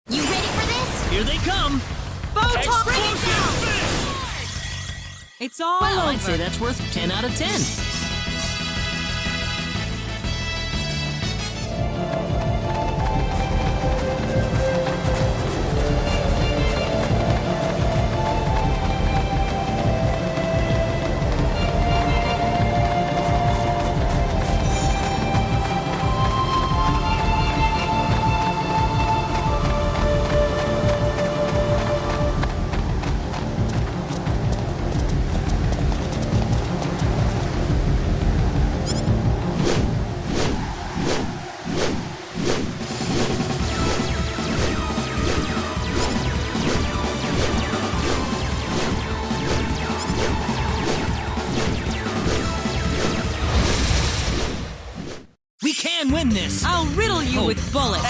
You ready for this? Here they come! Photon! Bring it down! It's all Well, over. I'd say that's worth 10 out of 10. We can win this! I'll riddle you with bullets.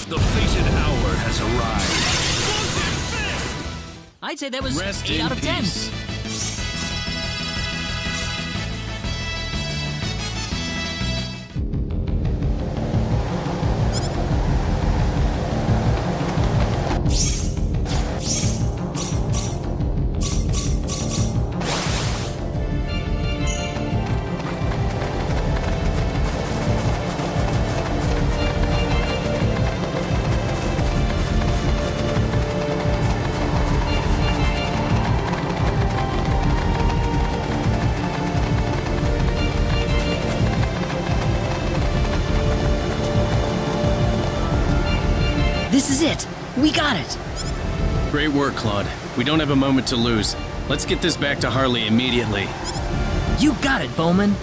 The fated hour has arrived. I'd say that was Rest 8 in out of 10. peace. This is it! We got it! Great work, Claude. We don't have a moment to lose. Let's get this back to Harley immediately. You got it, Bowman!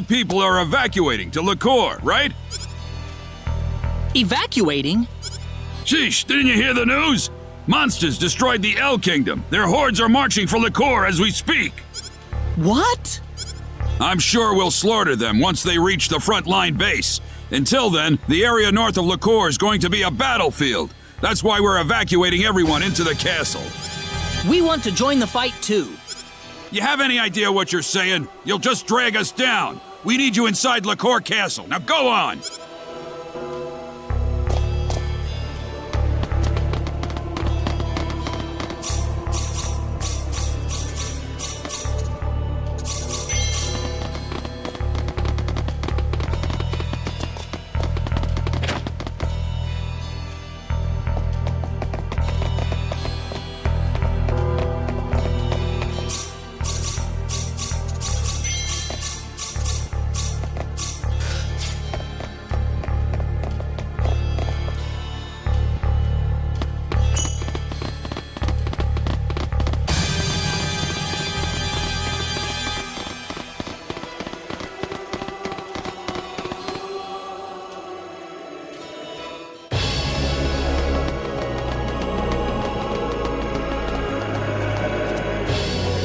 people are evacuating to Liqueur, right? Evacuating? Sheesh, didn't you hear the news? Monsters destroyed the L Kingdom. Their hordes are marching for Liqueur as we speak. What? I'm sure we'll slaughter them once they reach the front line base. Until then, the area north of Liqueur is going to be a battlefield. That's why we're evacuating everyone into the castle. We want to join the fight too. You have any idea what you're saying? You'll just drag us down. We need you inside Liqueur Castle. Now go on!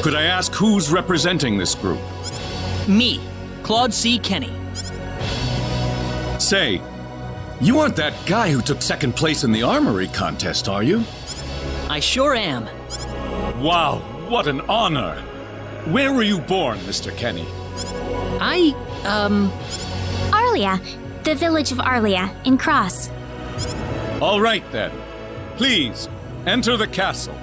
Could I ask who's representing this group? Me, Claude C. Kenny. Say, you aren't that guy who took second place in the armory contest, are you? I sure am. Wow, what an honor. Where were you born, Mr. Kenny? Arlia. The village of Arlia, in Cross. All right, then. Please, enter the castle.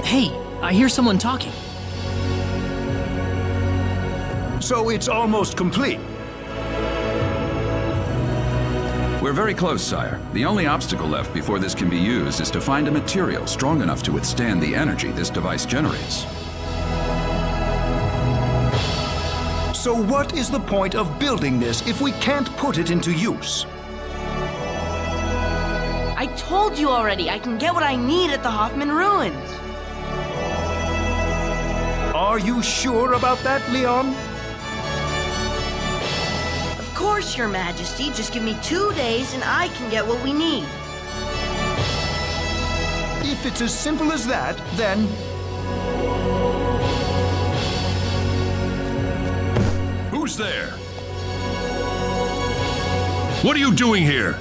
Hey, I hear someone talking. So it's almost complete. We're very close, sire. The only obstacle left before this can be used is to find a material strong enough to withstand the energy this device generates. So what is the point of building this if we can't put it into use? I told you already, I can get what I need at the Hoffman Ruins. Are you sure about that, Leon? Of course, Your Majesty. Just give me 2 days and I can get what we need. If it's as simple as that, then... Who's there? What are you doing here?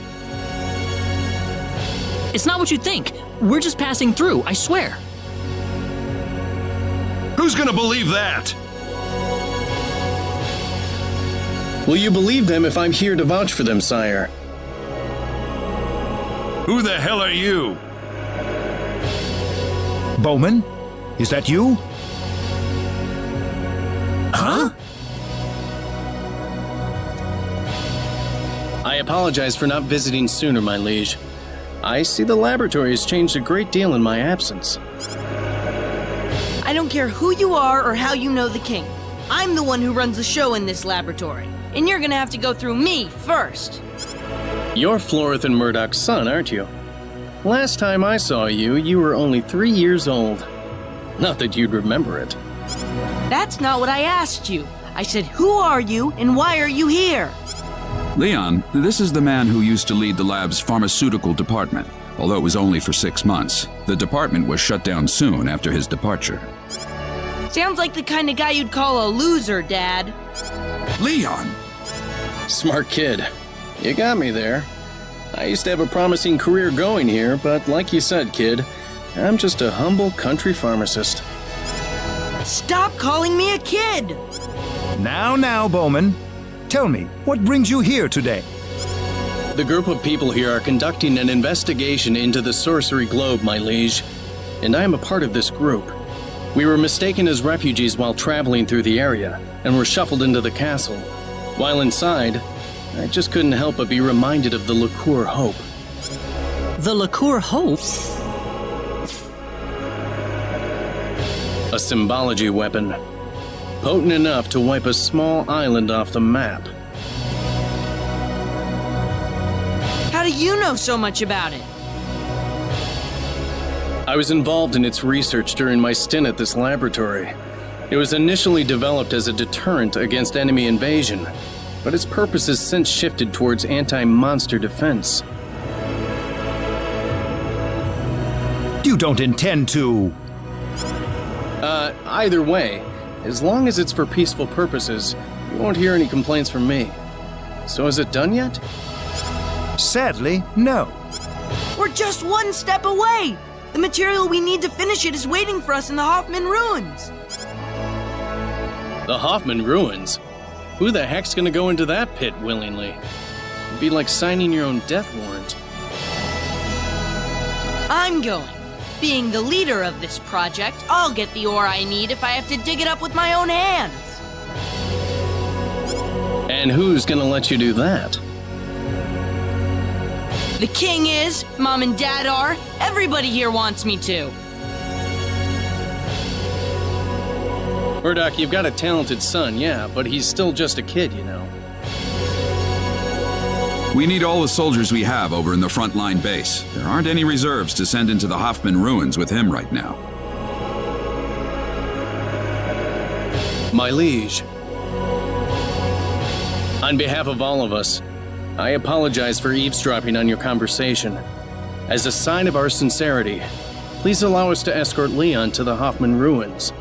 It's not what you think. We're just passing through, I swear. Who's gonna believe that? Will you believe them if I'm here to vouch for them, sire? Who the hell are you? Bowman? Is that you? Huh? I apologize for not visiting sooner, my liege. I see the laboratory has changed a great deal in my absence. I don't care who you are or how you know the king. I'm the one who runs the show in this laboratory. And you're gonna have to go through me first. You're Florith and Murdoch's son, aren't you? Last time I saw you, you were only 3 years old. Not that you'd remember it. That's not what I asked you. I said, who are you and why are you here? Leon, this is the man who used to lead the lab's pharmaceutical department. Although it was only for 6 months, the department was shut down soon after his departure. Sounds like the kind of guy you'd call a loser, Dad. Leon! Smart kid. You got me there. I used to have a promising career going here, but like you said, kid, I'm just a humble country pharmacist. Stop calling me a kid! Now, Bowman. Tell me, what brings you here today? The group of people here are conducting an investigation into the sorcery globe, my liege, and I am a part of this group. We were mistaken as refugees while traveling through the area, and were shuffled into the castle. While inside, I just couldn't help but be reminded of the liqueur Hope. The liqueur Hope? A symbology weapon, potent enough to wipe a small island off the map. How do you know so much about it? I was involved in its research during my stint at this laboratory. It was initially developed as a deterrent against enemy invasion, but its purpose has since shifted towards anti-monster defense. You don't intend to... Either way, as long as it's for peaceful purposes, you won't hear any complaints from me. So is it done yet? Sadly, no. We're just one step away! The material we need to finish it is waiting for us in the Hoffman Ruins! The Hoffman Ruins? Who the heck's gonna go into that pit willingly? It'd be like signing your own death warrant. I'm going. Being the leader of this project, I'll get the ore I need if I have to dig it up with my own hands. And who's gonna let you do that? The king is, Mom and Dad are, everybody here wants me to. Murdoch, you've got a talented son, yeah, but he's still just a kid, you know. We need all the soldiers we have over in the frontline base. There aren't any reserves to send into the Hoffman Ruins with him right now. My liege, on behalf of all of us, I apologize for eavesdropping on your conversation. As a sign of our sincerity, please allow us to escort Leon to the Hoffman Ruins.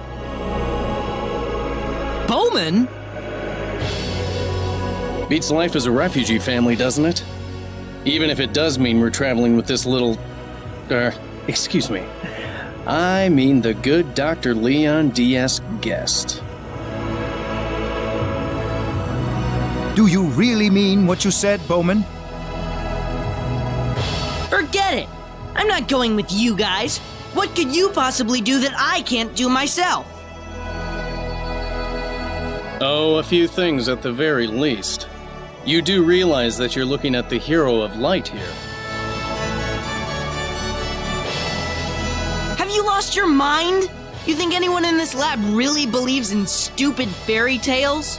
Bowman? Beats life as a refugee family, doesn't it? Even if it does mean we're traveling with this little... excuse me. I mean the good Dr. Leon D.S. guest. Do you really mean what you said, Bowman? Forget it! I'm not going with you guys. What could you possibly do that I can't do myself? Oh, a few things at the very least. You do realize that you're looking at the hero of light here. Have you lost your mind? You think anyone in this lab really believes in stupid fairy tales?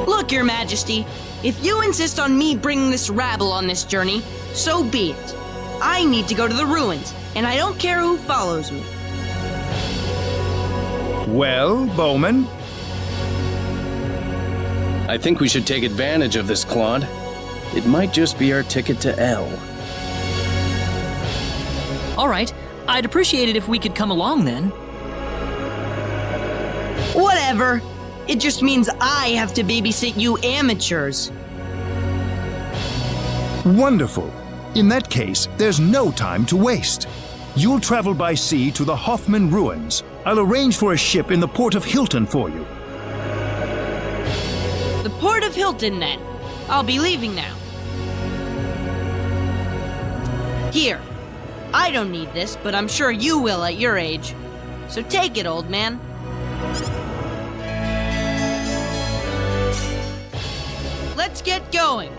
Look, Your Majesty, if you insist on me bringing this rabble on this journey, so be it. I need to go to the ruins, and I don't care who follows me. Well, Bowman? I think we should take advantage of this, Claude. It might just be our ticket to L. All right, I'd appreciate it if we could come along then. Whatever. It just means I have to babysit you amateurs. Wonderful. In that case, there's no time to waste. You'll travel by sea to the Hoffman Ruins. I'll arrange for a ship in the port of Hilton for you. The port of Hilton, then. I'll be leaving now. Here. I don't need this, but I'm sure you will at your age. So take it, old man. Let's get going.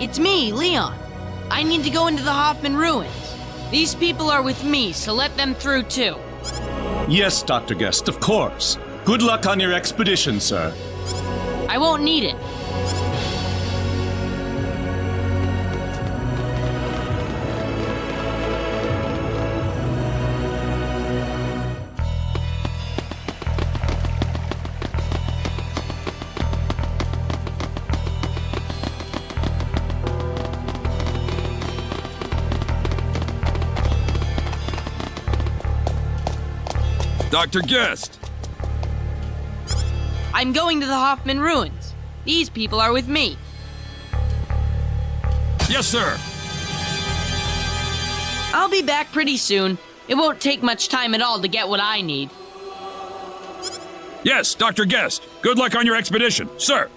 It's me, Leon. I need to go into the Hoffman ruins. These people are with me, so let them through too. Yes, Dr. Guest, of course. Good luck on your expedition, sir. I won't need it. Dr. Guest! I'm going to the Hoffman ruins. These people are with me. Yes, sir. I'll be back pretty soon. It won't take much time at all to get what I need. Yes, Dr. Guest. Good luck on your expedition, sir.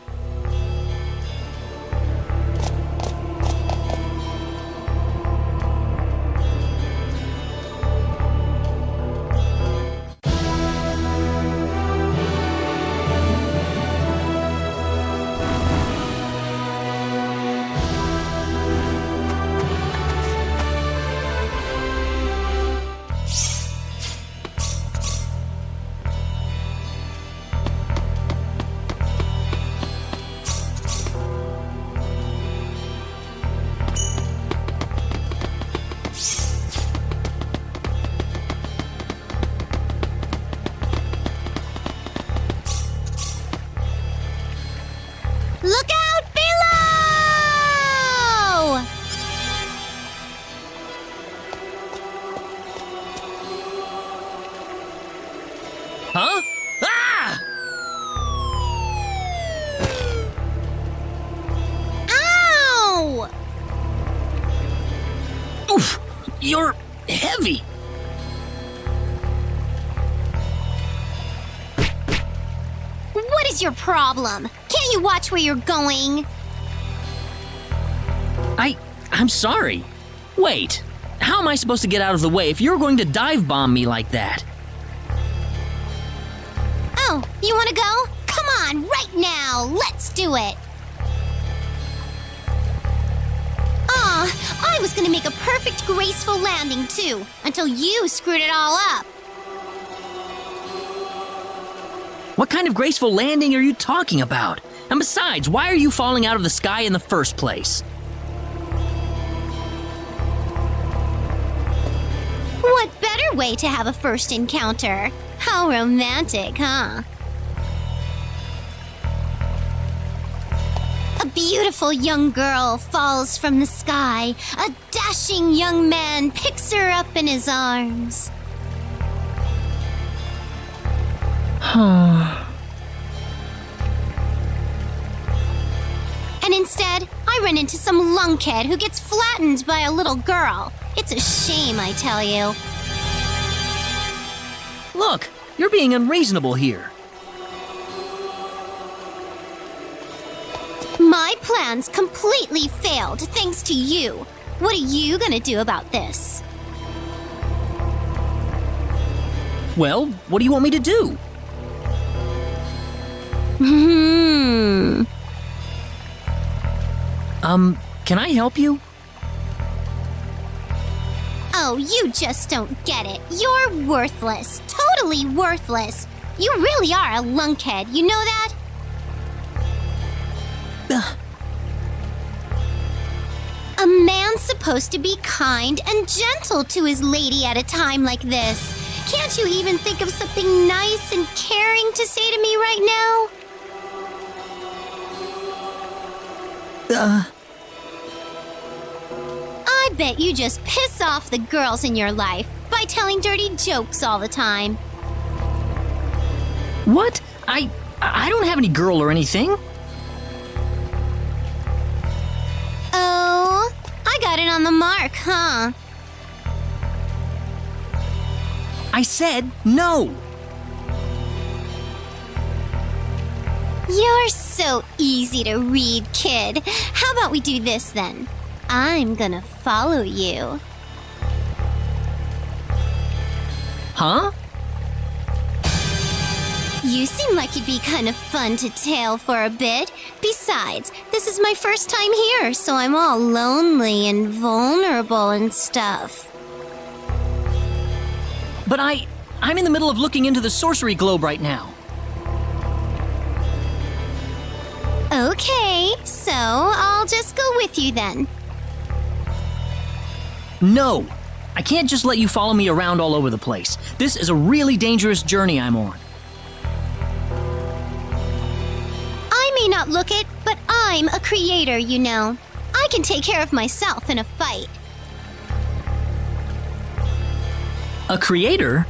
Look out below! Huh? Ah! Ow! Oof! You're heavy. What is your problem? Can't you watch where you're going? I'm sorry. Wait. How am I supposed to get out of the way if you're going to dive bomb me like that? Oh, you want to go? Come on, right now. Let's do it. Aw, I was gonna make a perfect, graceful landing too, until you screwed it all up. What kind of graceful landing are you talking about? And besides, why are you falling out of the sky in the first place? What better way to have a first encounter? How romantic, huh? A beautiful young girl falls from the sky. A dashing young man picks her up in his arms. And instead, I run into some lunkhead who gets flattened by a little girl. It's a shame, I tell you. Look, you're being unreasonable here. My plans completely failed thanks to you. What are you gonna do about this? Well, what do you want me to do? Can I help you? Oh, you just don't get it. You're worthless. Totally worthless. You really are a lunkhead, you know that? A man's supposed to be kind and gentle to his lady at a time like this. Can't you even think of something nice and caring to say to me right now? I bet you just piss off the girls in your life by telling dirty jokes all the time. What? I don't have any girl or anything. Oh, I got it on the mark, huh? I said no. You're so easy to read, kid. How about we do this then? I'm gonna follow you. Huh? You seem like you'd be kind of fun to tail for a bit. Besides, this is my first time here, so I'm all lonely and vulnerable and stuff. But I'm in the middle of looking into the sorcery globe right now. Okay, so I'll just go with you then. No! I can't just let you follow me around all over the place. This is a really dangerous journey I'm on. I may not look it, but I'm a creator, you know. I can take care of myself in a fight. A creator?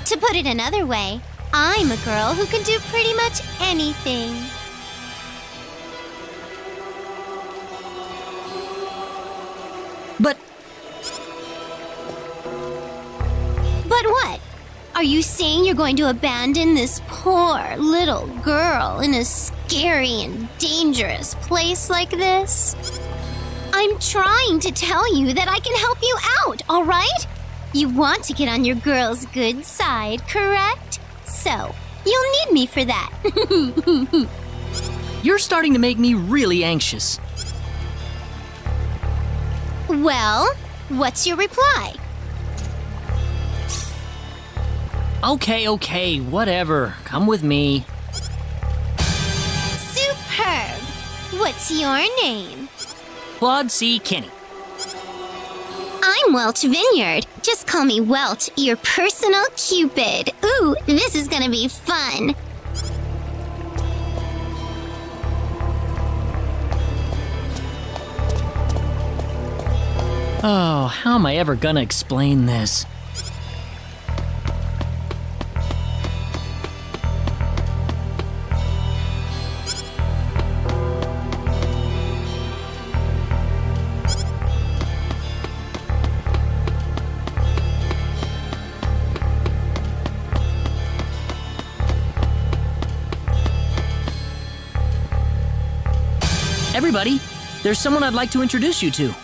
To put it another way, I'm a girl who can do pretty much anything. But what? Are you saying you're going to abandon this poor little girl in a scary and dangerous place like this? I'm trying to tell you that I can help you out, all right? You want to get on your girl's good side, correct? So, you'll need me for that. You're starting to make me really anxious. Well, what's your reply? Okay, whatever. Come with me. Superb! What's your name? Claude C. Kenny. I'm Welch Vineyard. Just call me Welch, your personal Cupid. Ooh, this is gonna be fun. Oh, how am I ever gonna explain this? Everybody, there's someone I'd like to introduce you to.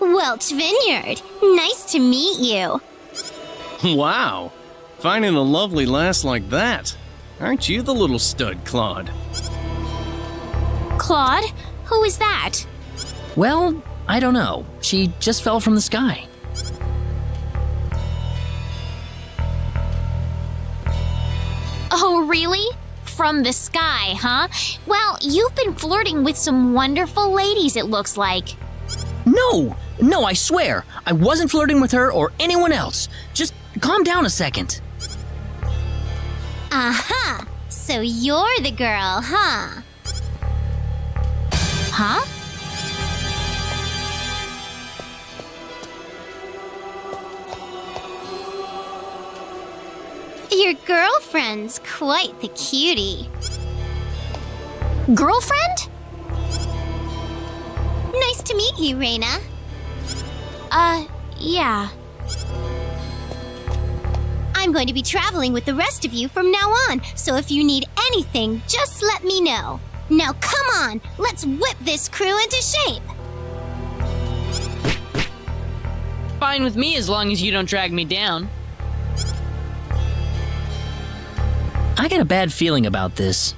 Welch Vineyard, nice to meet you. Wow, finding a lovely lass like that. Aren't you the little stud, Claude? Claude? Who is that? Well, I don't know. She just fell from the sky. Oh, really? From the sky, huh? Well, you've been flirting with some wonderful ladies, it looks like. No, I swear. I wasn't flirting with her or anyone else. Just calm down a second. Aha! So you're the girl, huh? Huh? Your girlfriend's quite the cutie. Girlfriend? Nice to meet you, Reina. Yeah. I'm going to be traveling with the rest of you from now on, so if you need anything, just let me know. Now come on, let's whip this crew into shape. Fine with me as long as you don't drag me down. I got a bad feeling about this.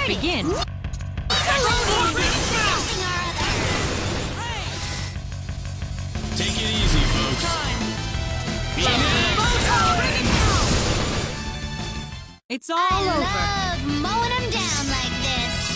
begin. Take it easy, folks. It's all over. Love mowing them down like this.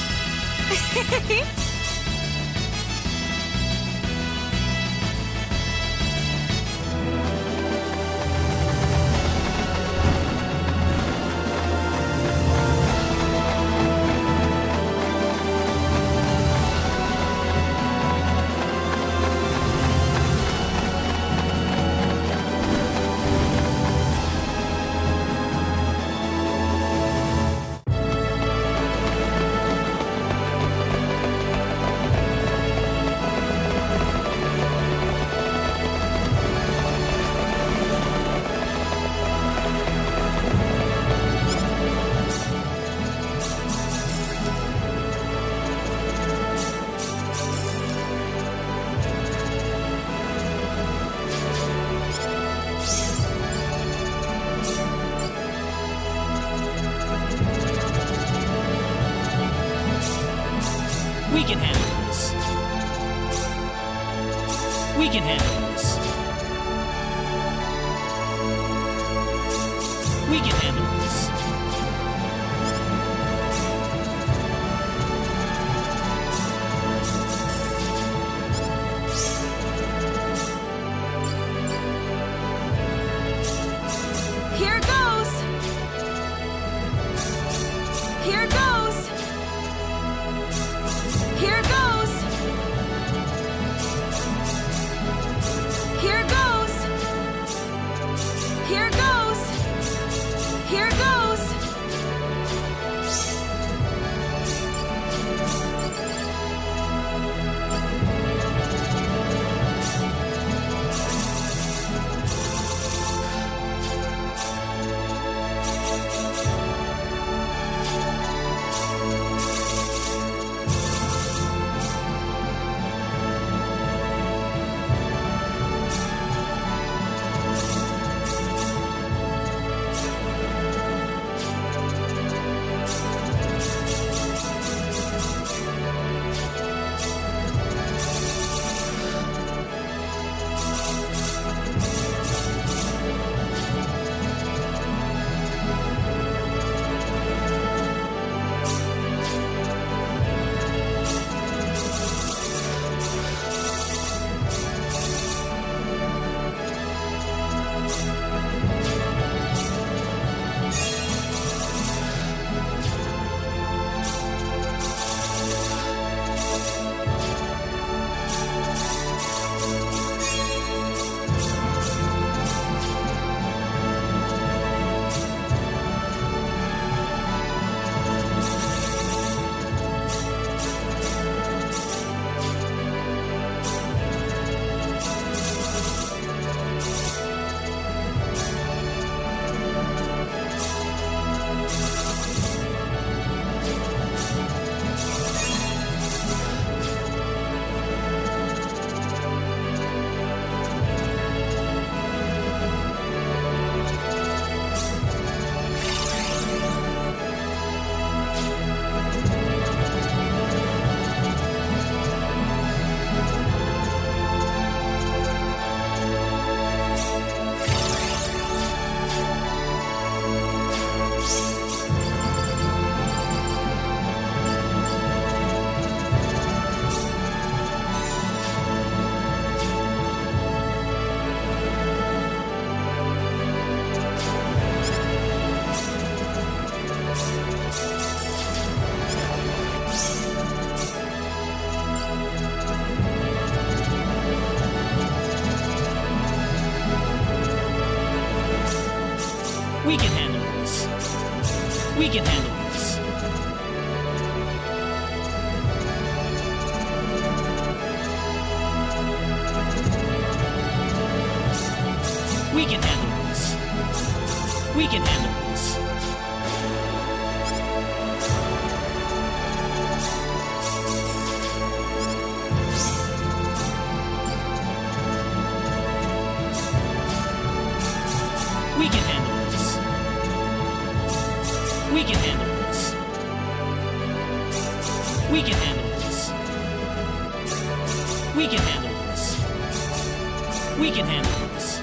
We can handle this. We can handle this. We can handle this. Here goes! Here goes! Here goes! Here goes! Here goes! Here goes! We can handle this. We can handle this. We can handle this. We can handle this. We can handle this. We can handle this. We can handle this. We can handle this. We can handle this.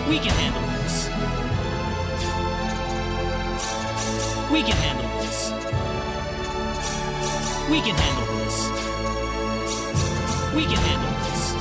We can handle this. We can handle this. We can handle this. We can handle this.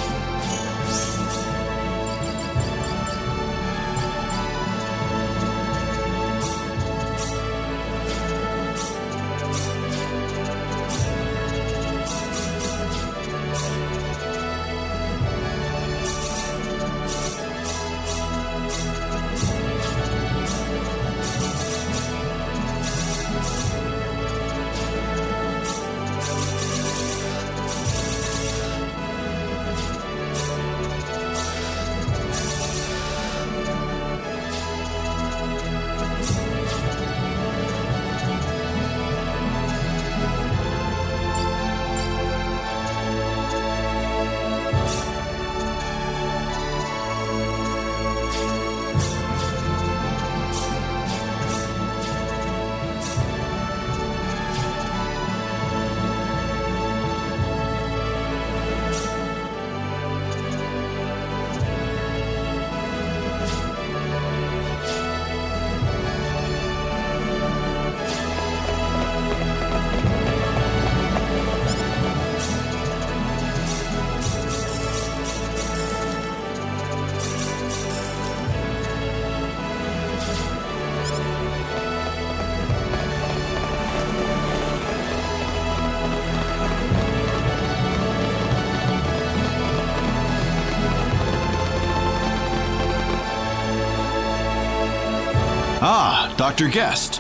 Ah, Dr. Guest.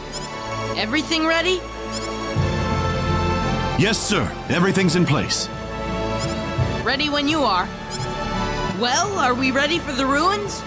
Everything ready? Yes, sir. Everything's in place. Ready when you are. Well, are we ready for the ruins?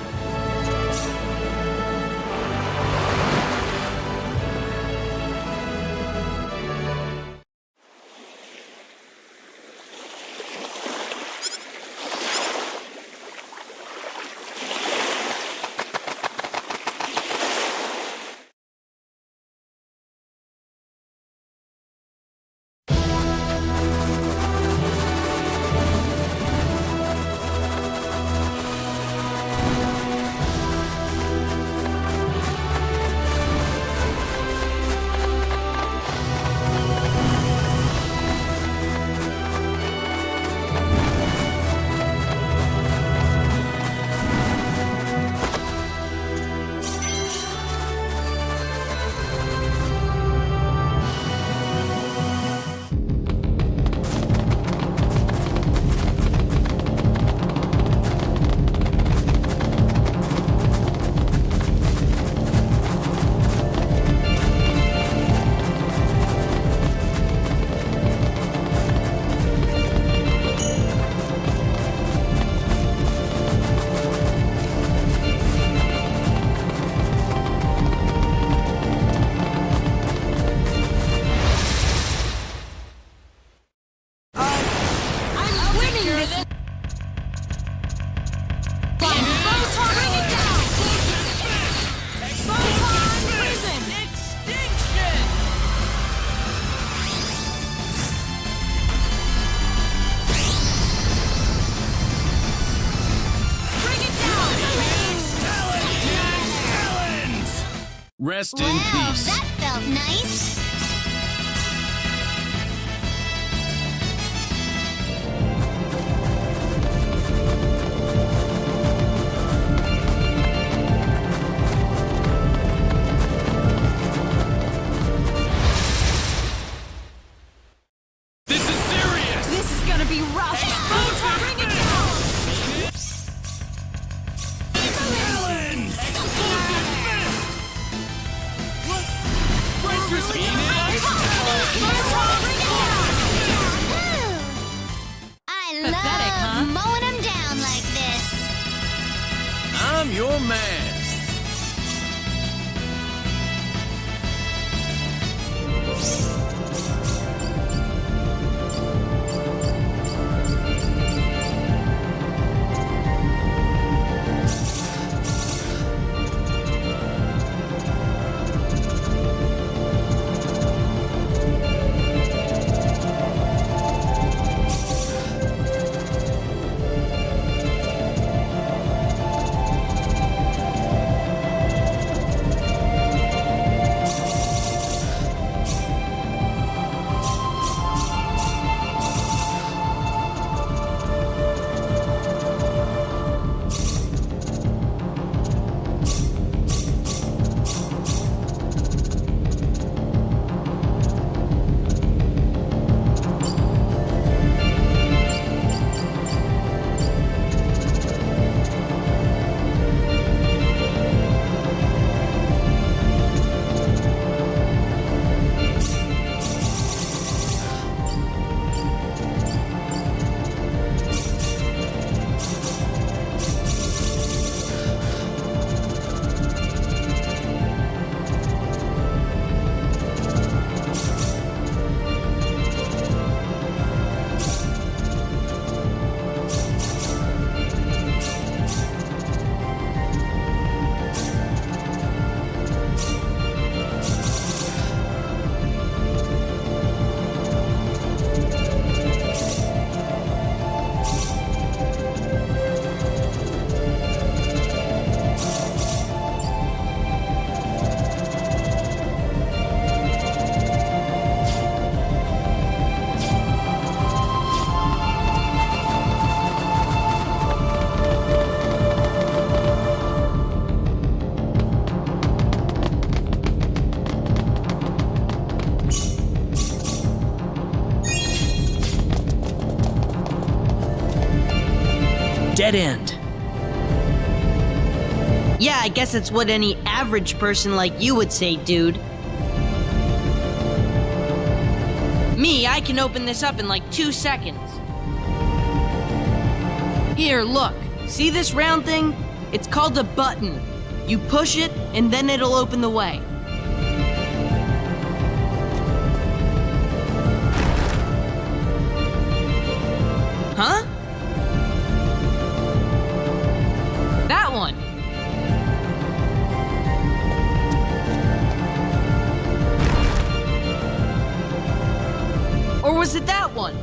Rest in peace. That felt nice. This is serious! This is gonna be rough. Bring it down! I love mowing them down like this. I'm your man. dead end. Yeah, I guess it's what any average person like you would say, dude. Me, I can open this up in like 2 seconds. Here, look. See this round thing? It's called a button. You push it, and then it'll open the way. Huh? That one. Or was it that one?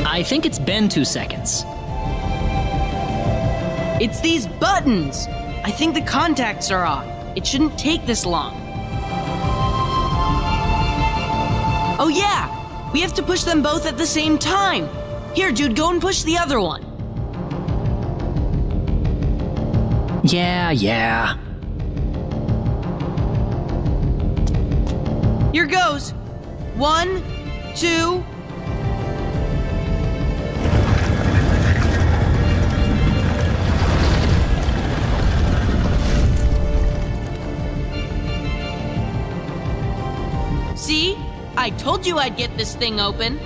I think it's been 2 seconds. It's these buttons! I think the contacts are off. It shouldn't take this long. Oh yeah! We have to push them both at the same time! Here, dude, go and push the other one. Yeah. Here goes. 1, 2... See? I told you I'd get this thing open.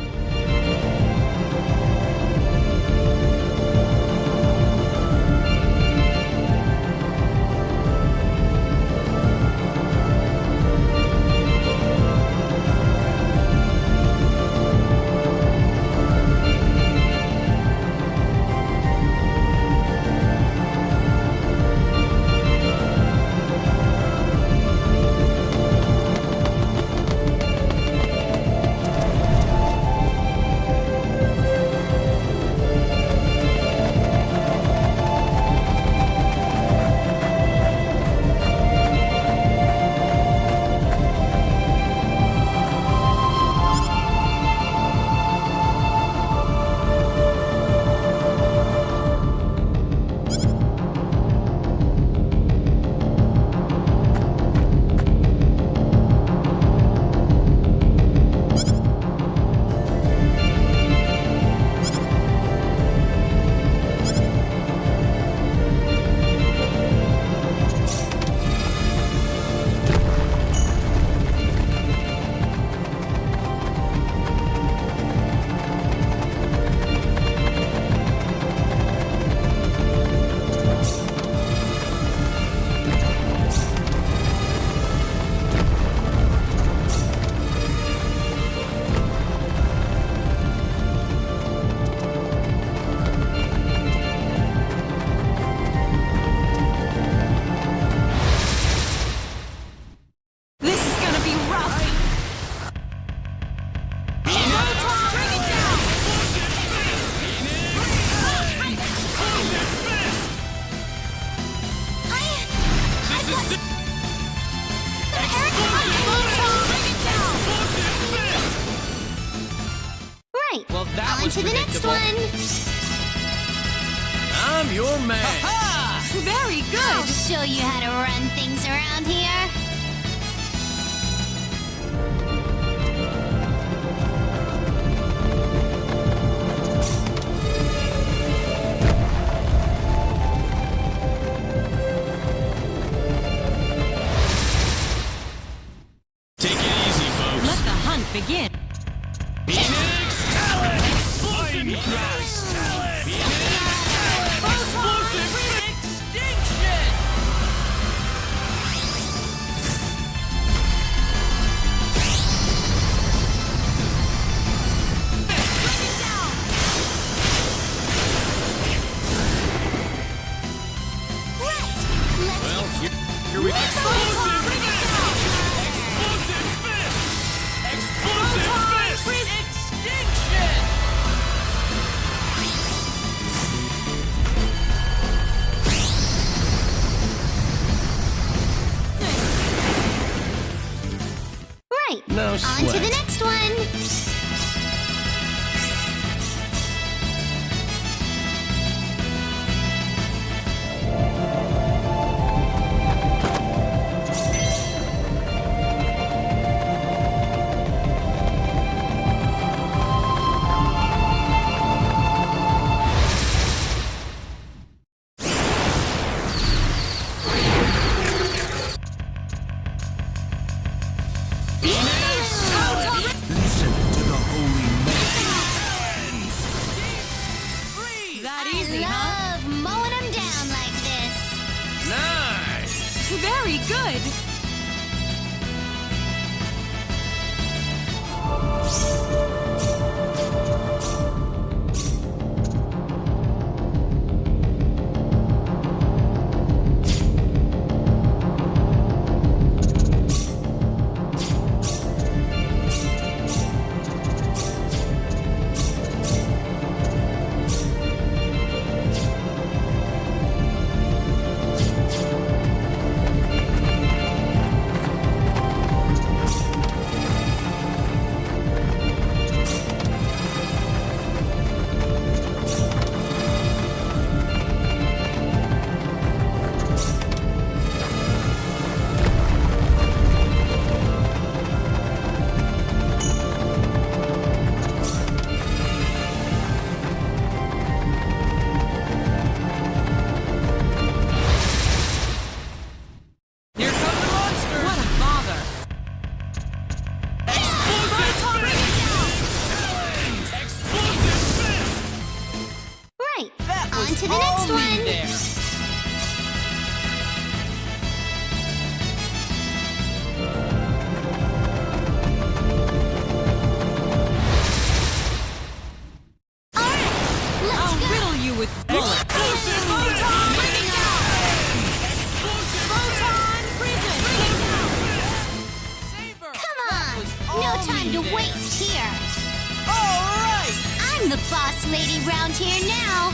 On to the next one. I'm your man. Very good. I'll show you how to run things around here. Take it easy, folks. Let the hunt begin. Here we go. Explosive fist! Extinction! Right. No On sweat. to the next one. No time to waste here. All right! I'm the boss lady round here now.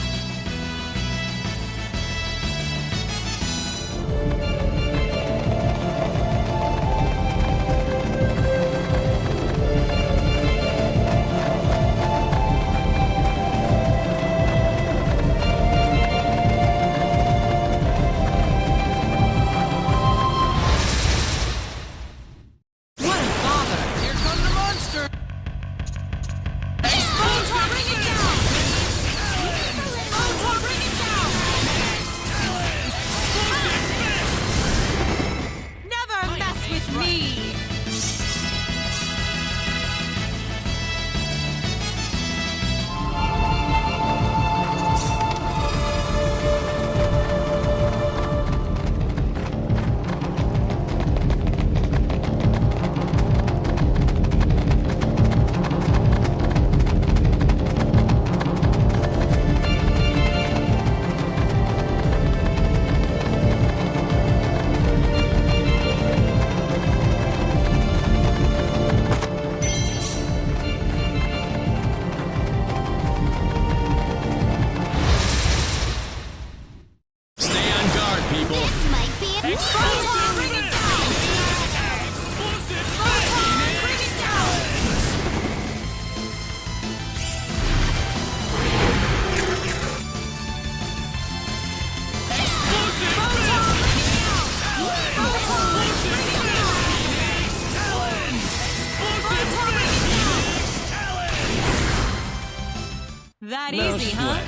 That easy, huh?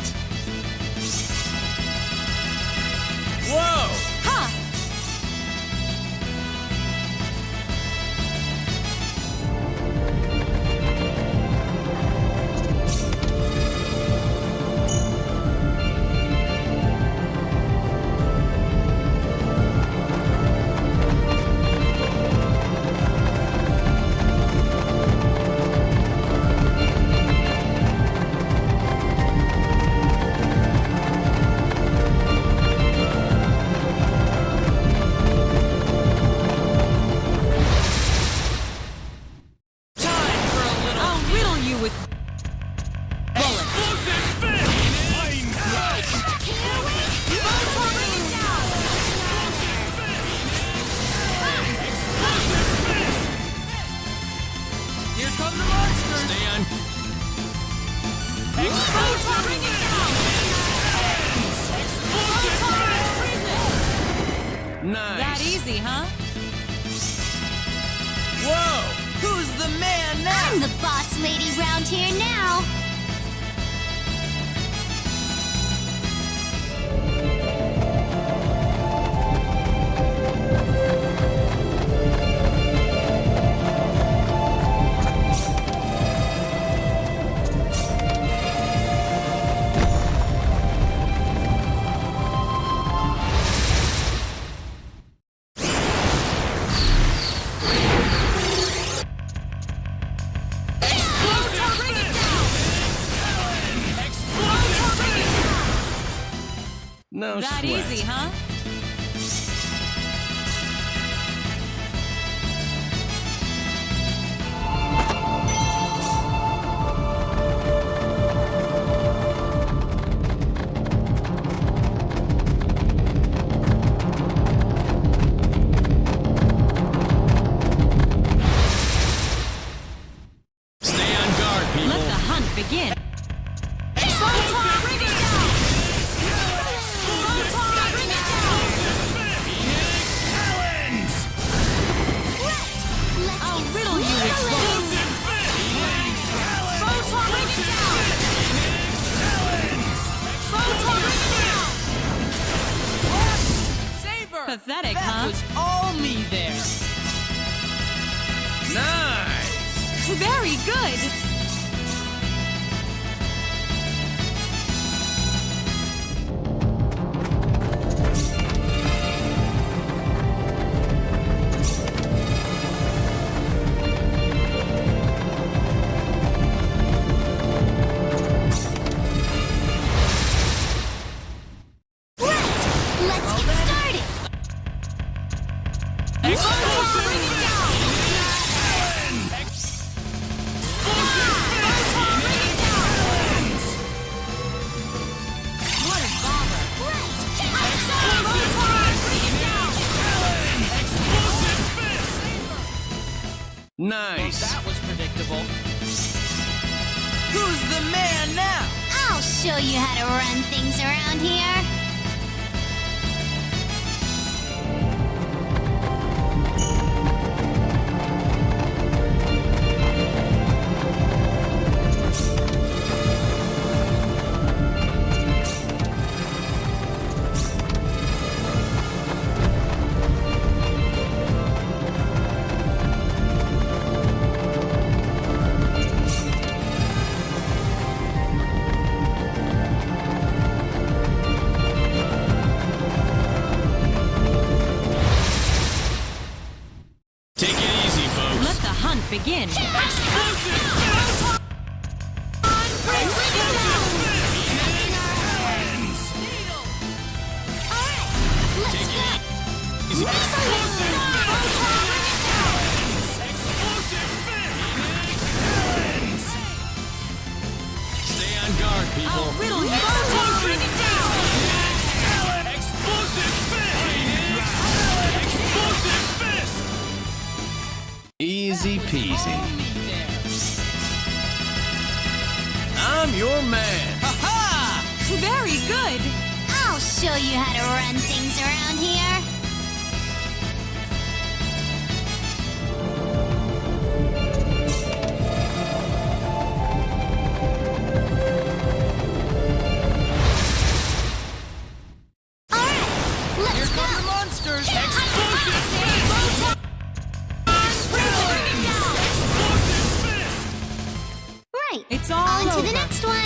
Whoa! Ha! Nice. That easy, huh? Whoa! Who's the man now? I'm the boss lady round here now. No that sweat. easy, huh? Stay on guard, people. Let the hunt begin. I'll riddle you with bullets. Pathetic, huh? That was all me there. Nice. Very good. Nice. That was predictable. Who's the man now? I'll show you how to run things around here. Begin. Stay on guard, people. Easy peasy. I'm your man. Ha-ha! Very good. I'll show you how to run things around here. It's all on over. to the next one.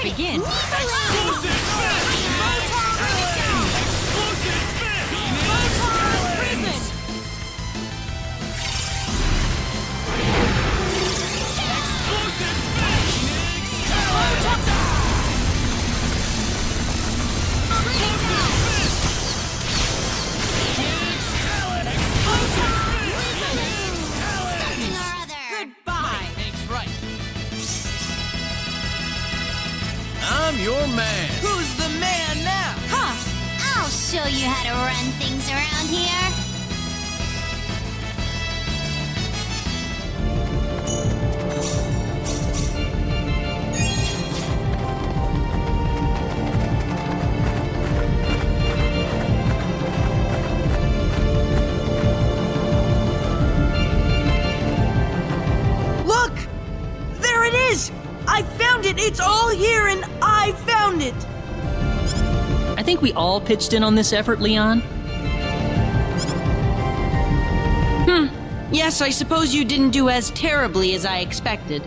Begin. I'm your man. Who's the man now? Huh. I'll show you how to run things around here. Look! There it is! I found it! It's all here and I found it! I think we all pitched in on this effort, Leon. Yes, I suppose you didn't do as terribly as I expected.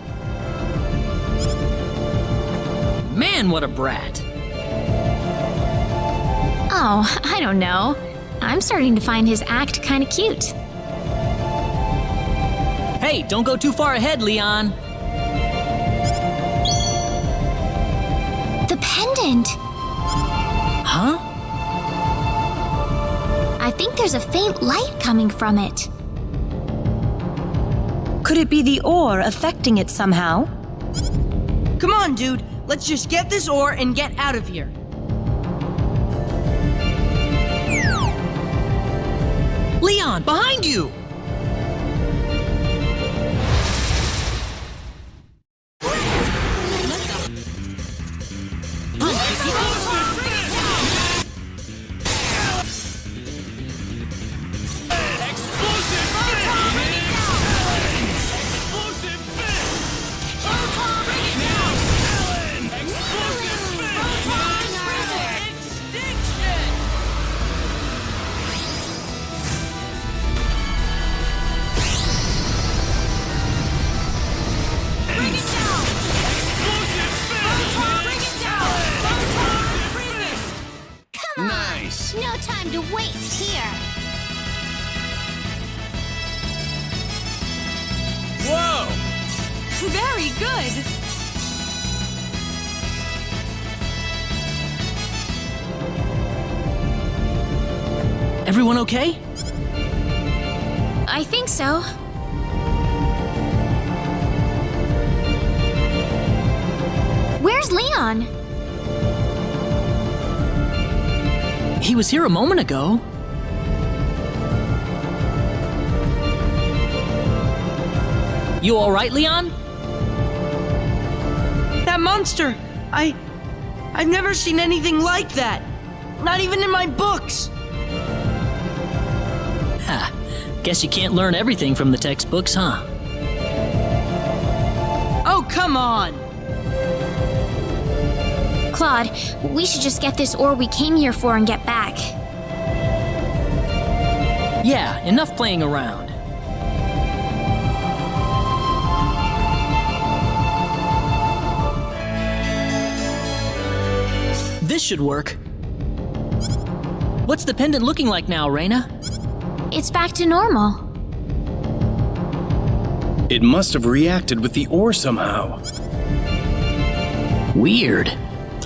Man, what a brat. Oh, I don't know. I'm starting to find his act kind of cute. Hey, don't go too far ahead, Leon. The pendant! Huh? I think there's a faint light coming from it. Could it be the ore affecting it somehow? Come on, dude. Let's just get this ore and get out of here. Leon, behind you! time to waste here. Whoa! Very good. Everyone okay? I think so. Where's Leon? He was here a moment ago. You all right, Leon? That monster! I've never seen anything like that. Not even in my books. Ha, guess you can't learn everything from the textbooks, huh? Oh, come on! Claude, we should just get this ore we came here for and get back. Yeah, enough playing around. This should work. What's the pendant looking like now, Reyna? It's back to normal. It must have reacted with the ore somehow. Weird.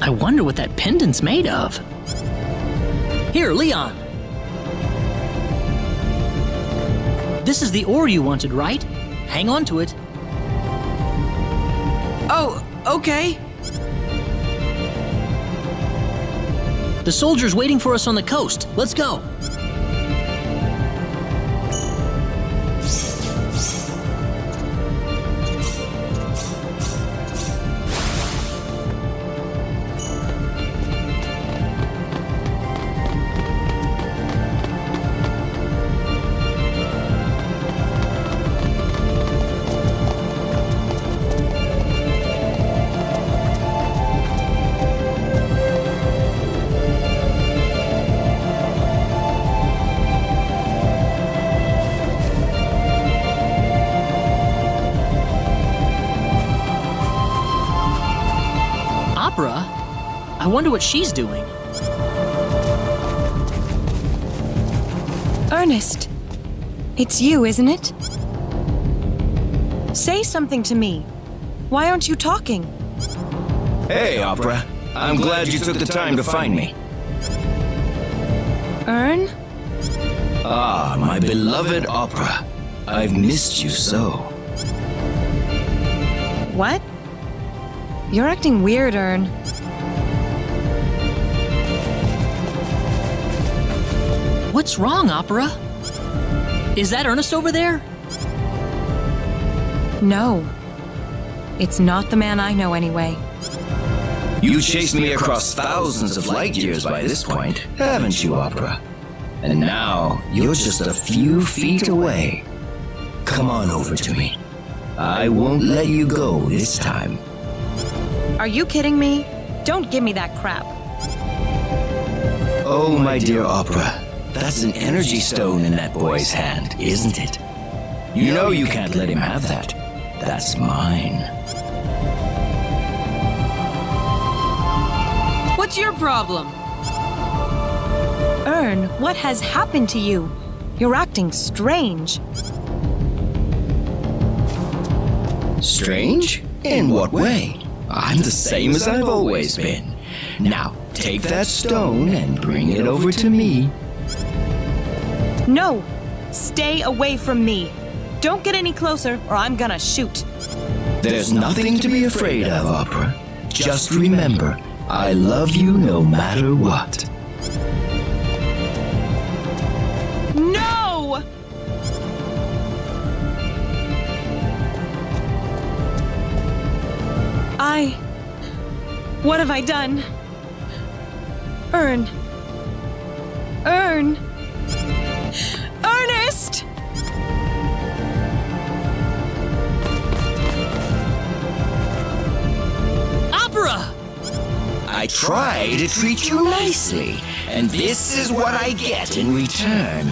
I wonder what that pendant's made of. Here, Leon. This is the ore you wanted, right? Hang on to it. Oh, okay. The soldier's waiting for us on the coast. Let's go. Opera? I wonder what she's doing. Ernest, it's you, isn't it? Say something to me. Why aren't you talking? Hey, Opera. I'm glad you took the time to find me. Ern? Ah, my beloved Opera. I've missed you so. What? You're acting weird, Ern. What's wrong, Opera? Is that Ernest over there? No. It's not the man I know anyway. You chased me across thousands of light years by this point, haven't you, Opera? And now you're just a few feet away. Come on over to me. I won't let you go this time. Are you kidding me? Don't give me that crap. Oh, my dear Opera, that's an energy stone in that boy's hand, isn't it? You know you can't let him have that. That's mine. What's your problem? Ern, what has happened to you? You're acting strange. Strange? In what way? I'm the same as I've always been. Now, take that stone and bring it over to me. No! Stay away from me. Don't get any closer or I'm gonna shoot. There's nothing to be afraid of, Opera. Just remember, I love you no matter what. No! What have I done? Ern. Ernest! Opera! I try to treat you nicely, and this is what I get in return.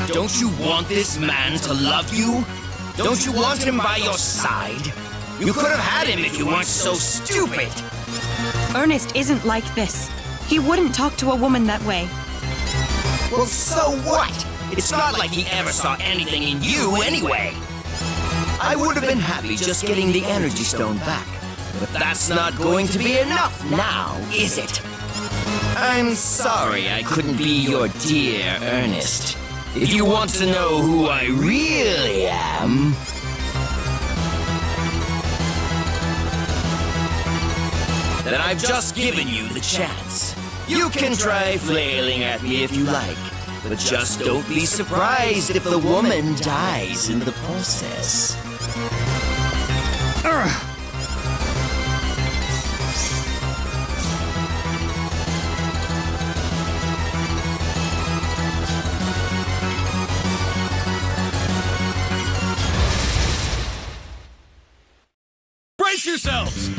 Don't you want this man to love you? Don't you want him by your side? You could have had him if you weren't so stupid. Ernest isn't like this. He wouldn't talk to a woman that way. Well, so what? It's not like he ever saw anything in you anyway. I would have been happy just getting the energy stone back. But that's not going to be enough now, is it? I'm sorry I couldn't be your dear Ernest. If you want to know who I really am... then I've just given you the chance. You can try flailing at me if you like, but just don't be surprised if the woman dies in the process. Brace yourselves!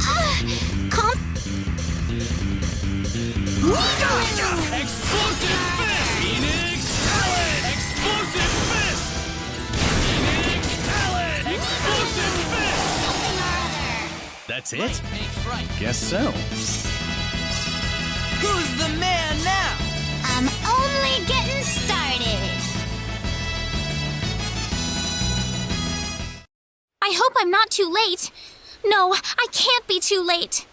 Explosive fist! Phoenix talent! Explosive fist! Phoenix talent! Explosive fist! That's it? Guess so. Who's the man now? I'm only getting started. I hope I'm not too late. No, I can't be too late.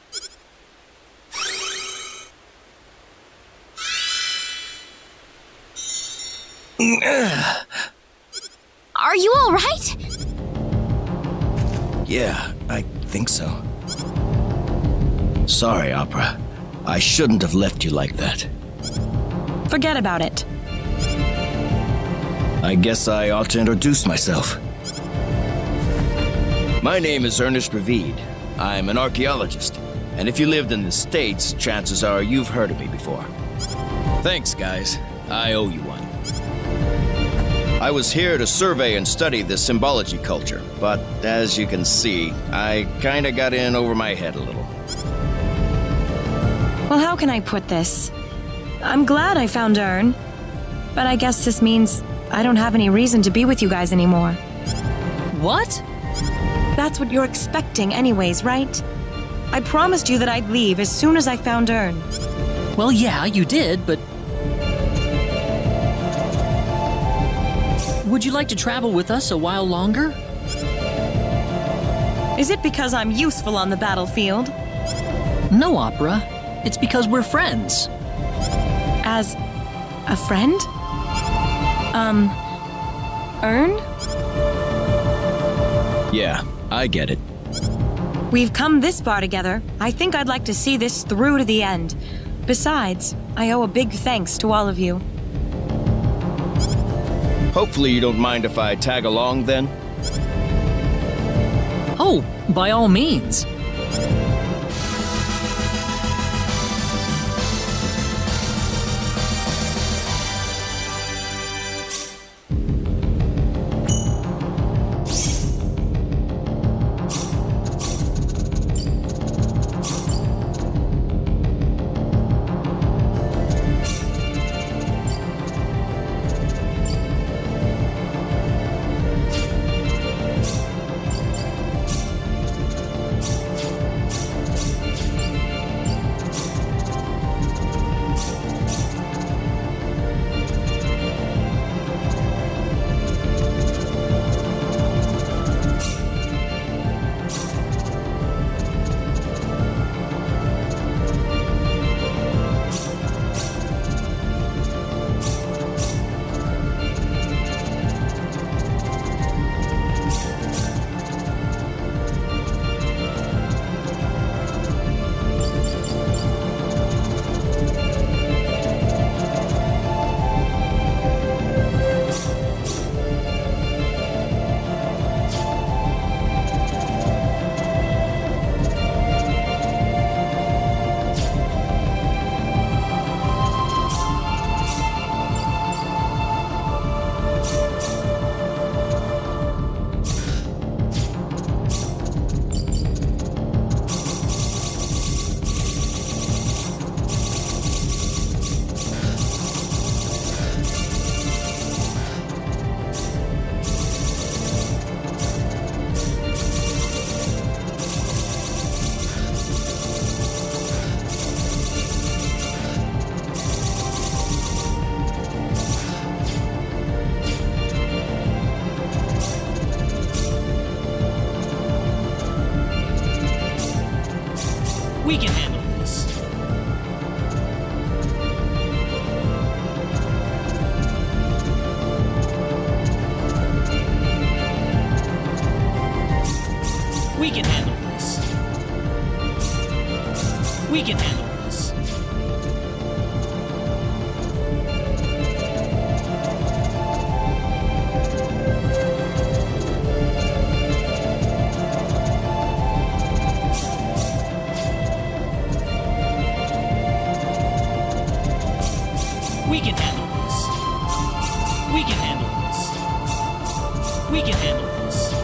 Are you all right? Yeah, I think so. Sorry, Opera. I shouldn't have left you like that. Forget about it. I guess I ought to introduce myself. My name is Ernest Ravid. I'm an archaeologist. And if you lived in the States, chances are you've heard of me before. Thanks, guys. I owe you one. I was here to survey and study the symbology culture, but as you can see, I kinda got in over my head a little. Well, how can I put this? I'm glad I found Ern, but I guess this means I don't have any reason to be with you guys anymore. What? That's what you're expecting anyways, right? I promised you that I'd leave as soon as I found Ern. Well, yeah, you did, but... Would you like to travel with us a while longer? Is it because I'm useful on the battlefield? No, Opera. It's because we're friends. As a friend? Ern? Yeah, I get it. We've come this far together. I think I'd like to see this through to the end. Besides, I owe a big thanks to all of you. Hopefully you don't mind if I tag along then? Oh, by all means. We can handle this. We can handle this. We can handle this. We can handle this. We can handle this. We can handle this.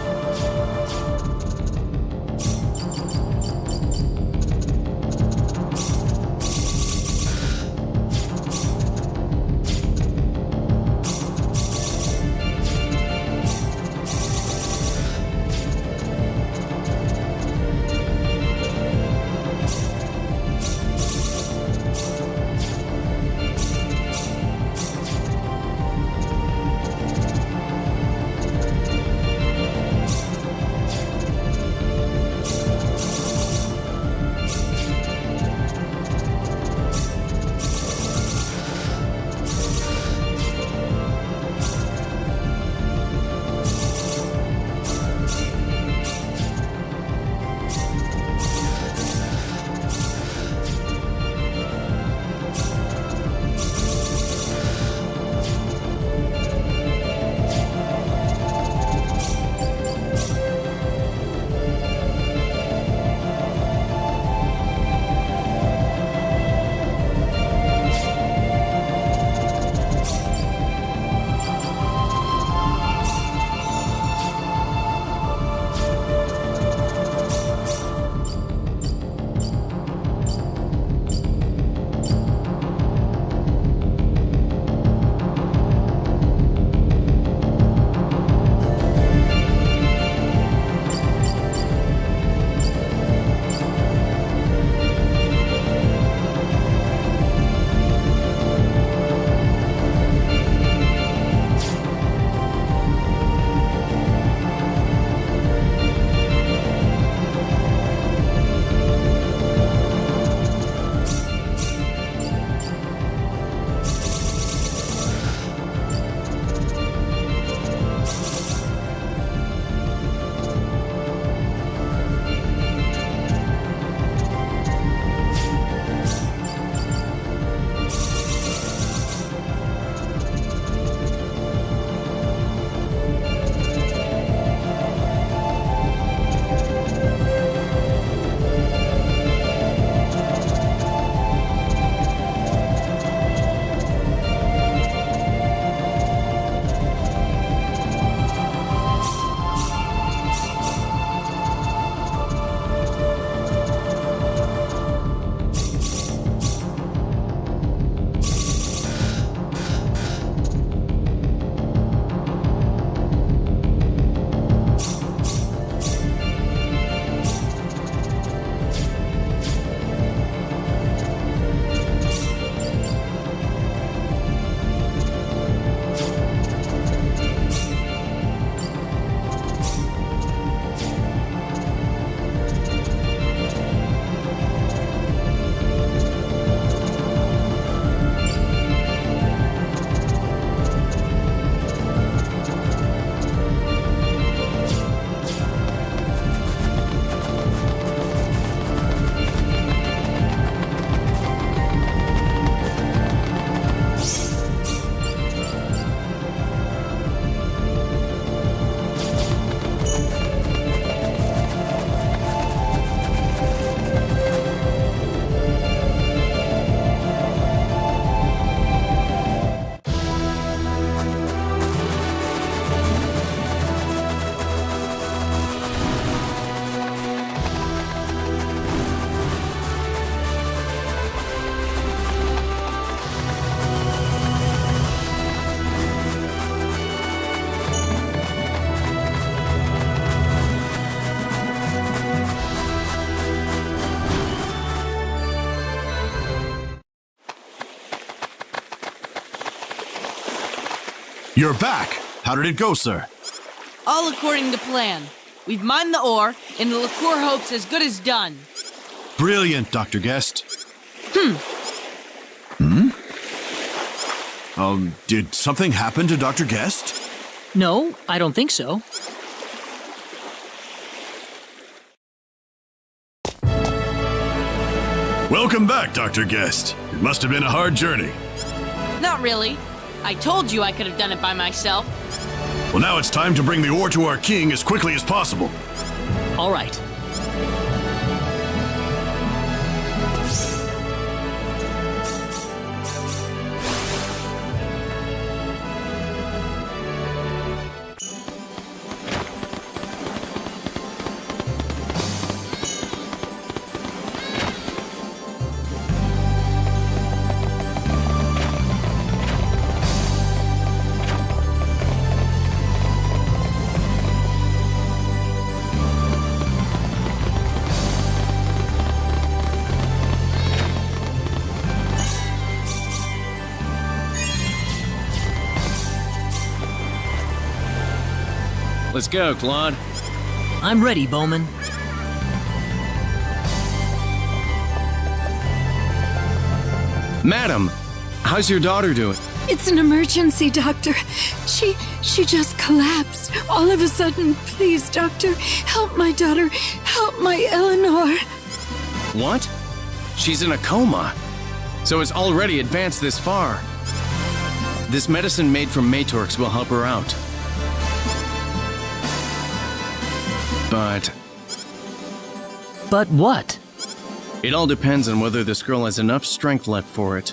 You're back. How did it go, sir? All according to plan. We've mined the ore, and the liqueur hope's as good as done. Brilliant, Dr. Guest. Did something happen to Dr. Guest? No, I don't think so. Welcome back, Dr. Guest. It must have been a hard journey. Not really. I told you I could have done it by myself. Well, now it's time to bring the ore to our king as quickly as possible. All right. Let's go, Claude. I'm ready, Bowman. Madam, how's your daughter doing? It's an emergency, Doctor. She just collapsed. All of a sudden. Please, Doctor, help my daughter. Help my Eleanor. What? She's in a coma. So it's already advanced this far. This medicine made from Matorx will help her out. But what? It all depends on whether this girl has enough strength left for it.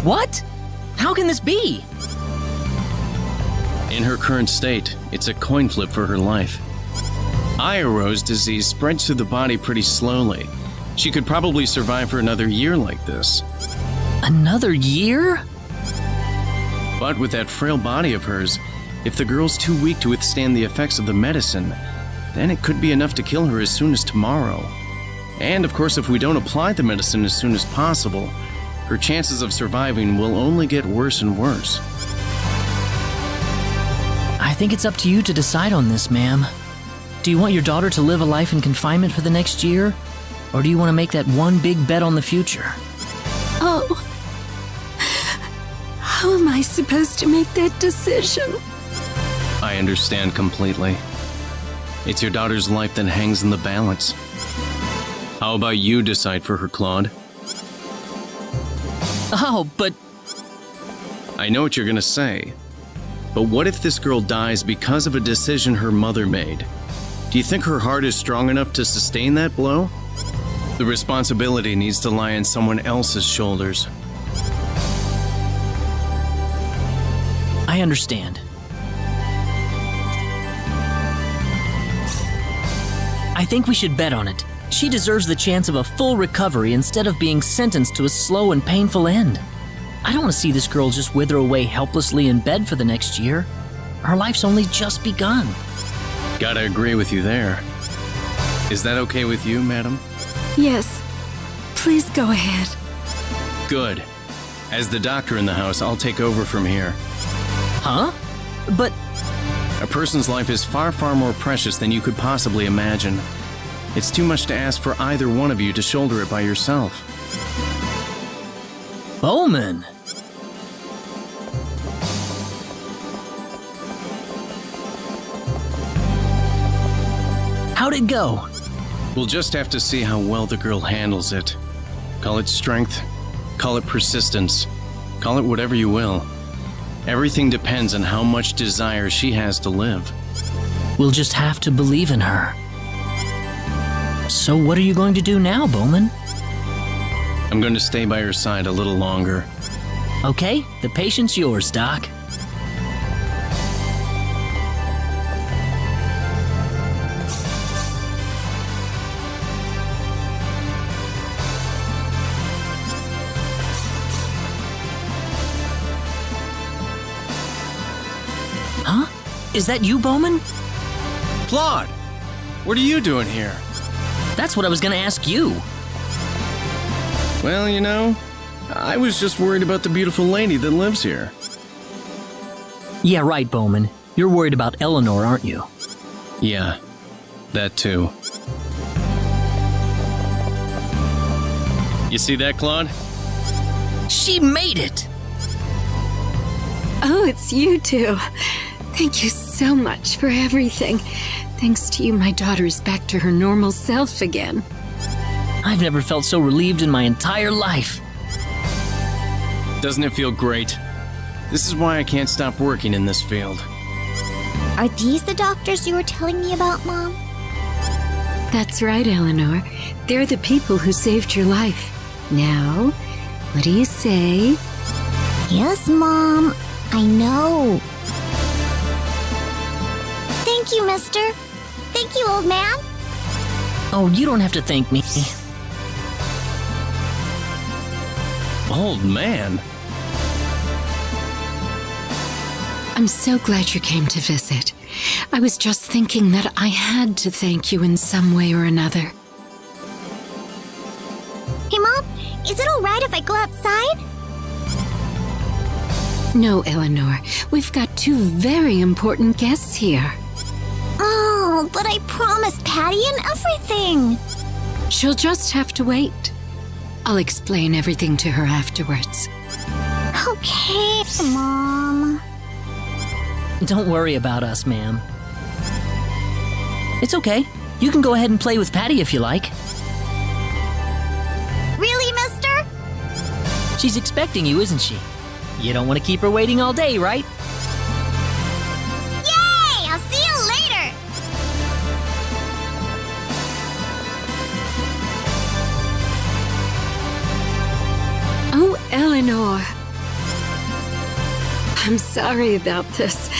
What? How can this be? In her current state, it's a coin flip for her life. Ioros disease spreads through the body pretty slowly. She could probably survive for another year like this. Another year? But with that frail body of hers, if the girl's too weak to withstand the effects of the medicine, then it could be enough to kill her as soon as tomorrow. And of course, if we don't apply the medicine as soon as possible, her chances of surviving will only get worse and worse. I think it's up to you to decide on this, ma'am. Do you want your daughter to live a life in confinement for the next year? Or do you want to make that one big bet on the future? Oh. How am I supposed to make that decision? I understand completely. It's your daughter's life that hangs in the balance. How about you decide for her, Claude? Oh, but... I know what you're gonna say. But what if this girl dies because of a decision her mother made? Do you think her heart is strong enough to sustain that blow? The responsibility needs to lie on someone else's shoulders. I understand. I think we should bet on it. She deserves the chance of a full recovery instead of being sentenced to a slow and painful end. I don't want to see this girl just wither away helplessly in bed for the next year. Her life's only just begun. Gotta agree with you there. Is that okay with you, madam? Yes. Please go ahead. Good. As the doctor in the house, I'll take over from here. Huh? But... A person's life is far, far more precious than you could possibly imagine. It's too much to ask for either one of you to shoulder it by yourself. Bowman! How'd it go? We'll just have to see how well the girl handles it. Call it strength, call it persistence, call it whatever you will. Everything depends on how much desire she has to live. We'll just have to believe in her. So what are you going to do now, Bowman? I'm going to stay by her side a little longer. Okay, the patient's yours, Doc. Huh? Is that you, Bowman? Claude! What are you doing here? That's what I was gonna ask you. Well, you know, I was just worried about the beautiful lady that lives here. Yeah, right, Bowman. You're worried about Eleanor, aren't you? Yeah, that too. You see that, Claude? She made it! Oh, it's you two. Thank you so much for everything. Thanks to you, my daughter is back to her normal self again. I've never felt so relieved in my entire life. Doesn't it feel great? This is why I can't stop working in this field. Are these the doctors you were telling me about, Mom? That's right, Eleanor. They're the people who saved your life. Now, what do you say? Yes, Mom. I know. Thank you, mister. Thank you, old man. Oh, you don't have to thank me. Old man? I'm so glad you came to visit. I was just thinking that I had to thank you in some way or another. Hey, Mom, is it all right if I go outside? No, Eleanor. We've got two very important guests here. Oh, but I promised Patty and everything. She'll just have to wait. I'll explain everything to her afterwards. Okay, Mom. Don't worry about us, ma'am. It's okay. You can go ahead and play with Patty if you like. Really, mister? She's expecting you, isn't she? You don't want to keep her waiting all day, right? Yay! I'll see you later! Oh, Eleanor. I'm sorry about this.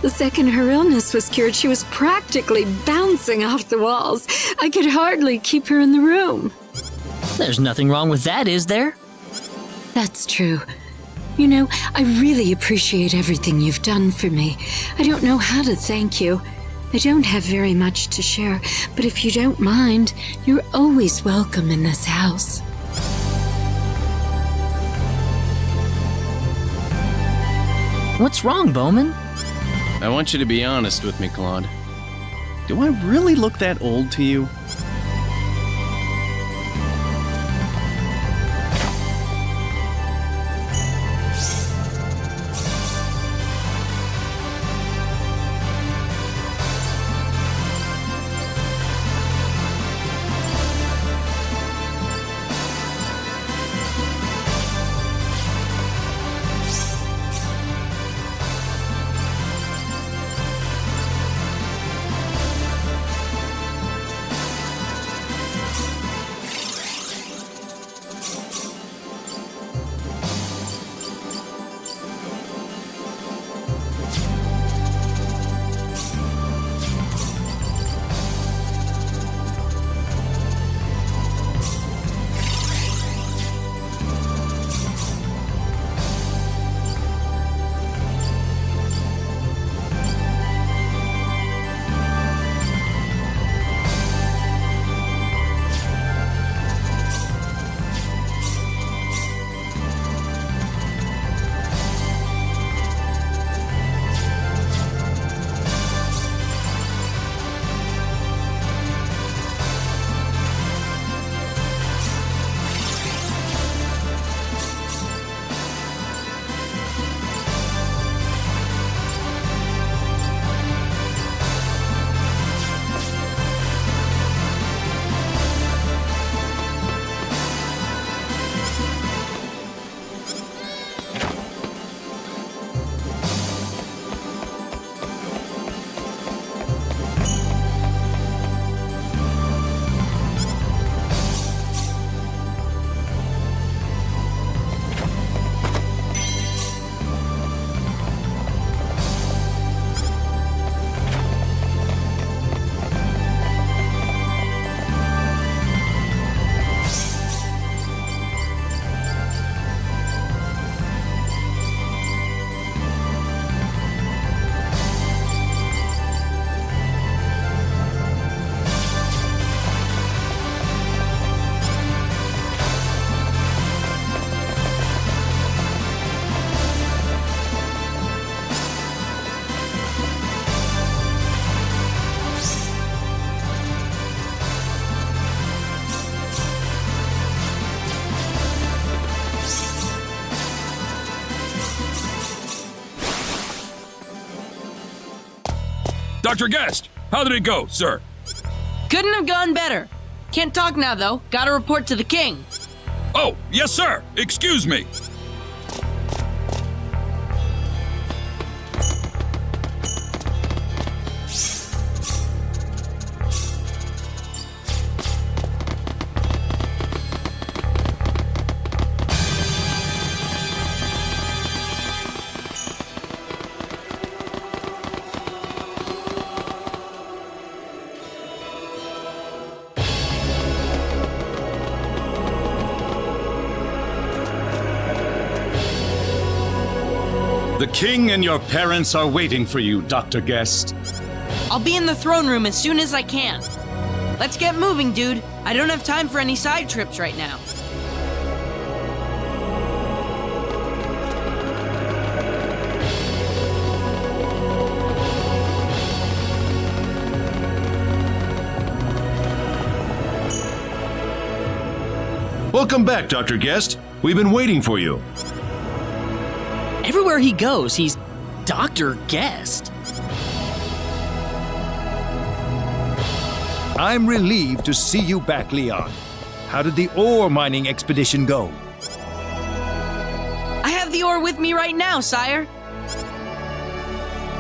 The second her illness was cured, she was practically bouncing off the walls. I could hardly keep her in the room. There's nothing wrong with that, is there? That's true. You know, I really appreciate everything you've done for me. I don't know how to thank you. I don't have very much to share, but if you don't mind, you're always welcome in this house. What's wrong, Bowman? I want you to be honest with me, Claude. Do I really look that old to you? Dr. Guest, how did it go, sir? Couldn't have gone better. Can't talk now, though. Gotta report to the king. Oh, yes, sir. Excuse me. The king and your parents are waiting for you, Dr. Guest. I'll be in the throne room as soon as I can. Let's get moving, dude. I don't have time for any side trips right now. Welcome back, Dr. Guest. We've been waiting for you. Everywhere he goes, he's Dr. Guest. I'm relieved to see you back, Leon. How did the ore mining expedition go? I have the ore with me right now, sire.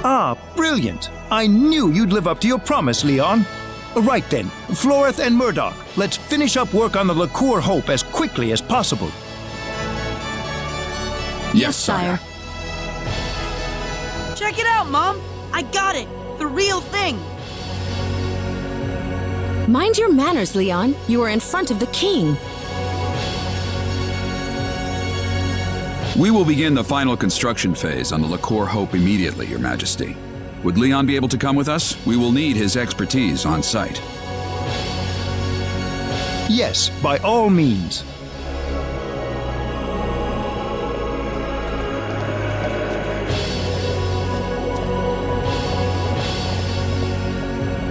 Ah, brilliant. I knew you'd live up to your promise, Leon. Right then, Floreth and Murdoch, let's finish up work on the Liqueur Hope as quickly as possible. Yes, sire. Check it out, Mom. I got it. The real thing. Mind your manners, Leon. You are in front of the king. We will begin the final construction phase on the Liqueur Hope immediately, Your Majesty. Would Leon be able to come with us? We will need his expertise on site. Yes, by all means.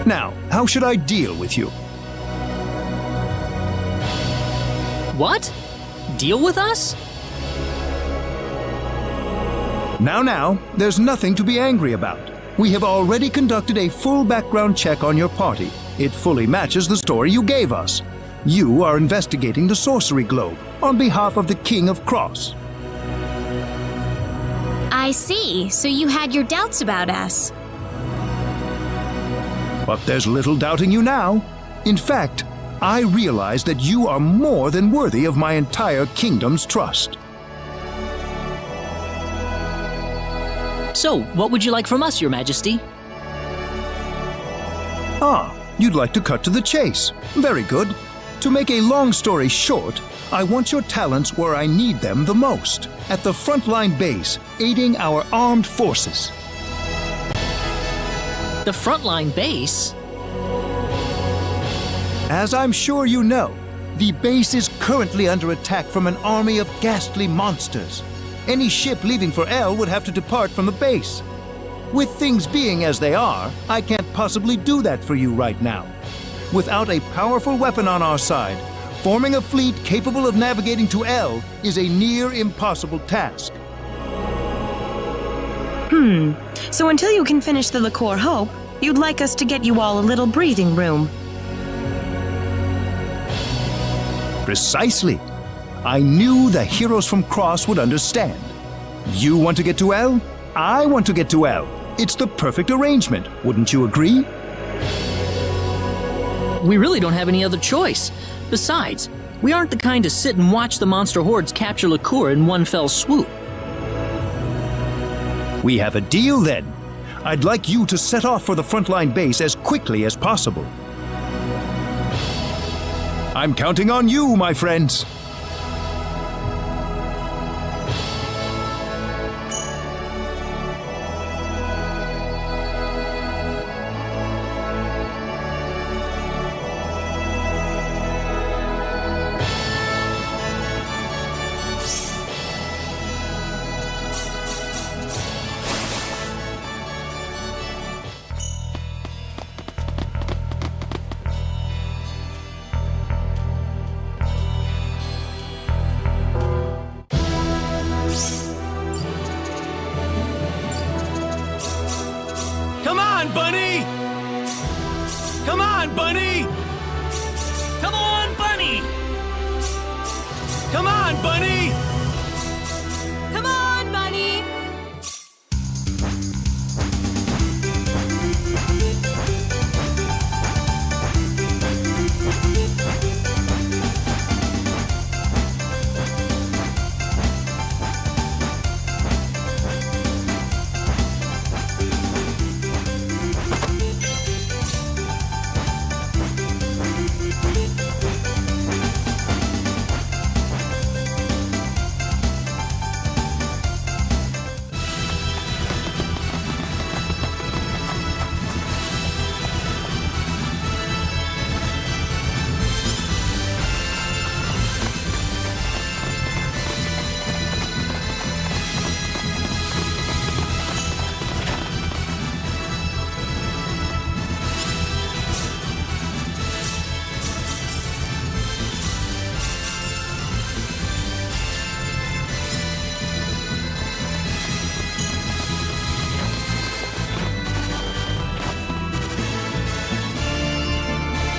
Now, how should I deal with you? What? Deal with us? Now, there's nothing to be angry about. We have already conducted a full background check on your party. It fully matches the story you gave us. You are investigating the sorcery globe on behalf of the King of Cross. I see. So you had your doubts about us. But there's little doubting you now. In fact, I realize that you are more than worthy of my entire kingdom's trust. So, what would you like from us, Your Majesty? Ah, you'd like to cut to the chase. Very good. To make a long story short, I want your talents where I need them the most, at the frontline base, aiding our armed forces. The frontline base? As I'm sure you know, the base is currently under attack from an army of ghastly monsters. Any ship leaving for El would have to depart from the base. With things being as they are, I can't possibly do that for you right now. Without a powerful weapon on our side, forming a fleet capable of navigating to El is a near impossible task. So until you can finish the Liqueur Hope, you'd like us to get you all a little breathing room. Precisely. I knew the heroes from Cross would understand. You want to get to El? I want to get to El. It's the perfect arrangement, wouldn't you agree? We really don't have any other choice. Besides, we aren't the kind to sit and watch the monster hordes capture Liqueur in one fell swoop. We have a deal then. I'd like you to set off for the frontline base as quickly as possible. I'm counting on you, my friends. Come on, Bunny! Come on, Bunny! Come on, Bunny! Come on, Bunny!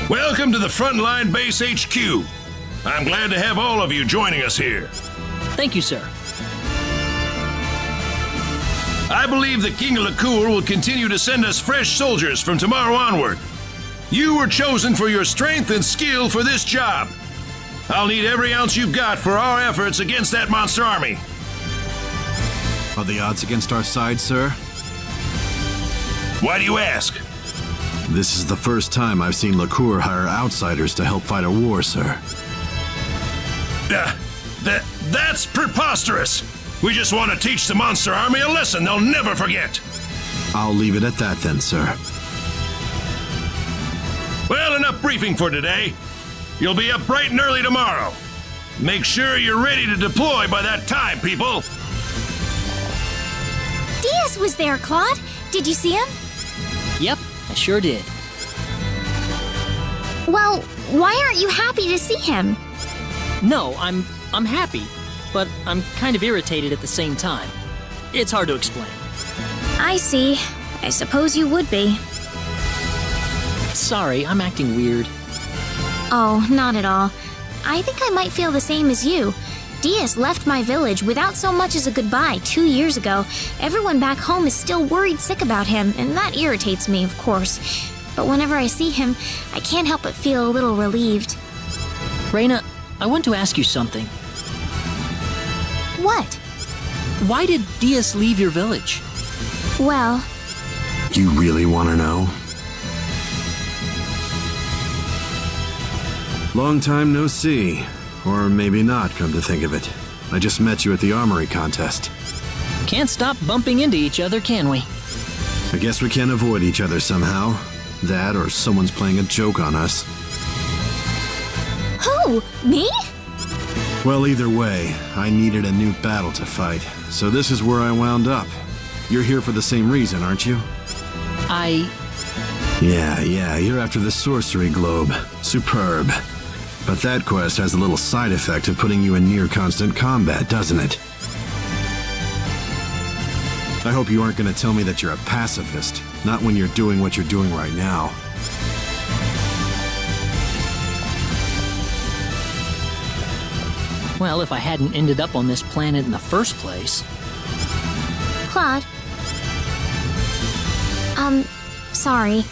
Welcome to the Frontline Base HQ. I'm glad to have all of you joining us here. Thank you, sir. I believe the King of Licour will continue to send us fresh soldiers from tomorrow onward. You were chosen for your strength and skill for this job. I'll need every ounce you've got for our efforts against that monster army. Are the odds against our side, sir? Why do you ask? This is the first time I've seen Licour hire outsiders to help fight a war, sir. That's preposterous. We just want to teach the monster army a lesson they'll never forget. I'll leave it at that then, sir. Well, enough briefing for today. You'll be up bright and early tomorrow. Make sure you're ready to deploy by that time, people. Diaz was there, Claude. Did you see him? Yep, I sure did. Well, why aren't you happy to see him? No, I'm happy, but I'm kind of irritated at the same time. It's hard to explain. I see. I suppose you would be. Sorry, I'm acting weird. Oh, not at all. I think I might feel the same as you. Diaz left my village without so much as a goodbye 2 years ago. Everyone back home is still worried sick about him, and that irritates me, of course. But whenever I see him, I can't help but feel a little relieved. Reina, I want to ask you something. What? Why did Diaz leave your village? Well... You really want to know? Long time no see. Or maybe not, come to think of it. I just met you at the armory contest. Can't stop bumping into each other, can we? I guess we can't avoid each other somehow. That or someone's playing a joke on us. Who? Me? Well, either way, I needed a new battle to fight, so this is where I wound up. You're here for the same reason, aren't you? Yeah, you're after the sorcery globe. Superb. But that quest has a little side effect of putting you in near constant combat, doesn't it? I hope you aren't going to tell me that you're a pacifist, not when you're doing what you're doing right now. Well, if I hadn't ended up on this planet in the first place. Claude? Sorry.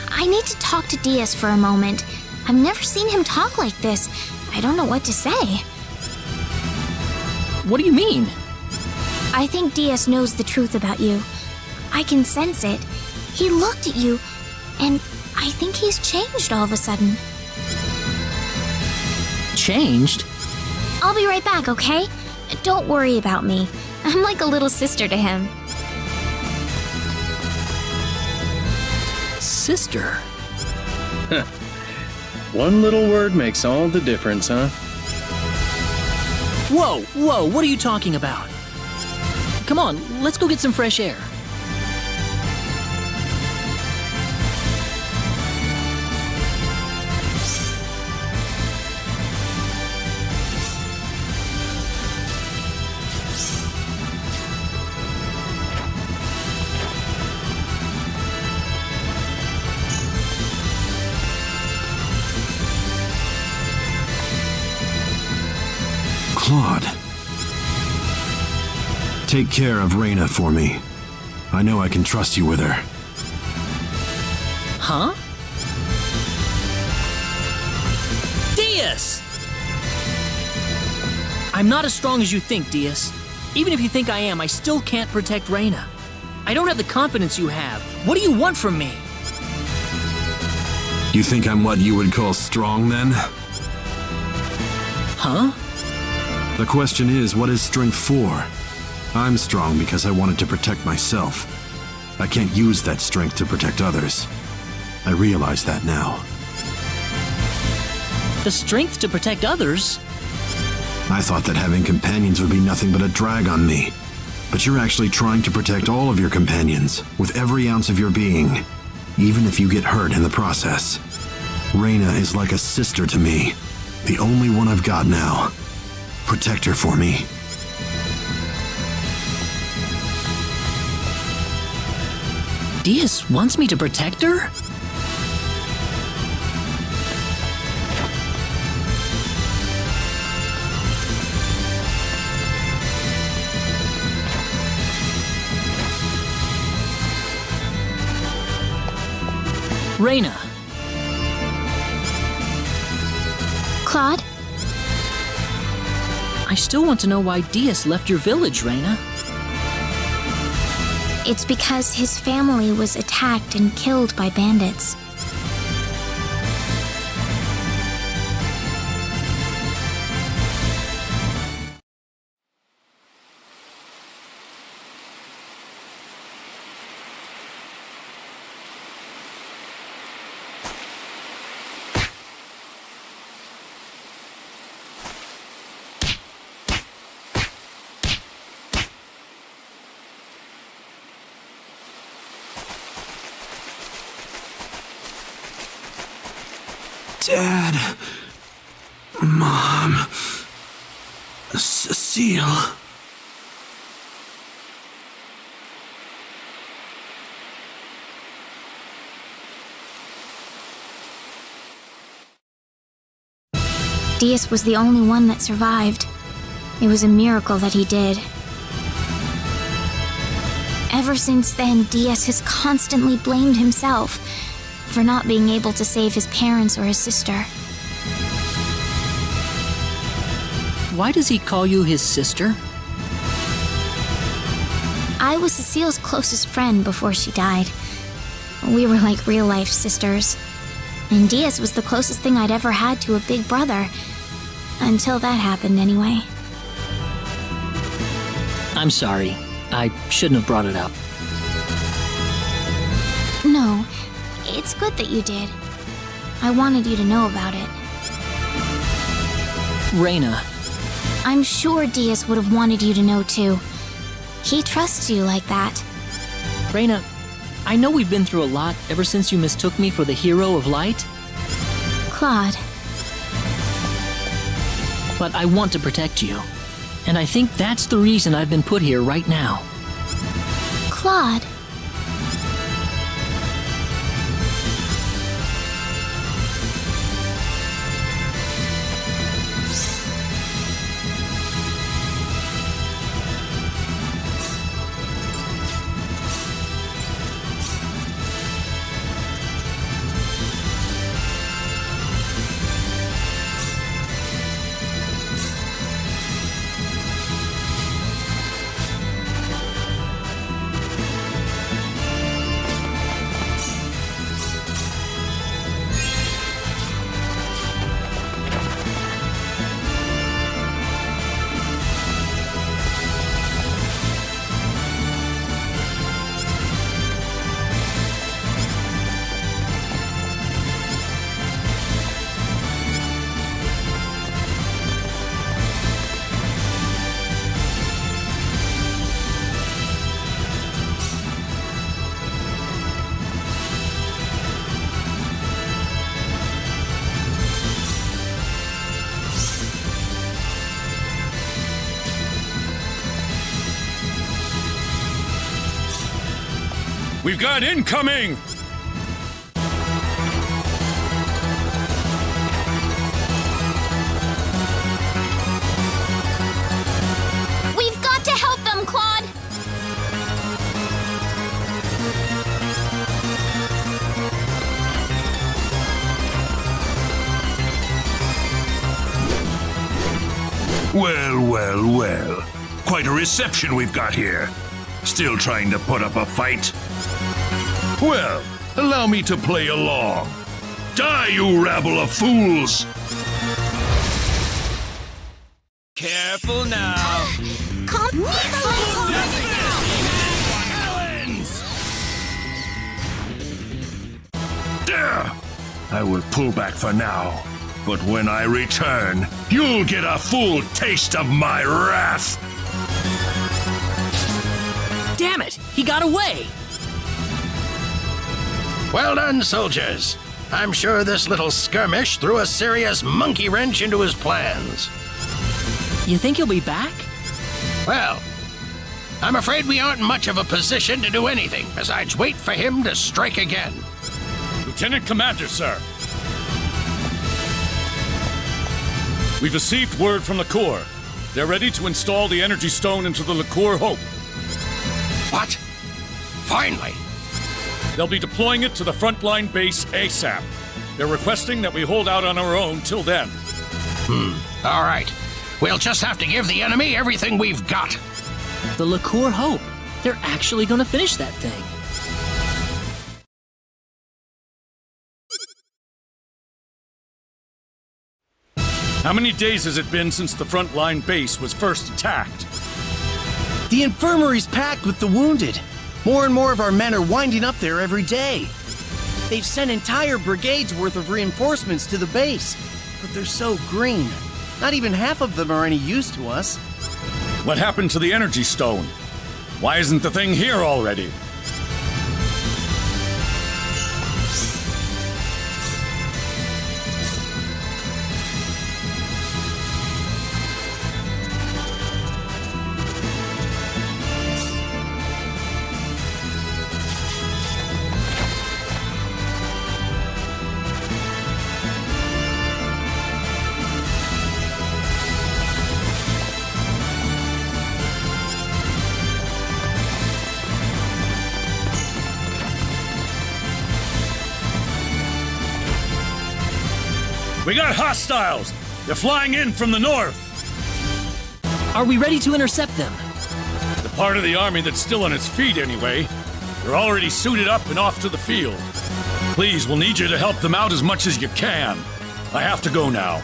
I need to talk to Diaz for a moment. I've never seen him talk like this. I don't know what to say. What do you mean? I think Diaz knows the truth about you. I can sense it. He looked at you, and I think he's changed all of a sudden. Changed? I'll be right back, okay? Don't worry about me. I'm like a little sister to him. Sister? One little word makes all the difference, huh? Whoa, what are you talking about? Come on, let's go get some fresh air. Claude. Take care of Reyna for me. I know I can trust you with her. Huh? Diaz! I'm not as strong as you think, Diaz. Even if you think I am, I still can't protect Reyna. I don't have the confidence you have. What do you want from me? You think I'm what you would call strong, then? Huh? The question is, what is strength for? I'm strong because I wanted to protect myself. I can't use that strength to protect others. I realize that now. The strength to protect others? I thought that having companions would be nothing but a drag on me. But you're actually trying to protect all of your companions, with every ounce of your being, even if you get hurt in the process. Reyna is like a sister to me, the only one I've got now. Protect her for me. Diaz wants me to protect her? Reyna. Claude? I still want to know why Diaz left your village, Reyna. It's because his family was attacked and killed by bandits. Dad. Mom. Cecile. Diaz was the only one that survived. It was a miracle that he did. Ever since then, Diaz has constantly blamed himself for not being able to save his parents or his sister. Why does he call you his sister? I was Cecile's closest friend before she died. We were like real-life sisters. And Diaz was the closest thing I'd ever had to a big brother. Until that happened, anyway. I'm sorry. I shouldn't have brought it up. No, it's good that you did. I wanted you to know about it. Reyna. I'm sure Diaz would have wanted you to know too. He trusts you like that. Reyna, I know we've been through a lot ever since you mistook me for the hero of light. Claude. But I want to protect you. And I think that's the reason I've been put here right now. Claude. We've got incoming! Well, well, well. Quite a reception we've got here. Still trying to put up a fight? Well, allow me to play along. Die, you rabble of fools! Careful now. There! I will pull back for now. But when I return, you'll get a full taste of my wrath! Damn it! He got away! Well done, soldiers. I'm sure this little skirmish threw a serious monkey wrench into his plans. You think he'll be back? Well, I'm afraid we aren't in much of a position to do anything besides wait for him to strike again. Lieutenant Commander, sir. We've received word from the Corps. They're ready to install the energy stone into the Liqueur Hope. What? Finally! They'll be deploying it to the frontline base ASAP. They're requesting that we hold out on our own till then. All right. We'll just have to give the enemy everything we've got. The Liqueur Hope. They're actually going to finish that thing. How many days has it been since the frontline base was first attacked? The infirmary's packed with the wounded. More and more of our men are winding up there every day. They've sent entire brigades worth of reinforcements to the base, but they're so green. Not even half of them are any use to us. What happened to the energy stone? Why isn't the thing here already? We got hostiles! They're flying in from the north! Are we ready to intercept them? The part of the army that's still on its feet, anyway. They're already suited up and off to the field. Please, we'll need you to help them out as much as you can. I have to go now.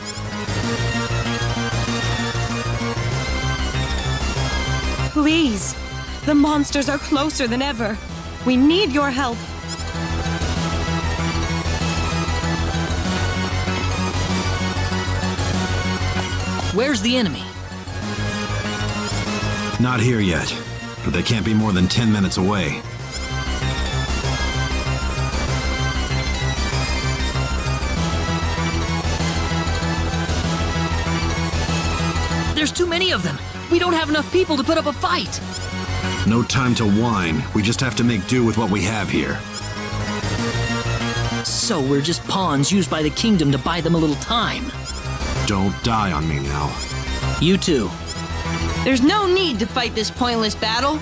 Please. The monsters are closer than ever. We need your help. Where's the enemy? Not here yet, but they can't be more than 10 minutes away. There's too many of them. We don't have enough people to put up a fight. No time to whine. We just have to make do with what we have here. So we're just pawns used by the kingdom to buy them a little time. Don't die on me now. You too. There's no need to fight this pointless battle.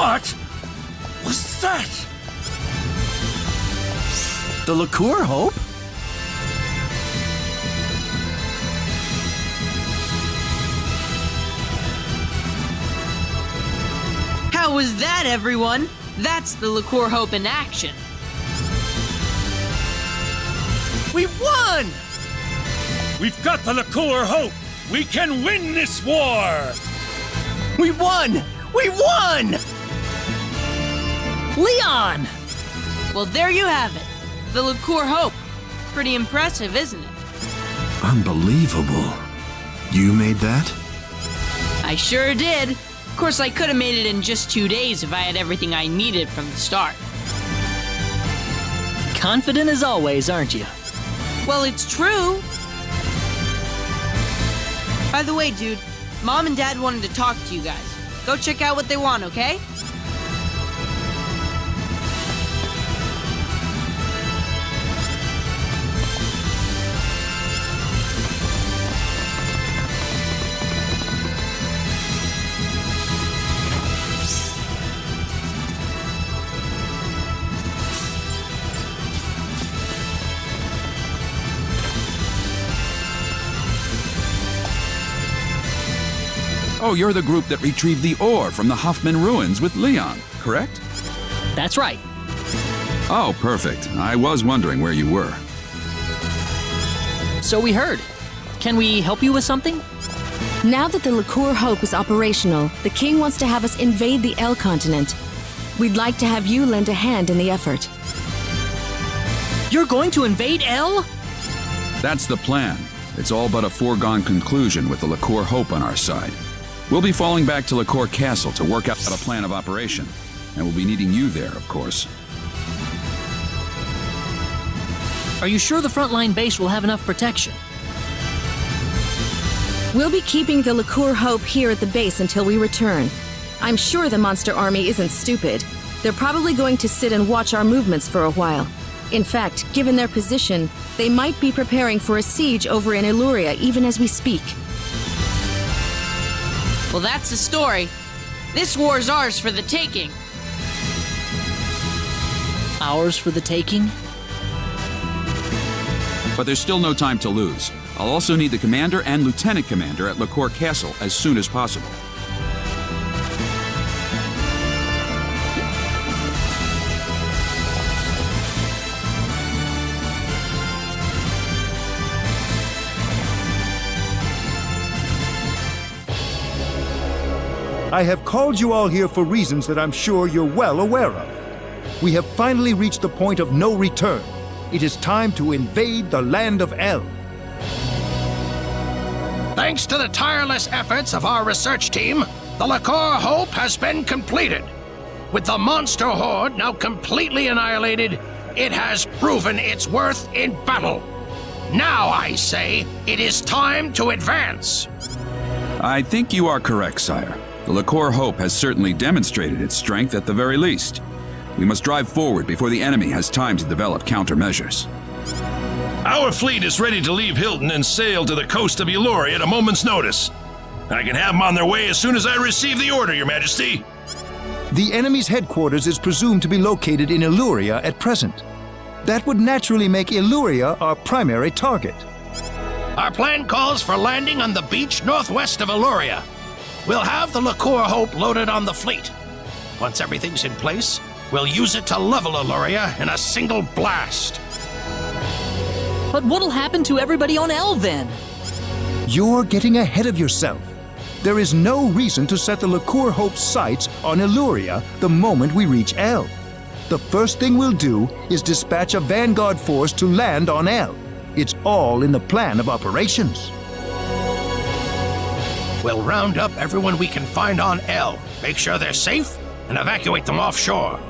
What was that? The Liqueur Hope? How was that, everyone? That's the Liqueur Hope in action. We won! We've got the Liqueur Hope! We can win this war! We won! We won! Leon! Well, there you have it. The Liqueur Hope. Pretty impressive, isn't it? Unbelievable. You made that? I sure did. Of course, I could have made it in just 2 days if I had everything I needed from the start. Confident as always, aren't you? Well, it's true. By the way, dude, Mom and Dad wanted to talk to you guys. Go check out what they want, okay? Oh, you're the group that retrieved the ore from the Hoffman ruins with Leon, correct? That's right. Oh, perfect. I was wondering where you were. So we heard. Can we help you with something? Now that the Liqueur Hope is operational, the king wants to have us invade the L continent. We'd like to have you lend a hand in the effort. You're going to invade L? That's the plan. It's all but a foregone conclusion with the Liqueur Hope on our side. We'll be falling back to Liqueur Castle to work out a plan of operation. And we'll be needing you there, of course. Are you sure the frontline base will have enough protection? We'll be keeping the Liqueur Hope here at the base until we return. I'm sure the monster army isn't stupid. They're probably going to sit and watch our movements for a while. In fact, given their position, they might be preparing for a siege over in Illyria even as we speak. Well, that's the story. This war's ours for the taking. Ours for the taking? But there's still no time to lose. I'll also need the commander and lieutenant commander at Liqueur Castle as soon as possible. I have called you all here for reasons that I'm sure you're well aware of. We have finally reached the point of no return. It is time to invade the land of El. Thanks to the tireless efforts of our research team, the Liqueur Hope has been completed. With the monster horde now completely annihilated, it has proven its worth in battle. Now, I say, it is time to advance. I think you are correct, sire. The Liqueur Hope has certainly demonstrated its strength at the very least. We must drive forward before the enemy has time to develop countermeasures. Our fleet is ready to leave Hilton and sail to the coast of Illyria at a moment's notice. I can have them on their way as soon as I receive the order, Your Majesty. The enemy's headquarters is presumed to be located in Illyria at present. That would naturally make Illyria our primary target. Our plan calls for landing on the beach northwest of Illyria. We'll have the Liqueur Hope loaded on the fleet. Once everything's in place, we'll use it to level Illyria in a single blast. But what'll happen to everybody on El then? You're getting ahead of yourself. There is no reason to set the Liqueur Hope's sights on Illyria the moment we reach El. The first thing we'll do is dispatch a vanguard force to land on El. It's all in the plan of operations. We'll round up everyone we can find on El, make sure they're safe, and evacuate them offshore.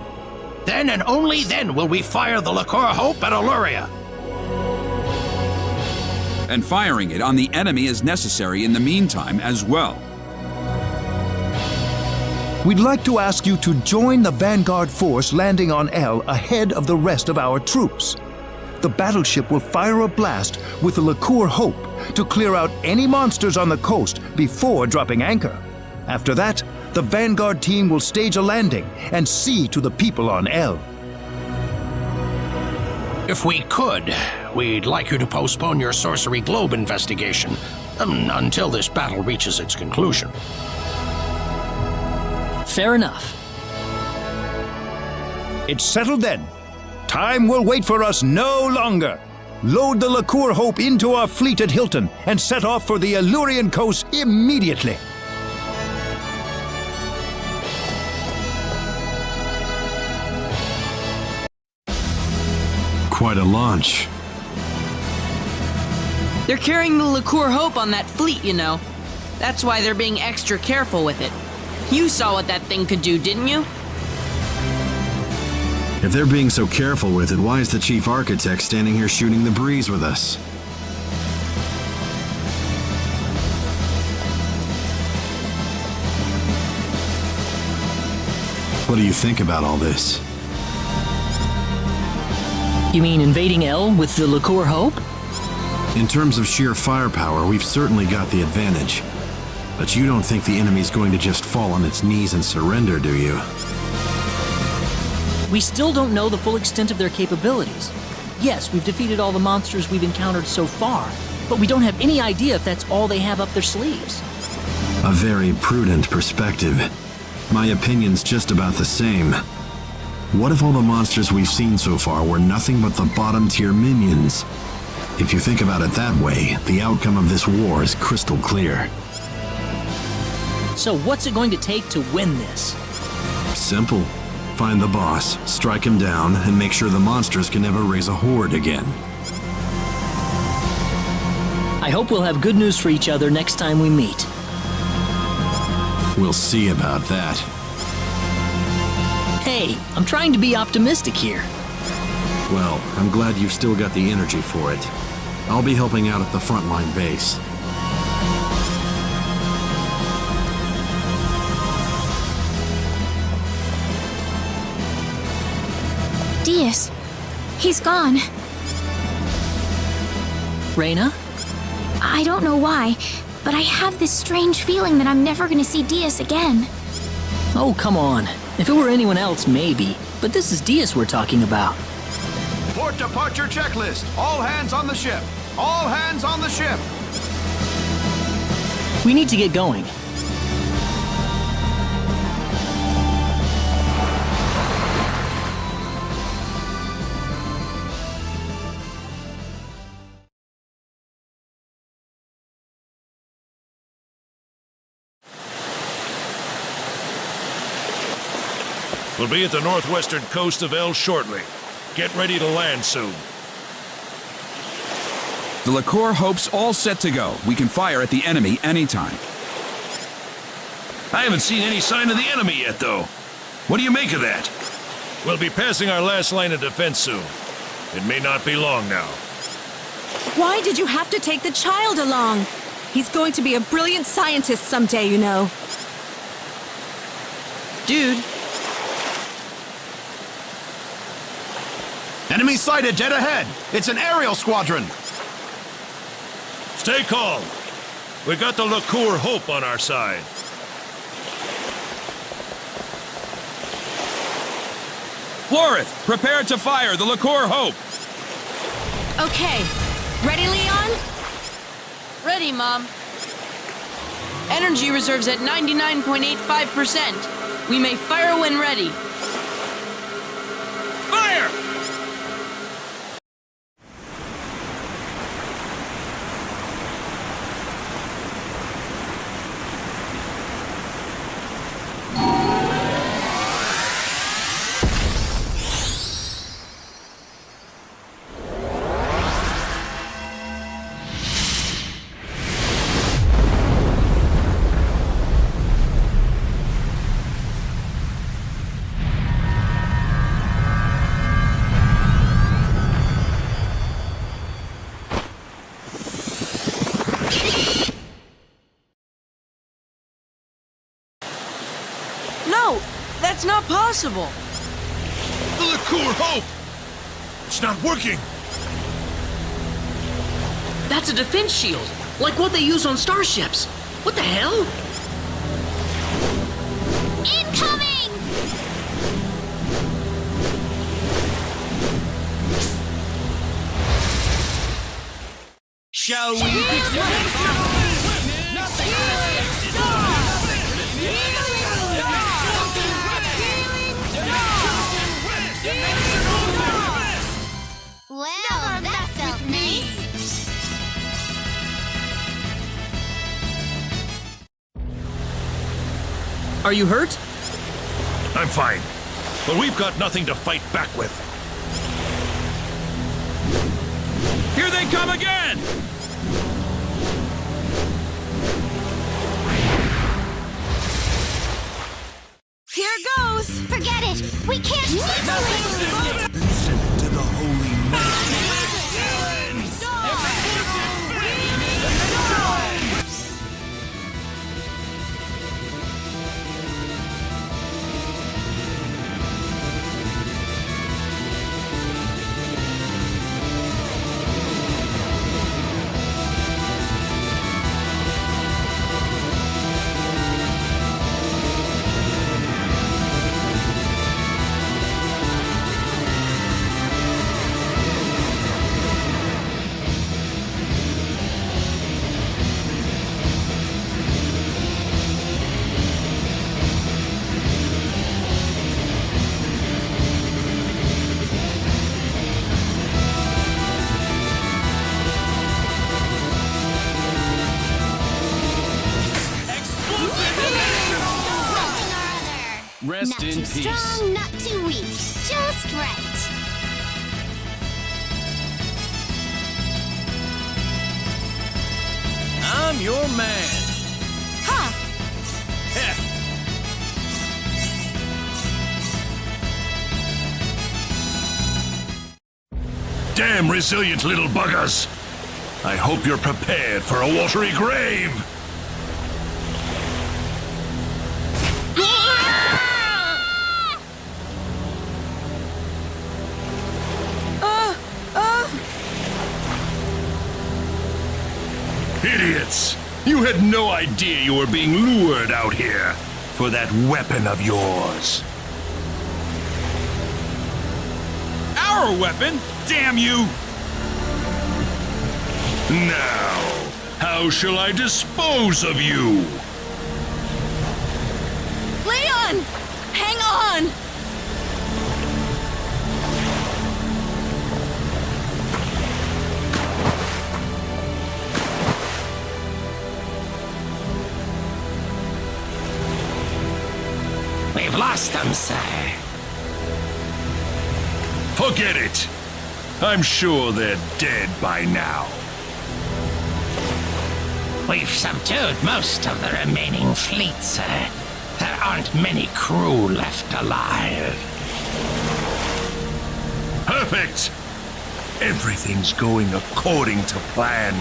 Then and only then will we fire the Liqueur Hope at Illyria. And firing it on the enemy is necessary in the meantime as well. We'd like to ask you to join the vanguard force landing on El ahead of the rest of our troops. The battleship will fire a blast with the Liqueur Hope to clear out any monsters on the coast before dropping anchor. After that, the vanguard team will stage a landing and see to the people on El. If we could, we'd like you to postpone your Sorcery Globe investigation until this battle reaches its conclusion. Fair enough. It's settled then. Time will wait for us no longer. Load the Liqueur Hope into our fleet at Hilton and set off for the Allurian coast immediately. Quite a launch. They're carrying the Liqueur Hope on that fleet, you know. That's why they're being extra careful with it. You saw what that thing could do, didn't you? If they're being so careful with it, why is the chief architect standing here shooting the breeze with us? What do you think about all this? You mean invading El with the Liqueur Hope? In terms of sheer firepower, we've certainly got the advantage. But you don't think the enemy's going to just fall on its knees and surrender, do you? We still don't know the full extent of their capabilities. Yes, we've defeated all the monsters we've encountered so far, but we don't have any idea if that's all they have up their sleeves. A very prudent perspective. My opinion's just about the same. What if all the monsters we've seen so far were nothing but the bottom-tier minions? If you think about it that way, the outcome of this war is crystal clear. So what's it going to take to win this? Simple. Find the boss, strike him down, and make sure the monsters can never raise a horde again. I hope we'll have good news for each other next time we meet. We'll see about that. Hey, I'm trying to be optimistic here. Well, I'm glad you've still got the energy for it. I'll be helping out at the frontline base. Diaz, he's gone. Reyna? I don't know why, but I have this strange feeling that I'm never gonna see Diaz again. Oh, come on. If it were anyone else, maybe. But this is Diaz we're talking about. Port departure checklist. All hands on the ship. All hands on the ship. We need to get going. We'll be at the northwestern coast of El shortly. Get ready to land soon. The Liqueur Hope's all set to go. We can fire at the enemy anytime. I haven't seen any sign of the enemy yet, though. What do you make of that? We'll be passing our last line of defense soon. It may not be long now. Why did you have to take the child along? He's going to be a brilliant scientist someday, you know. Dude. Enemy sighted dead ahead. It's an aerial squadron. Stay calm. We got the Liqueur Hope on our side. Florith, prepare to fire the Liqueur Hope. Okay. Ready, Leon? Ready, Mom. Energy reserves at 99.85%. We may fire when ready. Fire! No, that's not possible. The Liqueur Hope! It's not working! That's a defense shield, like what they use on starships. What the hell? Incoming! Shall we? Well, that felt nice. Are you hurt? I'm fine, but we've got nothing to fight back with. Here they come again! Here goes! Forget it! We can't Listen to the holy message. Rest not in too peace. strong, not too weak. Just right. I'm your man. Ha! Damn resilient little buggers! I hope you're prepared for a watery grave! Idiots! You had no idea you were being lured out here for that weapon of yours. Our weapon? Damn you! Now, how shall I dispose of you? Leon! Hang on! We've lost them, sir. Forget it. I'm sure they're dead by now. We've subdued most of the remaining fleet, sir. There aren't many crew left alive. Perfect! Everything's going according to plan.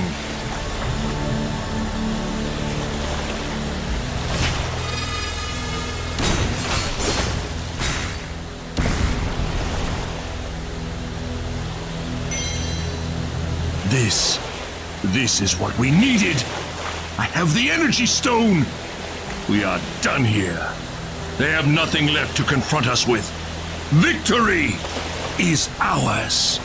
This is what we needed. I have the energy stone. We are done here. They have nothing left to confront us with. Victory is ours.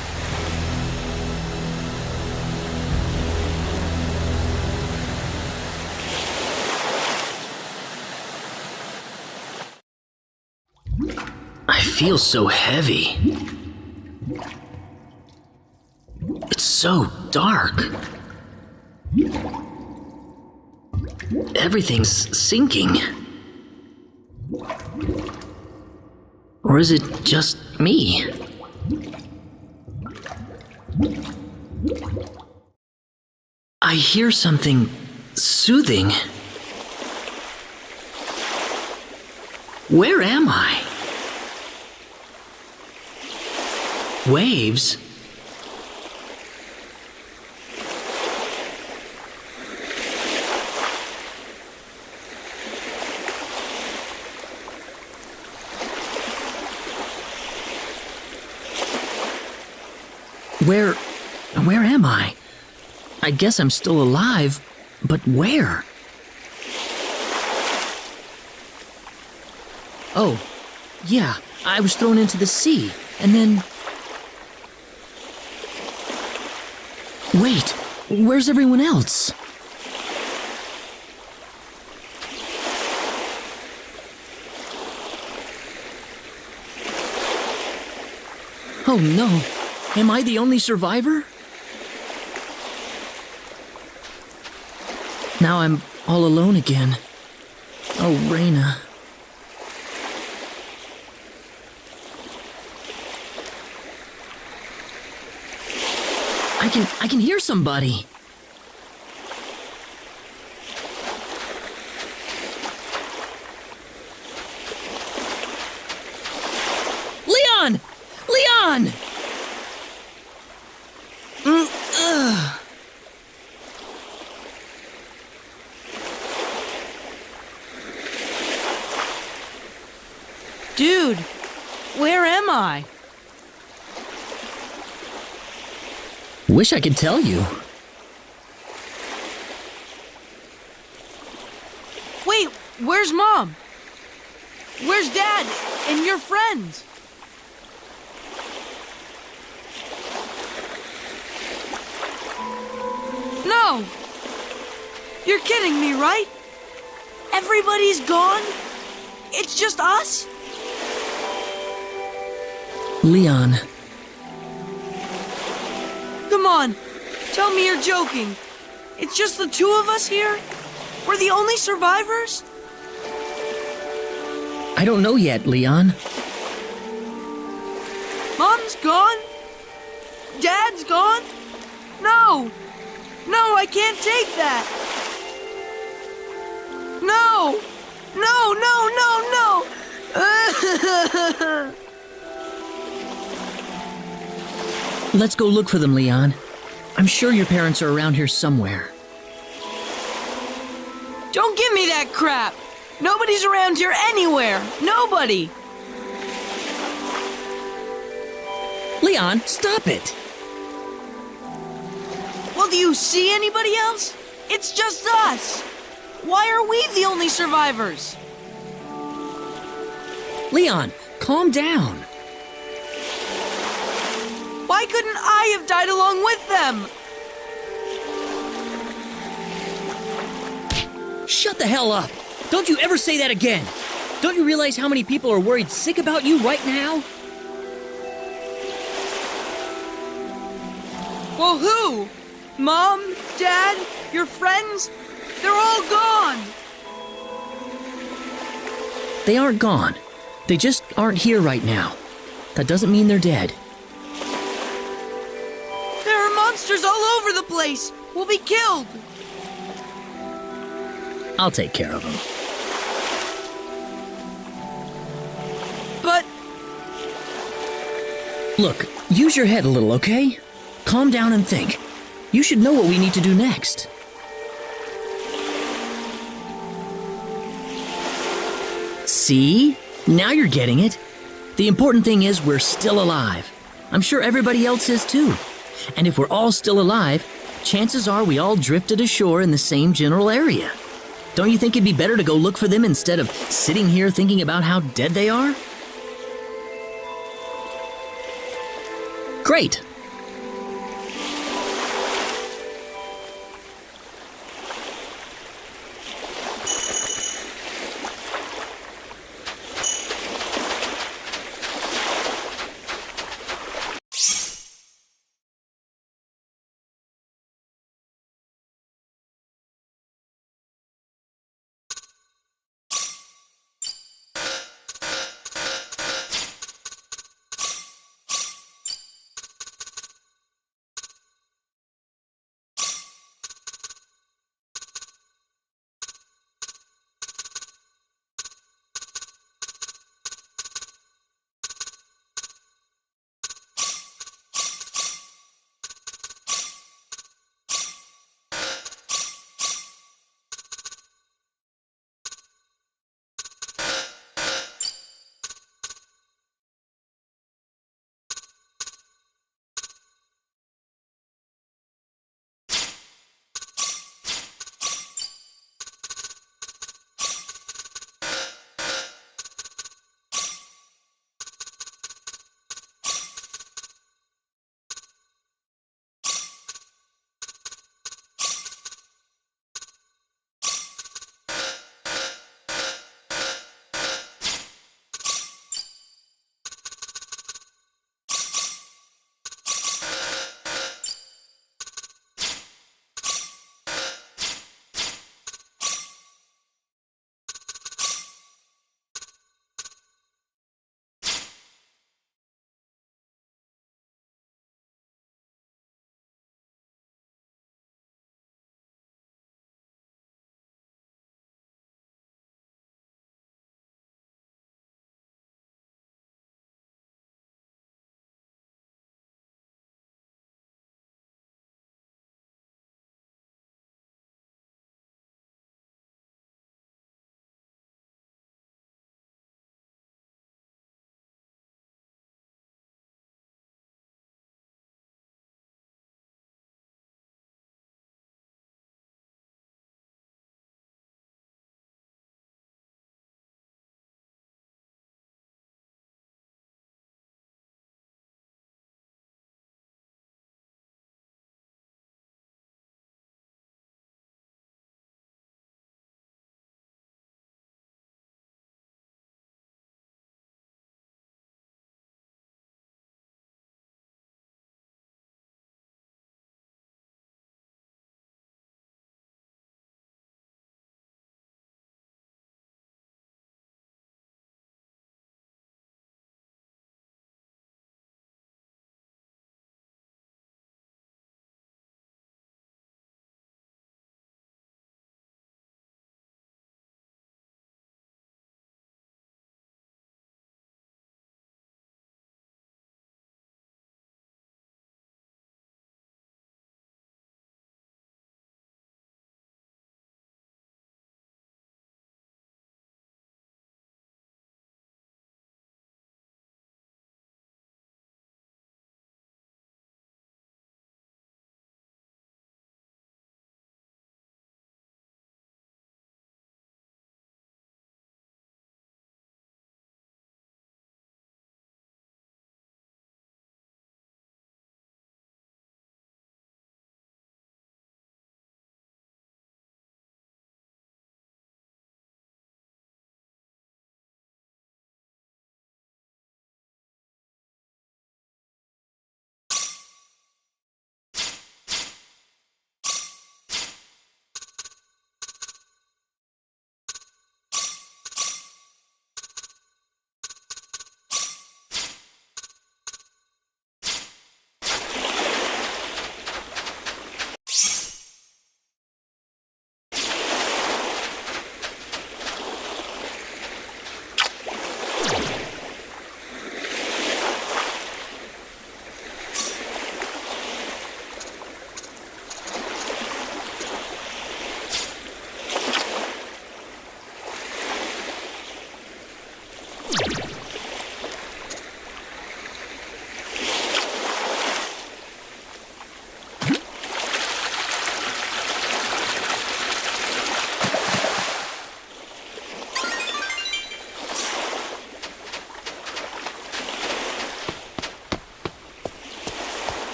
I feel so heavy. It's so dark. Everything's sinking. Or is it just me? I hear something soothing. Where am I? Waves? Where am I? I guess I'm still alive, but where? Oh, yeah, I was thrown into the sea, and then... Wait, where's everyone else? Oh no, Am I the only survivor? Now I'm all alone again. Oh, Reyna. I can hear somebody. Leon! Leon! Dude, where am I? Wish I could tell you. Wait, where's Mom? Where's Dad and your friends? No! You're kidding me, right? Everybody's gone? It's just us? Leon. Come on, tell me you're joking. It's just the two of us here? We're the only survivors? I don't know yet, Leon. Mom's gone? Dad's gone? No! No, I can't take that! No! No, no, no, no! Let's go look for them, Leon. I'm sure your parents are around here somewhere. Don't give me that crap! Nobody's around here anywhere! Nobody! Leon, stop it! Well, do you see anybody else? It's just us! Why are we the only survivors? Leon, calm down. Why couldn't I have died along with them? Shut the hell up! Don't you ever say that again! Don't you realize how many people are worried sick about you right now? Well, who? Mom? Dad? Your friends? They're all gone! They aren't gone. They just aren't here right now. That doesn't mean they're dead. There are monsters all over the place! We'll be killed! I'll take care of them. But... Look, use your head a little, okay? Calm down and think. You should know what we need to do next. See? Now you're getting it. The important thing is we're still alive. I'm sure everybody else is too. And if we're all still alive, chances are we all drifted ashore in the same general area. Don't you think it'd be better to go look for them instead of sitting here thinking about how dead they are? Great.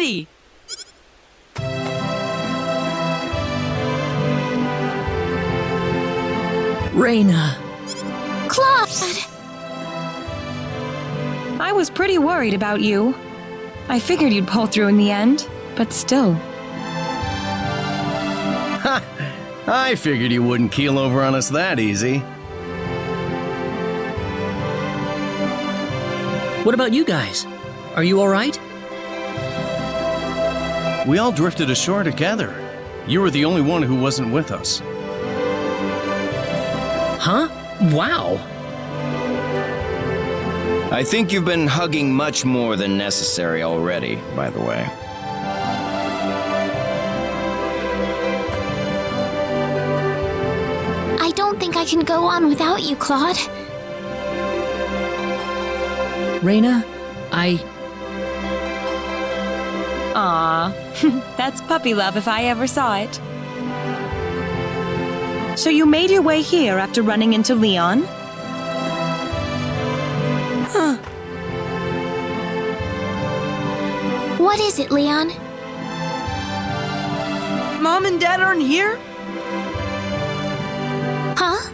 lady! Reina. Claude! I was pretty worried about you. I figured you'd pull through in the end, but still. Ha! I figured you wouldn't keel over on us that easy. What about you guys? Are you alright? We all drifted ashore together. You were the only one who wasn't with us. Huh? Wow. I think you've been hugging much more than necessary already, by the way. I don't think I can go on without you, Claude. Reina, Aw, that's puppy love if I ever saw it. So you made your way here after running into Leon? Huh. What is it, Leon? Mom and Dad aren't here? Huh?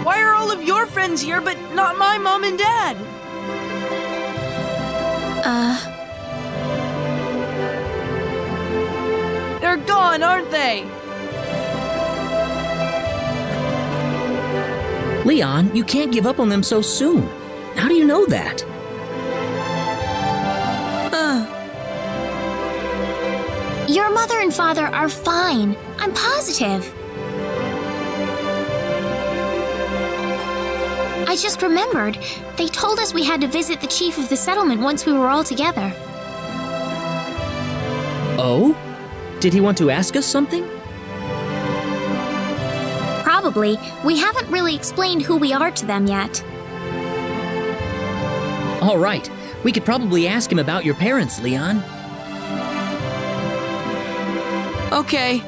Why are all of your friends here, but not my mom and dad? They're gone, aren't they? Leon, you can't give up on them so soon. How do you know that? Your mother and father are fine. I'm positive. I just remembered. They told us we had to visit the chief of the settlement once we were all together. Oh? Did he want to ask us something? Probably. We haven't really explained who we are to them yet. All right. We could probably ask him about your parents, Leon. Okay.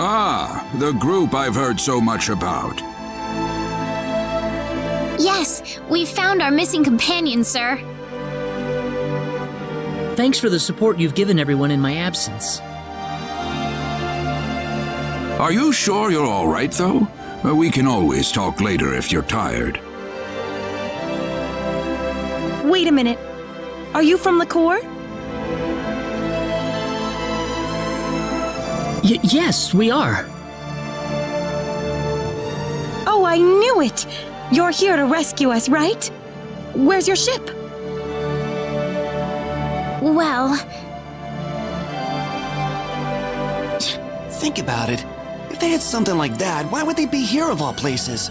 Ah, the group I've heard so much about. Yes, we've found our missing companion, sir. Thanks for the support you've given everyone in my absence. Are you sure you're all right, though? We can always talk later if you're tired. Wait a minute. Are you from the Corps? Yes, we are. Oh, I knew it! You're here to rescue us, right? Where's your ship? Well... Think about it. If they had something like that, why would they be here of all places?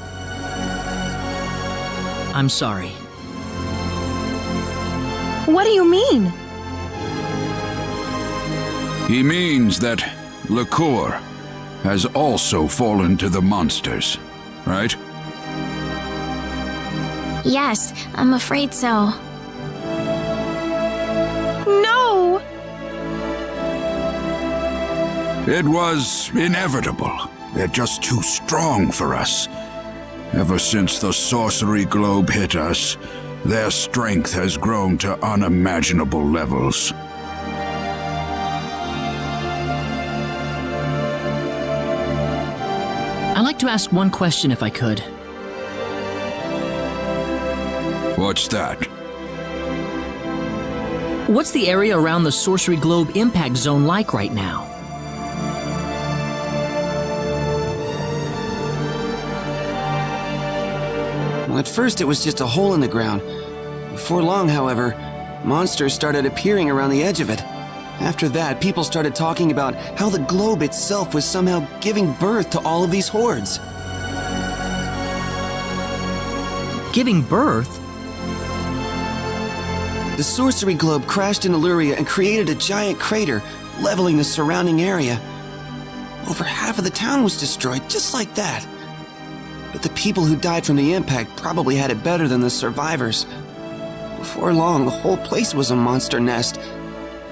I'm sorry. What do you mean? He means that Liqueur has also fallen to the monsters, right? Yes, I'm afraid so. No! It was inevitable. They're just too strong for us. Ever since the sorcery globe hit us, their strength has grown to unimaginable levels. I'd like to ask one question if I could. What's that? What's the area around the Sorcery Globe impact zone like right now? Well, at first it was just a hole in the ground. Before long, however, monsters started appearing around the edge of it. After that, people started talking about how the globe itself was somehow giving birth to all of these hordes. Giving birth? The sorcery globe crashed in Illyria and created a giant crater, leveling the surrounding area. Over half of the town was destroyed, just like that. But the people who died from the impact probably had it better than the survivors. Before long, the whole place was a monster nest.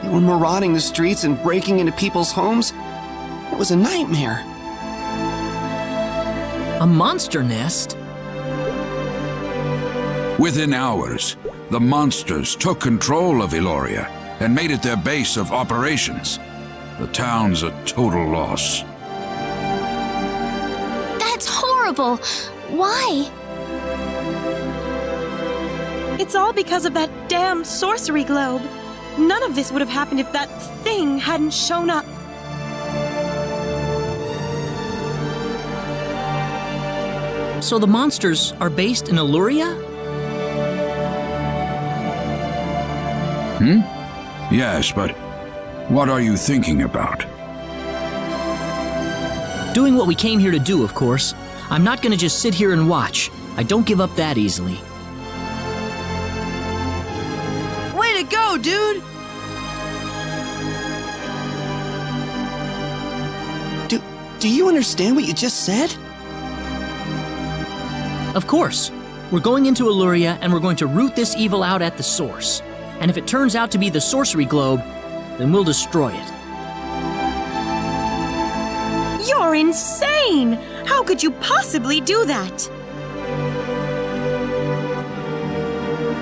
They were marauding the streets and breaking into people's homes. It was a nightmare. A monster nest? Within hours, the monsters took control of Illyria and made it their base of operations. The town's a total loss. That's horrible. Why? It's all because of that damn sorcery globe. None of this would have happened if that thing hadn't shown up. So the monsters are based in Illyria? Yes, but what are you thinking about? Doing what we came here to do, of course. I'm not gonna just sit here and watch. I don't give up that easily. Way to go, dude! Do you understand what you just said? Of course. We're going into Illyria and we're going to root this evil out at the source. And if it turns out to be the sorcery globe, then we'll destroy it. You're insane! How could you possibly do that?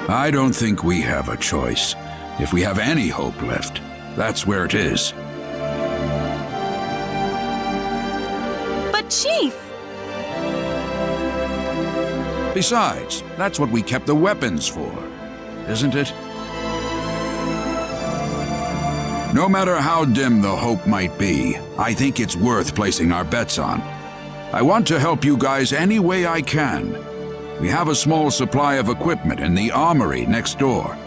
I don't think we have a choice. If we have any hope left, that's where it is. But Chief! Besides, that's what we kept the weapons for, isn't it? No matter how dim the hope might be, I think it's worth placing our bets on. I want to help you guys any way I can. We have a small supply of equipment in the armory next door.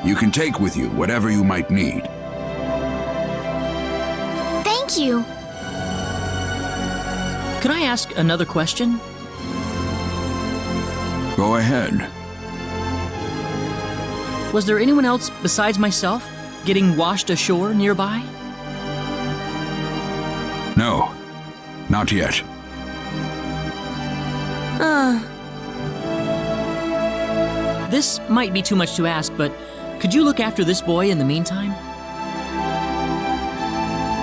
You can take with you whatever you might need. Thank you. Can I ask another question? Go ahead. Was there anyone else besides myself getting washed ashore nearby? No, not yet. This might be too much to ask, but could you look after this boy in the meantime?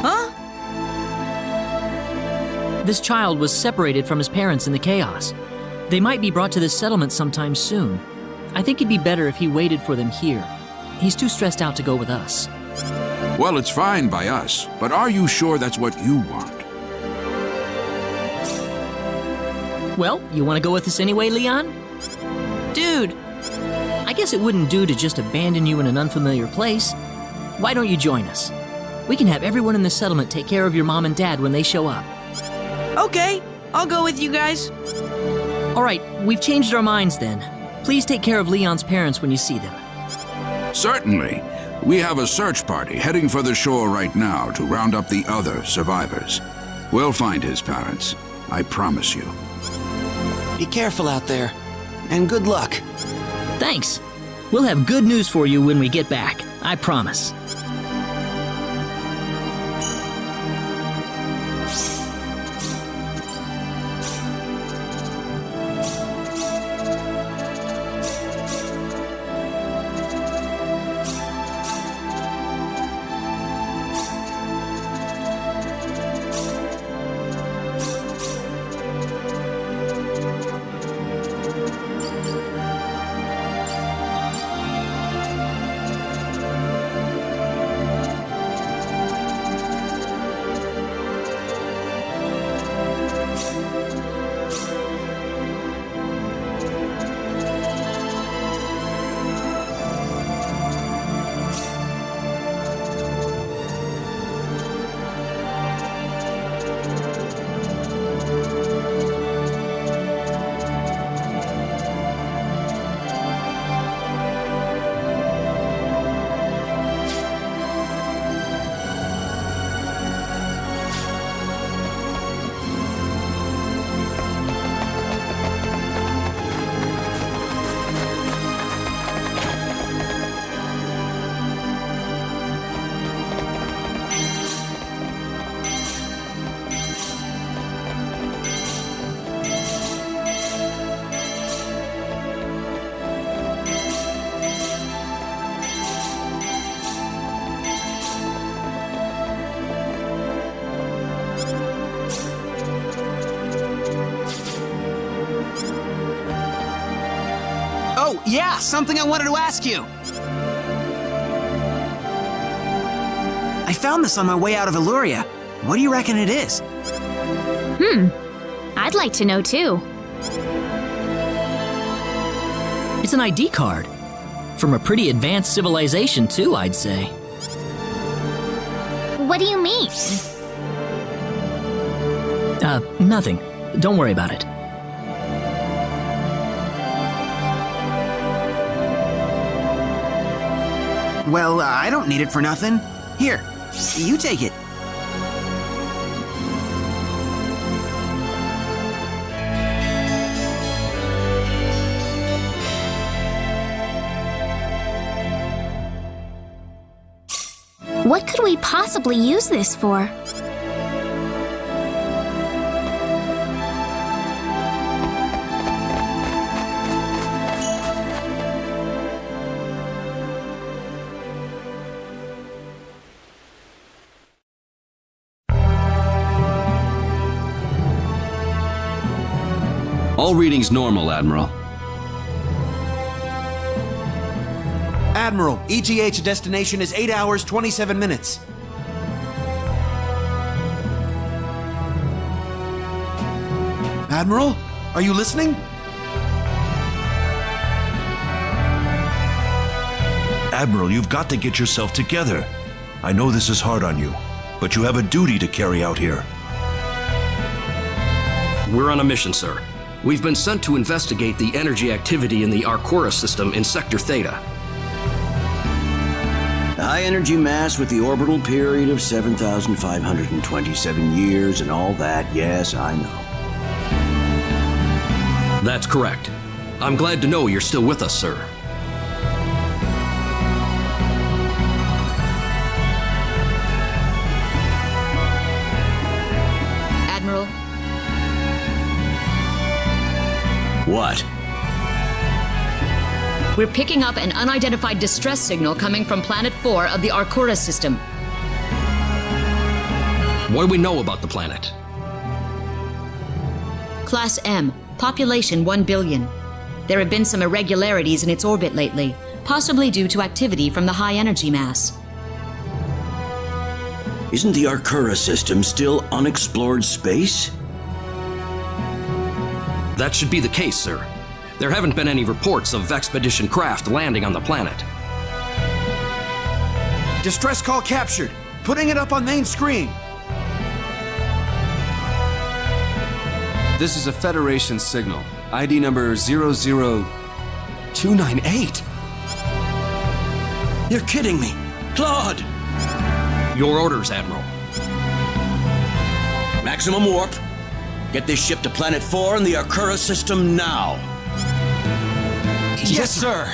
Huh? This child was separated from his parents in the chaos. They might be brought to this settlement sometime soon. I think it'd be better if he waited for them here. He's too stressed out to go with us. Well, it's fine by us, but are you sure that's what you want? Well, you want to go with us anyway, Leon? Dude, I guess it wouldn't do to just abandon you in an unfamiliar place. Why don't you join us? We can have everyone in the settlement take care of your mom and dad when they show up. Okay, I'll go with you guys. All right, we've changed our minds then. Please take care of Leon's parents when you see them. Certainly. We have a search party heading for the shore right now to round up the other survivors. We'll find his parents. I promise you. Be careful out there, and good luck. Thanks. We'll have good news for you when we get back. I promise. Oh, yeah, something I wanted to ask you. I found this on my way out of Illyria. What do you reckon it is? I'd like to know too. It's an ID card. From a pretty advanced civilization, too, I'd say. What do you mean? Nothing. Don't worry about it. Well, I don't need it for nothing. Here, you take it. What could we possibly use this for? All readings normal, Admiral. Admiral, ETH destination is 8 hours, 27 minutes. Admiral, are you listening? Admiral, you've got to get yourself together. I know this is hard on you, but you have a duty to carry out here. We're on a mission, sir. We've been sent to investigate the energy activity in the Arcora system in Sector Theta. The high energy mass with the orbital period of 7,527 years and all that, yes, I know. That's correct. I'm glad to know you're still with us, sir. Admiral? What? We're picking up an unidentified distress signal coming from Planet 4 of the Arcora system. What do we know about the planet? Class M, population 1 billion. There have been some irregularities in its orbit lately, possibly due to activity from the high energy mass. Isn't the Arcora system still unexplored space? That should be the case, sir. There haven't been any reports of expedition craft landing on the planet. Distress call captured. Putting it up on main screen. This is a Federation signal. ID number 00298. You're kidding me. Claude! Your orders, Admiral. Maximum warp. Get this ship to Planet 4 in the Arcora system now. Yes, sir.